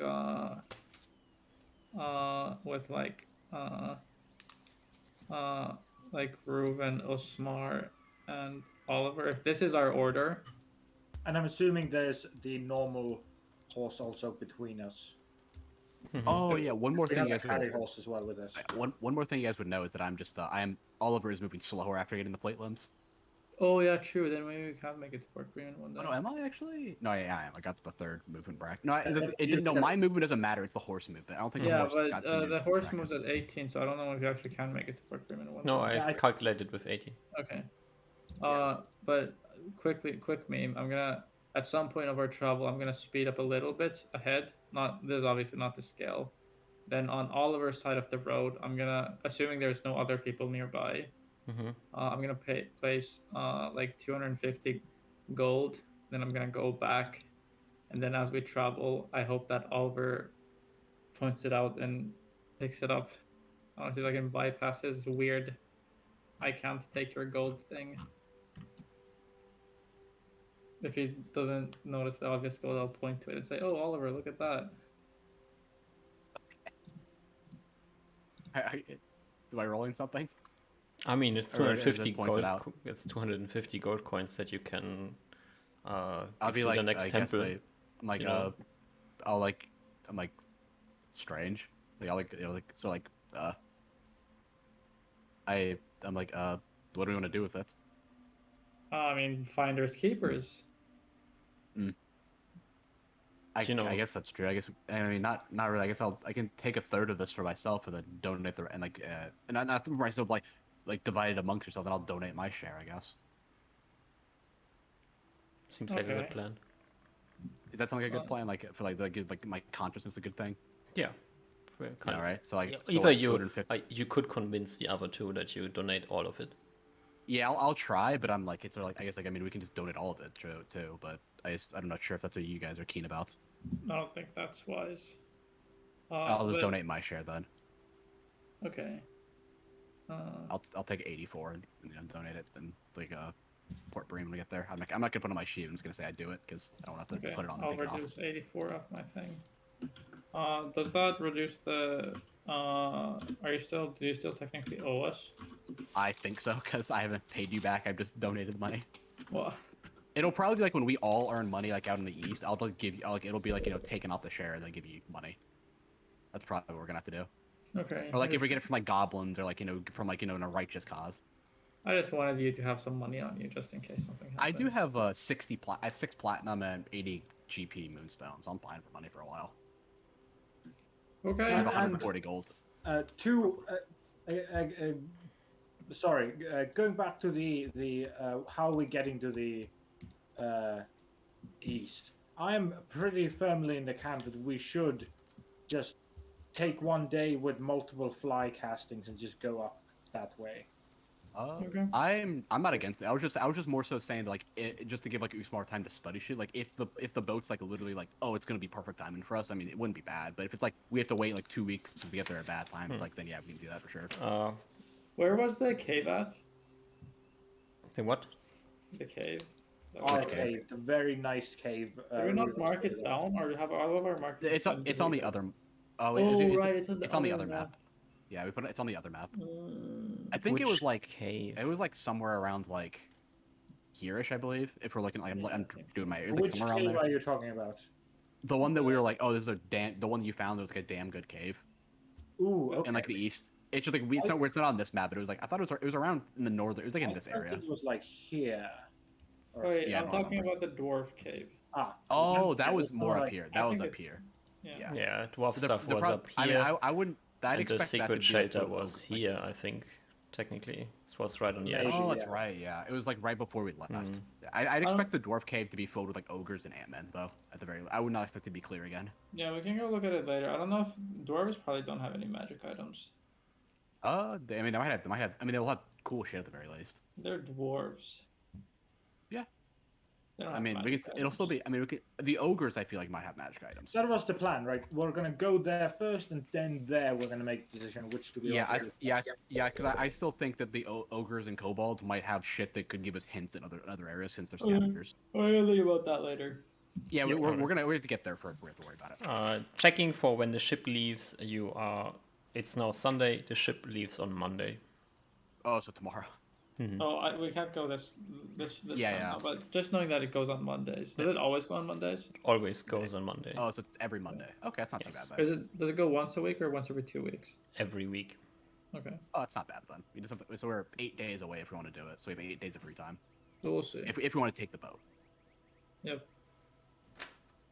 [SPEAKER 3] Reuven, Osmar, and Oliver. If this is our order,
[SPEAKER 4] And I'm assuming there's the normal horse also between us.
[SPEAKER 2] Oh yeah, one more
[SPEAKER 4] We
[SPEAKER 2] thing
[SPEAKER 4] have
[SPEAKER 2] you
[SPEAKER 4] a
[SPEAKER 2] guys
[SPEAKER 4] carry
[SPEAKER 2] would
[SPEAKER 4] horse as well with us.
[SPEAKER 2] one more thing you guys would know is that I'm just Oliver is moving slower after getting the plate limbs.
[SPEAKER 3] oh yeah, true. Then maybe we can make it to Port Bream in one day.
[SPEAKER 2] Oh no, am I actually? No, yeah, I am. I got to the 3rd movement bracket. No,
[SPEAKER 4] you
[SPEAKER 2] it didn't. No,
[SPEAKER 4] can-
[SPEAKER 2] my movement doesn't matter. It's the horse movement. I don't think
[SPEAKER 3] Yeah,
[SPEAKER 2] the horse
[SPEAKER 3] but
[SPEAKER 2] got to
[SPEAKER 3] the horse
[SPEAKER 2] bracket.
[SPEAKER 3] moves at 18, so I don't know if you actually can make it to Port Bream in one
[SPEAKER 1] No,
[SPEAKER 3] day.
[SPEAKER 1] I calculated with 80.
[SPEAKER 3] Okay. But quick meme. I'm gonna at some point of our travel, I'm gonna speed up a little bit ahead. Not there's obviously not the scale. Then on Oliver's side of the road, I'm gonna assuming there's no other people nearby. I'm gonna place like 250 gold. Then I'm gonna go back, and then as we travel, I hope that Oliver points it out and picks it up. I want to see if I can bypass his weird I can't take your gold thing. If he doesn't notice the obvious gold, I'll point to it and say, "Oh, Oliver, look at that."
[SPEAKER 2] Am I rolling something?
[SPEAKER 1] I mean, it's
[SPEAKER 2] Or is it
[SPEAKER 1] 250
[SPEAKER 2] pointed
[SPEAKER 1] gold.
[SPEAKER 2] out?
[SPEAKER 1] It's 250 gold coins that you can
[SPEAKER 2] I'll
[SPEAKER 1] give
[SPEAKER 2] be
[SPEAKER 1] to
[SPEAKER 2] like
[SPEAKER 1] the next
[SPEAKER 2] I guess
[SPEAKER 1] temple.
[SPEAKER 2] I'm like
[SPEAKER 1] you know?
[SPEAKER 2] I'm like strange. Like I like so like I'm like what do we want to do with it?
[SPEAKER 3] I mean, finders keepers.
[SPEAKER 2] I,
[SPEAKER 1] Do you know-
[SPEAKER 2] I guess that's true. I guess I mean not really. I guess I can take a third of this for myself and then donate the and not for myself like divide it amongst yourself and I'll donate my share. I guess.
[SPEAKER 1] Seems like a good
[SPEAKER 3] Okay.
[SPEAKER 1] plan.
[SPEAKER 2] Is that something like a good plan? Like for like my consciousness a good thing?
[SPEAKER 1] Yeah. We're
[SPEAKER 2] Yeah,
[SPEAKER 1] kind of-
[SPEAKER 2] right. So like
[SPEAKER 1] Yeah,
[SPEAKER 2] so
[SPEAKER 1] either
[SPEAKER 2] like
[SPEAKER 1] you
[SPEAKER 2] 250.
[SPEAKER 1] you could convince the other two that you donate all of it.
[SPEAKER 2] Yeah, I'll try, but I'm like it's sort of like I guess like I mean we can just donate all of it too, but I'm not sure if that's what you guys are keen about.
[SPEAKER 3] I don't think that's wise.
[SPEAKER 2] I'll just
[SPEAKER 3] but-
[SPEAKER 2] donate my share then.
[SPEAKER 3] Okay.
[SPEAKER 2] I'll take 84 and donate it then like Port Bream when we get there. I'm not gonna put it on my sheet. I'm just gonna say I do it because I don't have to
[SPEAKER 3] Okay.
[SPEAKER 2] put it on and
[SPEAKER 3] I'll
[SPEAKER 2] take it off.
[SPEAKER 3] reduce 84 off my thing. Does that reduce the? Do you still technically owe us?
[SPEAKER 2] I think so because I haven't paid you back. I've just donated money.
[SPEAKER 3] Well,
[SPEAKER 2] It'll probably be like when we all earn money like out in the east. I'll just give you like it'll be like taken off the share and then give you money. That's probably what we're gonna have to do.
[SPEAKER 3] okay.
[SPEAKER 2] Or like if we get it from like goblins or like from like in a righteous cause.
[SPEAKER 3] I just wanted you to have some money on you just in case something happens.
[SPEAKER 2] I do have I have 6 platinum and 80 GP moonstones. So I'm fine for money for a while.
[SPEAKER 3] Okay.
[SPEAKER 2] I have
[SPEAKER 4] And-
[SPEAKER 2] 140 gold.
[SPEAKER 4] Sorry, going back to the how are we getting to the east? I am pretty firmly in the camp that we should just take one day with multiple fly castings and just go up that way.
[SPEAKER 3] Okay.
[SPEAKER 2] I'm not against it. I was just more so saying like just to give like Usmar time to study shit. Like if the boat's like literally like oh it's gonna be perfect timing for us. I mean it wouldn't be bad. But if it's like we have to wait like 2 weeks to get there at a bad time, it's like then yeah we can do that for sure.
[SPEAKER 3] Where was the cave at?
[SPEAKER 1] Think what?
[SPEAKER 3] The cave. That
[SPEAKER 4] Our
[SPEAKER 3] was-
[SPEAKER 2] cave?
[SPEAKER 4] cave, the very nice cave.
[SPEAKER 3] Did we not mark it down, or have all of our markers?
[SPEAKER 2] It's
[SPEAKER 3] been
[SPEAKER 2] it's on the
[SPEAKER 3] deleted?
[SPEAKER 2] other. Oh,
[SPEAKER 3] Oh,
[SPEAKER 2] is it,
[SPEAKER 3] right, it's on the
[SPEAKER 2] it's on the
[SPEAKER 3] other
[SPEAKER 2] other
[SPEAKER 3] map.
[SPEAKER 2] map. Yeah, we put it's on the other map.
[SPEAKER 3] Mm,
[SPEAKER 2] I think it
[SPEAKER 1] Which
[SPEAKER 2] was like
[SPEAKER 1] cave.
[SPEAKER 2] it was like somewhere around like here-ish, I believe. If we're looking like I'm
[SPEAKER 3] Yeah.
[SPEAKER 2] doing my it was like
[SPEAKER 4] Which
[SPEAKER 2] somewhere around
[SPEAKER 4] cave
[SPEAKER 2] there.
[SPEAKER 4] are you talking about?
[SPEAKER 2] The one that we were like, oh, this is the one you found that was like a damn good cave
[SPEAKER 4] Ooh, okay.
[SPEAKER 2] in like the east. It's just like it's not on this map, but it was like I thought it was around in the northern. It was like in
[SPEAKER 4] I
[SPEAKER 2] this
[SPEAKER 4] thought
[SPEAKER 2] area.
[SPEAKER 4] It was like here. Or-
[SPEAKER 3] Wait,
[SPEAKER 2] Yeah, I
[SPEAKER 3] I'm
[SPEAKER 2] don't
[SPEAKER 3] talking
[SPEAKER 2] remember.
[SPEAKER 3] about the dwarf cave.
[SPEAKER 4] Ah.
[SPEAKER 2] Oh,
[SPEAKER 4] that
[SPEAKER 2] that was more up
[SPEAKER 4] like-
[SPEAKER 2] here.
[SPEAKER 3] I
[SPEAKER 2] That was
[SPEAKER 3] think
[SPEAKER 2] up
[SPEAKER 3] it's-
[SPEAKER 2] here.
[SPEAKER 3] Yeah.
[SPEAKER 2] Yeah.
[SPEAKER 1] Yeah, dwarf stuff
[SPEAKER 2] The
[SPEAKER 1] was
[SPEAKER 2] prob-
[SPEAKER 1] up here,
[SPEAKER 2] I mean, I wouldn't. I'd
[SPEAKER 1] and the
[SPEAKER 2] expect that to
[SPEAKER 1] secret
[SPEAKER 2] be
[SPEAKER 1] shelter
[SPEAKER 2] like,
[SPEAKER 1] was
[SPEAKER 2] like-
[SPEAKER 1] here. I think technically this was right on the
[SPEAKER 4] Maybe.
[SPEAKER 1] edge.
[SPEAKER 2] Oh, that's
[SPEAKER 4] yeah.
[SPEAKER 2] right. Yeah, it was like right before we left.
[SPEAKER 1] Mm.
[SPEAKER 2] I'd expect the dwarf cave to be filled with like ogres and ant-men, though. At the very, I would not expect it to be clear again.
[SPEAKER 3] Yeah, we can go look at it later. I don't know if dwarves probably don't have any magic items.
[SPEAKER 2] I mean, they might have. I mean, they'll have cool shit at the very least.
[SPEAKER 3] They're dwarves.
[SPEAKER 2] Yeah.
[SPEAKER 3] They don't
[SPEAKER 2] I
[SPEAKER 3] have
[SPEAKER 2] mean,
[SPEAKER 3] magic
[SPEAKER 2] it'll still
[SPEAKER 3] items.
[SPEAKER 2] be. I mean, the ogres. I feel like might have magic items.
[SPEAKER 4] That was the plan, right? We're gonna go there first, and then there we're gonna make the decision which to be.
[SPEAKER 2] Yeah, because I still think that the ogres and kobolds might have shit that could give us hints in other areas since they're scavengers.
[SPEAKER 3] We're gonna think about that later.
[SPEAKER 2] Yeah,
[SPEAKER 1] Yeah,
[SPEAKER 2] we have to get there first. We have to worry about it.
[SPEAKER 1] Checking for when the ship leaves. It's now Sunday. The ship leaves on Monday.
[SPEAKER 2] Oh, so tomorrow.
[SPEAKER 3] Oh, we can't go this
[SPEAKER 2] Yeah,
[SPEAKER 3] time
[SPEAKER 2] yeah.
[SPEAKER 3] now, but just knowing that it goes on Mondays. Does it always go on Mondays?
[SPEAKER 1] Always goes on Monday.
[SPEAKER 2] Oh, so it's every Monday. Okay, that's not
[SPEAKER 1] Yes.
[SPEAKER 2] too
[SPEAKER 3] Or
[SPEAKER 2] bad.
[SPEAKER 3] does it go once a week or once every 2 weeks?
[SPEAKER 1] Every week.
[SPEAKER 3] Okay,
[SPEAKER 2] Oh, that's not bad then. We just have to, so we're 8 days away if we want to do it. So we have 8 days of free time
[SPEAKER 3] so we'll see.
[SPEAKER 2] if we want to take the boat.
[SPEAKER 3] Yep.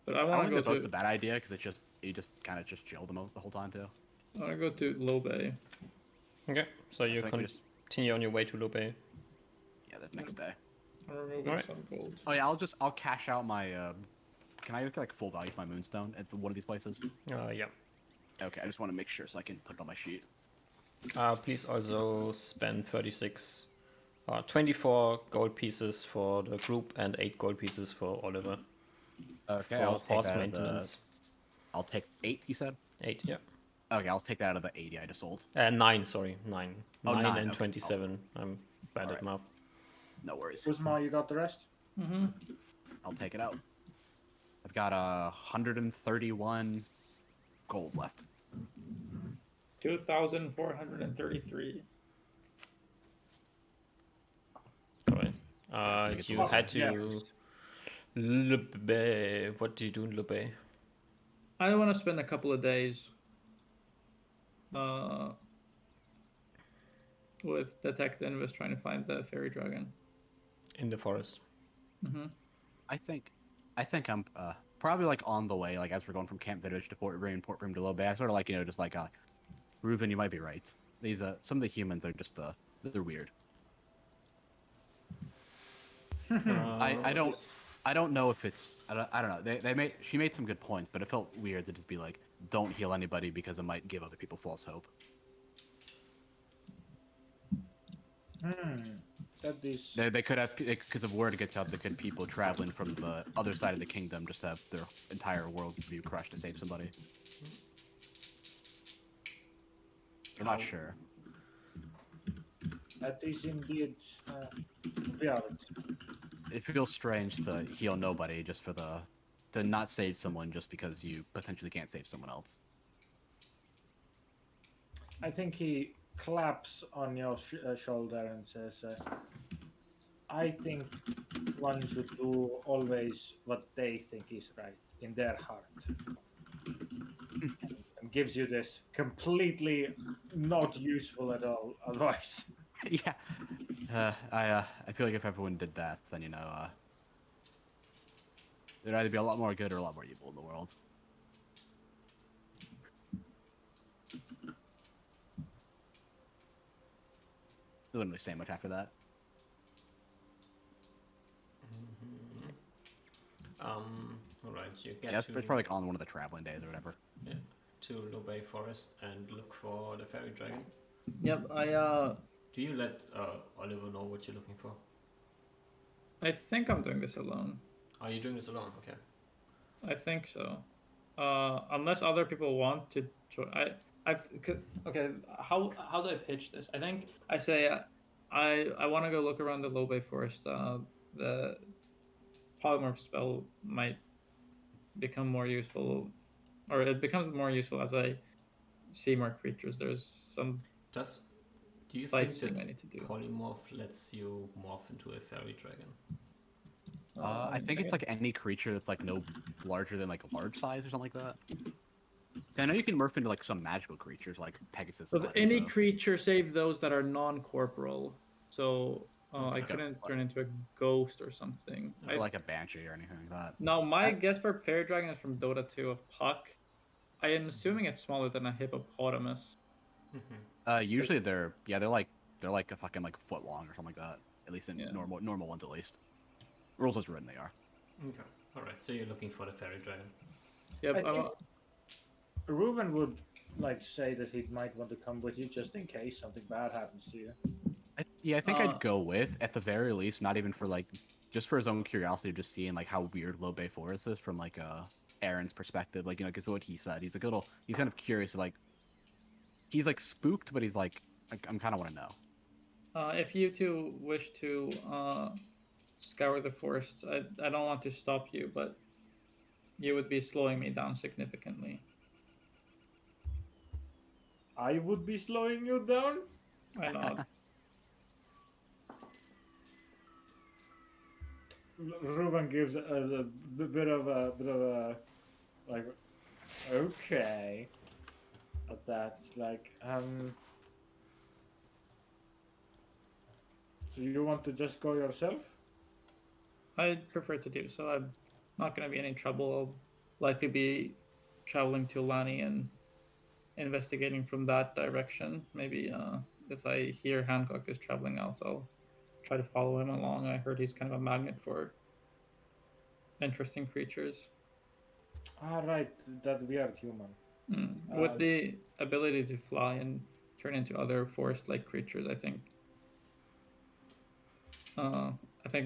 [SPEAKER 3] But I
[SPEAKER 2] I don't
[SPEAKER 3] want
[SPEAKER 2] think
[SPEAKER 3] to
[SPEAKER 2] the
[SPEAKER 3] go
[SPEAKER 2] boat's
[SPEAKER 3] to.
[SPEAKER 2] a bad idea because you just kind of just chill the whole time too.
[SPEAKER 3] I want to go to Low Bay.
[SPEAKER 1] Okay, so you
[SPEAKER 2] So I think we just
[SPEAKER 1] continue on your way to Lupe.
[SPEAKER 2] yeah the next day.
[SPEAKER 3] I'm removing
[SPEAKER 1] Alright.
[SPEAKER 3] some gold.
[SPEAKER 2] Oh yeah, I'll cash out my. Can I get like full value for my moonstone at one of these places?
[SPEAKER 1] Yeah.
[SPEAKER 2] Okay, I just want to make sure so I can put it on my sheet.
[SPEAKER 1] Please also spend 24 gold pieces for the group and 8 gold pieces for Oliver
[SPEAKER 2] Okay,
[SPEAKER 1] for
[SPEAKER 2] I'll take
[SPEAKER 1] horse
[SPEAKER 2] that out of
[SPEAKER 1] maintenance.
[SPEAKER 2] I'll take 8. You said.
[SPEAKER 1] 8, yeah.
[SPEAKER 2] Okay, I'll take that out of the 80 I just sold.
[SPEAKER 1] 9, sorry, 9.
[SPEAKER 2] Oh,
[SPEAKER 1] 9
[SPEAKER 2] nine,
[SPEAKER 1] and
[SPEAKER 2] okay.
[SPEAKER 1] 27. I'm bad
[SPEAKER 2] Alright.
[SPEAKER 1] at math.
[SPEAKER 2] No worries.
[SPEAKER 4] Usma, you got the rest?
[SPEAKER 3] Mm-hmm.
[SPEAKER 2] I'll take it out. I've got 131 gold left.
[SPEAKER 3] 2,433.
[SPEAKER 1] Alright.
[SPEAKER 2] It's
[SPEAKER 1] You
[SPEAKER 2] awesome.
[SPEAKER 1] had to. Lupe. What do you do in Lupe?
[SPEAKER 3] I want to spend a couple of days with Detect Invis trying to find the fairy dragon.
[SPEAKER 1] in the forest.
[SPEAKER 3] Mm-hmm.
[SPEAKER 2] I think I'm probably like on the way, like as we're going from Camp Village to Port Room to Low Bay. I sort of like, just like Reuven, you might be right. These some of the humans are just they're weird. I don't know if it's I don't know. She made some good points, but it felt weird to just be like, don't heal anybody because it might give other people false hope.
[SPEAKER 4] That is.
[SPEAKER 2] They could have, because if word gets out, the good people traveling from the other side of the kingdom just have their entire worldview crushed to save somebody. I'm not sure.
[SPEAKER 4] That is indeed reality.
[SPEAKER 2] It feels strange to heal nobody just for to not save someone just because you potentially can't save someone else.
[SPEAKER 4] I think he claps on your shoulder and says, I think one should do always what they think is right in their heart. And gives you this completely not useful at all advice.
[SPEAKER 2] Yeah. I feel like if everyone did that, then there'd either be a lot more good or a lot more evil in the world. Doesn't really say much after that.
[SPEAKER 1] All right, you get
[SPEAKER 2] Yeah, it's
[SPEAKER 1] to
[SPEAKER 2] probably like on one of the traveling days or whatever.
[SPEAKER 1] to Low Bay Forest and look for the fairy dragon.
[SPEAKER 3] Yep,
[SPEAKER 1] Do you let Oliver know what you're looking for?
[SPEAKER 3] I think I'm doing this alone.
[SPEAKER 1] Are you doing this alone? Okay.
[SPEAKER 3] I think so. Unless other people want to join. Okay. How do I pitch this? I think I say I want to go look around the Low Bay Forest. The polymorph spell might become more useful, or it becomes more useful as I see more creatures. There's some
[SPEAKER 1] Do you think
[SPEAKER 3] sightseeing
[SPEAKER 1] that
[SPEAKER 3] I need to do.
[SPEAKER 1] polymorph lets you morph into a fairy dragon?
[SPEAKER 2] I think it's like any creature that's like no larger than like a large size or something like that. I know you can morph into like some magical creatures like Pegasus.
[SPEAKER 3] Of any creature save those that are non-corporal. So I
[SPEAKER 1] Okay.
[SPEAKER 3] couldn't turn into a ghost or something.
[SPEAKER 2] Or like a banshee or anything like that.
[SPEAKER 3] Now my guess for fairy dragon is from Dota 2 of Puck. I am assuming it's smaller than a hippopotamus.
[SPEAKER 2] Usually they're like a fucking like foot long or something like that. At least in normal ones at least. Rules as written they are.
[SPEAKER 1] Okay. All right. So you're looking for the fairy dragon.
[SPEAKER 3] Yep.
[SPEAKER 4] I think Reuven would like say that he might want to come with you just in case something bad happens to you.
[SPEAKER 2] I think I'd go with, at the very least, not even for like, just for his own curiosity, just seeing like how weird Low Bay Forest is from like Aaron's perspective, like because what he said, he's kind of curious, like he's like spooked, but he's like I'm kind of want to know.
[SPEAKER 3] If you two wish to scour the forest, I don't want to stop you, but you would be slowing me down significantly.
[SPEAKER 4] I would be slowing you down?
[SPEAKER 3] I know.
[SPEAKER 4] Reuven gives a bit of a like, okay, at that. It's like, so you want to just go yourself?
[SPEAKER 3] I'd prefer to do so. I'm not going to be any trouble. I'll likely be traveling to Lani and investigating from that direction. Maybe if I hear Hancock is traveling out, I'll try to follow him along. I heard he's kind of a magnet for interesting creatures.
[SPEAKER 4] Right, that weird human.
[SPEAKER 3] With the ability to fly and turn into other forest-like creatures, I think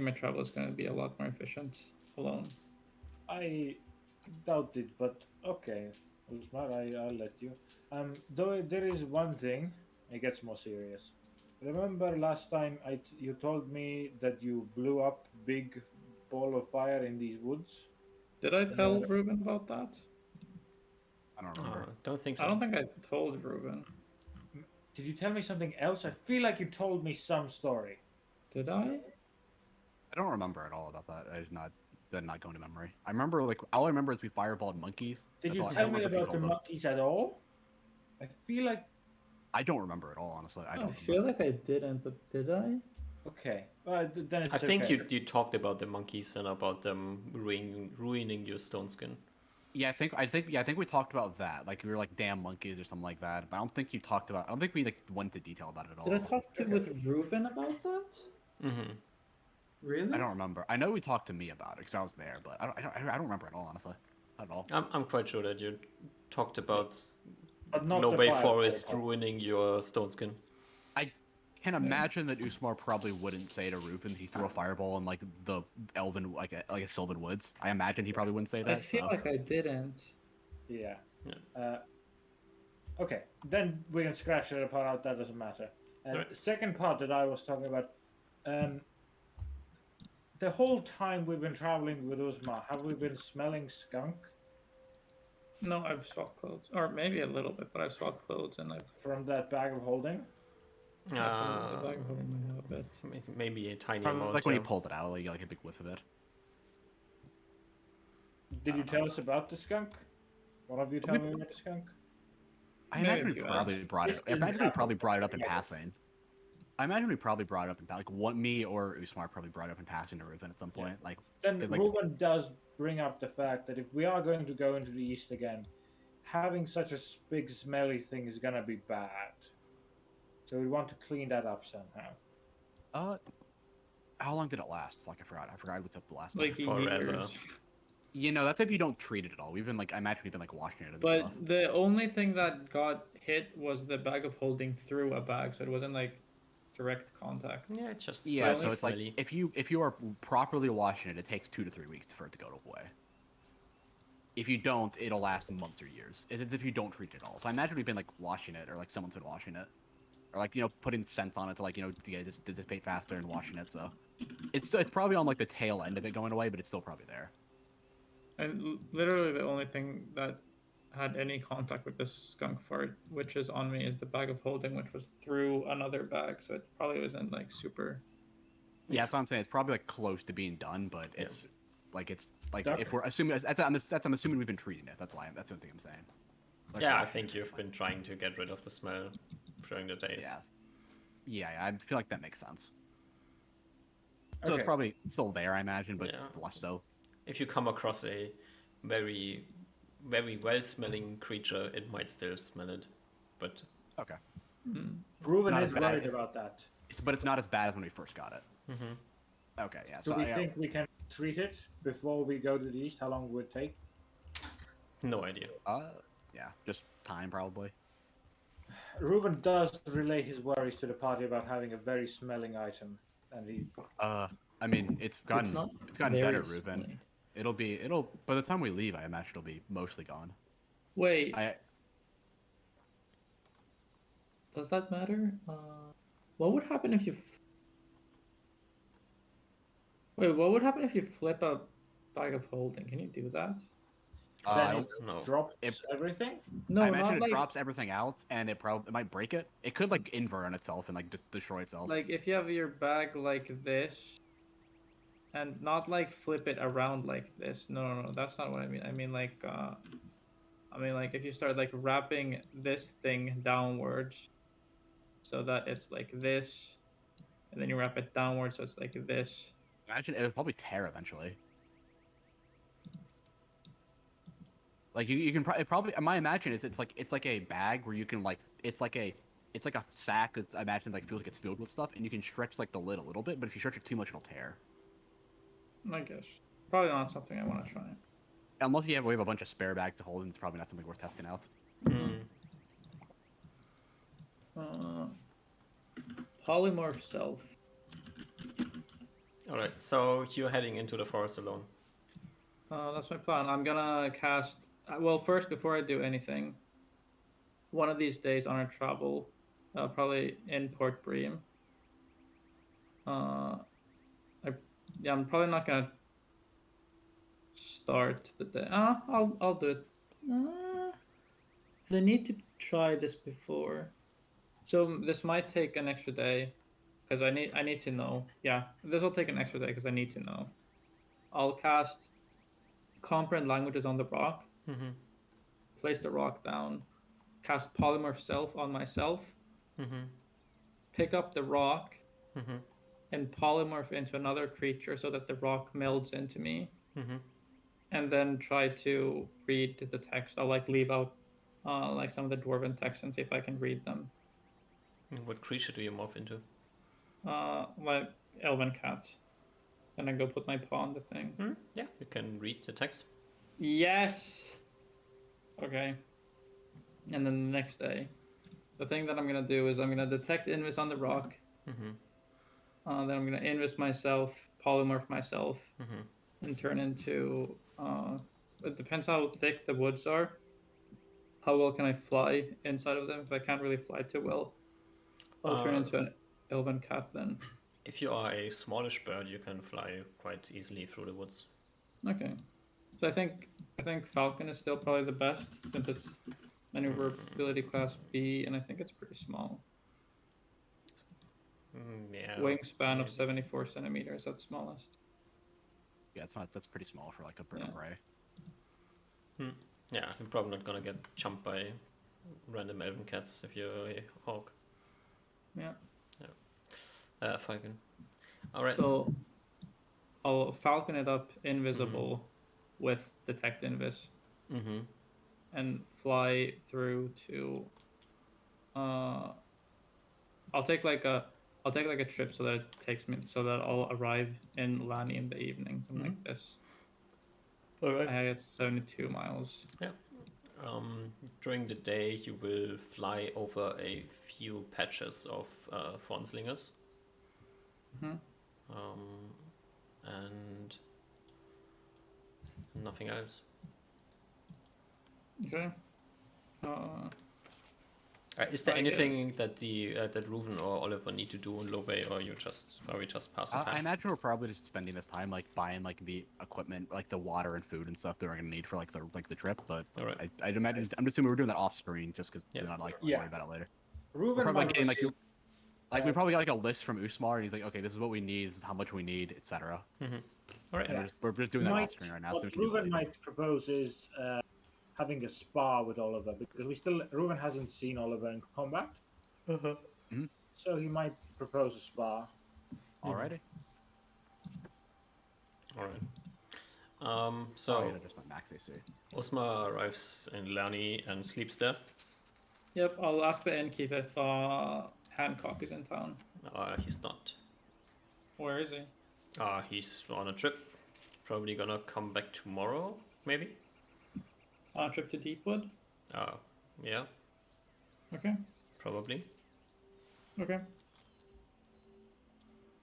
[SPEAKER 3] my travel is going to be a lot more efficient alone.
[SPEAKER 4] I doubt it, but okay. Usmar, I'll let you. Though there is one thing, it gets more serious. Remember last time you told me that you blew up big ball of fire in these woods?
[SPEAKER 3] Did I tell Reuven about that?
[SPEAKER 2] I don't remember.
[SPEAKER 1] Don't think so.
[SPEAKER 3] I don't think I told Reuven.
[SPEAKER 4] Did you tell me something else? I feel like you told me some story.
[SPEAKER 3] Did I?
[SPEAKER 2] I don't remember at all about that. Did not go into memory. I remember like all I remember is we fireballed monkeys.
[SPEAKER 4] Did you tell me about the monkeys at all? I feel like
[SPEAKER 2] I don't remember at all, honestly. I don't
[SPEAKER 3] feel like I didn't, but did I?
[SPEAKER 4] Okay. Then it's
[SPEAKER 1] I think
[SPEAKER 4] okay.
[SPEAKER 1] you talked about the monkeys and about them ruining your stone skin.
[SPEAKER 2] Yeah, I think we talked about that. Like we were like damn monkeys or something like that. But I don't think you talked about. I don't think we like went into detail about it at
[SPEAKER 3] Did I
[SPEAKER 2] all.
[SPEAKER 3] talk to
[SPEAKER 4] Okay.
[SPEAKER 3] with Reuven about that?
[SPEAKER 1] Mm-hmm.
[SPEAKER 3] Really?
[SPEAKER 2] I don't remember. I know we talked to me about it because I was there, but I don't remember at all, honestly. At all.
[SPEAKER 1] I'm quite sure that you talked about
[SPEAKER 4] But not the
[SPEAKER 1] Nobay
[SPEAKER 4] fireball
[SPEAKER 1] Forest
[SPEAKER 4] part.
[SPEAKER 1] ruining your stone skin.
[SPEAKER 2] I can imagine that Usmar probably wouldn't say to Reuven he threw a fireball in like the elven like a Sylvan Woods. I imagine he probably wouldn't say
[SPEAKER 3] I
[SPEAKER 2] that.
[SPEAKER 3] feel
[SPEAKER 2] So
[SPEAKER 3] like I didn't.
[SPEAKER 4] Yeah.
[SPEAKER 1] Yeah.
[SPEAKER 4] Okay, then we can scratch that part out. That doesn't matter. And
[SPEAKER 1] Alright.
[SPEAKER 4] the second part that I was talking about, the whole time we've been traveling with Uzma, have we been smelling skunk
[SPEAKER 3] No, I've swapped clothes, or maybe a little bit, but I've swapped clothes and I've.
[SPEAKER 4] from that bag of holding?
[SPEAKER 3] The bag of holding might have a bit.
[SPEAKER 1] Maybe a tiny
[SPEAKER 2] probably
[SPEAKER 1] amount.
[SPEAKER 2] like when he
[SPEAKER 1] Yeah.
[SPEAKER 2] pulled it out, like you got like a big whiff of it.
[SPEAKER 4] Did you tell us about the skunk? One of you tell me about the skunk?
[SPEAKER 2] I
[SPEAKER 3] Maybe
[SPEAKER 2] imagine
[SPEAKER 3] a
[SPEAKER 2] we
[SPEAKER 3] few
[SPEAKER 2] probably brought
[SPEAKER 4] This
[SPEAKER 2] it. I
[SPEAKER 4] didn't
[SPEAKER 2] imagine we
[SPEAKER 4] happen.
[SPEAKER 2] probably brought it up in
[SPEAKER 4] Yeah.
[SPEAKER 2] passing. I imagine we probably brought it up in like what me or Usmar probably brought it up in passing to Reuven at some point. Like
[SPEAKER 4] Then
[SPEAKER 2] It's like-
[SPEAKER 4] Reuven does bring up the fact that if we are going to go into the east again, having such a big smelly thing is gonna be bad. So we want to clean that up somehow.
[SPEAKER 2] how long did it last? Like I forgot. I looked up the last
[SPEAKER 3] Like
[SPEAKER 2] time.
[SPEAKER 1] Forever.
[SPEAKER 3] years.
[SPEAKER 2] You know, that's if you don't treat it at all. We've been like I imagine we've been like washing it and
[SPEAKER 3] But
[SPEAKER 2] stuff.
[SPEAKER 3] the only thing that got hit was the bag of holding through a bag, so it wasn't like direct contact.
[SPEAKER 1] Yeah, it's just
[SPEAKER 2] Yeah,
[SPEAKER 1] slightly
[SPEAKER 2] so it's
[SPEAKER 1] smelly.
[SPEAKER 2] like if you are properly washing it, it takes 2 to 3 weeks for it to go away. If you don't, it'll last months or years. It's as if you don't treat it at all. So I imagine we've been like washing it, or like someone's been washing it, or like putting scents on it to like to get it to dissipate faster and washing it. So it's probably on like the tail end of it going away, but it's still probably there.
[SPEAKER 3] And literally the only thing that had any contact with this skunk fart, which is on me, is the bag of holding, which was through another bag, so it probably wasn't like super.
[SPEAKER 2] Yeah, that's what I'm saying. It's probably like close to being done, but it's like
[SPEAKER 4] Duck.
[SPEAKER 2] if we're assuming I'm assuming we've been treating it. That's why that's the thing I'm saying. Like,
[SPEAKER 1] Yeah, I think you've been trying to get rid of the smell during the days.
[SPEAKER 2] yeah, I feel like that makes sense. So it's
[SPEAKER 4] Okay.
[SPEAKER 2] probably still there, I imagine, but
[SPEAKER 1] Yeah.
[SPEAKER 2] less so.
[SPEAKER 1] If you come across a very, very well-smelling creature, it might still smell it, but
[SPEAKER 2] Okay,
[SPEAKER 4] Reuven
[SPEAKER 2] Not
[SPEAKER 4] is
[SPEAKER 2] as bad
[SPEAKER 4] worried
[SPEAKER 2] as-
[SPEAKER 4] about that.
[SPEAKER 2] but it's not as bad as when we first got it.
[SPEAKER 1] Mm-hmm.
[SPEAKER 2] Okay, yeah.
[SPEAKER 4] Do
[SPEAKER 2] So
[SPEAKER 4] we think we can treat it before we go to the east? How long would it take?
[SPEAKER 1] no idea.
[SPEAKER 2] yeah, just time probably.
[SPEAKER 4] Reuven does relay his worries to the party about having a very smelling item, and he
[SPEAKER 2] I mean, it's gotten
[SPEAKER 3] not
[SPEAKER 2] gotten better,
[SPEAKER 3] very
[SPEAKER 2] Reuven.
[SPEAKER 3] smelly.
[SPEAKER 2] It'll by the time we leave, I imagine it'll be mostly gone.
[SPEAKER 3] Wait,
[SPEAKER 2] I
[SPEAKER 3] does that matter? What would happen if you? Wait, what would happen if you flip a bag of holding? Can you do that?
[SPEAKER 2] I
[SPEAKER 4] then
[SPEAKER 2] don't.
[SPEAKER 4] it
[SPEAKER 1] No.
[SPEAKER 4] drops
[SPEAKER 2] If-
[SPEAKER 4] everything.
[SPEAKER 3] No,
[SPEAKER 2] I imagine
[SPEAKER 3] not
[SPEAKER 2] it
[SPEAKER 3] like
[SPEAKER 2] drops everything out, and it might break it. It could like invert on itself and like destroy itself.
[SPEAKER 3] like if you have your bag like this, and not like flip it around like this. No, that's not what I mean. I mean like if you start like wrapping this thing downwards, so that it's like this, and then you wrap it downwards, so it's like this.
[SPEAKER 2] Imagine it would probably tear eventually. Like you can probably my imagine is it's like a bag where you can like it's like a sack that's I imagine like feels like it's filled with stuff, and you can stretch like the lid a little bit, but if you stretch it too much, it'll tear.
[SPEAKER 3] I guess probably not something I want to try.
[SPEAKER 2] Unless we have a bunch of spare bags to hold, and it's probably not something worth testing out.
[SPEAKER 3] Polymorph self.
[SPEAKER 1] All right, so you're heading into the forest alone.
[SPEAKER 3] That's my plan. I'm gonna cast. Well, first, before I do anything, one of these days on our travel, probably in Port Bream. I'm probably not gonna start the day. I'll do it. I need to try this before, so this might take an extra day, because I need to know. Yeah, this will take an extra day because I need to know. I'll cast comprehend languages on the rock.
[SPEAKER 1] Mm-hmm.
[SPEAKER 3] Place the rock down. Cast polymorph self on myself.
[SPEAKER 1] Mm-hmm.
[SPEAKER 3] Pick up the rock
[SPEAKER 1] Mm-hmm.
[SPEAKER 3] and polymorph into another creature so that the rock melds into me,
[SPEAKER 1] Mm-hmm.
[SPEAKER 3] and then try to read the text. I'll like leave out like some of the dwarven text and see if I can read them.
[SPEAKER 1] What creature do you morph into?
[SPEAKER 3] Like elven cat, and then go put my paw on the thing.
[SPEAKER 1] Yeah, you can read the text.
[SPEAKER 3] Yes. Okay. And then the next day, the thing that I'm gonna do is I'm gonna detect invis on the rock.
[SPEAKER 1] Mm-hmm.
[SPEAKER 3] Then I'm gonna invis myself, polymorph myself,
[SPEAKER 1] Mm-hmm.
[SPEAKER 3] and turn into. It depends how thick the woods are. How well can I fly inside of them? If I can't really fly too well, I'll turn into an elven cat then.
[SPEAKER 1] If you are a smallish bird, you can fly quite easily through the woods.
[SPEAKER 3] Okay. So I think falcon is still probably the best since it's maneuverability class B, and I think it's pretty small.
[SPEAKER 1] Yeah.
[SPEAKER 3] Wingspan of 74 centimeters at smallest.
[SPEAKER 2] Yeah, that's pretty small for like a bird of prey.
[SPEAKER 1] Yeah, you're probably not gonna get jumped by random elven cats if you're a hawk.
[SPEAKER 3] Yeah.
[SPEAKER 1] Falcon. Alright.
[SPEAKER 3] So I'll falcon it up invisible with detect invis
[SPEAKER 1] Mm-hmm.
[SPEAKER 3] and fly through to I'll take like a trip so that it takes me so that I'll arrive in Lani in the evening, something like this.
[SPEAKER 1] Alright.
[SPEAKER 3] I get 72 miles.
[SPEAKER 1] Yeah. During the day, you will fly over a few patches of Fronslingers.
[SPEAKER 3] Mhm.
[SPEAKER 1] And nothing else.
[SPEAKER 3] Okay.
[SPEAKER 1] Is there
[SPEAKER 3] I get
[SPEAKER 1] anything that that Reuven or Oliver need to do in Low Bay, or are we just passing
[SPEAKER 2] I
[SPEAKER 1] time?
[SPEAKER 2] imagine we're probably just spending this time like buying like the equipment, like the water and food and stuff that we're gonna need for like the trip. But
[SPEAKER 1] Alright.
[SPEAKER 2] I'd imagine I'm assuming we're doing that off screen just because
[SPEAKER 1] Yeah.
[SPEAKER 2] to not like
[SPEAKER 4] Yeah.
[SPEAKER 2] worry about it later.
[SPEAKER 4] Reuven
[SPEAKER 2] We're probably
[SPEAKER 4] might
[SPEAKER 2] getting like
[SPEAKER 4] just-
[SPEAKER 2] we probably got like a list from Usmar, and he's like, okay, this is what we need, this is how much we need, etc.
[SPEAKER 1] Alright.
[SPEAKER 2] And we're just doing that off screen right now. So we
[SPEAKER 4] What
[SPEAKER 2] can do
[SPEAKER 4] Reuven
[SPEAKER 2] later.
[SPEAKER 4] might propose is having a spar with Oliver because Reuven hasn't seen Oliver in combat, so he might propose a spar.
[SPEAKER 2] Alrighty.
[SPEAKER 1] Alright. So
[SPEAKER 2] Oh, yeah, just my max AC.
[SPEAKER 1] Osma arrives in Lani and sleeps there.
[SPEAKER 3] Yep, I'll ask the innkeep if Hancock is in town.
[SPEAKER 1] He's not.
[SPEAKER 3] Where is he?
[SPEAKER 1] He's on a trip. Probably gonna come back tomorrow, maybe.
[SPEAKER 3] On a trip to Deepwood?
[SPEAKER 1] Yeah,
[SPEAKER 3] Okay.
[SPEAKER 1] probably.
[SPEAKER 3] Okay.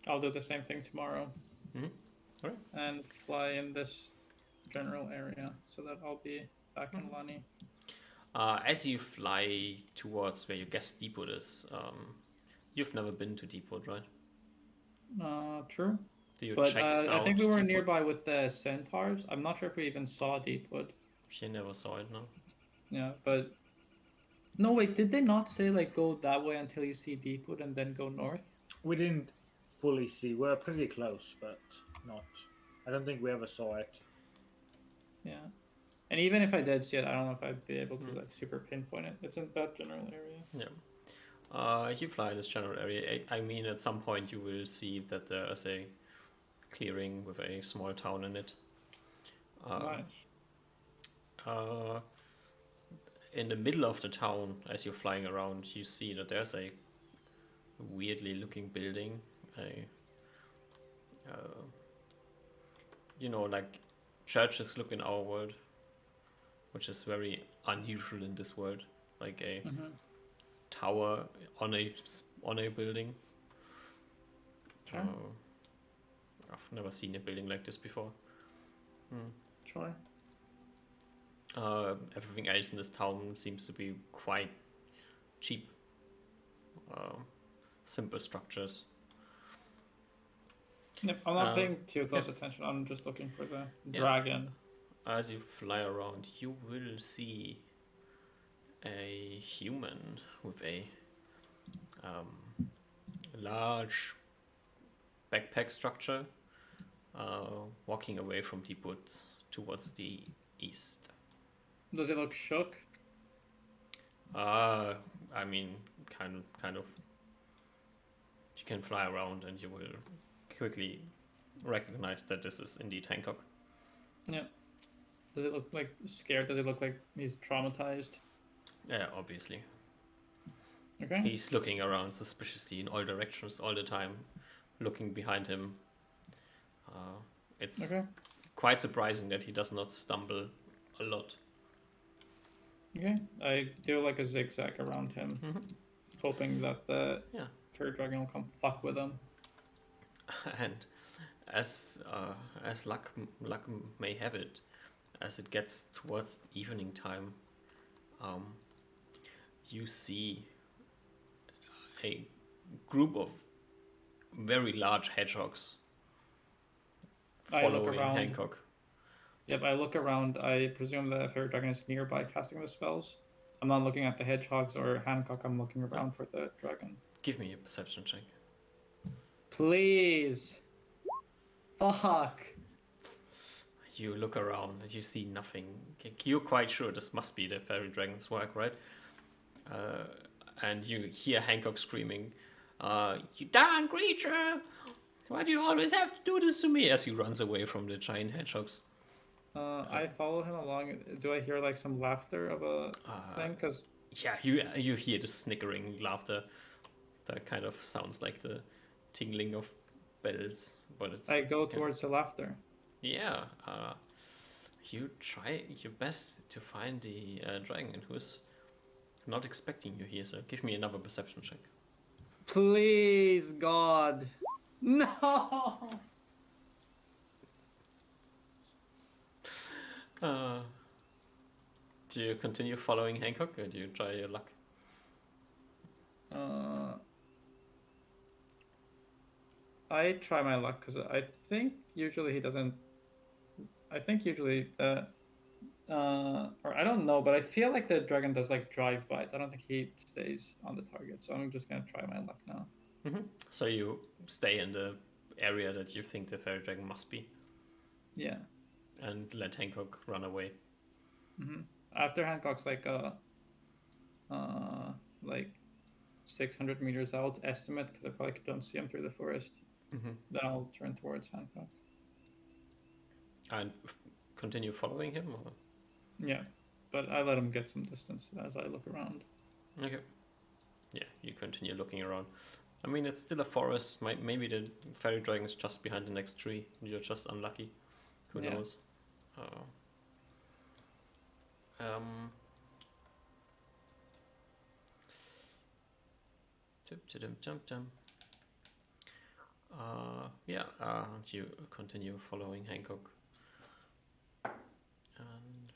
[SPEAKER 3] I'll do the same thing tomorrow.
[SPEAKER 1] Alright.
[SPEAKER 3] And fly in this general area so that I'll be back in Lani.
[SPEAKER 1] As you fly towards where you guess Deepwood is, you've never been to Deepwood, right?
[SPEAKER 3] True.
[SPEAKER 1] Do you
[SPEAKER 3] But
[SPEAKER 1] check
[SPEAKER 3] I
[SPEAKER 1] out
[SPEAKER 3] think we were
[SPEAKER 1] Deepwood?
[SPEAKER 3] nearby with the centaurs. I'm not sure if we even saw Deepwood.
[SPEAKER 1] She never saw it, no?
[SPEAKER 3] Yeah, but no, wait, did they not say like go that way until you see Deepwood and then go north?
[SPEAKER 4] We didn't fully see. We're pretty close, but not. I don't think we ever saw it.
[SPEAKER 3] Yeah. And even if I did see it, I don't know if I'd be able to like super pinpoint it. It's in that general area.
[SPEAKER 1] Yeah. You fly in this general area. I mean, at some point you will see that there is a clearing with a small town in it.
[SPEAKER 3] Nice.
[SPEAKER 1] In the middle of the town, as you're flying around, you see that there's a weirdly looking building. Like churches look in our world, which is very unusual in this world. Like a tower on a building.
[SPEAKER 3] Sure.
[SPEAKER 1] I've never seen a building like this before.
[SPEAKER 3] Sure.
[SPEAKER 1] Everything else in this town seems to be quite cheap. Simple structures.
[SPEAKER 3] Yep, I'm not paying too close
[SPEAKER 1] yeah.
[SPEAKER 3] attention. I'm just looking for the
[SPEAKER 1] Yeah.
[SPEAKER 3] dragon.
[SPEAKER 1] As you fly around, you will see a human with a large backpack structure walking away from Deepwood towards the east.
[SPEAKER 3] Does it look shook?
[SPEAKER 1] I mean, kind of. you can fly around and you will quickly recognize that this is indeed Hancock.
[SPEAKER 3] Yeah. Does it look like scared? Does it look like he's traumatized?
[SPEAKER 1] Yeah, obviously.
[SPEAKER 3] Okay.
[SPEAKER 1] He's looking around suspiciously in all directions all the time, looking behind him. It's
[SPEAKER 3] Okay.
[SPEAKER 1] quite surprising that he does not stumble a lot.
[SPEAKER 3] Okay. I do like a zigzag around him, hoping that the
[SPEAKER 1] Yeah.
[SPEAKER 3] fairy dragon will come fuck with him.
[SPEAKER 1] And as luck may have it, as it gets towards evening time, you see a group of very large hedgehogs
[SPEAKER 3] I look
[SPEAKER 1] following
[SPEAKER 3] around.
[SPEAKER 1] Hancock.
[SPEAKER 3] Yep, I look around. I presume the fairy dragon is nearby casting the spells. I'm not looking at the hedgehogs or Hancock. I'm looking around for the dragon.
[SPEAKER 1] Give me a perception check.
[SPEAKER 3] Please. Fuck.
[SPEAKER 1] You look around and you see nothing. You're quite sure this must be the fairy dragon's work, right? And you hear Hancock screaming, "You darn creature! Why do you always have to do this to me?" As he runs away from the giant hedgehogs.
[SPEAKER 3] I follow him along. Do I hear like some laughter of a thing? Cause
[SPEAKER 1] Yeah, you hear the snickering laughter. That kind of sounds like the tingling of bells, but it's.
[SPEAKER 3] I go towards the laughter.
[SPEAKER 1] Yeah, you try your best to find the dragon who's not expecting you here. So give me another perception check.
[SPEAKER 3] Please, God. No.
[SPEAKER 1] Do you continue following Hancock, or do you try your luck?
[SPEAKER 3] I try my luck because I think usually he doesn't. I think usually or I don't know, but I feel like the dragon does like drive-bys. I don't think he stays on the target, so I'm just gonna try my luck now.
[SPEAKER 1] So you stay in the area that you think the fairy dragon must be.
[SPEAKER 3] Yeah.
[SPEAKER 1] And let Hancock run away.
[SPEAKER 3] After Hancock's like 600 meters out estimate, because I probably don't see him through the forest. Then I'll turn towards Hancock.
[SPEAKER 1] And continue following him, or?
[SPEAKER 3] Yeah, but I let him get some distance as I look around.
[SPEAKER 1] Okay. Yeah, you continue looking around. I mean, it's still a forest. Maybe the fairy dragon's just behind the next tree. You're just unlucky. Who knows? You continue following Hancock. And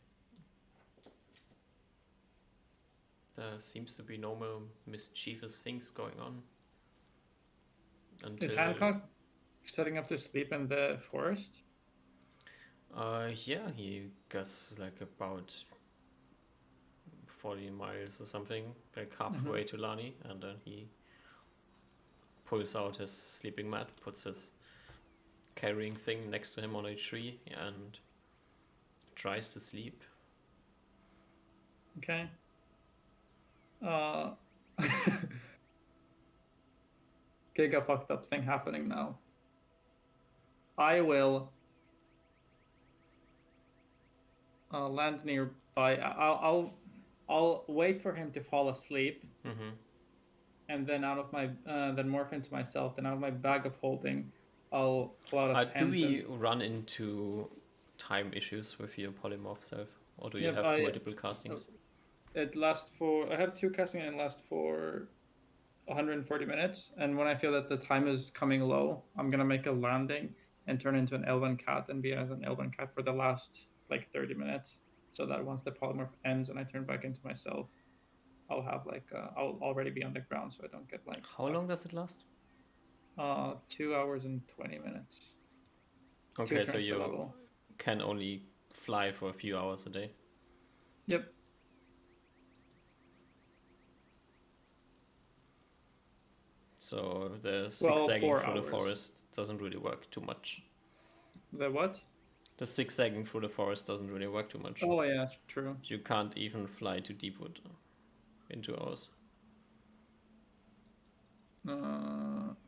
[SPEAKER 1] there seems to be no more mischievous things going on.
[SPEAKER 3] Is Hancock setting up to sleep in the forest?
[SPEAKER 1] Yeah, he gets like about 40 miles or something, like halfway to Lani, and then he pulls out his sleeping mat, puts his carrying thing next to him on a tree, and tries to sleep.
[SPEAKER 3] Okay. Giga fucked up thing happening now. I will land nearby. I'll wait for him to fall asleep, and then out of my then morph into myself. Then out of my bag of holding, I'll pull out a tent.
[SPEAKER 1] Do we run into time issues with your polymorph self, or do you have multiple castings?
[SPEAKER 3] It lasts for. I have 2 casting and it lasts for 140 minutes. And when I feel that the time is coming low, I'm gonna make a landing and turn into an elven cat and be as an elven cat for the last like 30 minutes, so that once the polymorph ends and I turn back into myself, I'll have like I'll already be on the ground, so I don't get like.
[SPEAKER 1] How long does it last?
[SPEAKER 3] 2 hours and 20 minutes.
[SPEAKER 1] Okay, so you can only fly for a few hours a day.
[SPEAKER 3] Yep.
[SPEAKER 1] So the zigzagging through the
[SPEAKER 3] hours.
[SPEAKER 1] forest doesn't really work too much.
[SPEAKER 3] The what?
[SPEAKER 1] The zigzagging through the forest doesn't really work too much.
[SPEAKER 3] Oh yeah, true.
[SPEAKER 1] You can't even fly to Deepwood in 2 hours.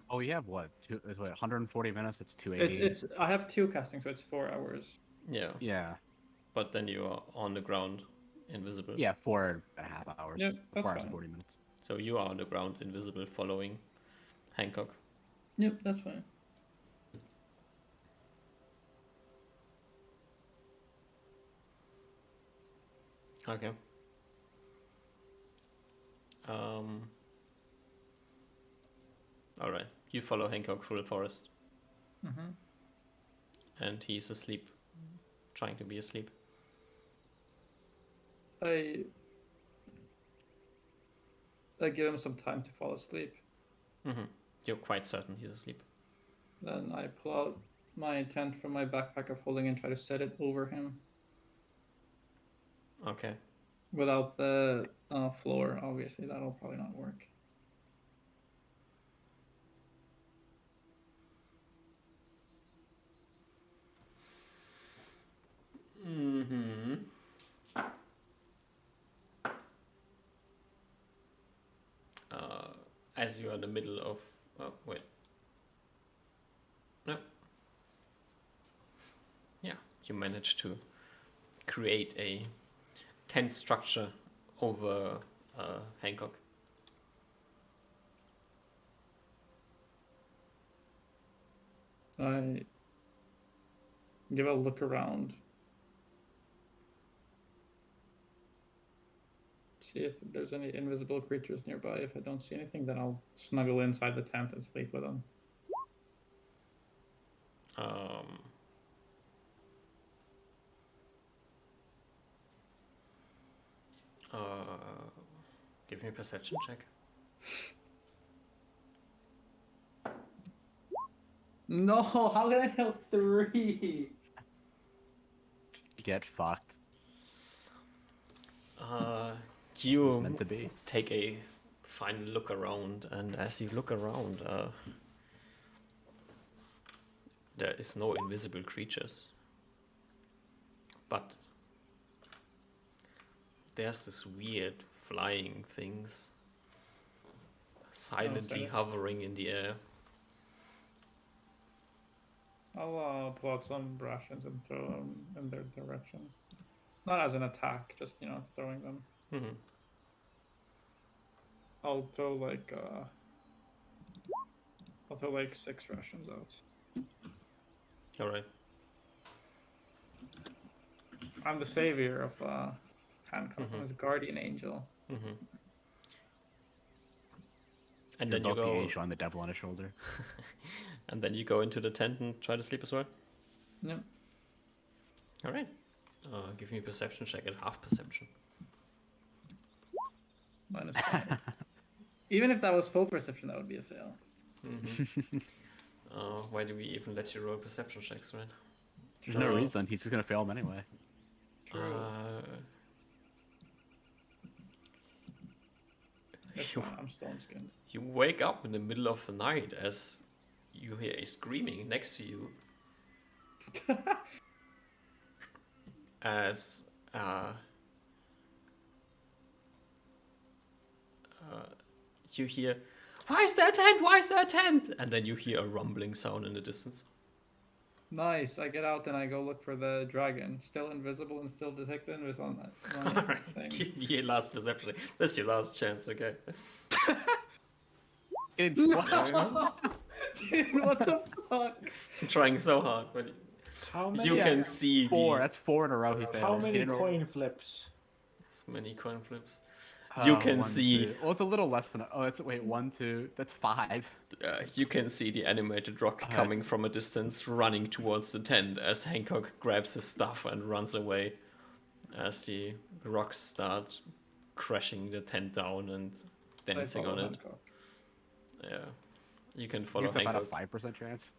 [SPEAKER 2] Oh, you have what? It's what, 140 minutes? It's 280.
[SPEAKER 3] It's I have 2 casting, so it's 4 hours.
[SPEAKER 1] Yeah,
[SPEAKER 2] Yeah.
[SPEAKER 1] but then you are on the ground, invisible.
[SPEAKER 2] Yeah, 4.5 hours.
[SPEAKER 3] Yep, that's
[SPEAKER 2] 4 hours and
[SPEAKER 3] fine.
[SPEAKER 2] 40 minutes.
[SPEAKER 1] So you are on the ground, invisible, following Hancock.
[SPEAKER 3] Yep, that's fine.
[SPEAKER 1] Okay. All right. You follow Hancock through the forest,
[SPEAKER 3] Mm-hmm.
[SPEAKER 1] and he's asleep, trying to be asleep.
[SPEAKER 3] I give him some time to fall asleep.
[SPEAKER 1] Mm-hmm. You're quite certain he's asleep.
[SPEAKER 3] Then I pull out my tent from my backpack of holding and try to set it over him
[SPEAKER 1] Okay.
[SPEAKER 3] without the floor. Obviously, that'll probably not work.
[SPEAKER 1] Mm-hmm. As you are in the middle of... Oh, wait. No. Yeah, you manage to create a tent structure over Hancock.
[SPEAKER 3] I give a look around. See if there's any invisible creatures nearby. If I don't see anything, then I'll snuggle inside the tent and sleep with them.
[SPEAKER 1] Give me a perception check.
[SPEAKER 3] No, how can I tell 3?
[SPEAKER 2] Get fucked. It's
[SPEAKER 1] You
[SPEAKER 2] meant to be.
[SPEAKER 1] take a final look around, and as you look around, there is no invisible creatures. But there's this weird flying things silently
[SPEAKER 3] sorry.
[SPEAKER 1] hovering in the air.
[SPEAKER 3] I'll pull out some rations and throw them in their direction. Not as an attack, just, throwing them.
[SPEAKER 1] Mm-hmm.
[SPEAKER 3] I'll throw like 6 rations out.
[SPEAKER 1] All right.
[SPEAKER 3] I'm the savior of Hancock. I'm his guardian angel.
[SPEAKER 1] Mm-hmm. And
[SPEAKER 2] You're
[SPEAKER 1] then you
[SPEAKER 2] both the
[SPEAKER 1] go.
[SPEAKER 2] angel and the devil on his shoulder.
[SPEAKER 1] And then you go into the tent and try to sleep as well.
[SPEAKER 3] Yep.
[SPEAKER 1] All right. Give me a perception check at half perception.
[SPEAKER 3] -5. Even if that was full perception, that would be a fail.
[SPEAKER 1] Mm-hmm. Why do we even let you roll perception checks, right?
[SPEAKER 2] There's no reason. He's just gonna fail them anyway.
[SPEAKER 3] True. That's
[SPEAKER 1] you,
[SPEAKER 3] fine, I'm stone skinned.
[SPEAKER 1] you wake up in the middle of the night as you hear a screaming next to you. As you hear, "Why is there a tent? Why is there a tent?" And then you hear a rumbling sound in the distance.
[SPEAKER 3] Nice. I get out and I go look for the dragon. Still invisible and still detect the invis on that my
[SPEAKER 1] Alright,
[SPEAKER 3] thing.
[SPEAKER 1] give me your last perception. That's your last chance, okay?
[SPEAKER 3] Dude, what the fuck?
[SPEAKER 1] I'm trying so hard, but
[SPEAKER 4] How many?
[SPEAKER 1] you can see
[SPEAKER 2] 4.
[SPEAKER 1] the
[SPEAKER 2] That's 4 in a row. He failed.
[SPEAKER 4] How
[SPEAKER 2] He
[SPEAKER 4] many
[SPEAKER 2] didn't roll-
[SPEAKER 4] coin flips?
[SPEAKER 1] so many coin flips. You can
[SPEAKER 2] 1,
[SPEAKER 1] see
[SPEAKER 2] 2. Well, it's a little less than. Oh, it's wait 1, 2. That's 5.
[SPEAKER 1] you can see the animated rock coming from a distance, running towards the tent as Hancock grabs his stuff and runs away. As the rocks start crashing the tent down and dancing
[SPEAKER 3] I
[SPEAKER 1] on
[SPEAKER 3] follow
[SPEAKER 1] it.
[SPEAKER 3] Hancock.
[SPEAKER 1] Yeah, you can
[SPEAKER 2] You
[SPEAKER 1] follow
[SPEAKER 2] have about a
[SPEAKER 1] Hancock.
[SPEAKER 2] 5% chance.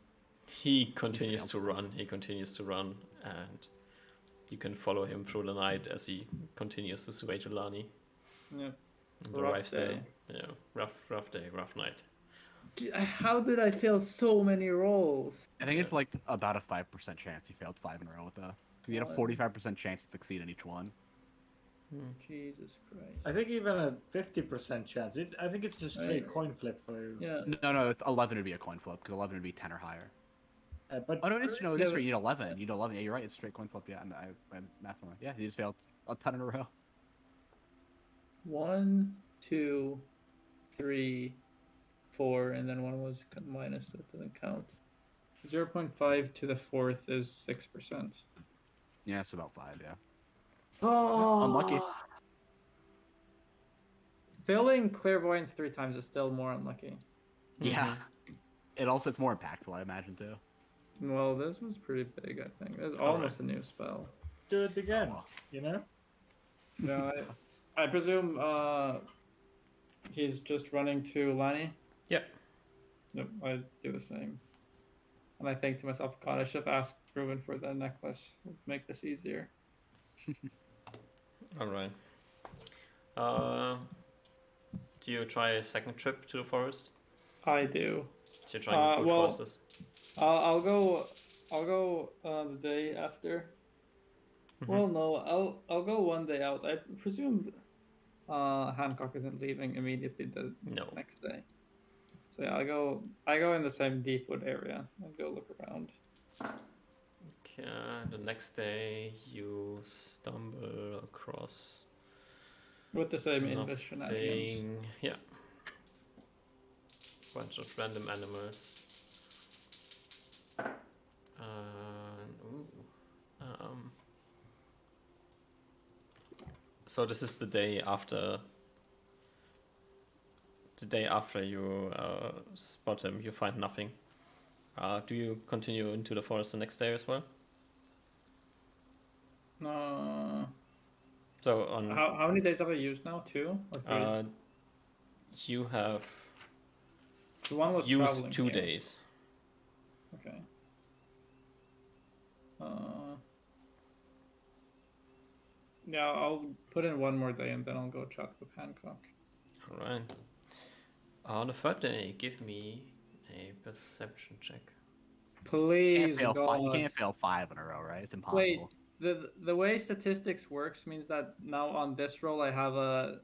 [SPEAKER 1] He continues to run. He continues to run, and you can follow him through the night as he continues his way to Lani.
[SPEAKER 3] Yeah.
[SPEAKER 1] And
[SPEAKER 3] Rough
[SPEAKER 1] arrives there.
[SPEAKER 3] day.
[SPEAKER 1] Yeah, rough day, rough night.
[SPEAKER 3] How did I fail so many rolls?
[SPEAKER 2] I think it's like about a 5% chance he failed 5 in a row with a. You had a 45% chance to succeed in each one.
[SPEAKER 3] Jesus Christ.
[SPEAKER 4] I think even a 50% chance. I think it's just straight
[SPEAKER 3] Right.
[SPEAKER 4] coin flip for you.
[SPEAKER 3] Yeah.
[SPEAKER 2] No, it's 11 would be a coin flip because 11 would be 10 or higher.
[SPEAKER 4] But
[SPEAKER 2] Oh no, it's
[SPEAKER 3] Yeah,
[SPEAKER 2] right.
[SPEAKER 3] but-
[SPEAKER 2] You need 11. You need 11. Yeah, you're right. It's straight coin flip. Yeah, I'm math wrong. Yeah, you just failed a ton in a row.
[SPEAKER 3] 1, 2, 3, 4, and then one was minus, so it doesn't count. 0.5 to the fourth is 6%.
[SPEAKER 2] Yeah, it's about 5. Yeah.
[SPEAKER 3] Oh,
[SPEAKER 2] Unlucky.
[SPEAKER 3] Failing clairvoyance 3 times is still more unlucky.
[SPEAKER 2] Yeah. It's more impactful, I imagine too.
[SPEAKER 3] Well, this was pretty big, I think. It's almost a new spell.
[SPEAKER 4] do it again,
[SPEAKER 2] Oh.
[SPEAKER 4] you know?
[SPEAKER 3] No, I presume he's just running to Lani.
[SPEAKER 1] Yep.
[SPEAKER 3] Nope, I do the same. And I think to myself, God, I should have asked Ruben for the necklace. Would make this easier.
[SPEAKER 1] All right. Do you try a second trip to the forest?
[SPEAKER 3] I do.
[SPEAKER 1] So you're trying brute
[SPEAKER 3] well-
[SPEAKER 1] forces.
[SPEAKER 3] I'll go the day after. Well, no, I'll go one day out. I presume Hancock isn't leaving immediately the
[SPEAKER 1] No.
[SPEAKER 3] next day. So yeah, I go in the same Deepwood area and go look around.
[SPEAKER 1] Okay, the next day you stumble across
[SPEAKER 3] With the same English shenanigans.
[SPEAKER 1] nothing. Yeah. Bunch of random animals. So this is the day after. The day after you spot him, you find nothing. Do you continue into the forest the next day as well? So on
[SPEAKER 3] How many days have I used now? 2 or 3?
[SPEAKER 1] you have
[SPEAKER 3] The one was
[SPEAKER 1] used
[SPEAKER 3] traveling
[SPEAKER 1] 2
[SPEAKER 3] here.
[SPEAKER 1] days.
[SPEAKER 3] Okay. Yeah, I'll put in one more day and then I'll go chat with Hancock.
[SPEAKER 1] All right. On the third day, give me a perception check.
[SPEAKER 3] Please,
[SPEAKER 2] You
[SPEAKER 3] God.
[SPEAKER 2] can't fail 5 in a row, right? It's
[SPEAKER 3] Wait,
[SPEAKER 2] impossible.
[SPEAKER 3] the way statistics works means that now on this roll I have a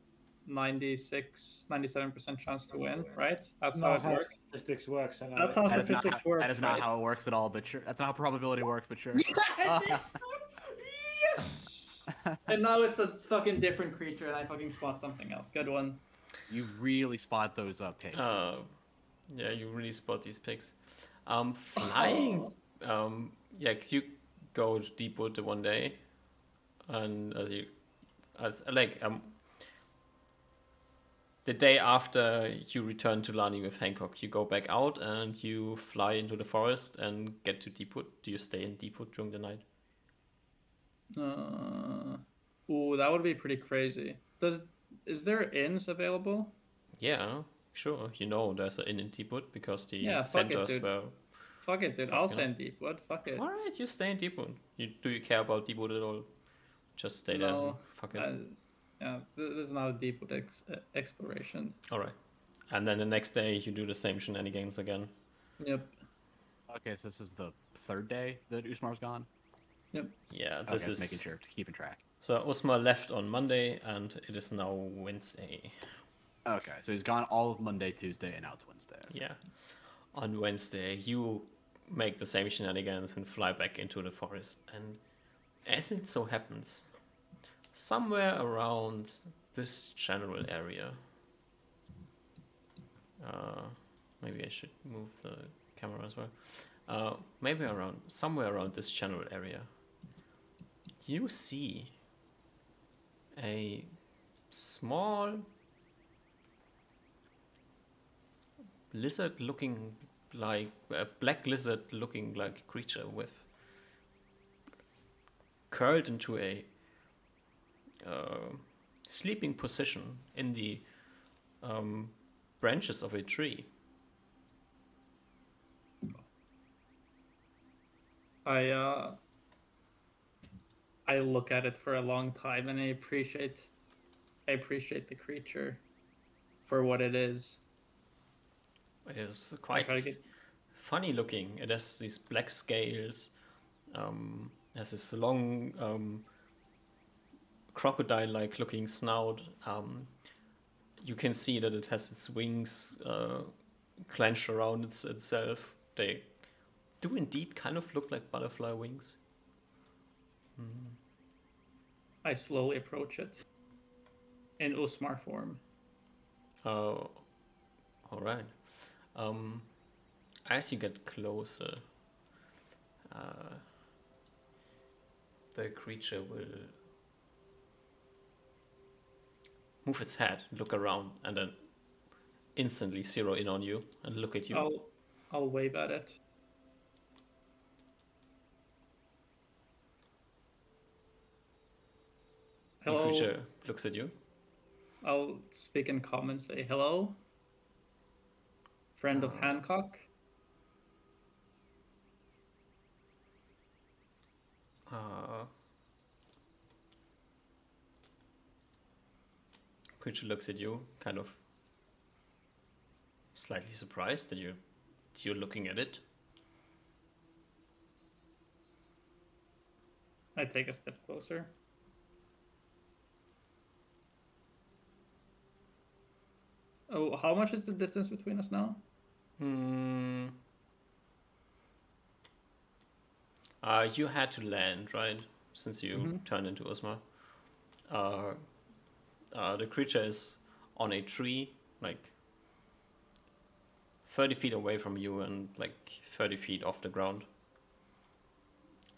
[SPEAKER 3] 97% chance to win, right? That's how
[SPEAKER 4] Not
[SPEAKER 3] it
[SPEAKER 4] how
[SPEAKER 3] works.
[SPEAKER 4] statistics works. And
[SPEAKER 3] That's how
[SPEAKER 2] That is not
[SPEAKER 3] statistics
[SPEAKER 2] how,
[SPEAKER 3] works,
[SPEAKER 2] that is not
[SPEAKER 3] right?
[SPEAKER 2] how it works at all, but sure. That's not how probability works, but sure.
[SPEAKER 3] And now it's a fucking different creature and I fucking spot something else. Good one.
[SPEAKER 2] You really spot those pigs.
[SPEAKER 1] Yeah, you really spot these pigs. Flying. Yeah, you go to Deepwood the one day, and the day after you return to Lani with Hancock, you go back out and you fly into the forest and get to Deepwood. Do you stay in Deepwood during the night?
[SPEAKER 3] Ooh, that would be pretty crazy. Is there inns available?
[SPEAKER 1] Yeah, sure. You know there's an inn in Deepwood because the
[SPEAKER 3] Yeah, fuck it,
[SPEAKER 1] centers
[SPEAKER 3] dude.
[SPEAKER 1] were.
[SPEAKER 3] Fuck it, dude.
[SPEAKER 1] Fuck,
[SPEAKER 3] I'll
[SPEAKER 1] yeah.
[SPEAKER 3] stay in Deepwood. Fuck it.
[SPEAKER 1] All right, you stay in Deepwood. Do you care about Deepwood at all? Just stay there.
[SPEAKER 3] No,
[SPEAKER 1] And fuck it.
[SPEAKER 3] Yeah, this is not a Deepwood exploration.
[SPEAKER 1] All right. And then the next day you do the same shenanigans again.
[SPEAKER 3] Yep.
[SPEAKER 2] Okay, so this is the third day that Usmar's gone?
[SPEAKER 3] Yep.
[SPEAKER 1] Yeah,
[SPEAKER 2] Okay,
[SPEAKER 1] this
[SPEAKER 2] just
[SPEAKER 1] is
[SPEAKER 2] making sure, keeping track.
[SPEAKER 1] So Usmar left on Monday, and it is now Wednesday.
[SPEAKER 2] Okay, so he's gone all of Monday, Tuesday, and now it's Wednesday.
[SPEAKER 1] Yeah. On Wednesday, you make the same shenanigans and fly back into the forest. And as it so happens, somewhere around this general area, maybe I should move the camera as well. Maybe somewhere around this general area, you see a small lizard looking like a black lizard looking like a creature with curled into a sleeping position in the branches of a tree.
[SPEAKER 3] I look at it for a long time and I appreciate the creature for what it is.
[SPEAKER 1] It is
[SPEAKER 3] I
[SPEAKER 1] quite
[SPEAKER 3] try to get-
[SPEAKER 1] funny looking. It has these black scales, has this long crocodile-like looking snout. You can see that it has its wings clenched around itself. They do indeed kind of look like butterfly wings.
[SPEAKER 3] I slowly approach it in Usmar form.
[SPEAKER 1] Oh, all right. As you get closer, the creature will move its head, look around, and then instantly zero in on you and look at you.
[SPEAKER 3] I'll wave at it.
[SPEAKER 1] The
[SPEAKER 3] Hello.
[SPEAKER 1] creature looks at you.
[SPEAKER 3] I'll speak in common, say hello. Friend of Hancock.
[SPEAKER 1] Creature looks at you, kind of slightly surprised that you're looking at it.
[SPEAKER 3] I take a step closer. Oh, how much is the distance between us now?
[SPEAKER 1] You had to land, right? Since you turned into Usma. The creature is on a tree, like 30 feet away from you and like 30 feet off the ground,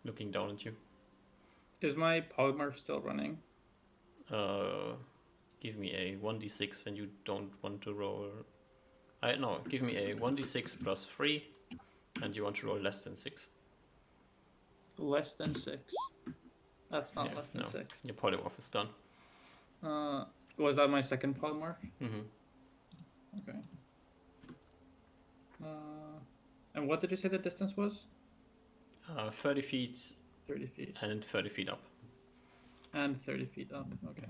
[SPEAKER 1] looking down at you.
[SPEAKER 3] Is my polymorph still running?
[SPEAKER 1] Give me a 1d6 and you don't want to roll... No, give me a 1d6 plus 3 and you want to roll less than 6.
[SPEAKER 3] Less than 6. That's not less than
[SPEAKER 1] no.
[SPEAKER 3] 6.
[SPEAKER 1] Your polymorph is done.
[SPEAKER 3] Was that my second polymorph?
[SPEAKER 1] Mm-hmm.
[SPEAKER 3] Okay. And what did you say the distance was?
[SPEAKER 1] 30 feet
[SPEAKER 3] 30 feet.
[SPEAKER 1] and 30 feet up.
[SPEAKER 3] And 30 feet up. Okay.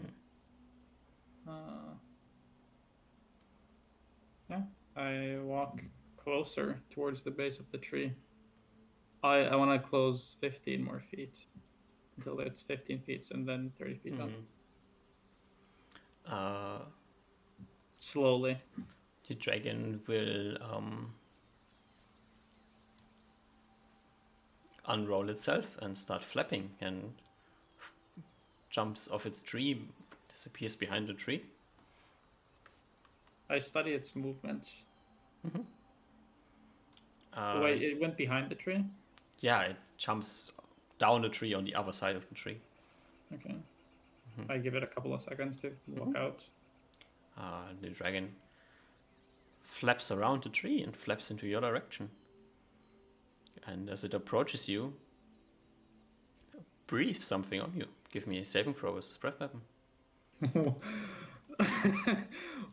[SPEAKER 3] Yeah, I walk closer towards the base of the tree. I want to close 15 more feet until it's 15 feet and then 30 feet up. Slowly.
[SPEAKER 1] The dragon will unroll itself and start flapping and jumps off its tree, disappears behind the tree.
[SPEAKER 3] I study its movements. Wait, it went behind the tree?
[SPEAKER 1] Yeah, it jumps down the tree on the other side of the tree.
[SPEAKER 3] Okay. I give it a couple of seconds to walk out.
[SPEAKER 1] The dragon flaps around the tree and flaps into your direction. And as it approaches you, breathes something on you. Give me a saving throw as a breath weapon.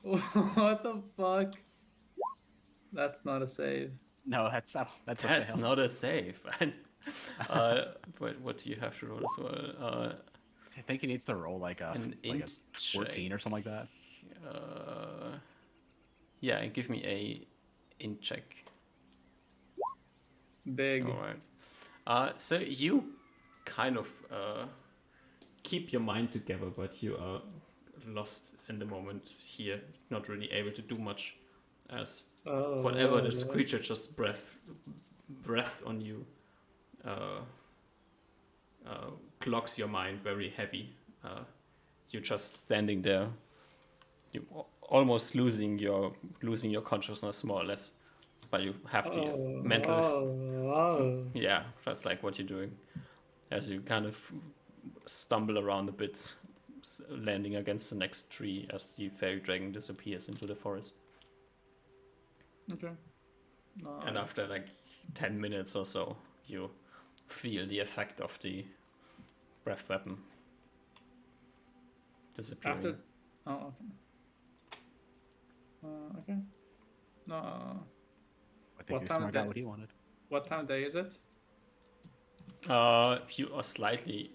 [SPEAKER 3] What the fuck? That's not a save.
[SPEAKER 2] No, that's a
[SPEAKER 1] That's
[SPEAKER 2] fail.
[SPEAKER 1] not a save. What do you have to roll as well?
[SPEAKER 2] I think he needs to roll like a
[SPEAKER 1] An
[SPEAKER 2] 14 or something like that.
[SPEAKER 1] Yeah, and give me a int check.
[SPEAKER 3] Big.
[SPEAKER 1] All right. So you kind of keep your mind together, but you are lost in the moment here, not really able to do much, as whatever this creature just breath on you clogs your mind very heavy. You're just standing there, you almost losing your consciousness more or less, but you have the mental yeah, that's like what you're doing as you kind of stumble around a bit, landing against the next tree as the fairy dragon disappears into the forest.
[SPEAKER 3] Okay.
[SPEAKER 1] And after like 10 minutes or so, you feel the effect of the breath weapon disappearing.
[SPEAKER 3] After. Oh, okay. Okay. No.
[SPEAKER 2] I think
[SPEAKER 3] What
[SPEAKER 2] you
[SPEAKER 3] time
[SPEAKER 2] smart
[SPEAKER 3] of
[SPEAKER 2] out
[SPEAKER 3] day?
[SPEAKER 2] what he wanted.
[SPEAKER 3] What time of day is it?
[SPEAKER 1] You are slightly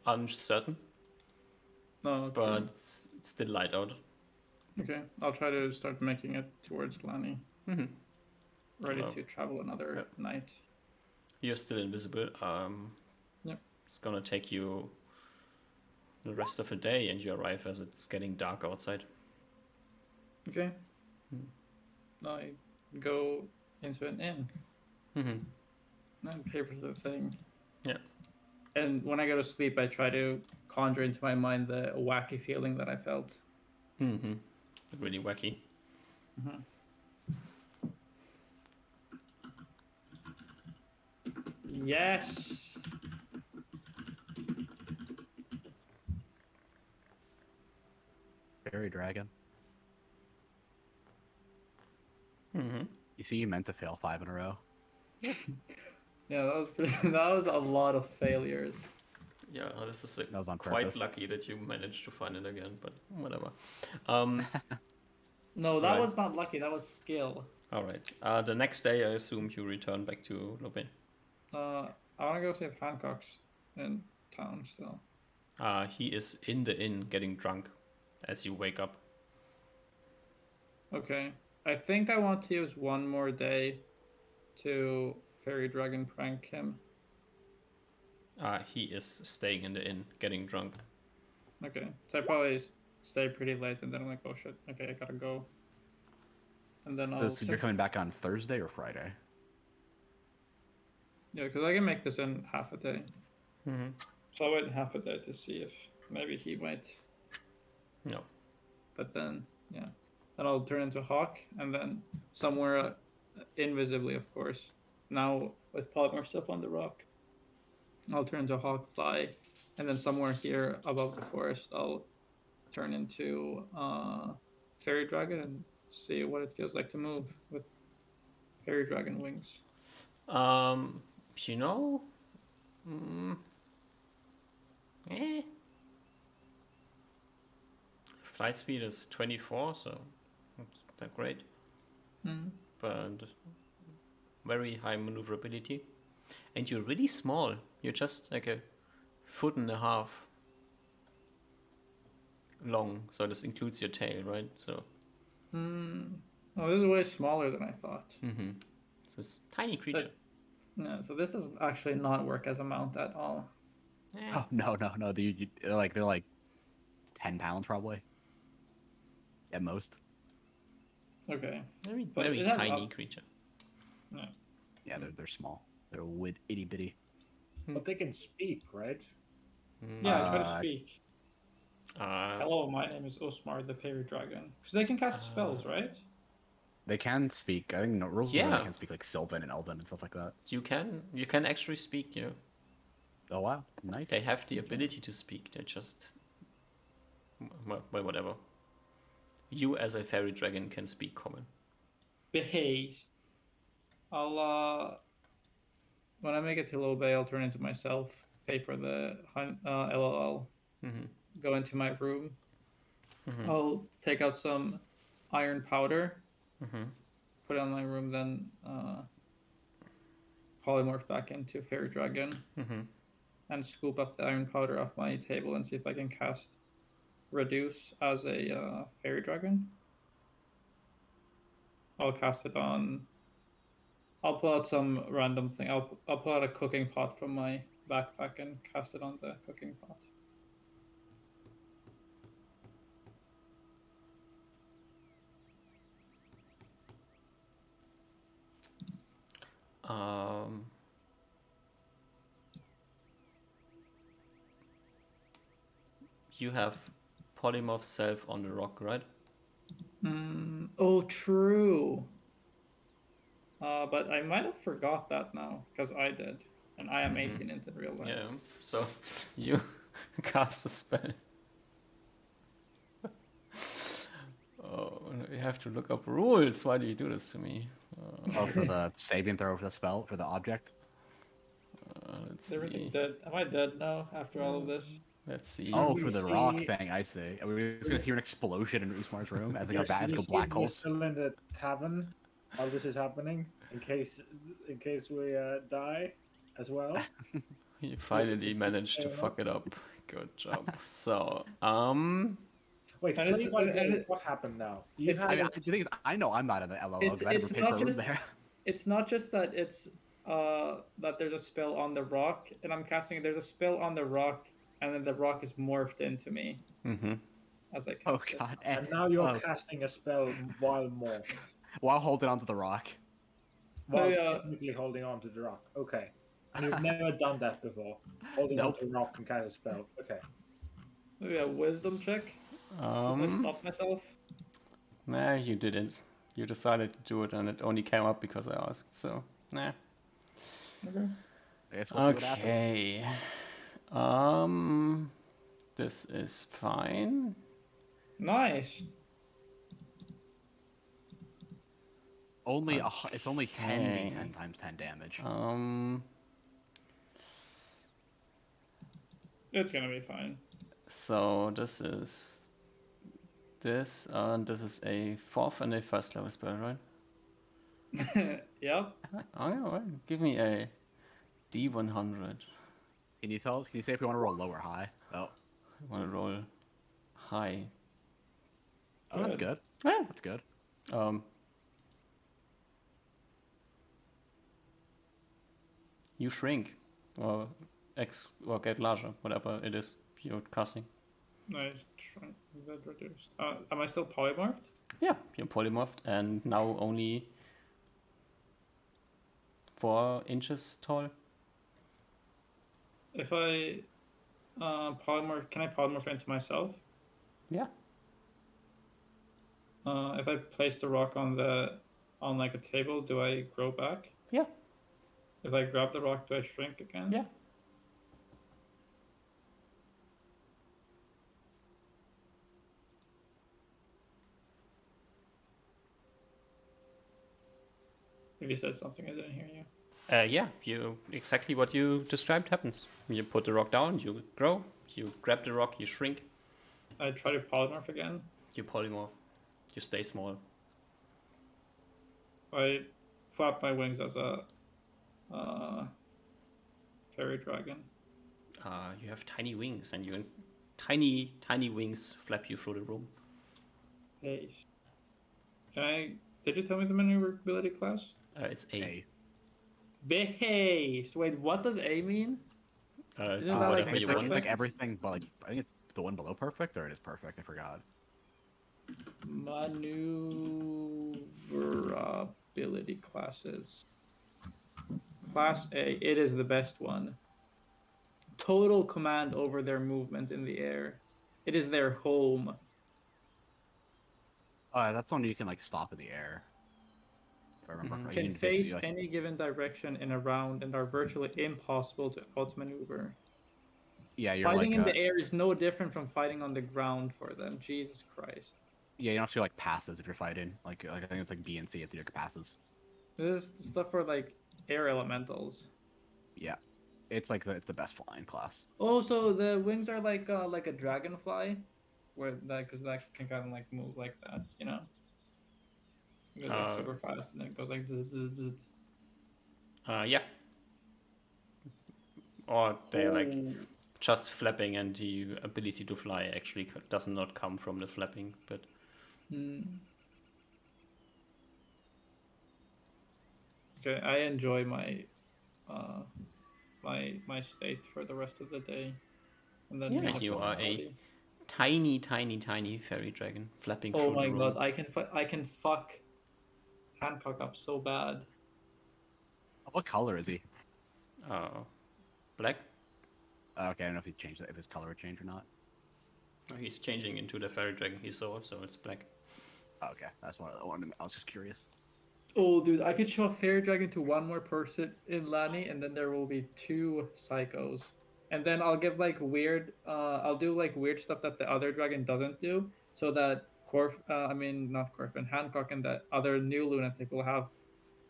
[SPEAKER 1] uncertain,
[SPEAKER 3] No.
[SPEAKER 1] but it's still light out.
[SPEAKER 3] Okay. I'll try to start making it towards Lani.
[SPEAKER 1] Mm-hmm.
[SPEAKER 3] Ready
[SPEAKER 1] Well,
[SPEAKER 3] to travel another night.
[SPEAKER 1] You're still invisible.
[SPEAKER 3] Yep.
[SPEAKER 1] It's gonna take you the rest of the day, and you arrive as it's getting dark outside.
[SPEAKER 3] Okay. I go into an inn and pay for the thing.
[SPEAKER 1] Yeah.
[SPEAKER 3] And when I go to sleep, I try to conjure into my mind the wacky feeling that I felt.
[SPEAKER 1] Really wacky.
[SPEAKER 3] Yes.
[SPEAKER 2] Fairy dragon.
[SPEAKER 1] Mm-hmm.
[SPEAKER 2] You see, you meant to fail 5 in a row.
[SPEAKER 3] Yeah, that was pretty. That was a lot of failures.
[SPEAKER 1] Yeah, this is
[SPEAKER 2] That was on
[SPEAKER 1] quite
[SPEAKER 2] purpose.
[SPEAKER 1] lucky that you managed to find it again, but whatever.
[SPEAKER 3] No, that
[SPEAKER 1] Right.
[SPEAKER 3] was not lucky. That was skill.
[SPEAKER 1] All right. The next day, I assume you return back to Lopin.
[SPEAKER 3] I want to go save Hancock's in town still.
[SPEAKER 1] He is in the inn getting drunk as you wake up.
[SPEAKER 3] Okay. I think I want to use one more day to fairy dragon prank him.
[SPEAKER 1] He is staying in the inn getting drunk.
[SPEAKER 3] Okay. So I probably stay pretty late and then I'm like, oh shit, okay, I gotta go. And then I'll...
[SPEAKER 2] So you're coming back on Thursday or Friday?
[SPEAKER 3] Yeah, because I can make this in half a day.
[SPEAKER 1] Mm-hmm.
[SPEAKER 3] So I'll wait half a day to see if maybe he might.
[SPEAKER 1] No.
[SPEAKER 3] But then, yeah. Then I'll turn into Hawk, and then somewhere invisibly, of course, now with polymer stuff on the rock, I'll turn into Hawk, fly, and then somewhere here above the forest, I'll turn into Fairy Dragon and see what it feels like to move with Fairy Dragon wings.
[SPEAKER 1] You know, flight speed is 24, so not that great. But very high maneuverability. And you're really small. You're just like a 1.5 feet long, so this includes your tail, right? So.
[SPEAKER 3] Oh, this is way smaller than I thought.
[SPEAKER 1] So it's a tiny creature.
[SPEAKER 3] Yeah, so this does actually not work as a mount at all.
[SPEAKER 2] Oh no. They're like 10 pounds probably. At most.
[SPEAKER 3] Okay.
[SPEAKER 1] Very,
[SPEAKER 3] But
[SPEAKER 1] very
[SPEAKER 3] it has
[SPEAKER 1] tiny
[SPEAKER 3] up-
[SPEAKER 1] creature.
[SPEAKER 2] Yeah, they're small. They're itty bitty.
[SPEAKER 4] But they can speak, right?
[SPEAKER 3] Yeah, I try to speak.
[SPEAKER 1] Uh,
[SPEAKER 3] Hello, my name is Osmar, the fairy dragon. Because they can cast spells, right?
[SPEAKER 2] They can speak. I think no rules
[SPEAKER 1] Yeah.
[SPEAKER 2] they can speak like Sylvan and Elven and stuff like that.
[SPEAKER 1] you can actually speak. Yeah,
[SPEAKER 2] Oh wow, nice.
[SPEAKER 1] they have the ability to speak. They're just well, whatever. You as a fairy dragon can speak common.
[SPEAKER 3] Behave. I'll when I make it to low bay, I'll turn into myself, pay for the LLL, go into my room. I'll take out some iron powder, put it on my room, then polymorph back into fairy dragon, and scoop up the iron powder off my table and see if I can cast reduce as a fairy dragon. I'll cast it on. I'll pull out some random thing. I'll pull out a cooking pot from my backpack and cast it on the cooking pot.
[SPEAKER 1] You have polymorph self on the rock, right?
[SPEAKER 3] Oh, true. But I might have forgot that now because I did, and I am 18 into real life.
[SPEAKER 1] Yeah. So you cast a spell. Oh, you have to look up rules. Why do you do this to me?
[SPEAKER 2] Oh, for the saving throw for the spell for the object.
[SPEAKER 1] Let's
[SPEAKER 3] They're really
[SPEAKER 1] see.
[SPEAKER 3] dead. Am I dead now after all of this?
[SPEAKER 1] Let's see.
[SPEAKER 2] Oh,
[SPEAKER 4] we
[SPEAKER 2] for the rock
[SPEAKER 4] see-
[SPEAKER 2] thing, I see. Are we just gonna hear an explosion in Usmar's room as like a
[SPEAKER 4] Yes,
[SPEAKER 2] bad
[SPEAKER 4] you
[SPEAKER 2] go
[SPEAKER 4] see
[SPEAKER 2] black
[SPEAKER 4] if
[SPEAKER 2] hole?
[SPEAKER 4] we're still in the tavern while this is happening, in case we die as well.
[SPEAKER 1] You finally managed to fuck it up. Good job. So,
[SPEAKER 4] Wait,
[SPEAKER 3] And
[SPEAKER 4] tell
[SPEAKER 3] it's-
[SPEAKER 4] me what,
[SPEAKER 3] and it-
[SPEAKER 4] what happened now? You
[SPEAKER 3] It's-
[SPEAKER 4] had
[SPEAKER 2] I mean, the thing is, I know I'm not in the LLO
[SPEAKER 3] It's-
[SPEAKER 2] because I never
[SPEAKER 3] it's
[SPEAKER 2] paid
[SPEAKER 3] not
[SPEAKER 2] for rooms
[SPEAKER 3] just-
[SPEAKER 2] there.
[SPEAKER 3] It's not just that it's that there's a spell on the rock, and I'm casting it. There's a spell on the rock, and then the rock is morphed into me
[SPEAKER 1] Mm-hmm.
[SPEAKER 3] as I
[SPEAKER 2] Oh
[SPEAKER 3] cast it.
[SPEAKER 2] god.
[SPEAKER 4] And now you're
[SPEAKER 2] Oh,
[SPEAKER 4] casting a spell while morphed.
[SPEAKER 2] while holding onto the rock.
[SPEAKER 4] While
[SPEAKER 3] yeah.
[SPEAKER 4] technically holding on to the rock. Okay. And you've never done that before. Holding
[SPEAKER 2] Nope.
[SPEAKER 4] on to a rock and cast a spell. Okay.
[SPEAKER 3] Maybe a wisdom check. See if I stop myself.
[SPEAKER 1] Nah, you didn't. You decided to do it, and it only came up because I asked. So, nah.
[SPEAKER 3] Okay.
[SPEAKER 2] I guess we'll see what happens.
[SPEAKER 1] Okay. This is fine.
[SPEAKER 3] Nice.
[SPEAKER 2] It's only 10
[SPEAKER 1] Okay.
[SPEAKER 2] d10 times 10 damage.
[SPEAKER 3] It's gonna be fine.
[SPEAKER 1] So this is this, and this is a 4th and a 1st level spell, right?
[SPEAKER 3] Yep.
[SPEAKER 1] Oh yeah, right. Give me a D100.
[SPEAKER 2] Can you tell us? Can you say if we want to roll low or high? Oh,
[SPEAKER 1] I want to roll high.
[SPEAKER 2] oh, that's good.
[SPEAKER 1] Yeah.
[SPEAKER 2] That's good.
[SPEAKER 1] You shrink, or or get larger, whatever it is you're casting.
[SPEAKER 3] Nice. That reduced. Am I still polymorphed?
[SPEAKER 1] Yeah, you're polymorphed, and now only 4 inches tall.
[SPEAKER 3] If I polymorph, can I polymorph into myself?
[SPEAKER 1] Yeah.
[SPEAKER 3] If I place the rock on like a table, do I grow back?
[SPEAKER 1] Yeah.
[SPEAKER 3] If I grab the rock, do I shrink again?
[SPEAKER 1] Yeah.
[SPEAKER 3] If you said something, I didn't hear you.
[SPEAKER 1] Yeah, you exactly what you described happens. You put the rock down, you grow, you grab the rock, you shrink,
[SPEAKER 3] I try to polymorph again.
[SPEAKER 1] you polymorph, you stay small.
[SPEAKER 3] I flap my wings as a fairy dragon.
[SPEAKER 1] You have tiny wings, and you tiny wings flap you through the room.
[SPEAKER 3] Hey. Did you tell me the maneuverability class?
[SPEAKER 1] It's A.
[SPEAKER 2] A.
[SPEAKER 3] Base. Wait, what does A mean? Isn't that
[SPEAKER 1] whatever
[SPEAKER 3] like
[SPEAKER 1] you
[SPEAKER 2] It's
[SPEAKER 1] want.
[SPEAKER 2] like everything, but like I think it's the one below perfect, or it is perfect. I forgot.
[SPEAKER 3] Maneuverability classes. Class A. It is the best one. Total command over their movement in the air. It is their home.
[SPEAKER 2] That's one you can like stop in the air. If I remember correctly. You
[SPEAKER 3] Can
[SPEAKER 2] can basically,
[SPEAKER 3] face
[SPEAKER 2] like,
[SPEAKER 3] any given direction in a round and are virtually impossible to outmaneuver.
[SPEAKER 2] yeah, you're
[SPEAKER 3] Fighting
[SPEAKER 2] like
[SPEAKER 3] in the air is no different from fighting on the ground for them. Jesus Christ.
[SPEAKER 2] yeah, you don't have to do like passes if you're fighting. Like I think it's like B and C, you have to do like passes.
[SPEAKER 3] This is the stuff for like air elementals.
[SPEAKER 2] Yeah, it's like it's the best flying class.
[SPEAKER 3] Oh, so the wings are like a dragonfly, where that because that can kind of like move like that, you know. It goes like super fast and then it goes like zzz, zzz, zzz.
[SPEAKER 1] Yeah. Or they're like
[SPEAKER 3] Oh.
[SPEAKER 1] just flapping, and the ability to fly actually does not come from the flapping, but
[SPEAKER 3] Okay, I enjoy my my state for the rest of the day, and then
[SPEAKER 1] yeah,
[SPEAKER 3] have
[SPEAKER 1] you are a
[SPEAKER 3] personality.
[SPEAKER 1] tiny fairy dragon flapping
[SPEAKER 3] Oh
[SPEAKER 1] through
[SPEAKER 3] my
[SPEAKER 1] the room.
[SPEAKER 3] god, I can fuck Hancock up so bad.
[SPEAKER 2] What color is he?
[SPEAKER 1] Black.
[SPEAKER 2] Okay, I don't know if he changed that, if his color would change or not.
[SPEAKER 1] He's changing into the fairy dragon he saw, so it's black.
[SPEAKER 2] Okay, that's what I wanted. I was just curious.
[SPEAKER 3] Oh, dude, I could show a fairy dragon to one more person in Lani, and then there will be 2 psychos. And then I'll give like weird, I'll do like weird stuff that the other dragon doesn't do, so that not Corfin, Hancock and that other new lunatic will have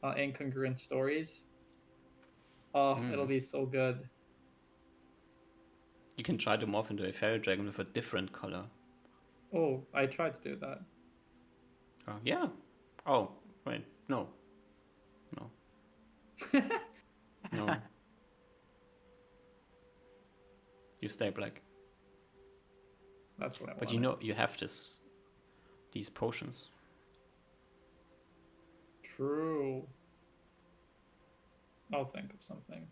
[SPEAKER 3] incongruent stories. Oh, it'll be so good.
[SPEAKER 1] You can try to morph into a fairy dragon with a different color.
[SPEAKER 3] Oh, I tried to do that.
[SPEAKER 1] Yeah. Oh, wait. No. No. You stay black.
[SPEAKER 3] That's what I want.
[SPEAKER 1] But you know, you have these potions.
[SPEAKER 3] True. I'll think of something.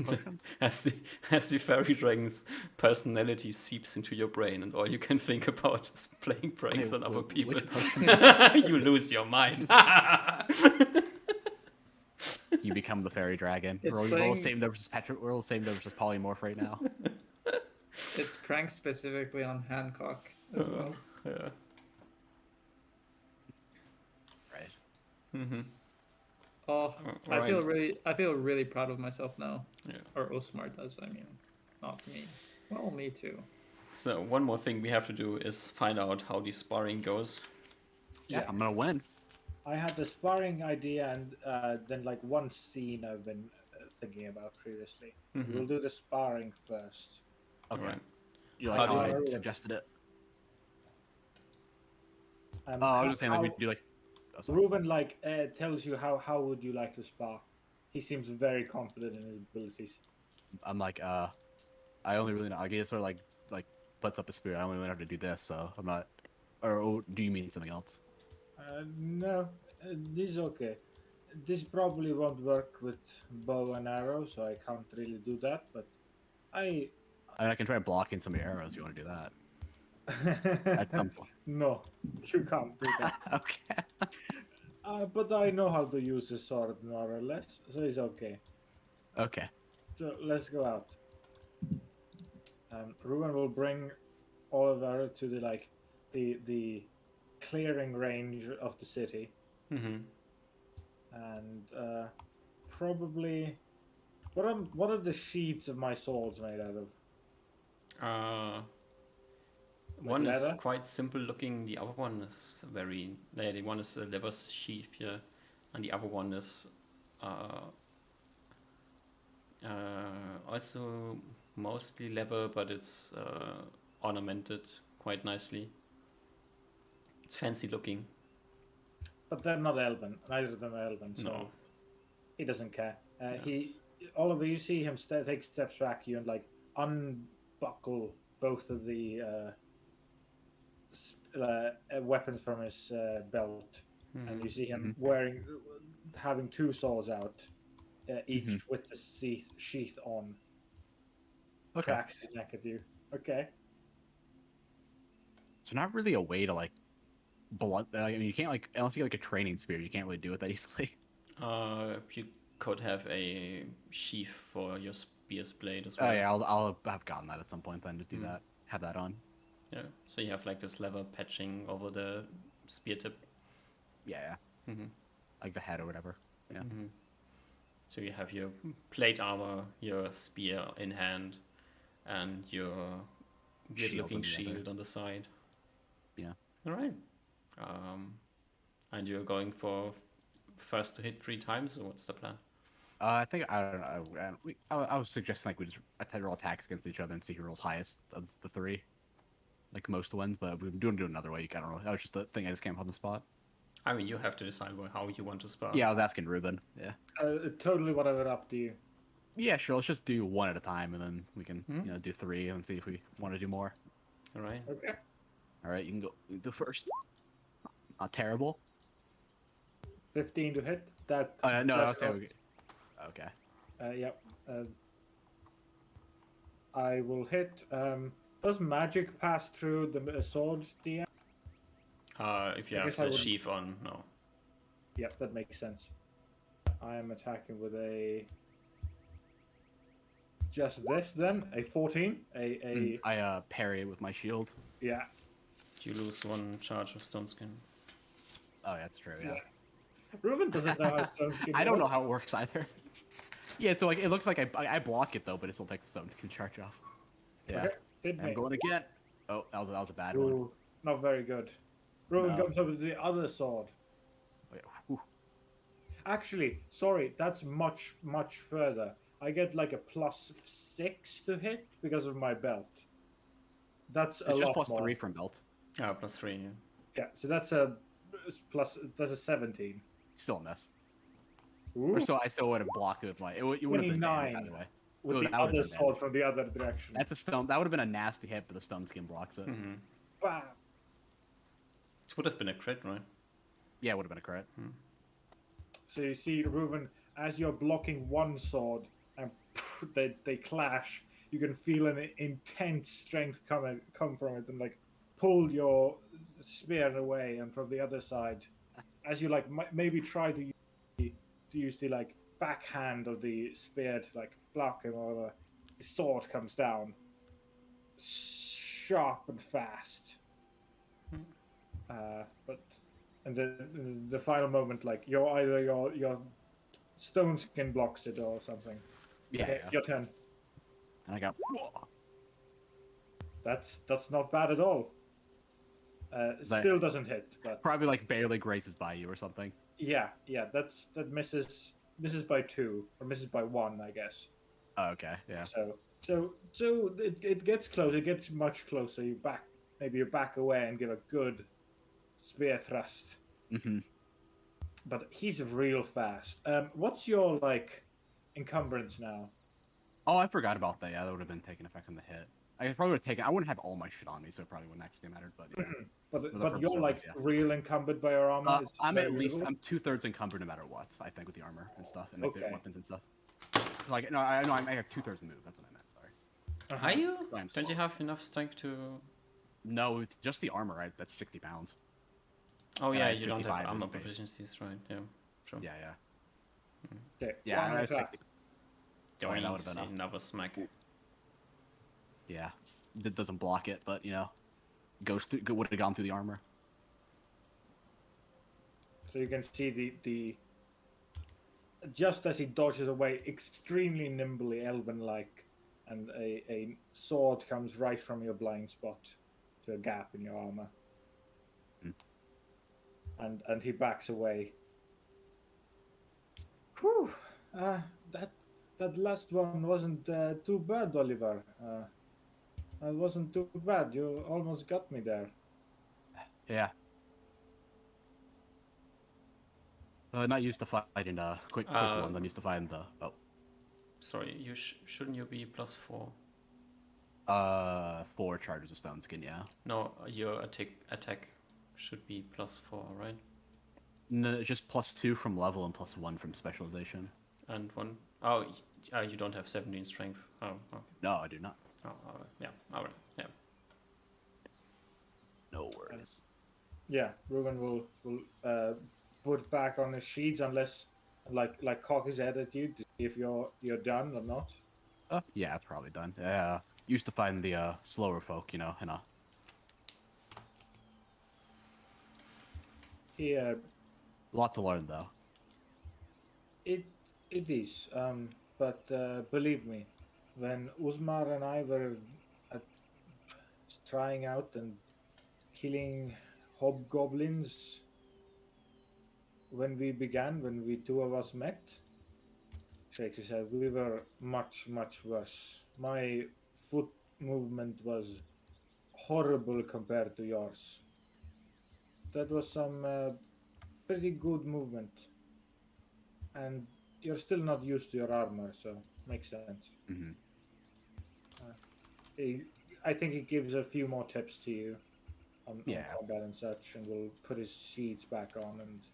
[SPEAKER 2] potions?
[SPEAKER 1] as the fairy dragon's personality seeps into your brain, and all you can think about is playing pranks on other people.
[SPEAKER 2] Which potions?
[SPEAKER 1] You lose your mind.
[SPEAKER 2] You become the fairy dragon.
[SPEAKER 3] It's
[SPEAKER 2] We're all
[SPEAKER 3] playing-
[SPEAKER 2] same versus we're all same versus polymorph right now.
[SPEAKER 3] It's prank specifically on Hancock as well.
[SPEAKER 1] Yeah.
[SPEAKER 2] Right.
[SPEAKER 1] Mm-hmm.
[SPEAKER 3] Oh, I
[SPEAKER 1] Alright.
[SPEAKER 3] feel really proud of myself now.
[SPEAKER 1] Yeah.
[SPEAKER 3] Or Osmar does, I mean, not me. Well, me too.
[SPEAKER 1] So one more thing we have to do is find out how the sparring goes.
[SPEAKER 2] Yeah,
[SPEAKER 4] Yeah.
[SPEAKER 2] I'm gonna win.
[SPEAKER 4] I had the sparring idea and then like one scene I've been thinking about previously.
[SPEAKER 1] Mhm.
[SPEAKER 4] We'll do the sparring first.
[SPEAKER 2] Okay.
[SPEAKER 1] Alright.
[SPEAKER 2] You
[SPEAKER 1] How
[SPEAKER 2] like
[SPEAKER 1] do
[SPEAKER 2] how
[SPEAKER 4] you-
[SPEAKER 2] I suggested it?
[SPEAKER 4] Um,
[SPEAKER 2] Oh, I was just saying like we
[SPEAKER 4] how-
[SPEAKER 2] do like. Oh, sorry.
[SPEAKER 4] Ruben like tells you how would you like to spar. He seems very confident in his abilities.
[SPEAKER 2] I'm like I only really know. I guess sort of like puts up a spear. I only really know how to do this, so I'm not. Or do you mean something else?
[SPEAKER 4] No, this is okay. This probably won't work with bow and arrow, so I can't really do that. But I
[SPEAKER 2] I can try blocking some of your arrows. If you want to do that at some point.
[SPEAKER 4] no, you can't do that.
[SPEAKER 2] Okay.
[SPEAKER 4] But I know how to use the sword more or less, so it's okay.
[SPEAKER 2] Okay.
[SPEAKER 4] So let's go out. Ruben will bring Oliver to the clearing range of the city,
[SPEAKER 1] Mm-hmm.
[SPEAKER 4] and probably what are the sheets of my swords made out of?
[SPEAKER 1] One is
[SPEAKER 4] leather?
[SPEAKER 1] quite simple looking. The other one is very. The one is a leather sheath here, and the other one is also mostly leather, but it's ornamented quite nicely. It's fancy looking.
[SPEAKER 4] But they're not elven. Neither of them are elven, so
[SPEAKER 1] No.
[SPEAKER 4] he doesn't care. Oliver, you see him take steps back, you and like unbuckle both of the weapons from his belt, and you see him having two swords out, each with the sheath on.
[SPEAKER 2] Okay.
[SPEAKER 4] Cracks his neck at you. Okay.
[SPEAKER 2] So not really a way to like blunt. I mean, you can't like unless you get like a training spear. You can't really do it that easily.
[SPEAKER 1] You could have a sheath for your spear's blade as
[SPEAKER 2] Oh
[SPEAKER 1] well.
[SPEAKER 2] yeah, I'll have gotten that at some point. Then just do that. Have that on.
[SPEAKER 1] Yeah. So you have like this leather patching over the spear tip.
[SPEAKER 2] Yeah.
[SPEAKER 1] Mm-hmm.
[SPEAKER 2] Like the head or whatever. Yeah.
[SPEAKER 1] Mm-hmm. So you have your plate armor, your spear in hand, and your weird-looking
[SPEAKER 2] on the other.
[SPEAKER 1] shield on the side.
[SPEAKER 2] Yeah.
[SPEAKER 1] All right. And you're going for first to hit 3 times, or what's the plan?
[SPEAKER 2] I think I don't know. I was suggesting like we just roll attacks against each other and see who rolls highest of the 3. Like most wins, but we do it another way. You can't really. That was just the thing I just came up on the spot.
[SPEAKER 1] I mean, you have to decide how you want to spar.
[SPEAKER 2] Yeah, I was asking Ruben. Yeah.
[SPEAKER 4] Totally whatever, up to you.
[SPEAKER 2] Yeah, sure. Let's just do 1 at a time, and then we can do 3 and see if we want to do more.
[SPEAKER 1] All right.
[SPEAKER 4] Okay.
[SPEAKER 2] All right, you can go first. Not terrible.
[SPEAKER 4] 15 to hit. That.
[SPEAKER 2] No, I was
[SPEAKER 4] that's
[SPEAKER 2] saying. Okay.
[SPEAKER 4] Yep. I will hit. Does magic pass through the sword, DM?
[SPEAKER 1] If you
[SPEAKER 4] I
[SPEAKER 1] have
[SPEAKER 4] guess I
[SPEAKER 1] the
[SPEAKER 4] would-
[SPEAKER 1] sheath on, no.
[SPEAKER 4] Yep, that makes sense. I am attacking with a. Just this then? A 14?
[SPEAKER 2] I parry with my shield.
[SPEAKER 4] Yeah.
[SPEAKER 1] You lose 1 charge of stone skin.
[SPEAKER 2] Oh, yeah, that's true. Yeah.
[SPEAKER 4] Ruben doesn't know how stone skin
[SPEAKER 2] I don't know
[SPEAKER 4] works.
[SPEAKER 2] how it works either. Yeah, so like it looks like I block it though, but it still takes the stone skin charge off. Yeah.
[SPEAKER 4] Okay, hit me.
[SPEAKER 2] I'm going again. Oh, that was a bad one.
[SPEAKER 4] Ooh, not very good. Ruben
[SPEAKER 2] No.
[SPEAKER 4] comes up with the other sword.
[SPEAKER 2] Wait, whew.
[SPEAKER 4] Actually, sorry, that's much, much further. I get like a +6 to hit because of my belt. That's a
[SPEAKER 2] It's just
[SPEAKER 4] lot
[SPEAKER 2] plus
[SPEAKER 4] more.
[SPEAKER 2] 3 from belt.
[SPEAKER 1] Plus 3. Yeah.
[SPEAKER 4] Yeah, so that's a plus. That's a 17.
[SPEAKER 2] Still a miss.
[SPEAKER 4] Ooh,
[SPEAKER 2] Or so I still would have blocked it with my. It would have been damage
[SPEAKER 4] 29.
[SPEAKER 2] either way.
[SPEAKER 4] with
[SPEAKER 2] Ooh,
[SPEAKER 4] the
[SPEAKER 2] that would've
[SPEAKER 4] other
[SPEAKER 2] been
[SPEAKER 4] sword
[SPEAKER 2] damage.
[SPEAKER 4] from the other direction.
[SPEAKER 2] That's a stone. That would have been a nasty hit, but the stone skin blocks it.
[SPEAKER 1] Mm-hmm.
[SPEAKER 4] Bam.
[SPEAKER 1] It would have been a crit, right?
[SPEAKER 2] Yeah, it would have been a crit.
[SPEAKER 4] So you see, Reuven, as you're blocking one sword, and they clash. You can feel an intense strength come from it, and like pull your spear away. And from the other side, as you like maybe try to use the like backhand of the spear to like block him, or the sword comes down sharp and fast. But and the final moment, like either your stone skin blocks it or something.
[SPEAKER 2] Yeah,
[SPEAKER 4] Okay,
[SPEAKER 2] yeah.
[SPEAKER 4] your turn.
[SPEAKER 2] And I got.
[SPEAKER 4] That's not bad at all. Still doesn't hit, but
[SPEAKER 2] Probably like barely graces by you or something.
[SPEAKER 4] yeah, that misses by 2 or misses by 1, I guess.
[SPEAKER 2] Oh, okay, yeah.
[SPEAKER 4] So it gets close. It gets much closer. You back away and give a good spear thrust.
[SPEAKER 2] Mm-hmm.
[SPEAKER 4] But he's real fast. What's your like encumbrance now?
[SPEAKER 2] Oh, I forgot about that. Yeah, that would have been taking effect on the hit. I probably would have taken. I wouldn't have all my shit on me, so it probably wouldn't actually matter. But yeah. For the
[SPEAKER 4] But
[SPEAKER 2] purpose
[SPEAKER 4] you're
[SPEAKER 2] of
[SPEAKER 4] like
[SPEAKER 2] this, yeah.
[SPEAKER 4] real encumbered by your armor. It's
[SPEAKER 2] I'm
[SPEAKER 4] very
[SPEAKER 2] at least
[SPEAKER 4] visible?
[SPEAKER 2] I'm 2/3 encumbered no matter what. I think with the armor and stuff and like the
[SPEAKER 4] Okay.
[SPEAKER 2] weapons and stuff. Like no, I know I have 2/3 move. That's what I meant. Sorry.
[SPEAKER 1] Are you?
[SPEAKER 2] I'm
[SPEAKER 1] Don't you
[SPEAKER 2] slow.
[SPEAKER 1] have enough strength to?
[SPEAKER 2] No, just the armor. Right? That's 60 pounds.
[SPEAKER 1] Oh
[SPEAKER 2] And
[SPEAKER 1] yeah,
[SPEAKER 2] I have
[SPEAKER 1] you don't
[SPEAKER 2] 55
[SPEAKER 1] have
[SPEAKER 2] as
[SPEAKER 1] armor
[SPEAKER 2] base.
[SPEAKER 1] proficiencies, right? Yeah, sure.
[SPEAKER 2] Yeah, yeah,
[SPEAKER 4] Okay.
[SPEAKER 2] yeah.
[SPEAKER 4] final
[SPEAKER 2] I have
[SPEAKER 4] attack.
[SPEAKER 2] 60. Oh, yeah, that would have been
[SPEAKER 1] Another smack.
[SPEAKER 2] Yeah, it doesn't block it, but you know, goes through. Would have gone through the armor.
[SPEAKER 4] So you can see the just as he dodges away, extremely nimbly, elven-like, and a sword comes right from your blind spot to a gap in your armor, and he backs away. Whew! That last one wasn't too bad, Oliver. That wasn't too bad. You almost got me there.
[SPEAKER 2] Yeah. Not used to fighting quick ones. I'm used to fighting the
[SPEAKER 1] Sorry, you shouldn't you be +4?
[SPEAKER 2] 4 charges of stone skin. Yeah.
[SPEAKER 1] No, your attack should be +4, right?
[SPEAKER 2] No, just +2 from level and +1 from specialization.
[SPEAKER 1] And one oh you don't have 17 strength. Oh,
[SPEAKER 2] No, I do not.
[SPEAKER 1] yeah, alright, yeah.
[SPEAKER 2] No worries.
[SPEAKER 4] Yeah, Ruben will put back on his sheets unless like cock his head at you to see if you're done or not.
[SPEAKER 2] Yeah, it's probably done. Yeah, used to find the slower folk, you know, and
[SPEAKER 4] He
[SPEAKER 2] lot to learn though.
[SPEAKER 4] it is. But believe me, when Uzmar and I were trying out and killing hobgoblins when we 2 of us met, Shakespeare said we were much worse. My foot movement was horrible compared to yours. That was some pretty good movement, and you're still not used to your armor, so makes sense.
[SPEAKER 2] Mm-hmm.
[SPEAKER 4] I think he gives a few more tips to you on
[SPEAKER 2] Yeah.
[SPEAKER 4] combat and such, and we'll put his sheets back on, and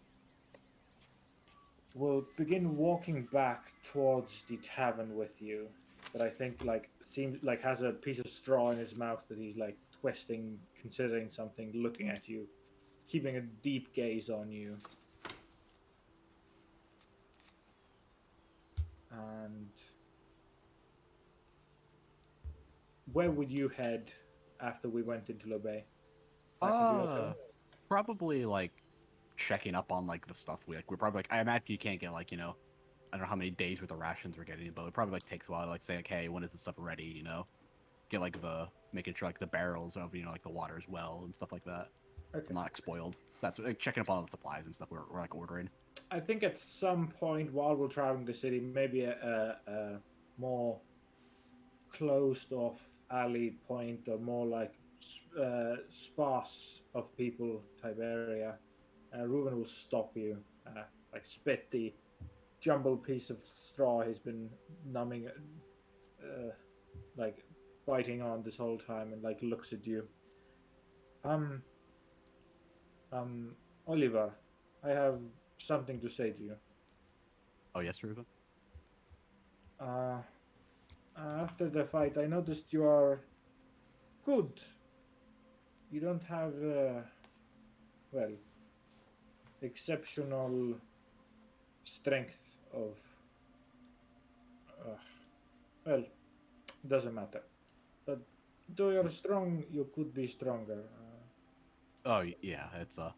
[SPEAKER 4] we'll begin walking back towards the tavern with you. But I think seems like has a piece of straw in his mouth that he's like twisting, considering something, looking at you, keeping a deep gaze on you. And where would you head after we went into Le Bay? Back into your hotel?
[SPEAKER 2] Probably like checking up on like the stuff we're probably like I imagine you can't get like, you know, I don't know how many days worth of rations we're getting, but it probably like takes a while to like say like, hey, when is this stuff ready, you know? Get like making sure like the barrels of, you know, like the water as well and stuff like that.
[SPEAKER 4] Okay.
[SPEAKER 2] Not like, spoiled. That's like checking up on all the supplies and stuff we're like ordering.
[SPEAKER 4] I think at some point while we're traveling the city, maybe a more closed off alley point or more like sparse of people type area, Reuven will stop you, like spit the jumbled piece of straw he's been numbing, like biting on this whole time, and like looks at you. Oliver, I have something to say to you.
[SPEAKER 2] Oh yes, Ruben?
[SPEAKER 4] After the fight, I noticed you are good. You don't have, well, exceptional strength of. Uh, well, doesn't matter. But though you're strong, you could be stronger.
[SPEAKER 2] Oh yeah, it's I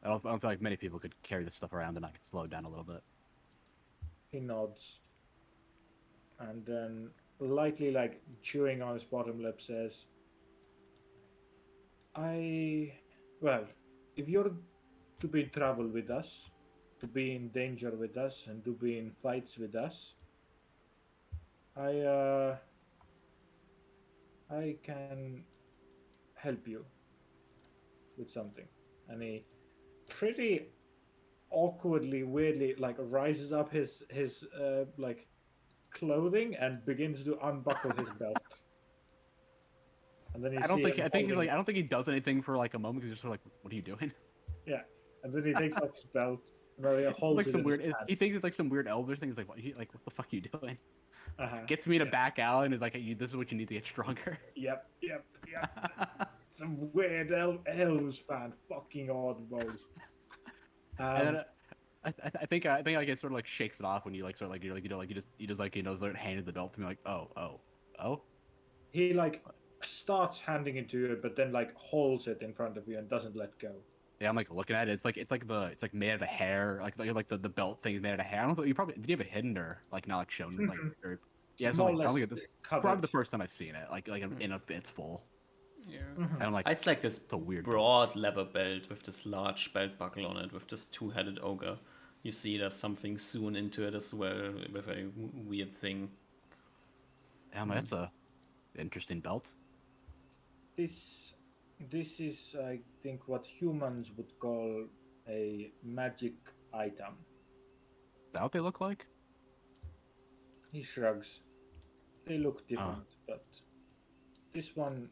[SPEAKER 2] don't feel like many people could carry this stuff around and not get slowed down a little bit.
[SPEAKER 4] He nods, and then lightly, like chewing on his bottom lip, says, "I, well, if you're to be in trouble with us, to be in danger with us, and to be in fights with us, I, uh, I can help you with something." And he pretty awkwardly, weirdly, like rises up his like clothing and begins to unbuckle his belt. And then you see him holding,
[SPEAKER 2] I don't think he does anything for like a moment. He's just sort of like, what are you doing?
[SPEAKER 4] yeah. And then he takes off his belt and then he
[SPEAKER 2] It's
[SPEAKER 4] holds
[SPEAKER 2] like
[SPEAKER 4] it
[SPEAKER 2] some
[SPEAKER 4] in his
[SPEAKER 2] weird.
[SPEAKER 4] hand.
[SPEAKER 2] He thinks it's like some weird elder thing. He's like, what the fuck are you doing?
[SPEAKER 4] Uh-huh.
[SPEAKER 2] Gets me to back out and is like, hey, this is what you need to get stronger.
[SPEAKER 4] Yep. Some weird elves, man. Fucking oddballs.
[SPEAKER 2] And then
[SPEAKER 4] Um,
[SPEAKER 2] I think like it sort of like shakes it off when you like sort of like you just like sort of handed the belt to me like oh.
[SPEAKER 4] he like starts handing it to you, but then like holds it in front of you and doesn't let go.
[SPEAKER 2] Yeah, I'm like looking at it. It's like made out of hair. Like the belt thing is made out of hair. I don't know. You probably did you have it hidden or like not like shown like or yeah.
[SPEAKER 4] It's
[SPEAKER 2] So
[SPEAKER 4] more
[SPEAKER 2] like
[SPEAKER 4] or
[SPEAKER 2] I don't
[SPEAKER 4] less
[SPEAKER 2] think this
[SPEAKER 4] covered.
[SPEAKER 2] probably the first time I've seen it like in a its full.
[SPEAKER 1] Yeah.
[SPEAKER 2] And I'm like
[SPEAKER 1] It's like this
[SPEAKER 2] it's a weird belt.
[SPEAKER 1] broad leather belt with this large belt buckle on it with this two-headed ogre. You see there's something sewn into it as well with a weird thing.
[SPEAKER 2] Yeah, I'm like, that's a interesting belt.
[SPEAKER 4] This this is, I think, what humans would call a magic item.
[SPEAKER 2] Is that what they look like?
[SPEAKER 4] He shrugs. They look
[SPEAKER 2] Oh.
[SPEAKER 4] different, but this one,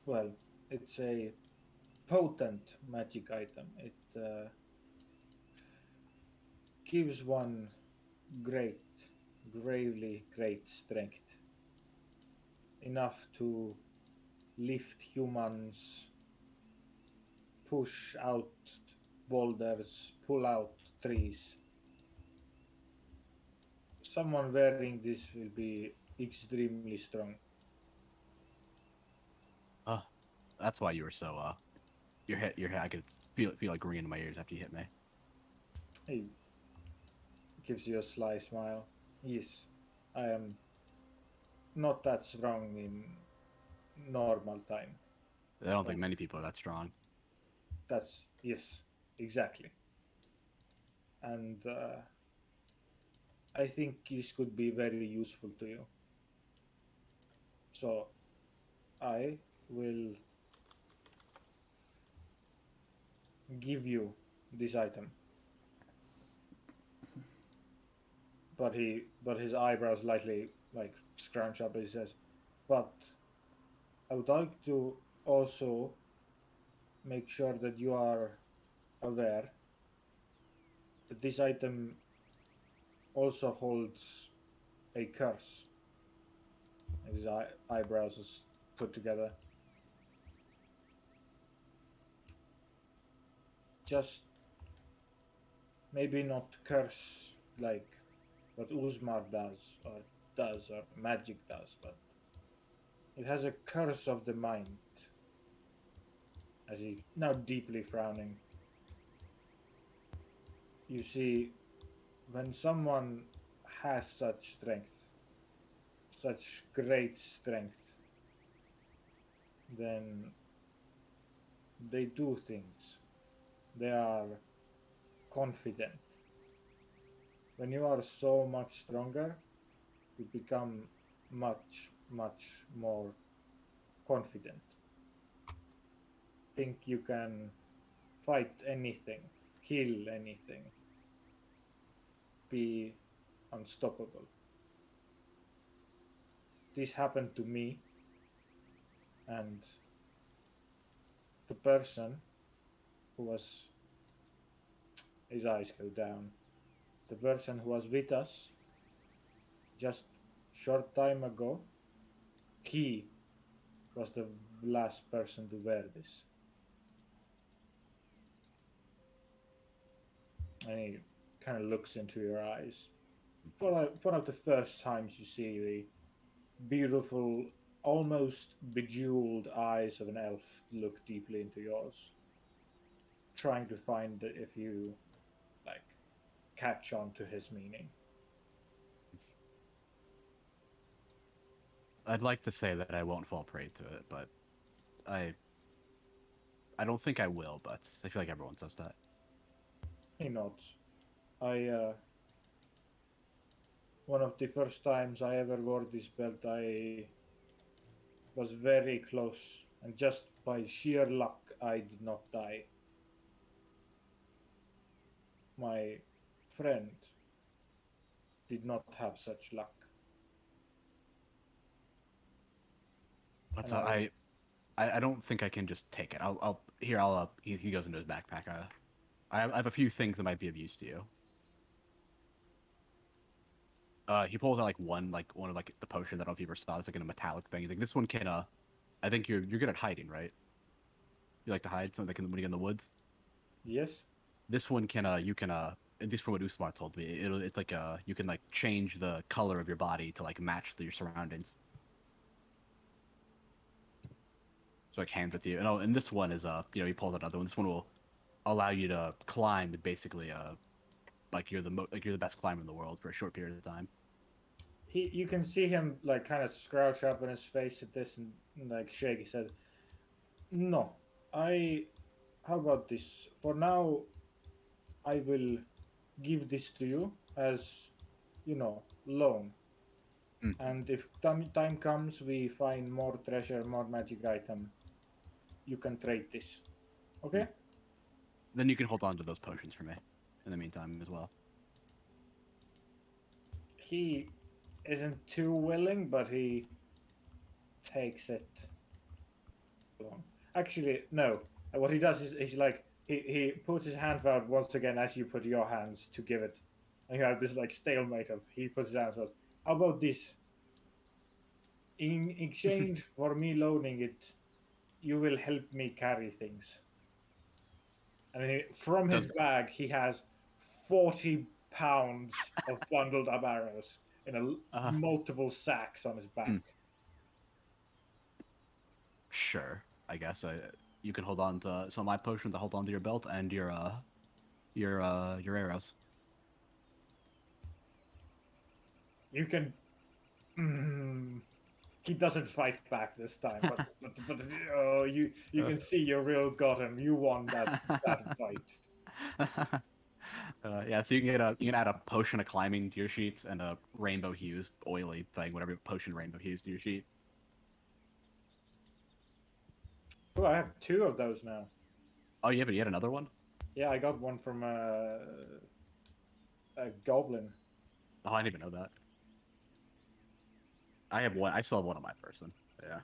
[SPEAKER 4] well, it's a potent magic item. It gives one great, gravely great strength. Enough to lift humans, push out boulders, pull out trees. Someone wearing this will be extremely strong.
[SPEAKER 2] Uh, that's why you were so your head I could feel like ringing in my ears after you hit me.
[SPEAKER 4] He gives you a sly smile. Yes, I am not that strong in normal time.
[SPEAKER 2] I don't think many people are that strong.
[SPEAKER 4] That's, yes, exactly. And I think this could be very useful to you. So I will give you this item. But his eyebrows lightly like scrunch up. He says, "But I would like to also make sure that you are aware that this item also holds a curse." His eyebrows is put together. Just maybe not curse like what Uzmar does or magic does, but it has a curse of the mind. As he now deeply frowning, you see, when someone has such strength, such great strength, then they do things. They are confident. When you are so much stronger, you become much, much more confident. Think you can fight anything, kill anything, be unstoppable. This happened to me, and the person who was, his eyes go down, the person who was with us just short time ago, he was the last person to wear this. And he kind of looks into your eyes. One of the first times you see the beautiful, almost bejeweled eyes of an elf look deeply into yours, trying to find if you like catch on to his meaning.
[SPEAKER 2] I'd like to say that I won't fall prey to it, but I don't think I will, but I feel like everyone says that.
[SPEAKER 4] He nods. One of the first times I ever wore this belt, I was very close, and just by sheer luck, I did not die. My friend did not have such luck.
[SPEAKER 2] But
[SPEAKER 4] And
[SPEAKER 2] I don't think I can just take it. He goes into his backpack. I have a few things that might be of use to you. He pulls out one of the potions. I don't know if you ever saw. It's like in a metallic thing. He's like, this one can I think you're good at hiding, right? You like to hide something when you get in the woods.
[SPEAKER 4] yes,
[SPEAKER 2] This one can you can at least from what Usmar told me, it's like you can like change the color of your body to like match your surroundings. So like hands it to you. And this one is he pulls out another one. This one will allow you to climb basically like you're the best climber in the world for a short period of time.
[SPEAKER 4] you can see him like kind of scrouch up on his face at this and like shake his head. No, I. How about this? For now, I will give this to you as, loan.
[SPEAKER 2] Mm.
[SPEAKER 4] And if time comes, we find more treasure, more magic item. You can trade this. Okay?
[SPEAKER 2] Then you can hold on to those potions for me in the meantime as well.
[SPEAKER 4] He isn't too willing, but he takes it along. Actually, no. What he does is he's like he puts his hand out once again as you put your hands to give it, and you have this like stalemate of he puts his hands out. How about this? In exchange for me loaning it, you will help me carry things. And from his bag, he has 40 pounds of bundled up arrows in multiple sacks on his back.
[SPEAKER 2] Sure, I guess you can hold on to some of my potions to hold on to your belt and your arrows.
[SPEAKER 4] You can. He doesn't fight back this time, but oh, you can see you real got him. You won that fight.
[SPEAKER 2] Yeah, so you can add a potion of climbing to your sheets and a rainbow hues oily thing, whatever potion rainbow hues to your sheet.
[SPEAKER 4] Oh, I have 2 of those now.
[SPEAKER 2] Oh, you had another one?
[SPEAKER 4] Yeah, I got one from a goblin.
[SPEAKER 2] Oh, I didn't even know that. I have one. I still have one on my person. Yeah.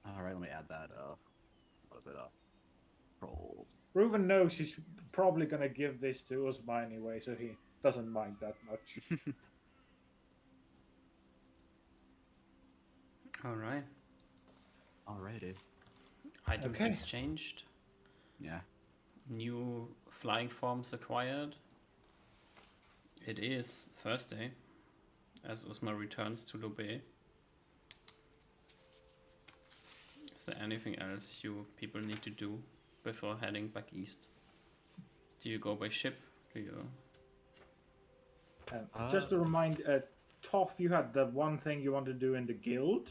[SPEAKER 2] All right, let me add that. What is it? Roll.
[SPEAKER 4] Reuven knows he's probably gonna give this to Uzma anyway, so he doesn't mind that much.
[SPEAKER 1] All right.
[SPEAKER 2] Alrighty.
[SPEAKER 1] Items
[SPEAKER 4] Okay.
[SPEAKER 1] exchanged.
[SPEAKER 2] Yeah.
[SPEAKER 1] New flying forms acquired. It is Thursday, as Usma returns to Lobe. Is there anything else you people need to do before heading back east? Do you go by ship? Do you?
[SPEAKER 4] Just to remind, Toff, you had the one thing you want to do in the guild,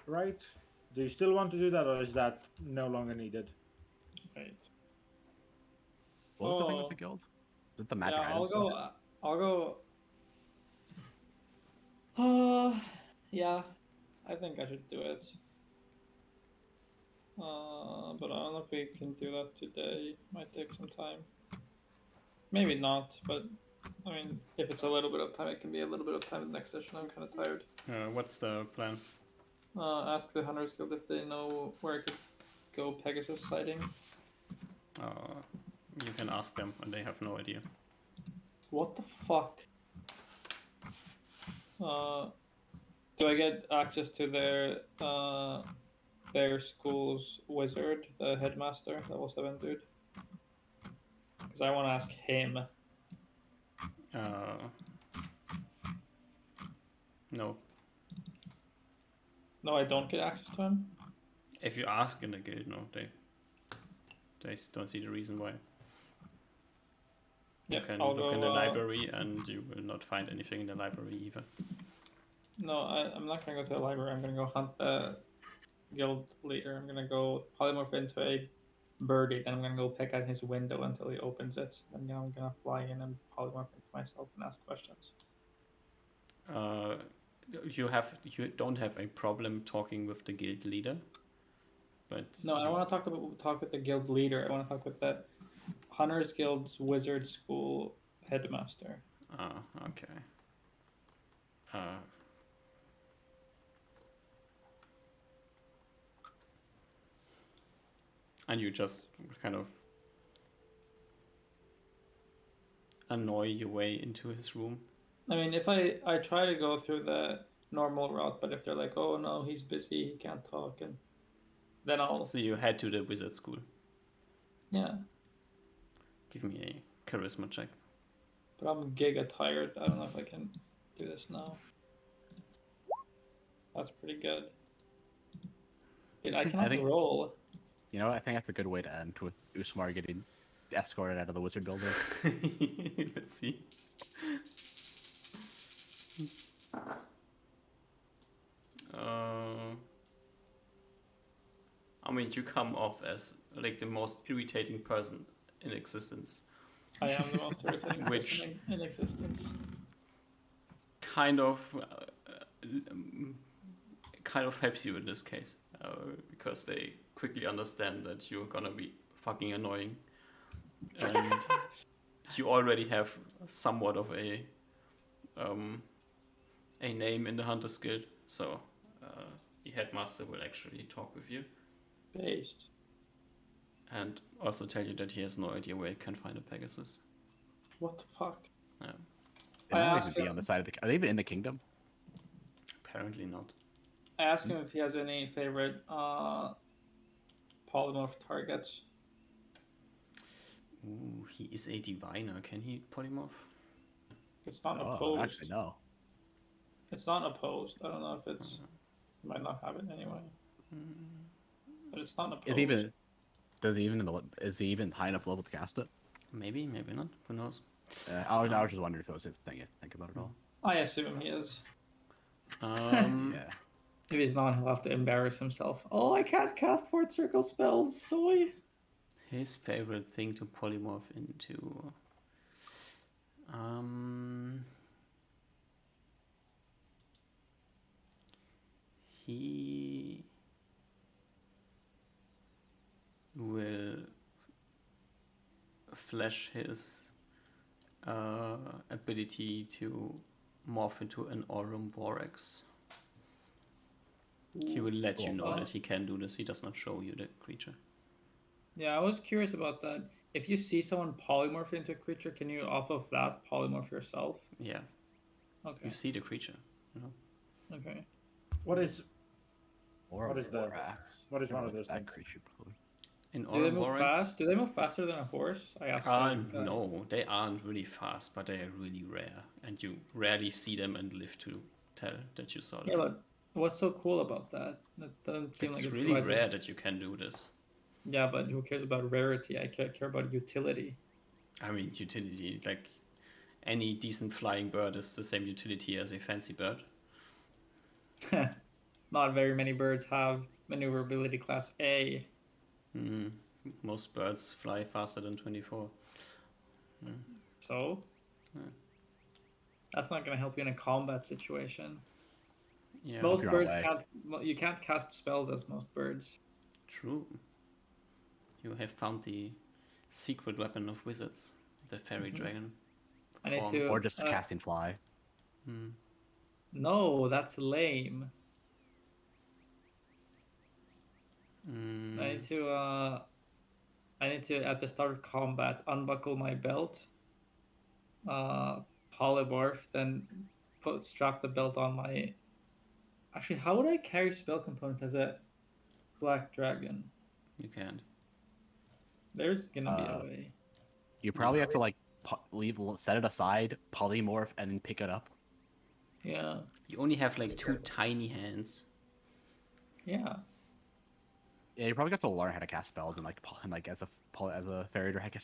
[SPEAKER 4] right? Do you still want to do that, or is that no longer needed?
[SPEAKER 3] Right.
[SPEAKER 2] What was the thing with the guild? Is it the magic
[SPEAKER 3] Yeah,
[SPEAKER 2] item stuff?
[SPEAKER 3] I'll go. Yeah, I think I should do it. But I don't know if we can do that today. Might take some time. Maybe not, but I mean, if it's a little bit of time, it can be a little bit of time in the next session. I'm kind of tired.
[SPEAKER 1] What's the plan?
[SPEAKER 3] Ask the Hunters Guild if they know where I could go Pegasus sighting.
[SPEAKER 1] You can ask them, and they have no idea.
[SPEAKER 3] What the fuck? Do I get access to their school's wizard, the headmaster, level 7 dude? Because I want to ask him.
[SPEAKER 1] No.
[SPEAKER 3] No, I don't get access to him.
[SPEAKER 1] If you ask in the guild, no, they don't see the reason why. You
[SPEAKER 3] Yeah,
[SPEAKER 1] can
[SPEAKER 3] I'll
[SPEAKER 1] look
[SPEAKER 3] go,
[SPEAKER 1] in the library and you will not find anything in the library either.
[SPEAKER 3] No, I'm not gonna go to the library. I'm gonna go hunt the guild leader. I'm gonna go polymorph into a birdie, then I'm gonna go peck at his window until he opens it. Then I'm gonna fly in and polymorph into myself and ask questions.
[SPEAKER 1] You don't have a problem talking with the guild leader, but
[SPEAKER 3] No, I don't want to talk with the guild leader. I want to talk with the Hunters Guild's wizard school headmaster.
[SPEAKER 1] Okay. And you just kind of annoy your way into his room.
[SPEAKER 3] I mean, if I try to go through the normal route, but if they're like, oh no, he's busy, he can't talk, and then I'll.
[SPEAKER 1] So you head to the wizard school.
[SPEAKER 3] Yeah.
[SPEAKER 1] Give me a charisma check.
[SPEAKER 3] But I'm giga tired. I don't know if I can do this now. That's pretty good. Dude, I cannot roll.
[SPEAKER 2] You know, I think that's a good way to end with Usmar getting escorted out of the wizard building.
[SPEAKER 1] Let's see. I mean, you come off as like the most irritating person in existence.
[SPEAKER 3] I am the most irritating
[SPEAKER 1] Which-
[SPEAKER 3] person in existence.
[SPEAKER 1] Kind of helps you in this case, because they quickly understand that you're gonna be fucking annoying, and you already have somewhat of a name in the Hunters Guild, so the headmaster will actually talk with you
[SPEAKER 3] Based.
[SPEAKER 1] and also tell you that he has no idea where he can find a Pegasus.
[SPEAKER 3] What the fuck?
[SPEAKER 1] Yeah,
[SPEAKER 2] They
[SPEAKER 3] I
[SPEAKER 2] might
[SPEAKER 3] asked
[SPEAKER 2] even be
[SPEAKER 3] him-
[SPEAKER 2] on the side of the. Are they even in the kingdom?
[SPEAKER 1] apparently not.
[SPEAKER 3] I asked him if he has any favorite polymorph targets.
[SPEAKER 1] Ooh, he is a diviner. Can he polymorph?
[SPEAKER 3] It's not
[SPEAKER 2] Oh,
[SPEAKER 3] opposed.
[SPEAKER 2] actually, no.
[SPEAKER 3] It's not opposed. I don't know if it's. Might not have it anyway. But it's not opposed.
[SPEAKER 2] Is he even? Does he even in the? Is he even high enough level to cast it?
[SPEAKER 1] Maybe, maybe not. Who knows?
[SPEAKER 2] I was just wondering if it was a thing you think about at all.
[SPEAKER 3] I assume he is.
[SPEAKER 2] Yeah.
[SPEAKER 3] If he's not, he'll have to embarrass himself. Oh, I can't cast fourth circle spells. Soy.
[SPEAKER 1] His favorite thing to polymorph into. He will flash his ability to morph into an Aurum Vorax. He will let you know that he can do this. He does not show you the creature.
[SPEAKER 3] Yeah, I was curious about that. If you see someone polymorph into a creature, can you off of that polymorph yourself?
[SPEAKER 1] Yeah,
[SPEAKER 3] Okay.
[SPEAKER 1] you see the creature.
[SPEAKER 3] Okay.
[SPEAKER 4] What is
[SPEAKER 2] Or
[SPEAKER 4] What is that?
[SPEAKER 2] Vorax.
[SPEAKER 4] What is one of
[SPEAKER 2] Like
[SPEAKER 4] those
[SPEAKER 2] that
[SPEAKER 4] things?
[SPEAKER 2] creature? Probably.
[SPEAKER 1] In
[SPEAKER 3] Do they
[SPEAKER 1] Aurum
[SPEAKER 3] move
[SPEAKER 1] Vorax?
[SPEAKER 3] fast? Do they move faster than a horse? I asked. them.
[SPEAKER 1] No, they aren't really fast, but they are really rare, and you rarely see them and live to tell that you saw them.
[SPEAKER 3] Yeah, but what's so cool about that? That doesn't seem
[SPEAKER 1] It's
[SPEAKER 3] like
[SPEAKER 1] really
[SPEAKER 3] provides a-
[SPEAKER 1] rare that you can do this.
[SPEAKER 3] Yeah, but who cares about rarity? I care about utility.
[SPEAKER 1] I mean, utility, like any decent flying bird is the same utility as a fancy bird.
[SPEAKER 3] Not very many birds have maneuverability class A.
[SPEAKER 1] Most birds fly faster than 24.
[SPEAKER 3] So
[SPEAKER 1] Yeah.
[SPEAKER 3] that's not going to help you in a combat situation.
[SPEAKER 1] Yeah,
[SPEAKER 3] Most
[SPEAKER 2] you're on
[SPEAKER 3] birds
[SPEAKER 2] way.
[SPEAKER 3] can't. Well, you can't cast spells as most birds.
[SPEAKER 1] true. You have found the secret weapon of wizards, the fairy dragon.
[SPEAKER 3] I need
[SPEAKER 1] form.
[SPEAKER 3] to.
[SPEAKER 2] Or just casting fly.
[SPEAKER 3] No, that's lame.
[SPEAKER 1] Mm,
[SPEAKER 3] I need to. I need to at the start of combat unbuckle my belt. Polymorph, then strap the belt on my. Actually, how would I carry spell components as a black dragon?
[SPEAKER 1] You can't.
[SPEAKER 3] There's gonna be a
[SPEAKER 2] Uh,
[SPEAKER 3] way.
[SPEAKER 2] You probably have to like set it aside, polymorph, and then pick it up.
[SPEAKER 3] Yeah,
[SPEAKER 1] You only have like 2 tiny hands.
[SPEAKER 3] yeah.
[SPEAKER 2] Yeah, you probably got to learn how to cast spells and as a fairy dragon.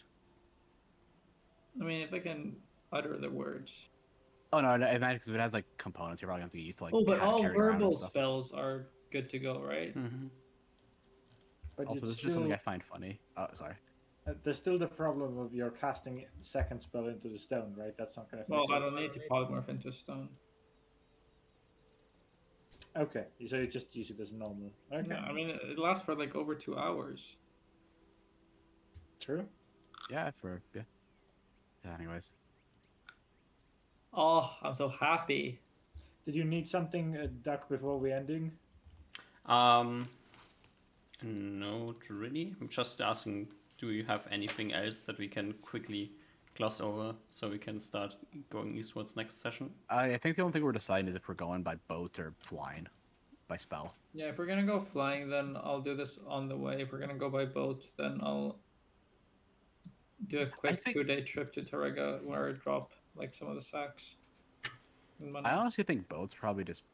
[SPEAKER 3] I mean, if I can utter the words.
[SPEAKER 2] Oh no, because if it has like components, you're probably going to get used to like
[SPEAKER 3] Oh, but all
[SPEAKER 2] carrying around and
[SPEAKER 3] verbal
[SPEAKER 2] stuff.
[SPEAKER 3] spells are good to go, right?
[SPEAKER 1] Mm-hmm.
[SPEAKER 4] But
[SPEAKER 2] Also, this
[SPEAKER 4] it's
[SPEAKER 2] is just something
[SPEAKER 4] still,
[SPEAKER 2] I find funny. Oh, sorry.
[SPEAKER 4] there's still the problem of your casting second spell into the stone, right? That's not going to
[SPEAKER 3] Well,
[SPEAKER 4] fix
[SPEAKER 3] I
[SPEAKER 4] it.
[SPEAKER 3] don't need to polymorph into stone.
[SPEAKER 4] Okay, so you just use it as normal. Okay,
[SPEAKER 3] Yeah, I mean, it lasts for like over 2 hours.
[SPEAKER 4] true.
[SPEAKER 2] Yeah, yeah. Anyways,
[SPEAKER 3] Oh, I'm so happy.
[SPEAKER 4] Did you need something, Duck, before we ending?
[SPEAKER 1] No, not really. I'm just asking, do you have anything else that we can quickly gloss over so we can start going eastwards next session?
[SPEAKER 2] I think the only thing we're deciding is if we're going by boat or flying by spell.
[SPEAKER 3] Yeah, if we're gonna go flying, then I'll do this on the way. If we're gonna go by boat, then I'll do a quick
[SPEAKER 2] think-
[SPEAKER 3] 2-day trip to Tarrega where I drop like some of the sacks. And money.
[SPEAKER 2] I honestly think boat's probably just.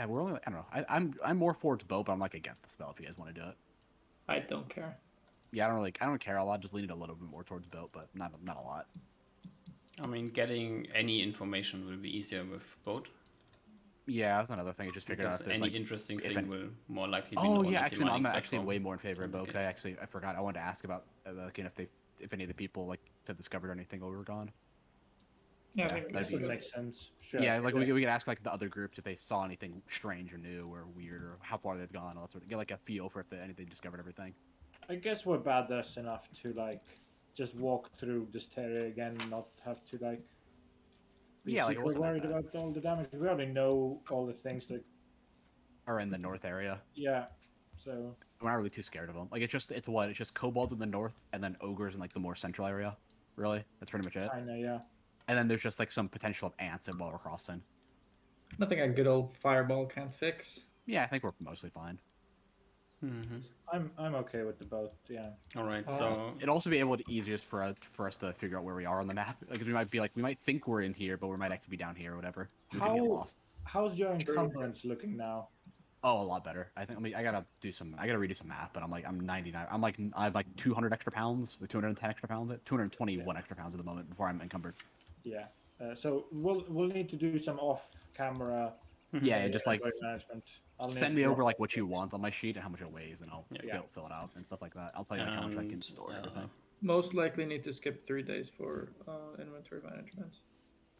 [SPEAKER 2] We're only. I don't know. I'm more forward to boat, but I'm like against the spell if you guys want to do it.
[SPEAKER 3] I don't care.
[SPEAKER 2] Yeah, I don't care a lot. Just leaning a little bit more towards boat, but not a lot.
[SPEAKER 1] I mean, getting any information will be easier with boat.
[SPEAKER 2] Yeah, that's another thing. I just figured out
[SPEAKER 1] Because
[SPEAKER 2] if there's
[SPEAKER 1] any
[SPEAKER 2] like.
[SPEAKER 1] interesting
[SPEAKER 2] if
[SPEAKER 1] thing
[SPEAKER 2] an-
[SPEAKER 1] will more likely be
[SPEAKER 2] Oh
[SPEAKER 1] known
[SPEAKER 2] yeah,
[SPEAKER 1] at the
[SPEAKER 2] actually, no, I'm
[SPEAKER 1] mining
[SPEAKER 2] actually
[SPEAKER 1] platform.
[SPEAKER 2] way more in favor of boat
[SPEAKER 1] Okay.
[SPEAKER 2] because I forgot. I wanted to ask about if any of the people like have discovered anything while we were gone.
[SPEAKER 3] Yeah,
[SPEAKER 2] Yeah,
[SPEAKER 3] I think
[SPEAKER 2] that'd be
[SPEAKER 3] that's
[SPEAKER 4] Makes sense. Sure.
[SPEAKER 2] Yeah, like we could ask like the other groups if they saw anything strange or new or weird or how far they've gone. All that sort of get like a feel for if anything discovered everything.
[SPEAKER 4] I guess we're badass enough to like just walk through this area again and not have to like be
[SPEAKER 2] Yeah, like, it
[SPEAKER 4] super
[SPEAKER 2] wasn't that
[SPEAKER 4] worried
[SPEAKER 2] bad.
[SPEAKER 4] about all the damage. We already know all the things that
[SPEAKER 2] Or in the north area.
[SPEAKER 4] yeah. So
[SPEAKER 2] We're not really too scared of them. Like it's just kobolds in the north and then ogres in like the more central area. Really, that's pretty much it.
[SPEAKER 4] kinda yeah.
[SPEAKER 2] And then there's just like some potential of ants while we're crossing.
[SPEAKER 3] nothing a good old fireball can't fix.
[SPEAKER 2] Yeah, I think we're mostly fine.
[SPEAKER 1] Mm-hmm.
[SPEAKER 4] I'm okay with the boat, yeah.
[SPEAKER 1] All right, so
[SPEAKER 2] It'd also be able to easiest for us to figure out where we are on the map. Because we might think we're in here, but we might actually be down here or whatever. We could get lost.
[SPEAKER 4] How's your
[SPEAKER 3] True.
[SPEAKER 4] encumbrance looking now?
[SPEAKER 2] Oh, a lot better. I mean, I gotta redo some math, but I'm 99. I have like 200 extra pounds, the 210 extra pounds, 221 extra pounds at the moment before I'm encumbered.
[SPEAKER 4] Yeah. So we'll need to do some off camera
[SPEAKER 2] Yeah, just like
[SPEAKER 4] management. I'll need
[SPEAKER 2] send
[SPEAKER 4] to
[SPEAKER 2] me
[SPEAKER 4] drop
[SPEAKER 2] over like what you want on my sheet and how much it weighs, and I'll
[SPEAKER 4] Yeah.
[SPEAKER 2] fill it out and stuff like that. I'll tell you like, how much I can
[SPEAKER 1] And,
[SPEAKER 2] store and everything.
[SPEAKER 3] Most likely need to skip 3 days for inventory management.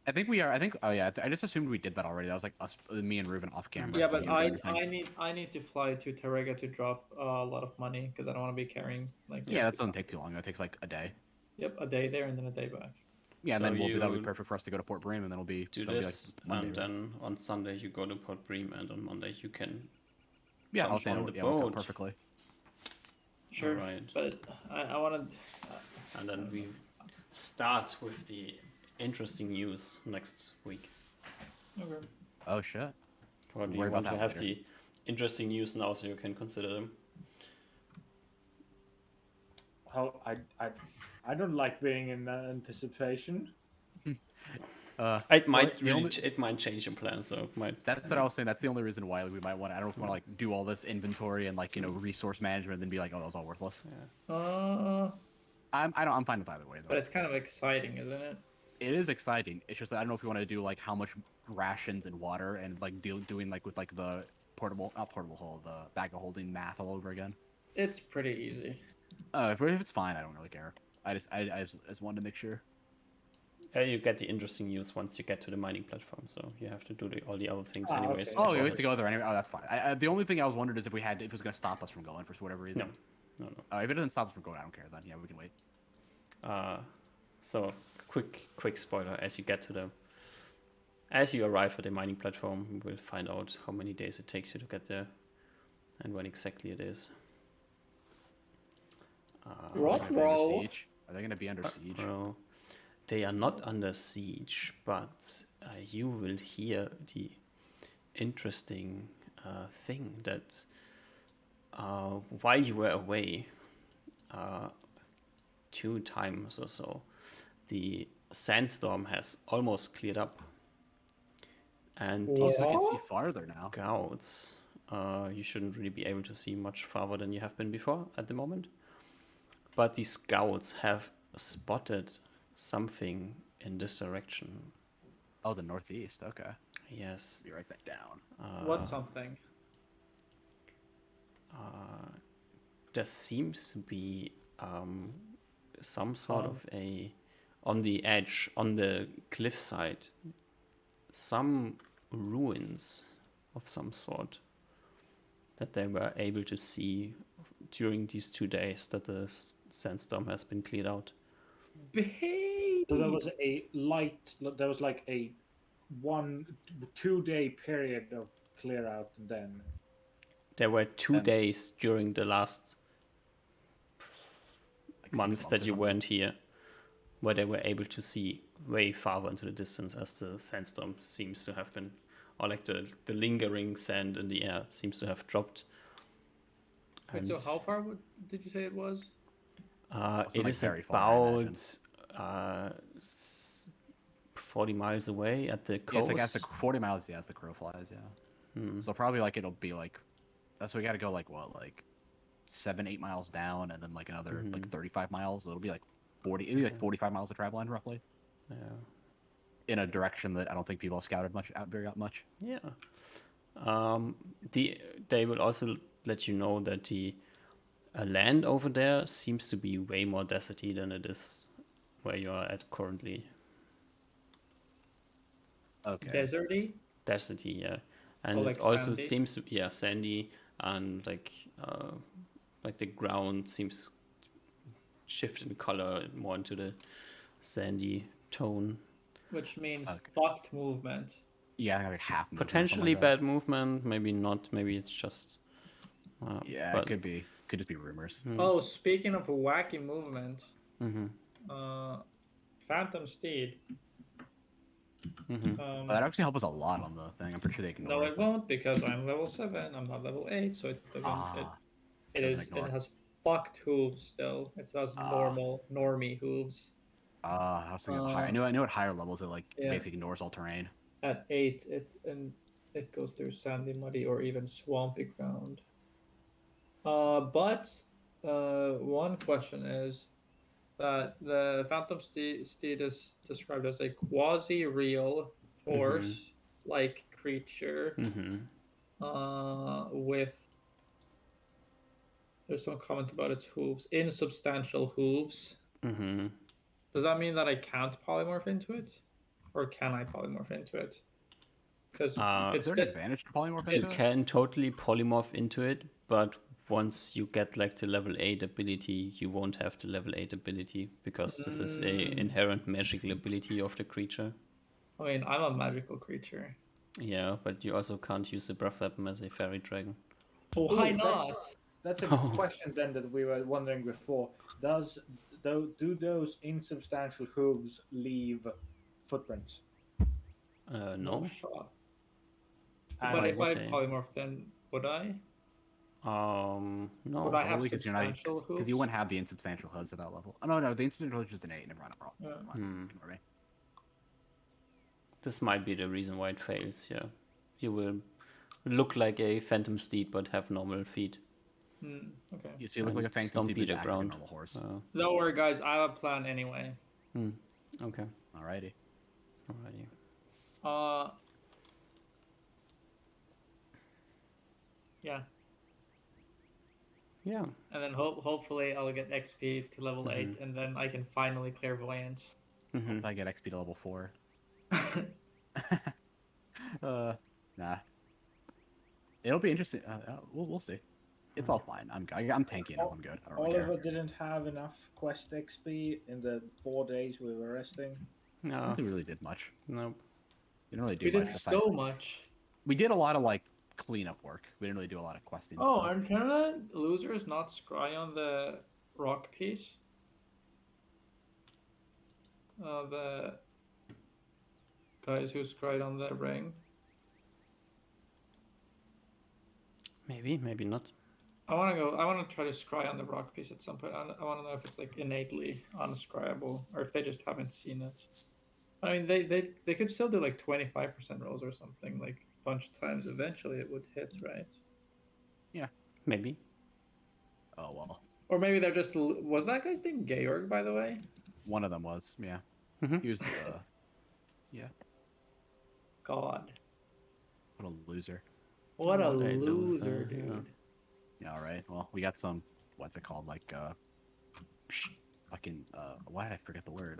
[SPEAKER 2] I think we are. I think. Oh yeah. I just assumed we did that already. That was like us, me and Ruben off camera.
[SPEAKER 3] Yeah, but
[SPEAKER 2] You and everything.
[SPEAKER 3] I need to fly to Tarrega to drop a lot of money because I don't want to be carrying like.
[SPEAKER 2] Yeah, that doesn't take too long. It takes like a day.
[SPEAKER 3] Yep, a day there and then a day back.
[SPEAKER 2] Yeah, and
[SPEAKER 1] So
[SPEAKER 2] then that'll be
[SPEAKER 1] you
[SPEAKER 2] perfect for us to go to Port Bream, and then it'll be
[SPEAKER 1] do
[SPEAKER 2] that'll
[SPEAKER 1] this,
[SPEAKER 2] be like Monday,
[SPEAKER 1] and then on Sunday you go to Port Bream, and on Monday you can.
[SPEAKER 2] yeah,
[SPEAKER 1] jump
[SPEAKER 2] I'll say
[SPEAKER 1] on
[SPEAKER 2] it'll,
[SPEAKER 1] the
[SPEAKER 2] yeah, it'll go
[SPEAKER 1] boat.
[SPEAKER 2] perfectly.
[SPEAKER 3] Sure,
[SPEAKER 1] Alright.
[SPEAKER 3] but I want to.
[SPEAKER 1] And then we start with the interesting news next week.
[SPEAKER 3] Okay.
[SPEAKER 2] Oh shit.
[SPEAKER 1] Or do you
[SPEAKER 2] Worry about
[SPEAKER 1] want to
[SPEAKER 2] that
[SPEAKER 1] have
[SPEAKER 2] later.
[SPEAKER 1] the interesting news now so you can consider them?
[SPEAKER 4] How I don't like being in anticipation.
[SPEAKER 1] It might
[SPEAKER 2] the only-
[SPEAKER 1] it might change your plan, so it might.
[SPEAKER 2] That's what I was saying. That's the only reason why we might want. I don't know if we want to like do all this inventory and like resource management, and then be like, oh, that was all worthless. I'm fine with either way though.
[SPEAKER 3] But it's kind of exciting, isn't it?
[SPEAKER 2] It is exciting. It's just that I don't know if we want to do like how much rations and water and like doing like with like the not portable hole, the bag of holding math all over again.
[SPEAKER 3] It's pretty easy.
[SPEAKER 2] If it's fine, I don't really care. I just wanted to make sure.
[SPEAKER 1] You get the interesting news once you get to the mining platform, so you have to do all the other things anyways.
[SPEAKER 4] okay.
[SPEAKER 2] Oh,
[SPEAKER 1] before
[SPEAKER 2] we have to go there anyway. Oh, that's fine. The only thing I was wondering is if it was going to stop us from going for whatever reason.
[SPEAKER 1] No.
[SPEAKER 2] If it doesn't stop us from going, I don't care then. Yeah, we can wait.
[SPEAKER 1] So quick spoiler: as you arrive at the mining platform, we'll find out how many days it takes you to get there, and when exactly it is.
[SPEAKER 2] Are they gonna be under siege? Are they going to be under siege?
[SPEAKER 1] Well, they are not under siege, but you will hear the interesting thing that while you were away 2 times or so, the sandstorm has almost cleared up. And
[SPEAKER 2] Oh,
[SPEAKER 1] these
[SPEAKER 2] so I can see farther now.
[SPEAKER 1] scouts, you shouldn't really be able to see much farther than you have been before at the moment. But these scouts have spotted something in this direction.
[SPEAKER 2] Oh, the northeast. Okay.
[SPEAKER 1] Yes.
[SPEAKER 2] Let me write that down.
[SPEAKER 3] What something?
[SPEAKER 1] There seems to be some sort of on the edge, on the cliffside, some ruins of some sort that they were able to see during these 2 days that the sandstorm has been cleared out.
[SPEAKER 4] So there was there was like a 2 day period of clear out, and then
[SPEAKER 1] There were 2 days during the last
[SPEAKER 2] Like 6
[SPEAKER 1] months
[SPEAKER 2] months
[SPEAKER 1] that
[SPEAKER 2] or
[SPEAKER 1] you
[SPEAKER 2] something.
[SPEAKER 1] weren't here, where they were able to see way farther into the distance as the sandstorm seems to have been, or like the lingering sand in the air seems to have dropped.
[SPEAKER 3] Wait, so how far did you say it was?
[SPEAKER 1] It
[SPEAKER 2] like
[SPEAKER 1] is
[SPEAKER 2] very far, I imagine.
[SPEAKER 1] about 40 miles away at the
[SPEAKER 2] Yeah, it's
[SPEAKER 1] coast.
[SPEAKER 2] like as the 40 miles. Yeah, as the crow flies. Yeah. So probably like it'll be like. So we got to go like what, like 7-8 miles down, and then like another like 35 miles. It'll be like 40. It'll be like 45 miles of travel line roughly.
[SPEAKER 1] Yeah.
[SPEAKER 2] In a direction that I don't think people have scouted very much.
[SPEAKER 1] Yeah. They will also let you know that the land over there seems to be way more deserty than it is where you are at currently.
[SPEAKER 2] Okay.
[SPEAKER 3] Deserty?
[SPEAKER 1] Deserty, yeah. And
[SPEAKER 3] like
[SPEAKER 1] it also
[SPEAKER 3] sandy?
[SPEAKER 1] seems to, yeah, sandy, and like the ground seems shift in color more into the sandy tone.
[SPEAKER 3] Which means
[SPEAKER 2] Okay.
[SPEAKER 3] fucked movement.
[SPEAKER 2] Yeah, like half. Movement or something
[SPEAKER 1] Potentially
[SPEAKER 2] like that.
[SPEAKER 1] bad movement, maybe not. Maybe it's just.
[SPEAKER 2] Yeah,
[SPEAKER 1] but-
[SPEAKER 2] it could be. Could just be rumors.
[SPEAKER 3] Oh, speaking of a wacky movement,
[SPEAKER 1] Mhm.
[SPEAKER 3] Phantom Steed.
[SPEAKER 1] Mhm.
[SPEAKER 2] But that actually helps us a lot on the thing. I'm pretty sure they ignore
[SPEAKER 3] No, it won't because I'm level 7. I'm not level 8, so it doesn't. It
[SPEAKER 2] doesn't
[SPEAKER 3] is.
[SPEAKER 2] ignore.
[SPEAKER 3] It has fucked hooves still. It has normal normie hooves.
[SPEAKER 2] I was thinking higher. I knew at higher levels it like
[SPEAKER 3] Yeah.
[SPEAKER 2] basically ignores all terrain.
[SPEAKER 3] At 8, it goes through sandy, muddy, or even swampy ground. But one question is that the Phantom Steed is described as a quasi-real horse-like creature
[SPEAKER 1] Mhm.
[SPEAKER 3] with. There's some comment about its hooves, insubstantial hooves.
[SPEAKER 1] Mhm.
[SPEAKER 3] Does that mean that I can't polymorph into it, or can I polymorph into it? Because
[SPEAKER 2] Is there an advantage to polymorph
[SPEAKER 1] You
[SPEAKER 2] into it?
[SPEAKER 1] can totally polymorph into it, but once you get like the level 8 ability, you won't have the level 8 ability because this is a inherent magical ability of the creature.
[SPEAKER 3] I mean, I'm a magical creature.
[SPEAKER 1] Yeah, but you also can't use the breath weapon as a fairy dragon.
[SPEAKER 3] Why
[SPEAKER 4] Ooh,
[SPEAKER 3] not?
[SPEAKER 4] That's a question then that we were wondering before. Do those insubstantial hooves leave footprints?
[SPEAKER 1] No.
[SPEAKER 3] shot.
[SPEAKER 4] And
[SPEAKER 3] But
[SPEAKER 1] Why
[SPEAKER 3] if
[SPEAKER 1] would
[SPEAKER 3] I
[SPEAKER 1] they?
[SPEAKER 3] polymorph, then would I?
[SPEAKER 1] No.
[SPEAKER 3] Would I have
[SPEAKER 2] Probably because
[SPEAKER 3] substantial hooves?
[SPEAKER 2] you wouldn't have the insubstantial hooves at that level. Oh no, the insubstantial hooves is just an 8. Never mind.
[SPEAKER 3] Yeah.
[SPEAKER 2] Ignore me.
[SPEAKER 1] This might be the reason why it fails, yeah. You will look like a phantom steed but have normal feet.
[SPEAKER 3] Okay.
[SPEAKER 2] You see, you look like a fancy
[SPEAKER 1] Stompy
[SPEAKER 2] but
[SPEAKER 1] the
[SPEAKER 2] act like a
[SPEAKER 1] ground.
[SPEAKER 2] normal horse.
[SPEAKER 3] Don't worry, guys. I have a plan anyway.
[SPEAKER 1] Okay.
[SPEAKER 2] Alrighty.
[SPEAKER 1] Alrighty.
[SPEAKER 3] Yeah.
[SPEAKER 1] Yeah.
[SPEAKER 3] And then hopefully I'll get XP to level 8, and then I can finally clairvoyance.
[SPEAKER 2] If I get XP to level 4. Nah. It'll be interesting. We'll see. It's all fine. I'm tanky enough. I'm good. I don't really care.
[SPEAKER 4] Oliver didn't have enough quest XP in the 4 days we were resting.
[SPEAKER 2] I
[SPEAKER 1] No.
[SPEAKER 2] don't think we really did much.
[SPEAKER 1] Nope.
[SPEAKER 2] We didn't really do
[SPEAKER 3] We
[SPEAKER 2] much.
[SPEAKER 3] did
[SPEAKER 2] besides-
[SPEAKER 3] so much.
[SPEAKER 2] We did a lot of like cleanup work. We didn't really do a lot of questing.
[SPEAKER 3] Oh,
[SPEAKER 2] stuff.
[SPEAKER 3] and can the losers not scry on the rock piece? The guys who scryed on the ring.
[SPEAKER 1] Maybe, maybe not.
[SPEAKER 3] I want to go. I want to try to scry on the rock piece at some point. I want to know if it's like innately unscryable or if they just haven't seen it. I mean, they could still do like 25% rolls or something like a bunch of times. Eventually, it would hit, right?
[SPEAKER 1] Maybe.
[SPEAKER 2] Oh well,
[SPEAKER 3] Or maybe they're just. Was that guy's name Georg, by the way?
[SPEAKER 2] one of them was. Yeah,
[SPEAKER 1] Mhm.
[SPEAKER 2] he was the. Yeah,
[SPEAKER 3] God,
[SPEAKER 2] what a loser.
[SPEAKER 3] what a
[SPEAKER 1] What a
[SPEAKER 3] loser,
[SPEAKER 1] loser, yeah.
[SPEAKER 3] dude.
[SPEAKER 2] Yeah, all right. Well, we got some. What's it called? Like fucking. Why did I forget the word?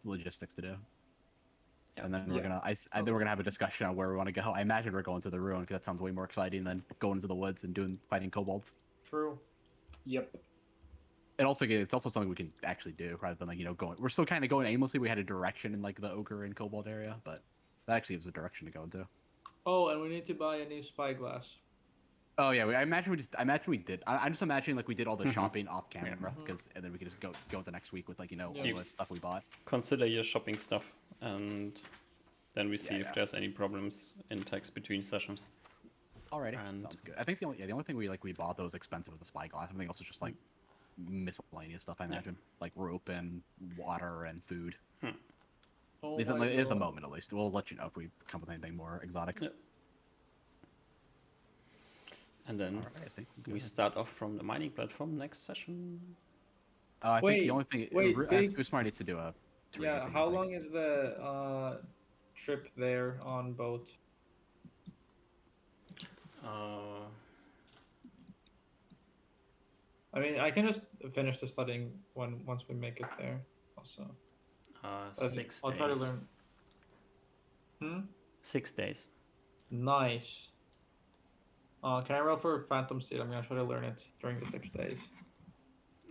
[SPEAKER 2] Logistics to do.
[SPEAKER 1] Yeah.
[SPEAKER 2] And then we're gonna. Then we're gonna have a discussion on where we want to go. I imagine we're going to the ruin because that sounds way more exciting than going into the woods and fighting kobolds.
[SPEAKER 3] True.
[SPEAKER 4] Yep.
[SPEAKER 2] It's also something we can actually do rather than going. We're still kind of going aimlessly. We had a direction in like the ogre and kobold area, but that actually gives a direction to go into.
[SPEAKER 3] Oh, and we need to buy a new spyglass.
[SPEAKER 2] Oh yeah, I imagine we did. I'm just imagining like we did all the
[SPEAKER 1] Mhm.
[SPEAKER 2] shopping off camera
[SPEAKER 3] Mhm.
[SPEAKER 2] and then we could just go into next week with like
[SPEAKER 3] Yeah.
[SPEAKER 2] all the stuff we bought.
[SPEAKER 1] Consider your shopping stuff, and then we see
[SPEAKER 2] Yeah,
[SPEAKER 1] if
[SPEAKER 2] yeah.
[SPEAKER 1] there's any problems in text between sessions.
[SPEAKER 2] Alrighty,
[SPEAKER 1] And-
[SPEAKER 2] sounds good. I think the only thing we bought that was expensive was the spyglass. Everything else was just like miscellaneous stuff. I imagine like rope and water and food.
[SPEAKER 3] Oh
[SPEAKER 2] Is
[SPEAKER 3] my
[SPEAKER 2] the
[SPEAKER 3] God.
[SPEAKER 2] moment at least. We'll let you know if we come with anything more exotic.
[SPEAKER 1] Yeah. And then
[SPEAKER 2] Alright, I think
[SPEAKER 1] we start off from the mining platform next session.
[SPEAKER 2] I think the only thing
[SPEAKER 3] big-
[SPEAKER 2] Usmar needs to do a
[SPEAKER 3] Yeah,
[SPEAKER 2] tracing,
[SPEAKER 3] how
[SPEAKER 2] I think.
[SPEAKER 3] long is the trip there on boat? I mean, I can just finish the studying once we make it there. Also, But
[SPEAKER 1] 6
[SPEAKER 3] I'll
[SPEAKER 1] days.
[SPEAKER 3] try to learn.
[SPEAKER 1] 6 days.
[SPEAKER 3] Nice. Can I roll for Phantom Steed? I'm gonna try to learn it during the 6 days,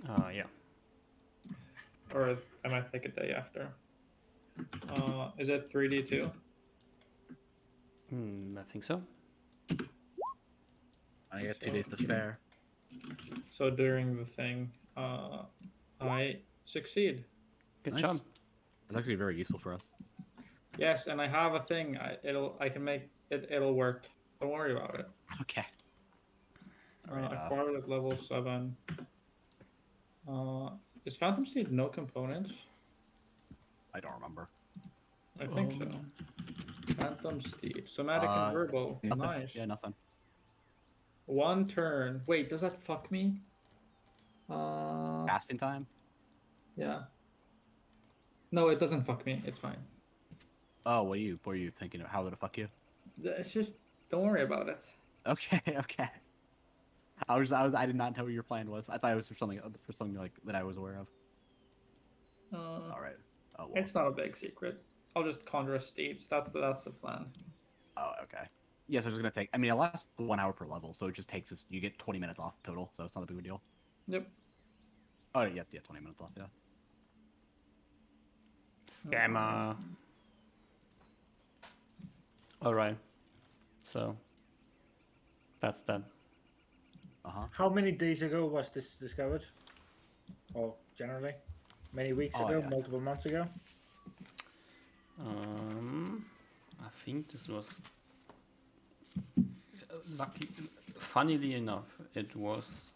[SPEAKER 1] Yeah.
[SPEAKER 3] or I might take a day after. Is it 3D2?
[SPEAKER 1] I think so.
[SPEAKER 2] I got 2 days to spare.
[SPEAKER 3] So during the thing, I succeed.
[SPEAKER 1] Good
[SPEAKER 2] Nice.
[SPEAKER 1] job.
[SPEAKER 2] It's actually very useful for us.
[SPEAKER 3] Yes, and I have a thing. I can make it. It'll work. Don't worry about it.
[SPEAKER 2] Okay. Alright,
[SPEAKER 3] Acquired at level 7. Is Phantom Steed no components?
[SPEAKER 2] I don't remember.
[SPEAKER 3] I think so. Phantom Steed, somatic and verbal.
[SPEAKER 2] Nothing.
[SPEAKER 3] Nice.
[SPEAKER 2] Yeah, nothing.
[SPEAKER 3] 1 turn. Wait, does that fuck me?
[SPEAKER 2] Casting time?
[SPEAKER 3] Yeah. No, it doesn't fuck me. It's fine.
[SPEAKER 2] Oh, what were you thinking of? How would it fuck you?
[SPEAKER 3] It's just don't worry about it.
[SPEAKER 2] Okay, okay. I did not know what your plan was. I thought it was for something like that I was aware of. Alright. Oh well.
[SPEAKER 3] It's not a big secret. I'll just conjure steeds. That's the plan.
[SPEAKER 2] Oh, okay. Yeah, so it's gonna take. I mean, it lasts 1 hour per level, so it just takes us. You get 20 minutes off total, so it's not a big of a deal.
[SPEAKER 3] Yep.
[SPEAKER 2] Oh yeah, 20 minutes off. Yeah.
[SPEAKER 1] Scammer. Alright. So that's that.
[SPEAKER 4] How many days ago was this discovered? Or generally? Many weeks ago?
[SPEAKER 2] Yeah.
[SPEAKER 4] Multiple months ago?
[SPEAKER 1] I think this was funnily enough, it was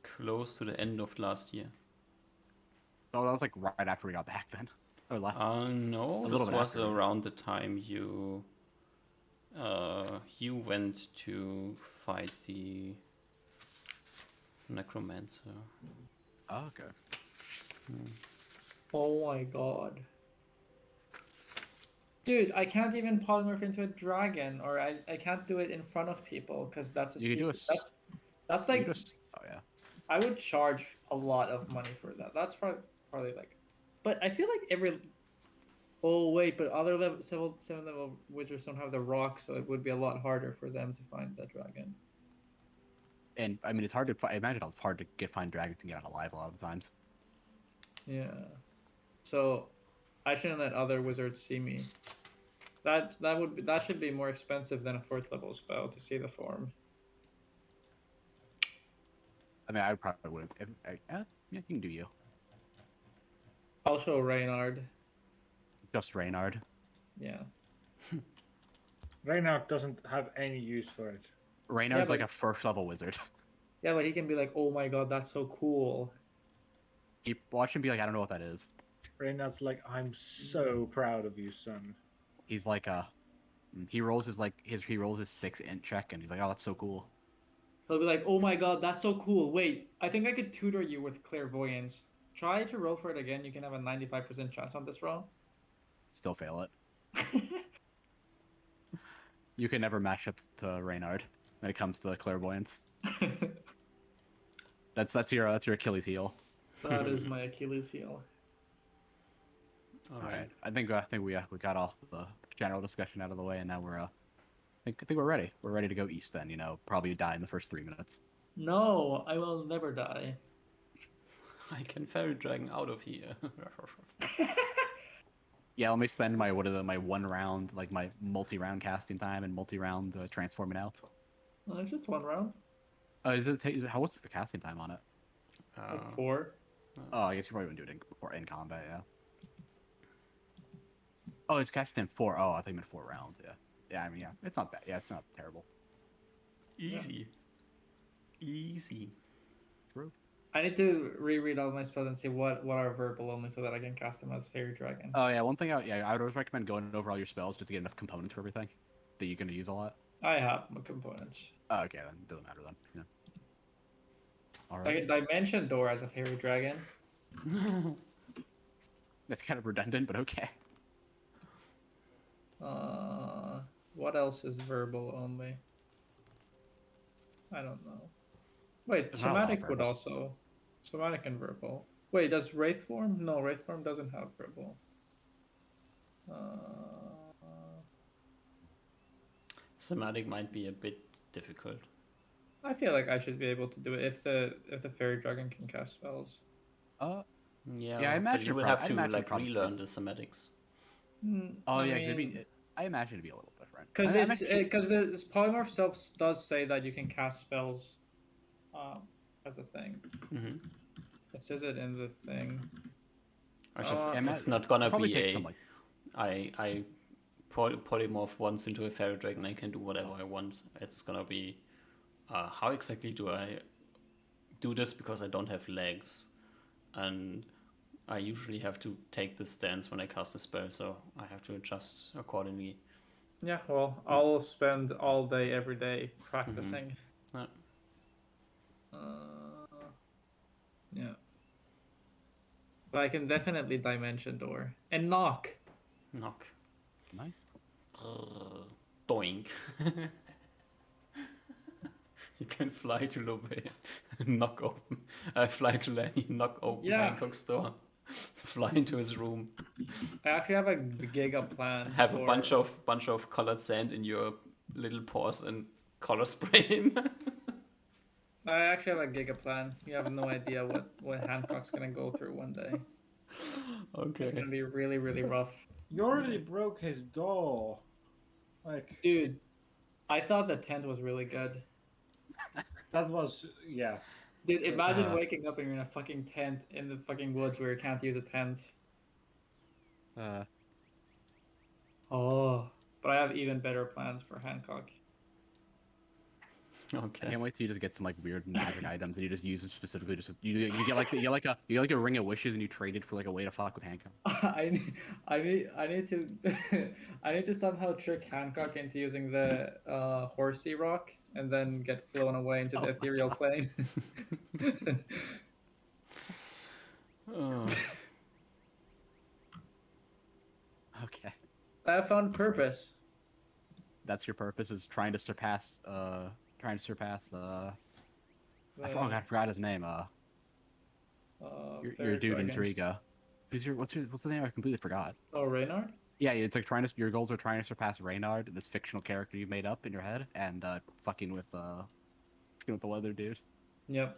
[SPEAKER 1] close to the end of last year.
[SPEAKER 2] Oh, that was like right after we got back then. Or left.
[SPEAKER 1] No,
[SPEAKER 2] A
[SPEAKER 1] this
[SPEAKER 2] little bit
[SPEAKER 1] was
[SPEAKER 2] after.
[SPEAKER 1] around the time you went to fight the necromancer.
[SPEAKER 2] Oh, okay.
[SPEAKER 3] Oh my god. Dude, I can't even polymorph into a dragon, or I can't do it in front of people because that's a
[SPEAKER 2] You can do a.
[SPEAKER 3] secret. That's
[SPEAKER 2] You
[SPEAKER 3] like
[SPEAKER 2] can just. Oh yeah.
[SPEAKER 3] I would charge a lot of money for that. That's probably like, but I feel like every. Oh wait, but other level 7 level wizards don't have the rock, so it would be a lot harder for them to find that dragon.
[SPEAKER 2] And I mean, it's hard to. I imagine it's hard to find dragons and get out alive a lot of the times.
[SPEAKER 3] Yeah. So, I shouldn't let other wizards see me. That should be more expensive than a 4th level spell to see the form.
[SPEAKER 2] I mean, I probably wouldn't. Yeah, you can do you.
[SPEAKER 3] I'll show Reynard.
[SPEAKER 2] Just Reynard.
[SPEAKER 3] Yeah.
[SPEAKER 4] Reynard doesn't have any use for it.
[SPEAKER 2] Reynard's like
[SPEAKER 3] but-
[SPEAKER 2] a first level wizard.
[SPEAKER 3] Yeah, but he can be like, "Oh my god, that's so cool."
[SPEAKER 2] You watch him be like, I don't know what that is.
[SPEAKER 4] Reynard's like, I'm so proud of you, son.
[SPEAKER 2] He's like he rolls his 6 int check and he's like, oh, that's so cool.
[SPEAKER 3] He'll be like, "Oh my god, that's so cool. Wait, I think I could tutor you with clairvoyance. Try to roll for it again. You can have a 95% chance on this roll."
[SPEAKER 2] Still fail it. You can never match up to Reynard when it comes to clairvoyance. That's your Achilles heel.
[SPEAKER 3] That is my Achilles heel.
[SPEAKER 2] All right. I think we got all the general discussion out of the way, and now I think we're ready. We're ready to go east. Then probably die in the first 3 minutes.
[SPEAKER 3] No, I will never die.
[SPEAKER 1] I can fairy dragon out of here.
[SPEAKER 2] Yeah, let me spend my 1 round, like my multi-round casting time and multi-round transforming out.
[SPEAKER 3] Well, it's just 1 round.
[SPEAKER 2] What's the casting time on it?
[SPEAKER 3] Like 4.
[SPEAKER 2] Oh, I guess you probably wouldn't do it in combat, yeah. Oh, it's casting in 4. Oh, I think in 4 rounds, yeah. Yeah, I mean, yeah, it's not bad. Yeah, it's not terrible.
[SPEAKER 1] Easy. Easy.
[SPEAKER 2] True.
[SPEAKER 3] I need to reread all my spells and see what are verbal only so that I can cast them as fairy dragon.
[SPEAKER 2] Oh yeah, one thing I would always recommend going over all your spells just to get enough components for everything that you're gonna use a lot.
[SPEAKER 3] I have my components.
[SPEAKER 2] Oh, okay, then it doesn't matter then. Yeah. All
[SPEAKER 3] I
[SPEAKER 2] right.
[SPEAKER 3] can dimension door as a fairy dragon.
[SPEAKER 2] That's kind of redundant, but okay.
[SPEAKER 3] What else is verbal only? I don't know. Wait,
[SPEAKER 2] There's not a lot of
[SPEAKER 3] somatic would
[SPEAKER 2] verbals.
[SPEAKER 3] also. Somatic and verbal. Wait, does Wraith form? No, Wraith form doesn't have verbal.
[SPEAKER 1] Somatic might be a bit difficult.
[SPEAKER 3] I feel like I should be able to do it if the fairy dragon can cast spells.
[SPEAKER 1] Yeah,
[SPEAKER 2] Yeah, I
[SPEAKER 1] but
[SPEAKER 2] imagine
[SPEAKER 1] you
[SPEAKER 2] it
[SPEAKER 1] will
[SPEAKER 2] prob-
[SPEAKER 1] have
[SPEAKER 2] I
[SPEAKER 1] to
[SPEAKER 2] imagine it
[SPEAKER 1] like
[SPEAKER 2] probably
[SPEAKER 1] relearn
[SPEAKER 2] does.
[SPEAKER 1] the somatics.
[SPEAKER 2] Oh
[SPEAKER 3] I
[SPEAKER 2] yeah, 'cause
[SPEAKER 3] mean,
[SPEAKER 2] I imagine it'd be a little different.
[SPEAKER 3] because
[SPEAKER 2] I
[SPEAKER 3] it's
[SPEAKER 2] imagine-
[SPEAKER 3] because the polymorph self does say that you can cast spells, as a thing.
[SPEAKER 1] Mm-hmm.
[SPEAKER 3] It says it in the thing.
[SPEAKER 1] It's just
[SPEAKER 3] Uh,
[SPEAKER 1] it's not gonna
[SPEAKER 2] probably
[SPEAKER 1] be
[SPEAKER 2] take
[SPEAKER 1] a
[SPEAKER 2] some like
[SPEAKER 1] I polymorph once into a fairy dragon. I can do whatever I want. It's gonna be how exactly do I do this because I don't have legs, and I usually have to take the stance when I cast a spell, so I have to adjust accordingly.
[SPEAKER 3] Yeah, well, I'll spend all day every day practicing.
[SPEAKER 1] Yeah.
[SPEAKER 3] Yeah. But I can definitely dimension door and knock.
[SPEAKER 1] Knock.
[SPEAKER 2] nice.
[SPEAKER 1] Doink. You can fly to Lobe, knock open. Fly to Lenny, knock open
[SPEAKER 3] Yeah.
[SPEAKER 1] Hancock's door, fly into his room,
[SPEAKER 3] I actually have a giga plan.
[SPEAKER 1] have a
[SPEAKER 3] for-
[SPEAKER 1] bunch of colored sand in your little paws and color spray him.
[SPEAKER 3] I actually have a giga plan. You have no idea what Hancock's gonna go through one day. It's
[SPEAKER 1] Okay.
[SPEAKER 3] gonna be really, really rough.
[SPEAKER 4] You already broke his door. Like,
[SPEAKER 3] Dude, I thought the tent was really good.
[SPEAKER 4] that was, yeah.
[SPEAKER 3] Dude, imagine waking up and you're in a fucking tent in the fucking woods where you can't use a tent. Oh, but I have even better plans for Hancock.
[SPEAKER 2] I
[SPEAKER 1] Okay.
[SPEAKER 2] can't wait till you just get some like weird magic items and you just use them specifically. You get like a ring of wishes and you trade it for like a way to fuck with Hancock.
[SPEAKER 3] I need to I need to somehow trick Hancock into using the horsey rock and then get flown away into the
[SPEAKER 2] Oh my
[SPEAKER 3] ethereal plane.
[SPEAKER 1] Oh.
[SPEAKER 2] Okay,
[SPEAKER 3] I have found purpose.
[SPEAKER 2] that's your purpose is trying to surpass the. I forgot his name. Your
[SPEAKER 3] Fairy
[SPEAKER 2] dude in
[SPEAKER 3] dragons.
[SPEAKER 2] Triga. What's his name? I completely forgot.
[SPEAKER 3] Oh, Reynard?
[SPEAKER 2] Yeah, it's like your goals are trying to surpass Reynard, this fictional character you made up in your head, and fucking with the leather dude.
[SPEAKER 3] Yep.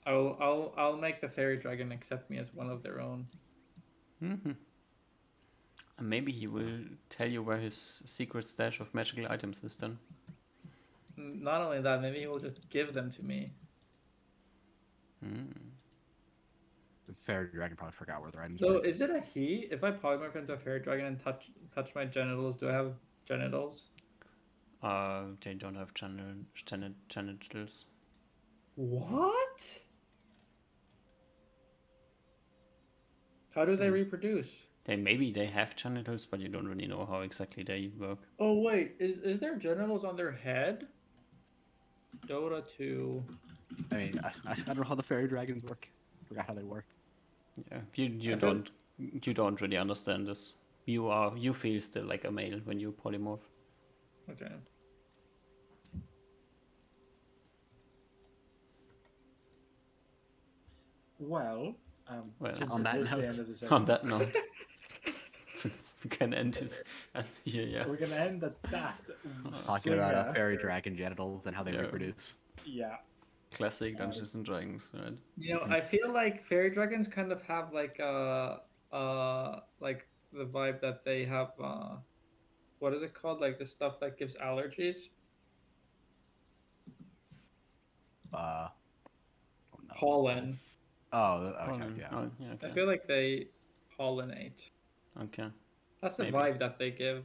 [SPEAKER 3] I'll make the fairy dragon accept me as one of their own.
[SPEAKER 1] Mm-hmm. And maybe he will tell you where his secret stash of magical items is then.
[SPEAKER 3] Not only that, maybe he will just give them to me.
[SPEAKER 1] Mm.
[SPEAKER 2] fairy dragon probably forgot where their items
[SPEAKER 3] So
[SPEAKER 2] were.
[SPEAKER 3] is it a he? If I polymorph into a fairy dragon and touch my genitals, do I have genitals?
[SPEAKER 1] They don't have genitals.
[SPEAKER 3] What? How do they reproduce?
[SPEAKER 1] Maybe they have genitals, but you don't really know how exactly they work.
[SPEAKER 3] Oh wait, is there genitals on their head? Dota 2.
[SPEAKER 2] I mean, I don't know how the fairy dragons work. Forgot how they work.
[SPEAKER 1] Yeah, you
[SPEAKER 3] I feel-
[SPEAKER 1] don't really understand this. You feel still like a male when you polymorph.
[SPEAKER 3] Okay.
[SPEAKER 4] Well,
[SPEAKER 1] Well,
[SPEAKER 4] since
[SPEAKER 2] on
[SPEAKER 4] it
[SPEAKER 2] that
[SPEAKER 4] is the
[SPEAKER 2] note-
[SPEAKER 4] end of the
[SPEAKER 1] On
[SPEAKER 4] session,
[SPEAKER 1] that note, we can end it here. Yeah.
[SPEAKER 4] we're gonna end at that.
[SPEAKER 2] Talking about
[SPEAKER 4] zinger.
[SPEAKER 2] fairy dragon genitals and how they
[SPEAKER 1] Yeah.
[SPEAKER 2] reproduce.
[SPEAKER 4] Yeah.
[SPEAKER 1] Classic Dungeons and Dragons, right?
[SPEAKER 3] You know, I feel like fairy dragons kind of have like like the vibe that they have what is it called? Like the stuff that gives allergies.
[SPEAKER 2] Oh, no,
[SPEAKER 3] Pollen.
[SPEAKER 2] Oh, okay,
[SPEAKER 1] Pollen.
[SPEAKER 2] yeah.
[SPEAKER 1] Oh, yeah,
[SPEAKER 3] I
[SPEAKER 1] okay.
[SPEAKER 3] feel like they pollinate.
[SPEAKER 1] Okay.
[SPEAKER 3] That's the
[SPEAKER 1] Maybe.
[SPEAKER 3] vibe that they give.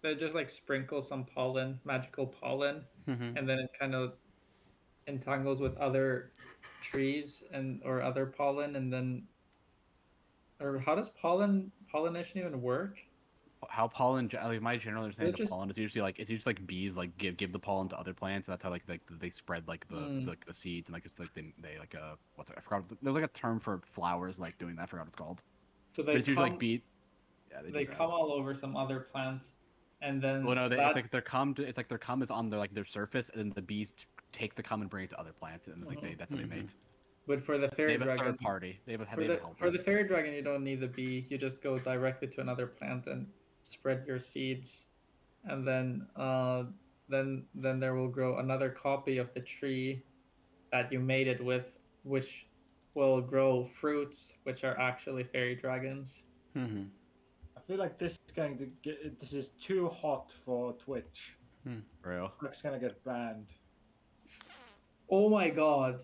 [SPEAKER 3] They just like sprinkle some pollen, magical pollen,
[SPEAKER 1] Mhm.
[SPEAKER 3] and then it kind of entangles with other trees and or other pollen, and then or how does pollination even work?
[SPEAKER 2] How pollen? Like my general understanding of
[SPEAKER 3] just-
[SPEAKER 2] pollen is usually like bees like give the pollen to other plants. And that's how like they spread like the seeds and like it's like they like what's it? I forgot. There's like a term for flowers like doing that. I forgot what it's called.
[SPEAKER 3] So
[SPEAKER 2] But
[SPEAKER 3] they
[SPEAKER 2] it's usually like
[SPEAKER 3] come,
[SPEAKER 2] bee. Yeah, they
[SPEAKER 3] they
[SPEAKER 2] do that.
[SPEAKER 3] come all over some other plant, and then
[SPEAKER 2] Well, no,
[SPEAKER 3] that,
[SPEAKER 2] it's like their cum. It's like their cum is on their surface, and then the bees take the cum and bring it to other plants, and like that's how they mate.
[SPEAKER 3] but for the
[SPEAKER 2] They
[SPEAKER 3] fairy
[SPEAKER 2] have a
[SPEAKER 3] dragon,
[SPEAKER 2] third party. They have a
[SPEAKER 3] for
[SPEAKER 2] helper.
[SPEAKER 3] the fairy dragon, you don't need the bee. You just go directly to another plant and spread your seeds, and then there will grow another copy of the tree that you mated with, which will grow fruits, which are actually fairy dragons.
[SPEAKER 1] Mhm.
[SPEAKER 4] I feel like this is going to get. This is too hot for Twitch.
[SPEAKER 2] Real.
[SPEAKER 4] It's gonna get banned.
[SPEAKER 3] Oh my god!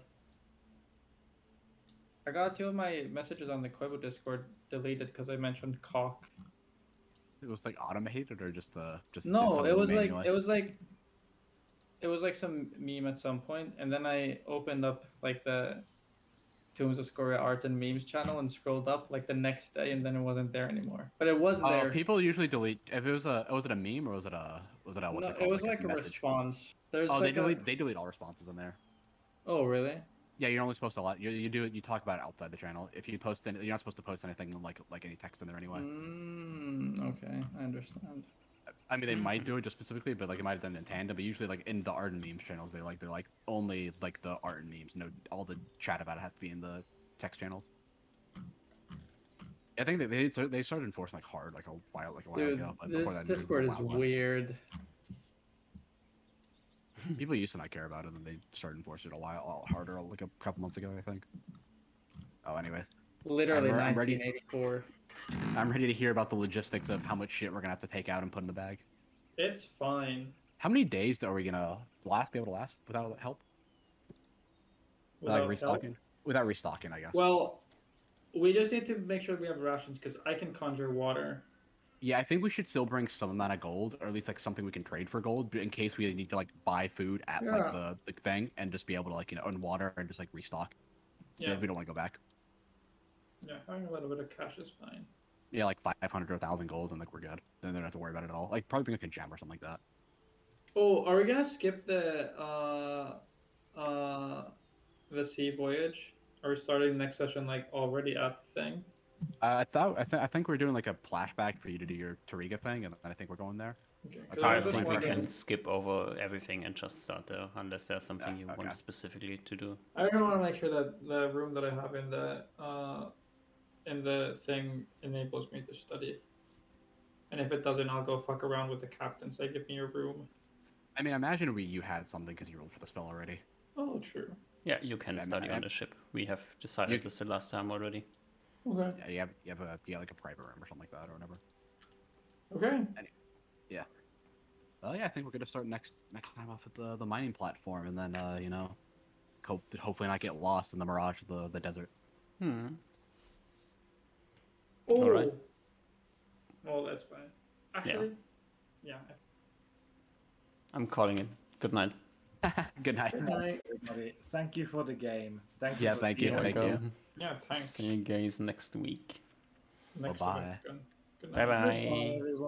[SPEAKER 3] I got 2 of my messages on the Koivu Discord deleted because I mentioned cock.
[SPEAKER 2] It was like automated or just
[SPEAKER 3] No,
[SPEAKER 2] someone
[SPEAKER 3] it was like
[SPEAKER 2] manually?
[SPEAKER 3] it was like some meme at some point, and then I opened up like the Tombs of Scoria art and memes channel and scrolled up like the next day, and then it wasn't there anymore. But it was there.
[SPEAKER 2] People usually delete if it was it a meme or was it a what's
[SPEAKER 3] No,
[SPEAKER 2] it
[SPEAKER 3] it
[SPEAKER 2] called
[SPEAKER 3] was like a
[SPEAKER 2] message?
[SPEAKER 3] response. There's
[SPEAKER 2] Oh,
[SPEAKER 3] like
[SPEAKER 2] they delete all responses in there.
[SPEAKER 3] Oh really?
[SPEAKER 2] Yeah, you're only supposed to you do it. You talk about it outside the channel. If you post you're not supposed to post anything like any text in there anyway.
[SPEAKER 3] Okay, I understand.
[SPEAKER 2] I mean, they might do it just specifically, but like it might have done it in tandem. But usually, like in the art and memes channels, they're like only like the art and memes. No, all the chat about it has to be in the text channels. I think they started enforcing like hard like a while
[SPEAKER 3] Dude,
[SPEAKER 2] ago. But
[SPEAKER 3] this
[SPEAKER 2] before that, it was
[SPEAKER 3] Discord is
[SPEAKER 2] Wild West.
[SPEAKER 3] weird.
[SPEAKER 2] People used to not care about it, and they started enforcing it a lot harder, like a couple months ago, I think. Oh, anyways,
[SPEAKER 3] Literally
[SPEAKER 2] I'm ready.
[SPEAKER 3] 1984.
[SPEAKER 2] I'm ready to hear about the logistics of how much shit we're gonna have to take out and put in the bag.
[SPEAKER 3] It's fine.
[SPEAKER 2] How many days are we gonna be able to last without help?
[SPEAKER 3] Without
[SPEAKER 2] Like restocking?
[SPEAKER 3] help.
[SPEAKER 2] Without restocking, I guess.
[SPEAKER 3] Well, we just need to make sure we have rations because I can conjure water.
[SPEAKER 2] Yeah, I think we should still bring some amount of gold, or at least like something we can trade for gold, in case we need to like buy food at like
[SPEAKER 3] Yeah.
[SPEAKER 2] the thing and just be able to like and water and just like restock.
[SPEAKER 3] Yeah.
[SPEAKER 2] If we don't want to go back.
[SPEAKER 3] Yeah, having a little bit of cash is fine.
[SPEAKER 2] Yeah, like 500 or 1,000 gold, and like we're good. Then they don't have to worry about it at all. Like probably bring like a gem or something like that.
[SPEAKER 3] Oh, are we gonna skip the sea voyage? Are we starting next session like already at the thing?
[SPEAKER 2] I think we're doing like a flashback for you to do your Tariga thing, and then I think we're going there.
[SPEAKER 3] Okay.
[SPEAKER 2] I
[SPEAKER 3] 'cause
[SPEAKER 1] I
[SPEAKER 3] was just
[SPEAKER 1] think we
[SPEAKER 3] wondering-
[SPEAKER 1] can skip over everything and just start there, unless there's something you
[SPEAKER 2] okay.
[SPEAKER 1] want specifically to do.
[SPEAKER 3] I don't want to make sure that the room that I have in the thing enables me to study. And if it doesn't, I'll go fuck around with the captain. Say, give me your room.
[SPEAKER 2] I mean, imagine you had something because you rolled for the spell already.
[SPEAKER 3] Oh, true.
[SPEAKER 1] Yeah, you can
[SPEAKER 2] Yeah,
[SPEAKER 1] study
[SPEAKER 2] I-
[SPEAKER 1] on the ship. We have decided this the last time already.
[SPEAKER 3] Okay.
[SPEAKER 2] Yeah, you have like a private room or something like that or whatever.
[SPEAKER 3] Okay.
[SPEAKER 2] Well, yeah, I think we're gonna start next time off at the mining platform, and then hopefully not get lost in the mirage of the desert.
[SPEAKER 3] Oh.
[SPEAKER 1] Alright.
[SPEAKER 3] Well, that's fine. Actually, yeah.
[SPEAKER 1] I'm calling it. Good night.
[SPEAKER 2] Good night.
[SPEAKER 3] Good night.
[SPEAKER 4] Everybody, thank you for the game. Thank you.
[SPEAKER 2] Yeah,
[SPEAKER 4] for
[SPEAKER 2] thank you,
[SPEAKER 1] You're
[SPEAKER 2] thank you.
[SPEAKER 1] welcome.
[SPEAKER 3] Yeah, thanks.
[SPEAKER 1] See you guys next week.
[SPEAKER 3] Next
[SPEAKER 2] Bye-bye.
[SPEAKER 3] week. Good
[SPEAKER 1] Bye
[SPEAKER 3] night.
[SPEAKER 1] bye.
[SPEAKER 4] Goodbye, everyone.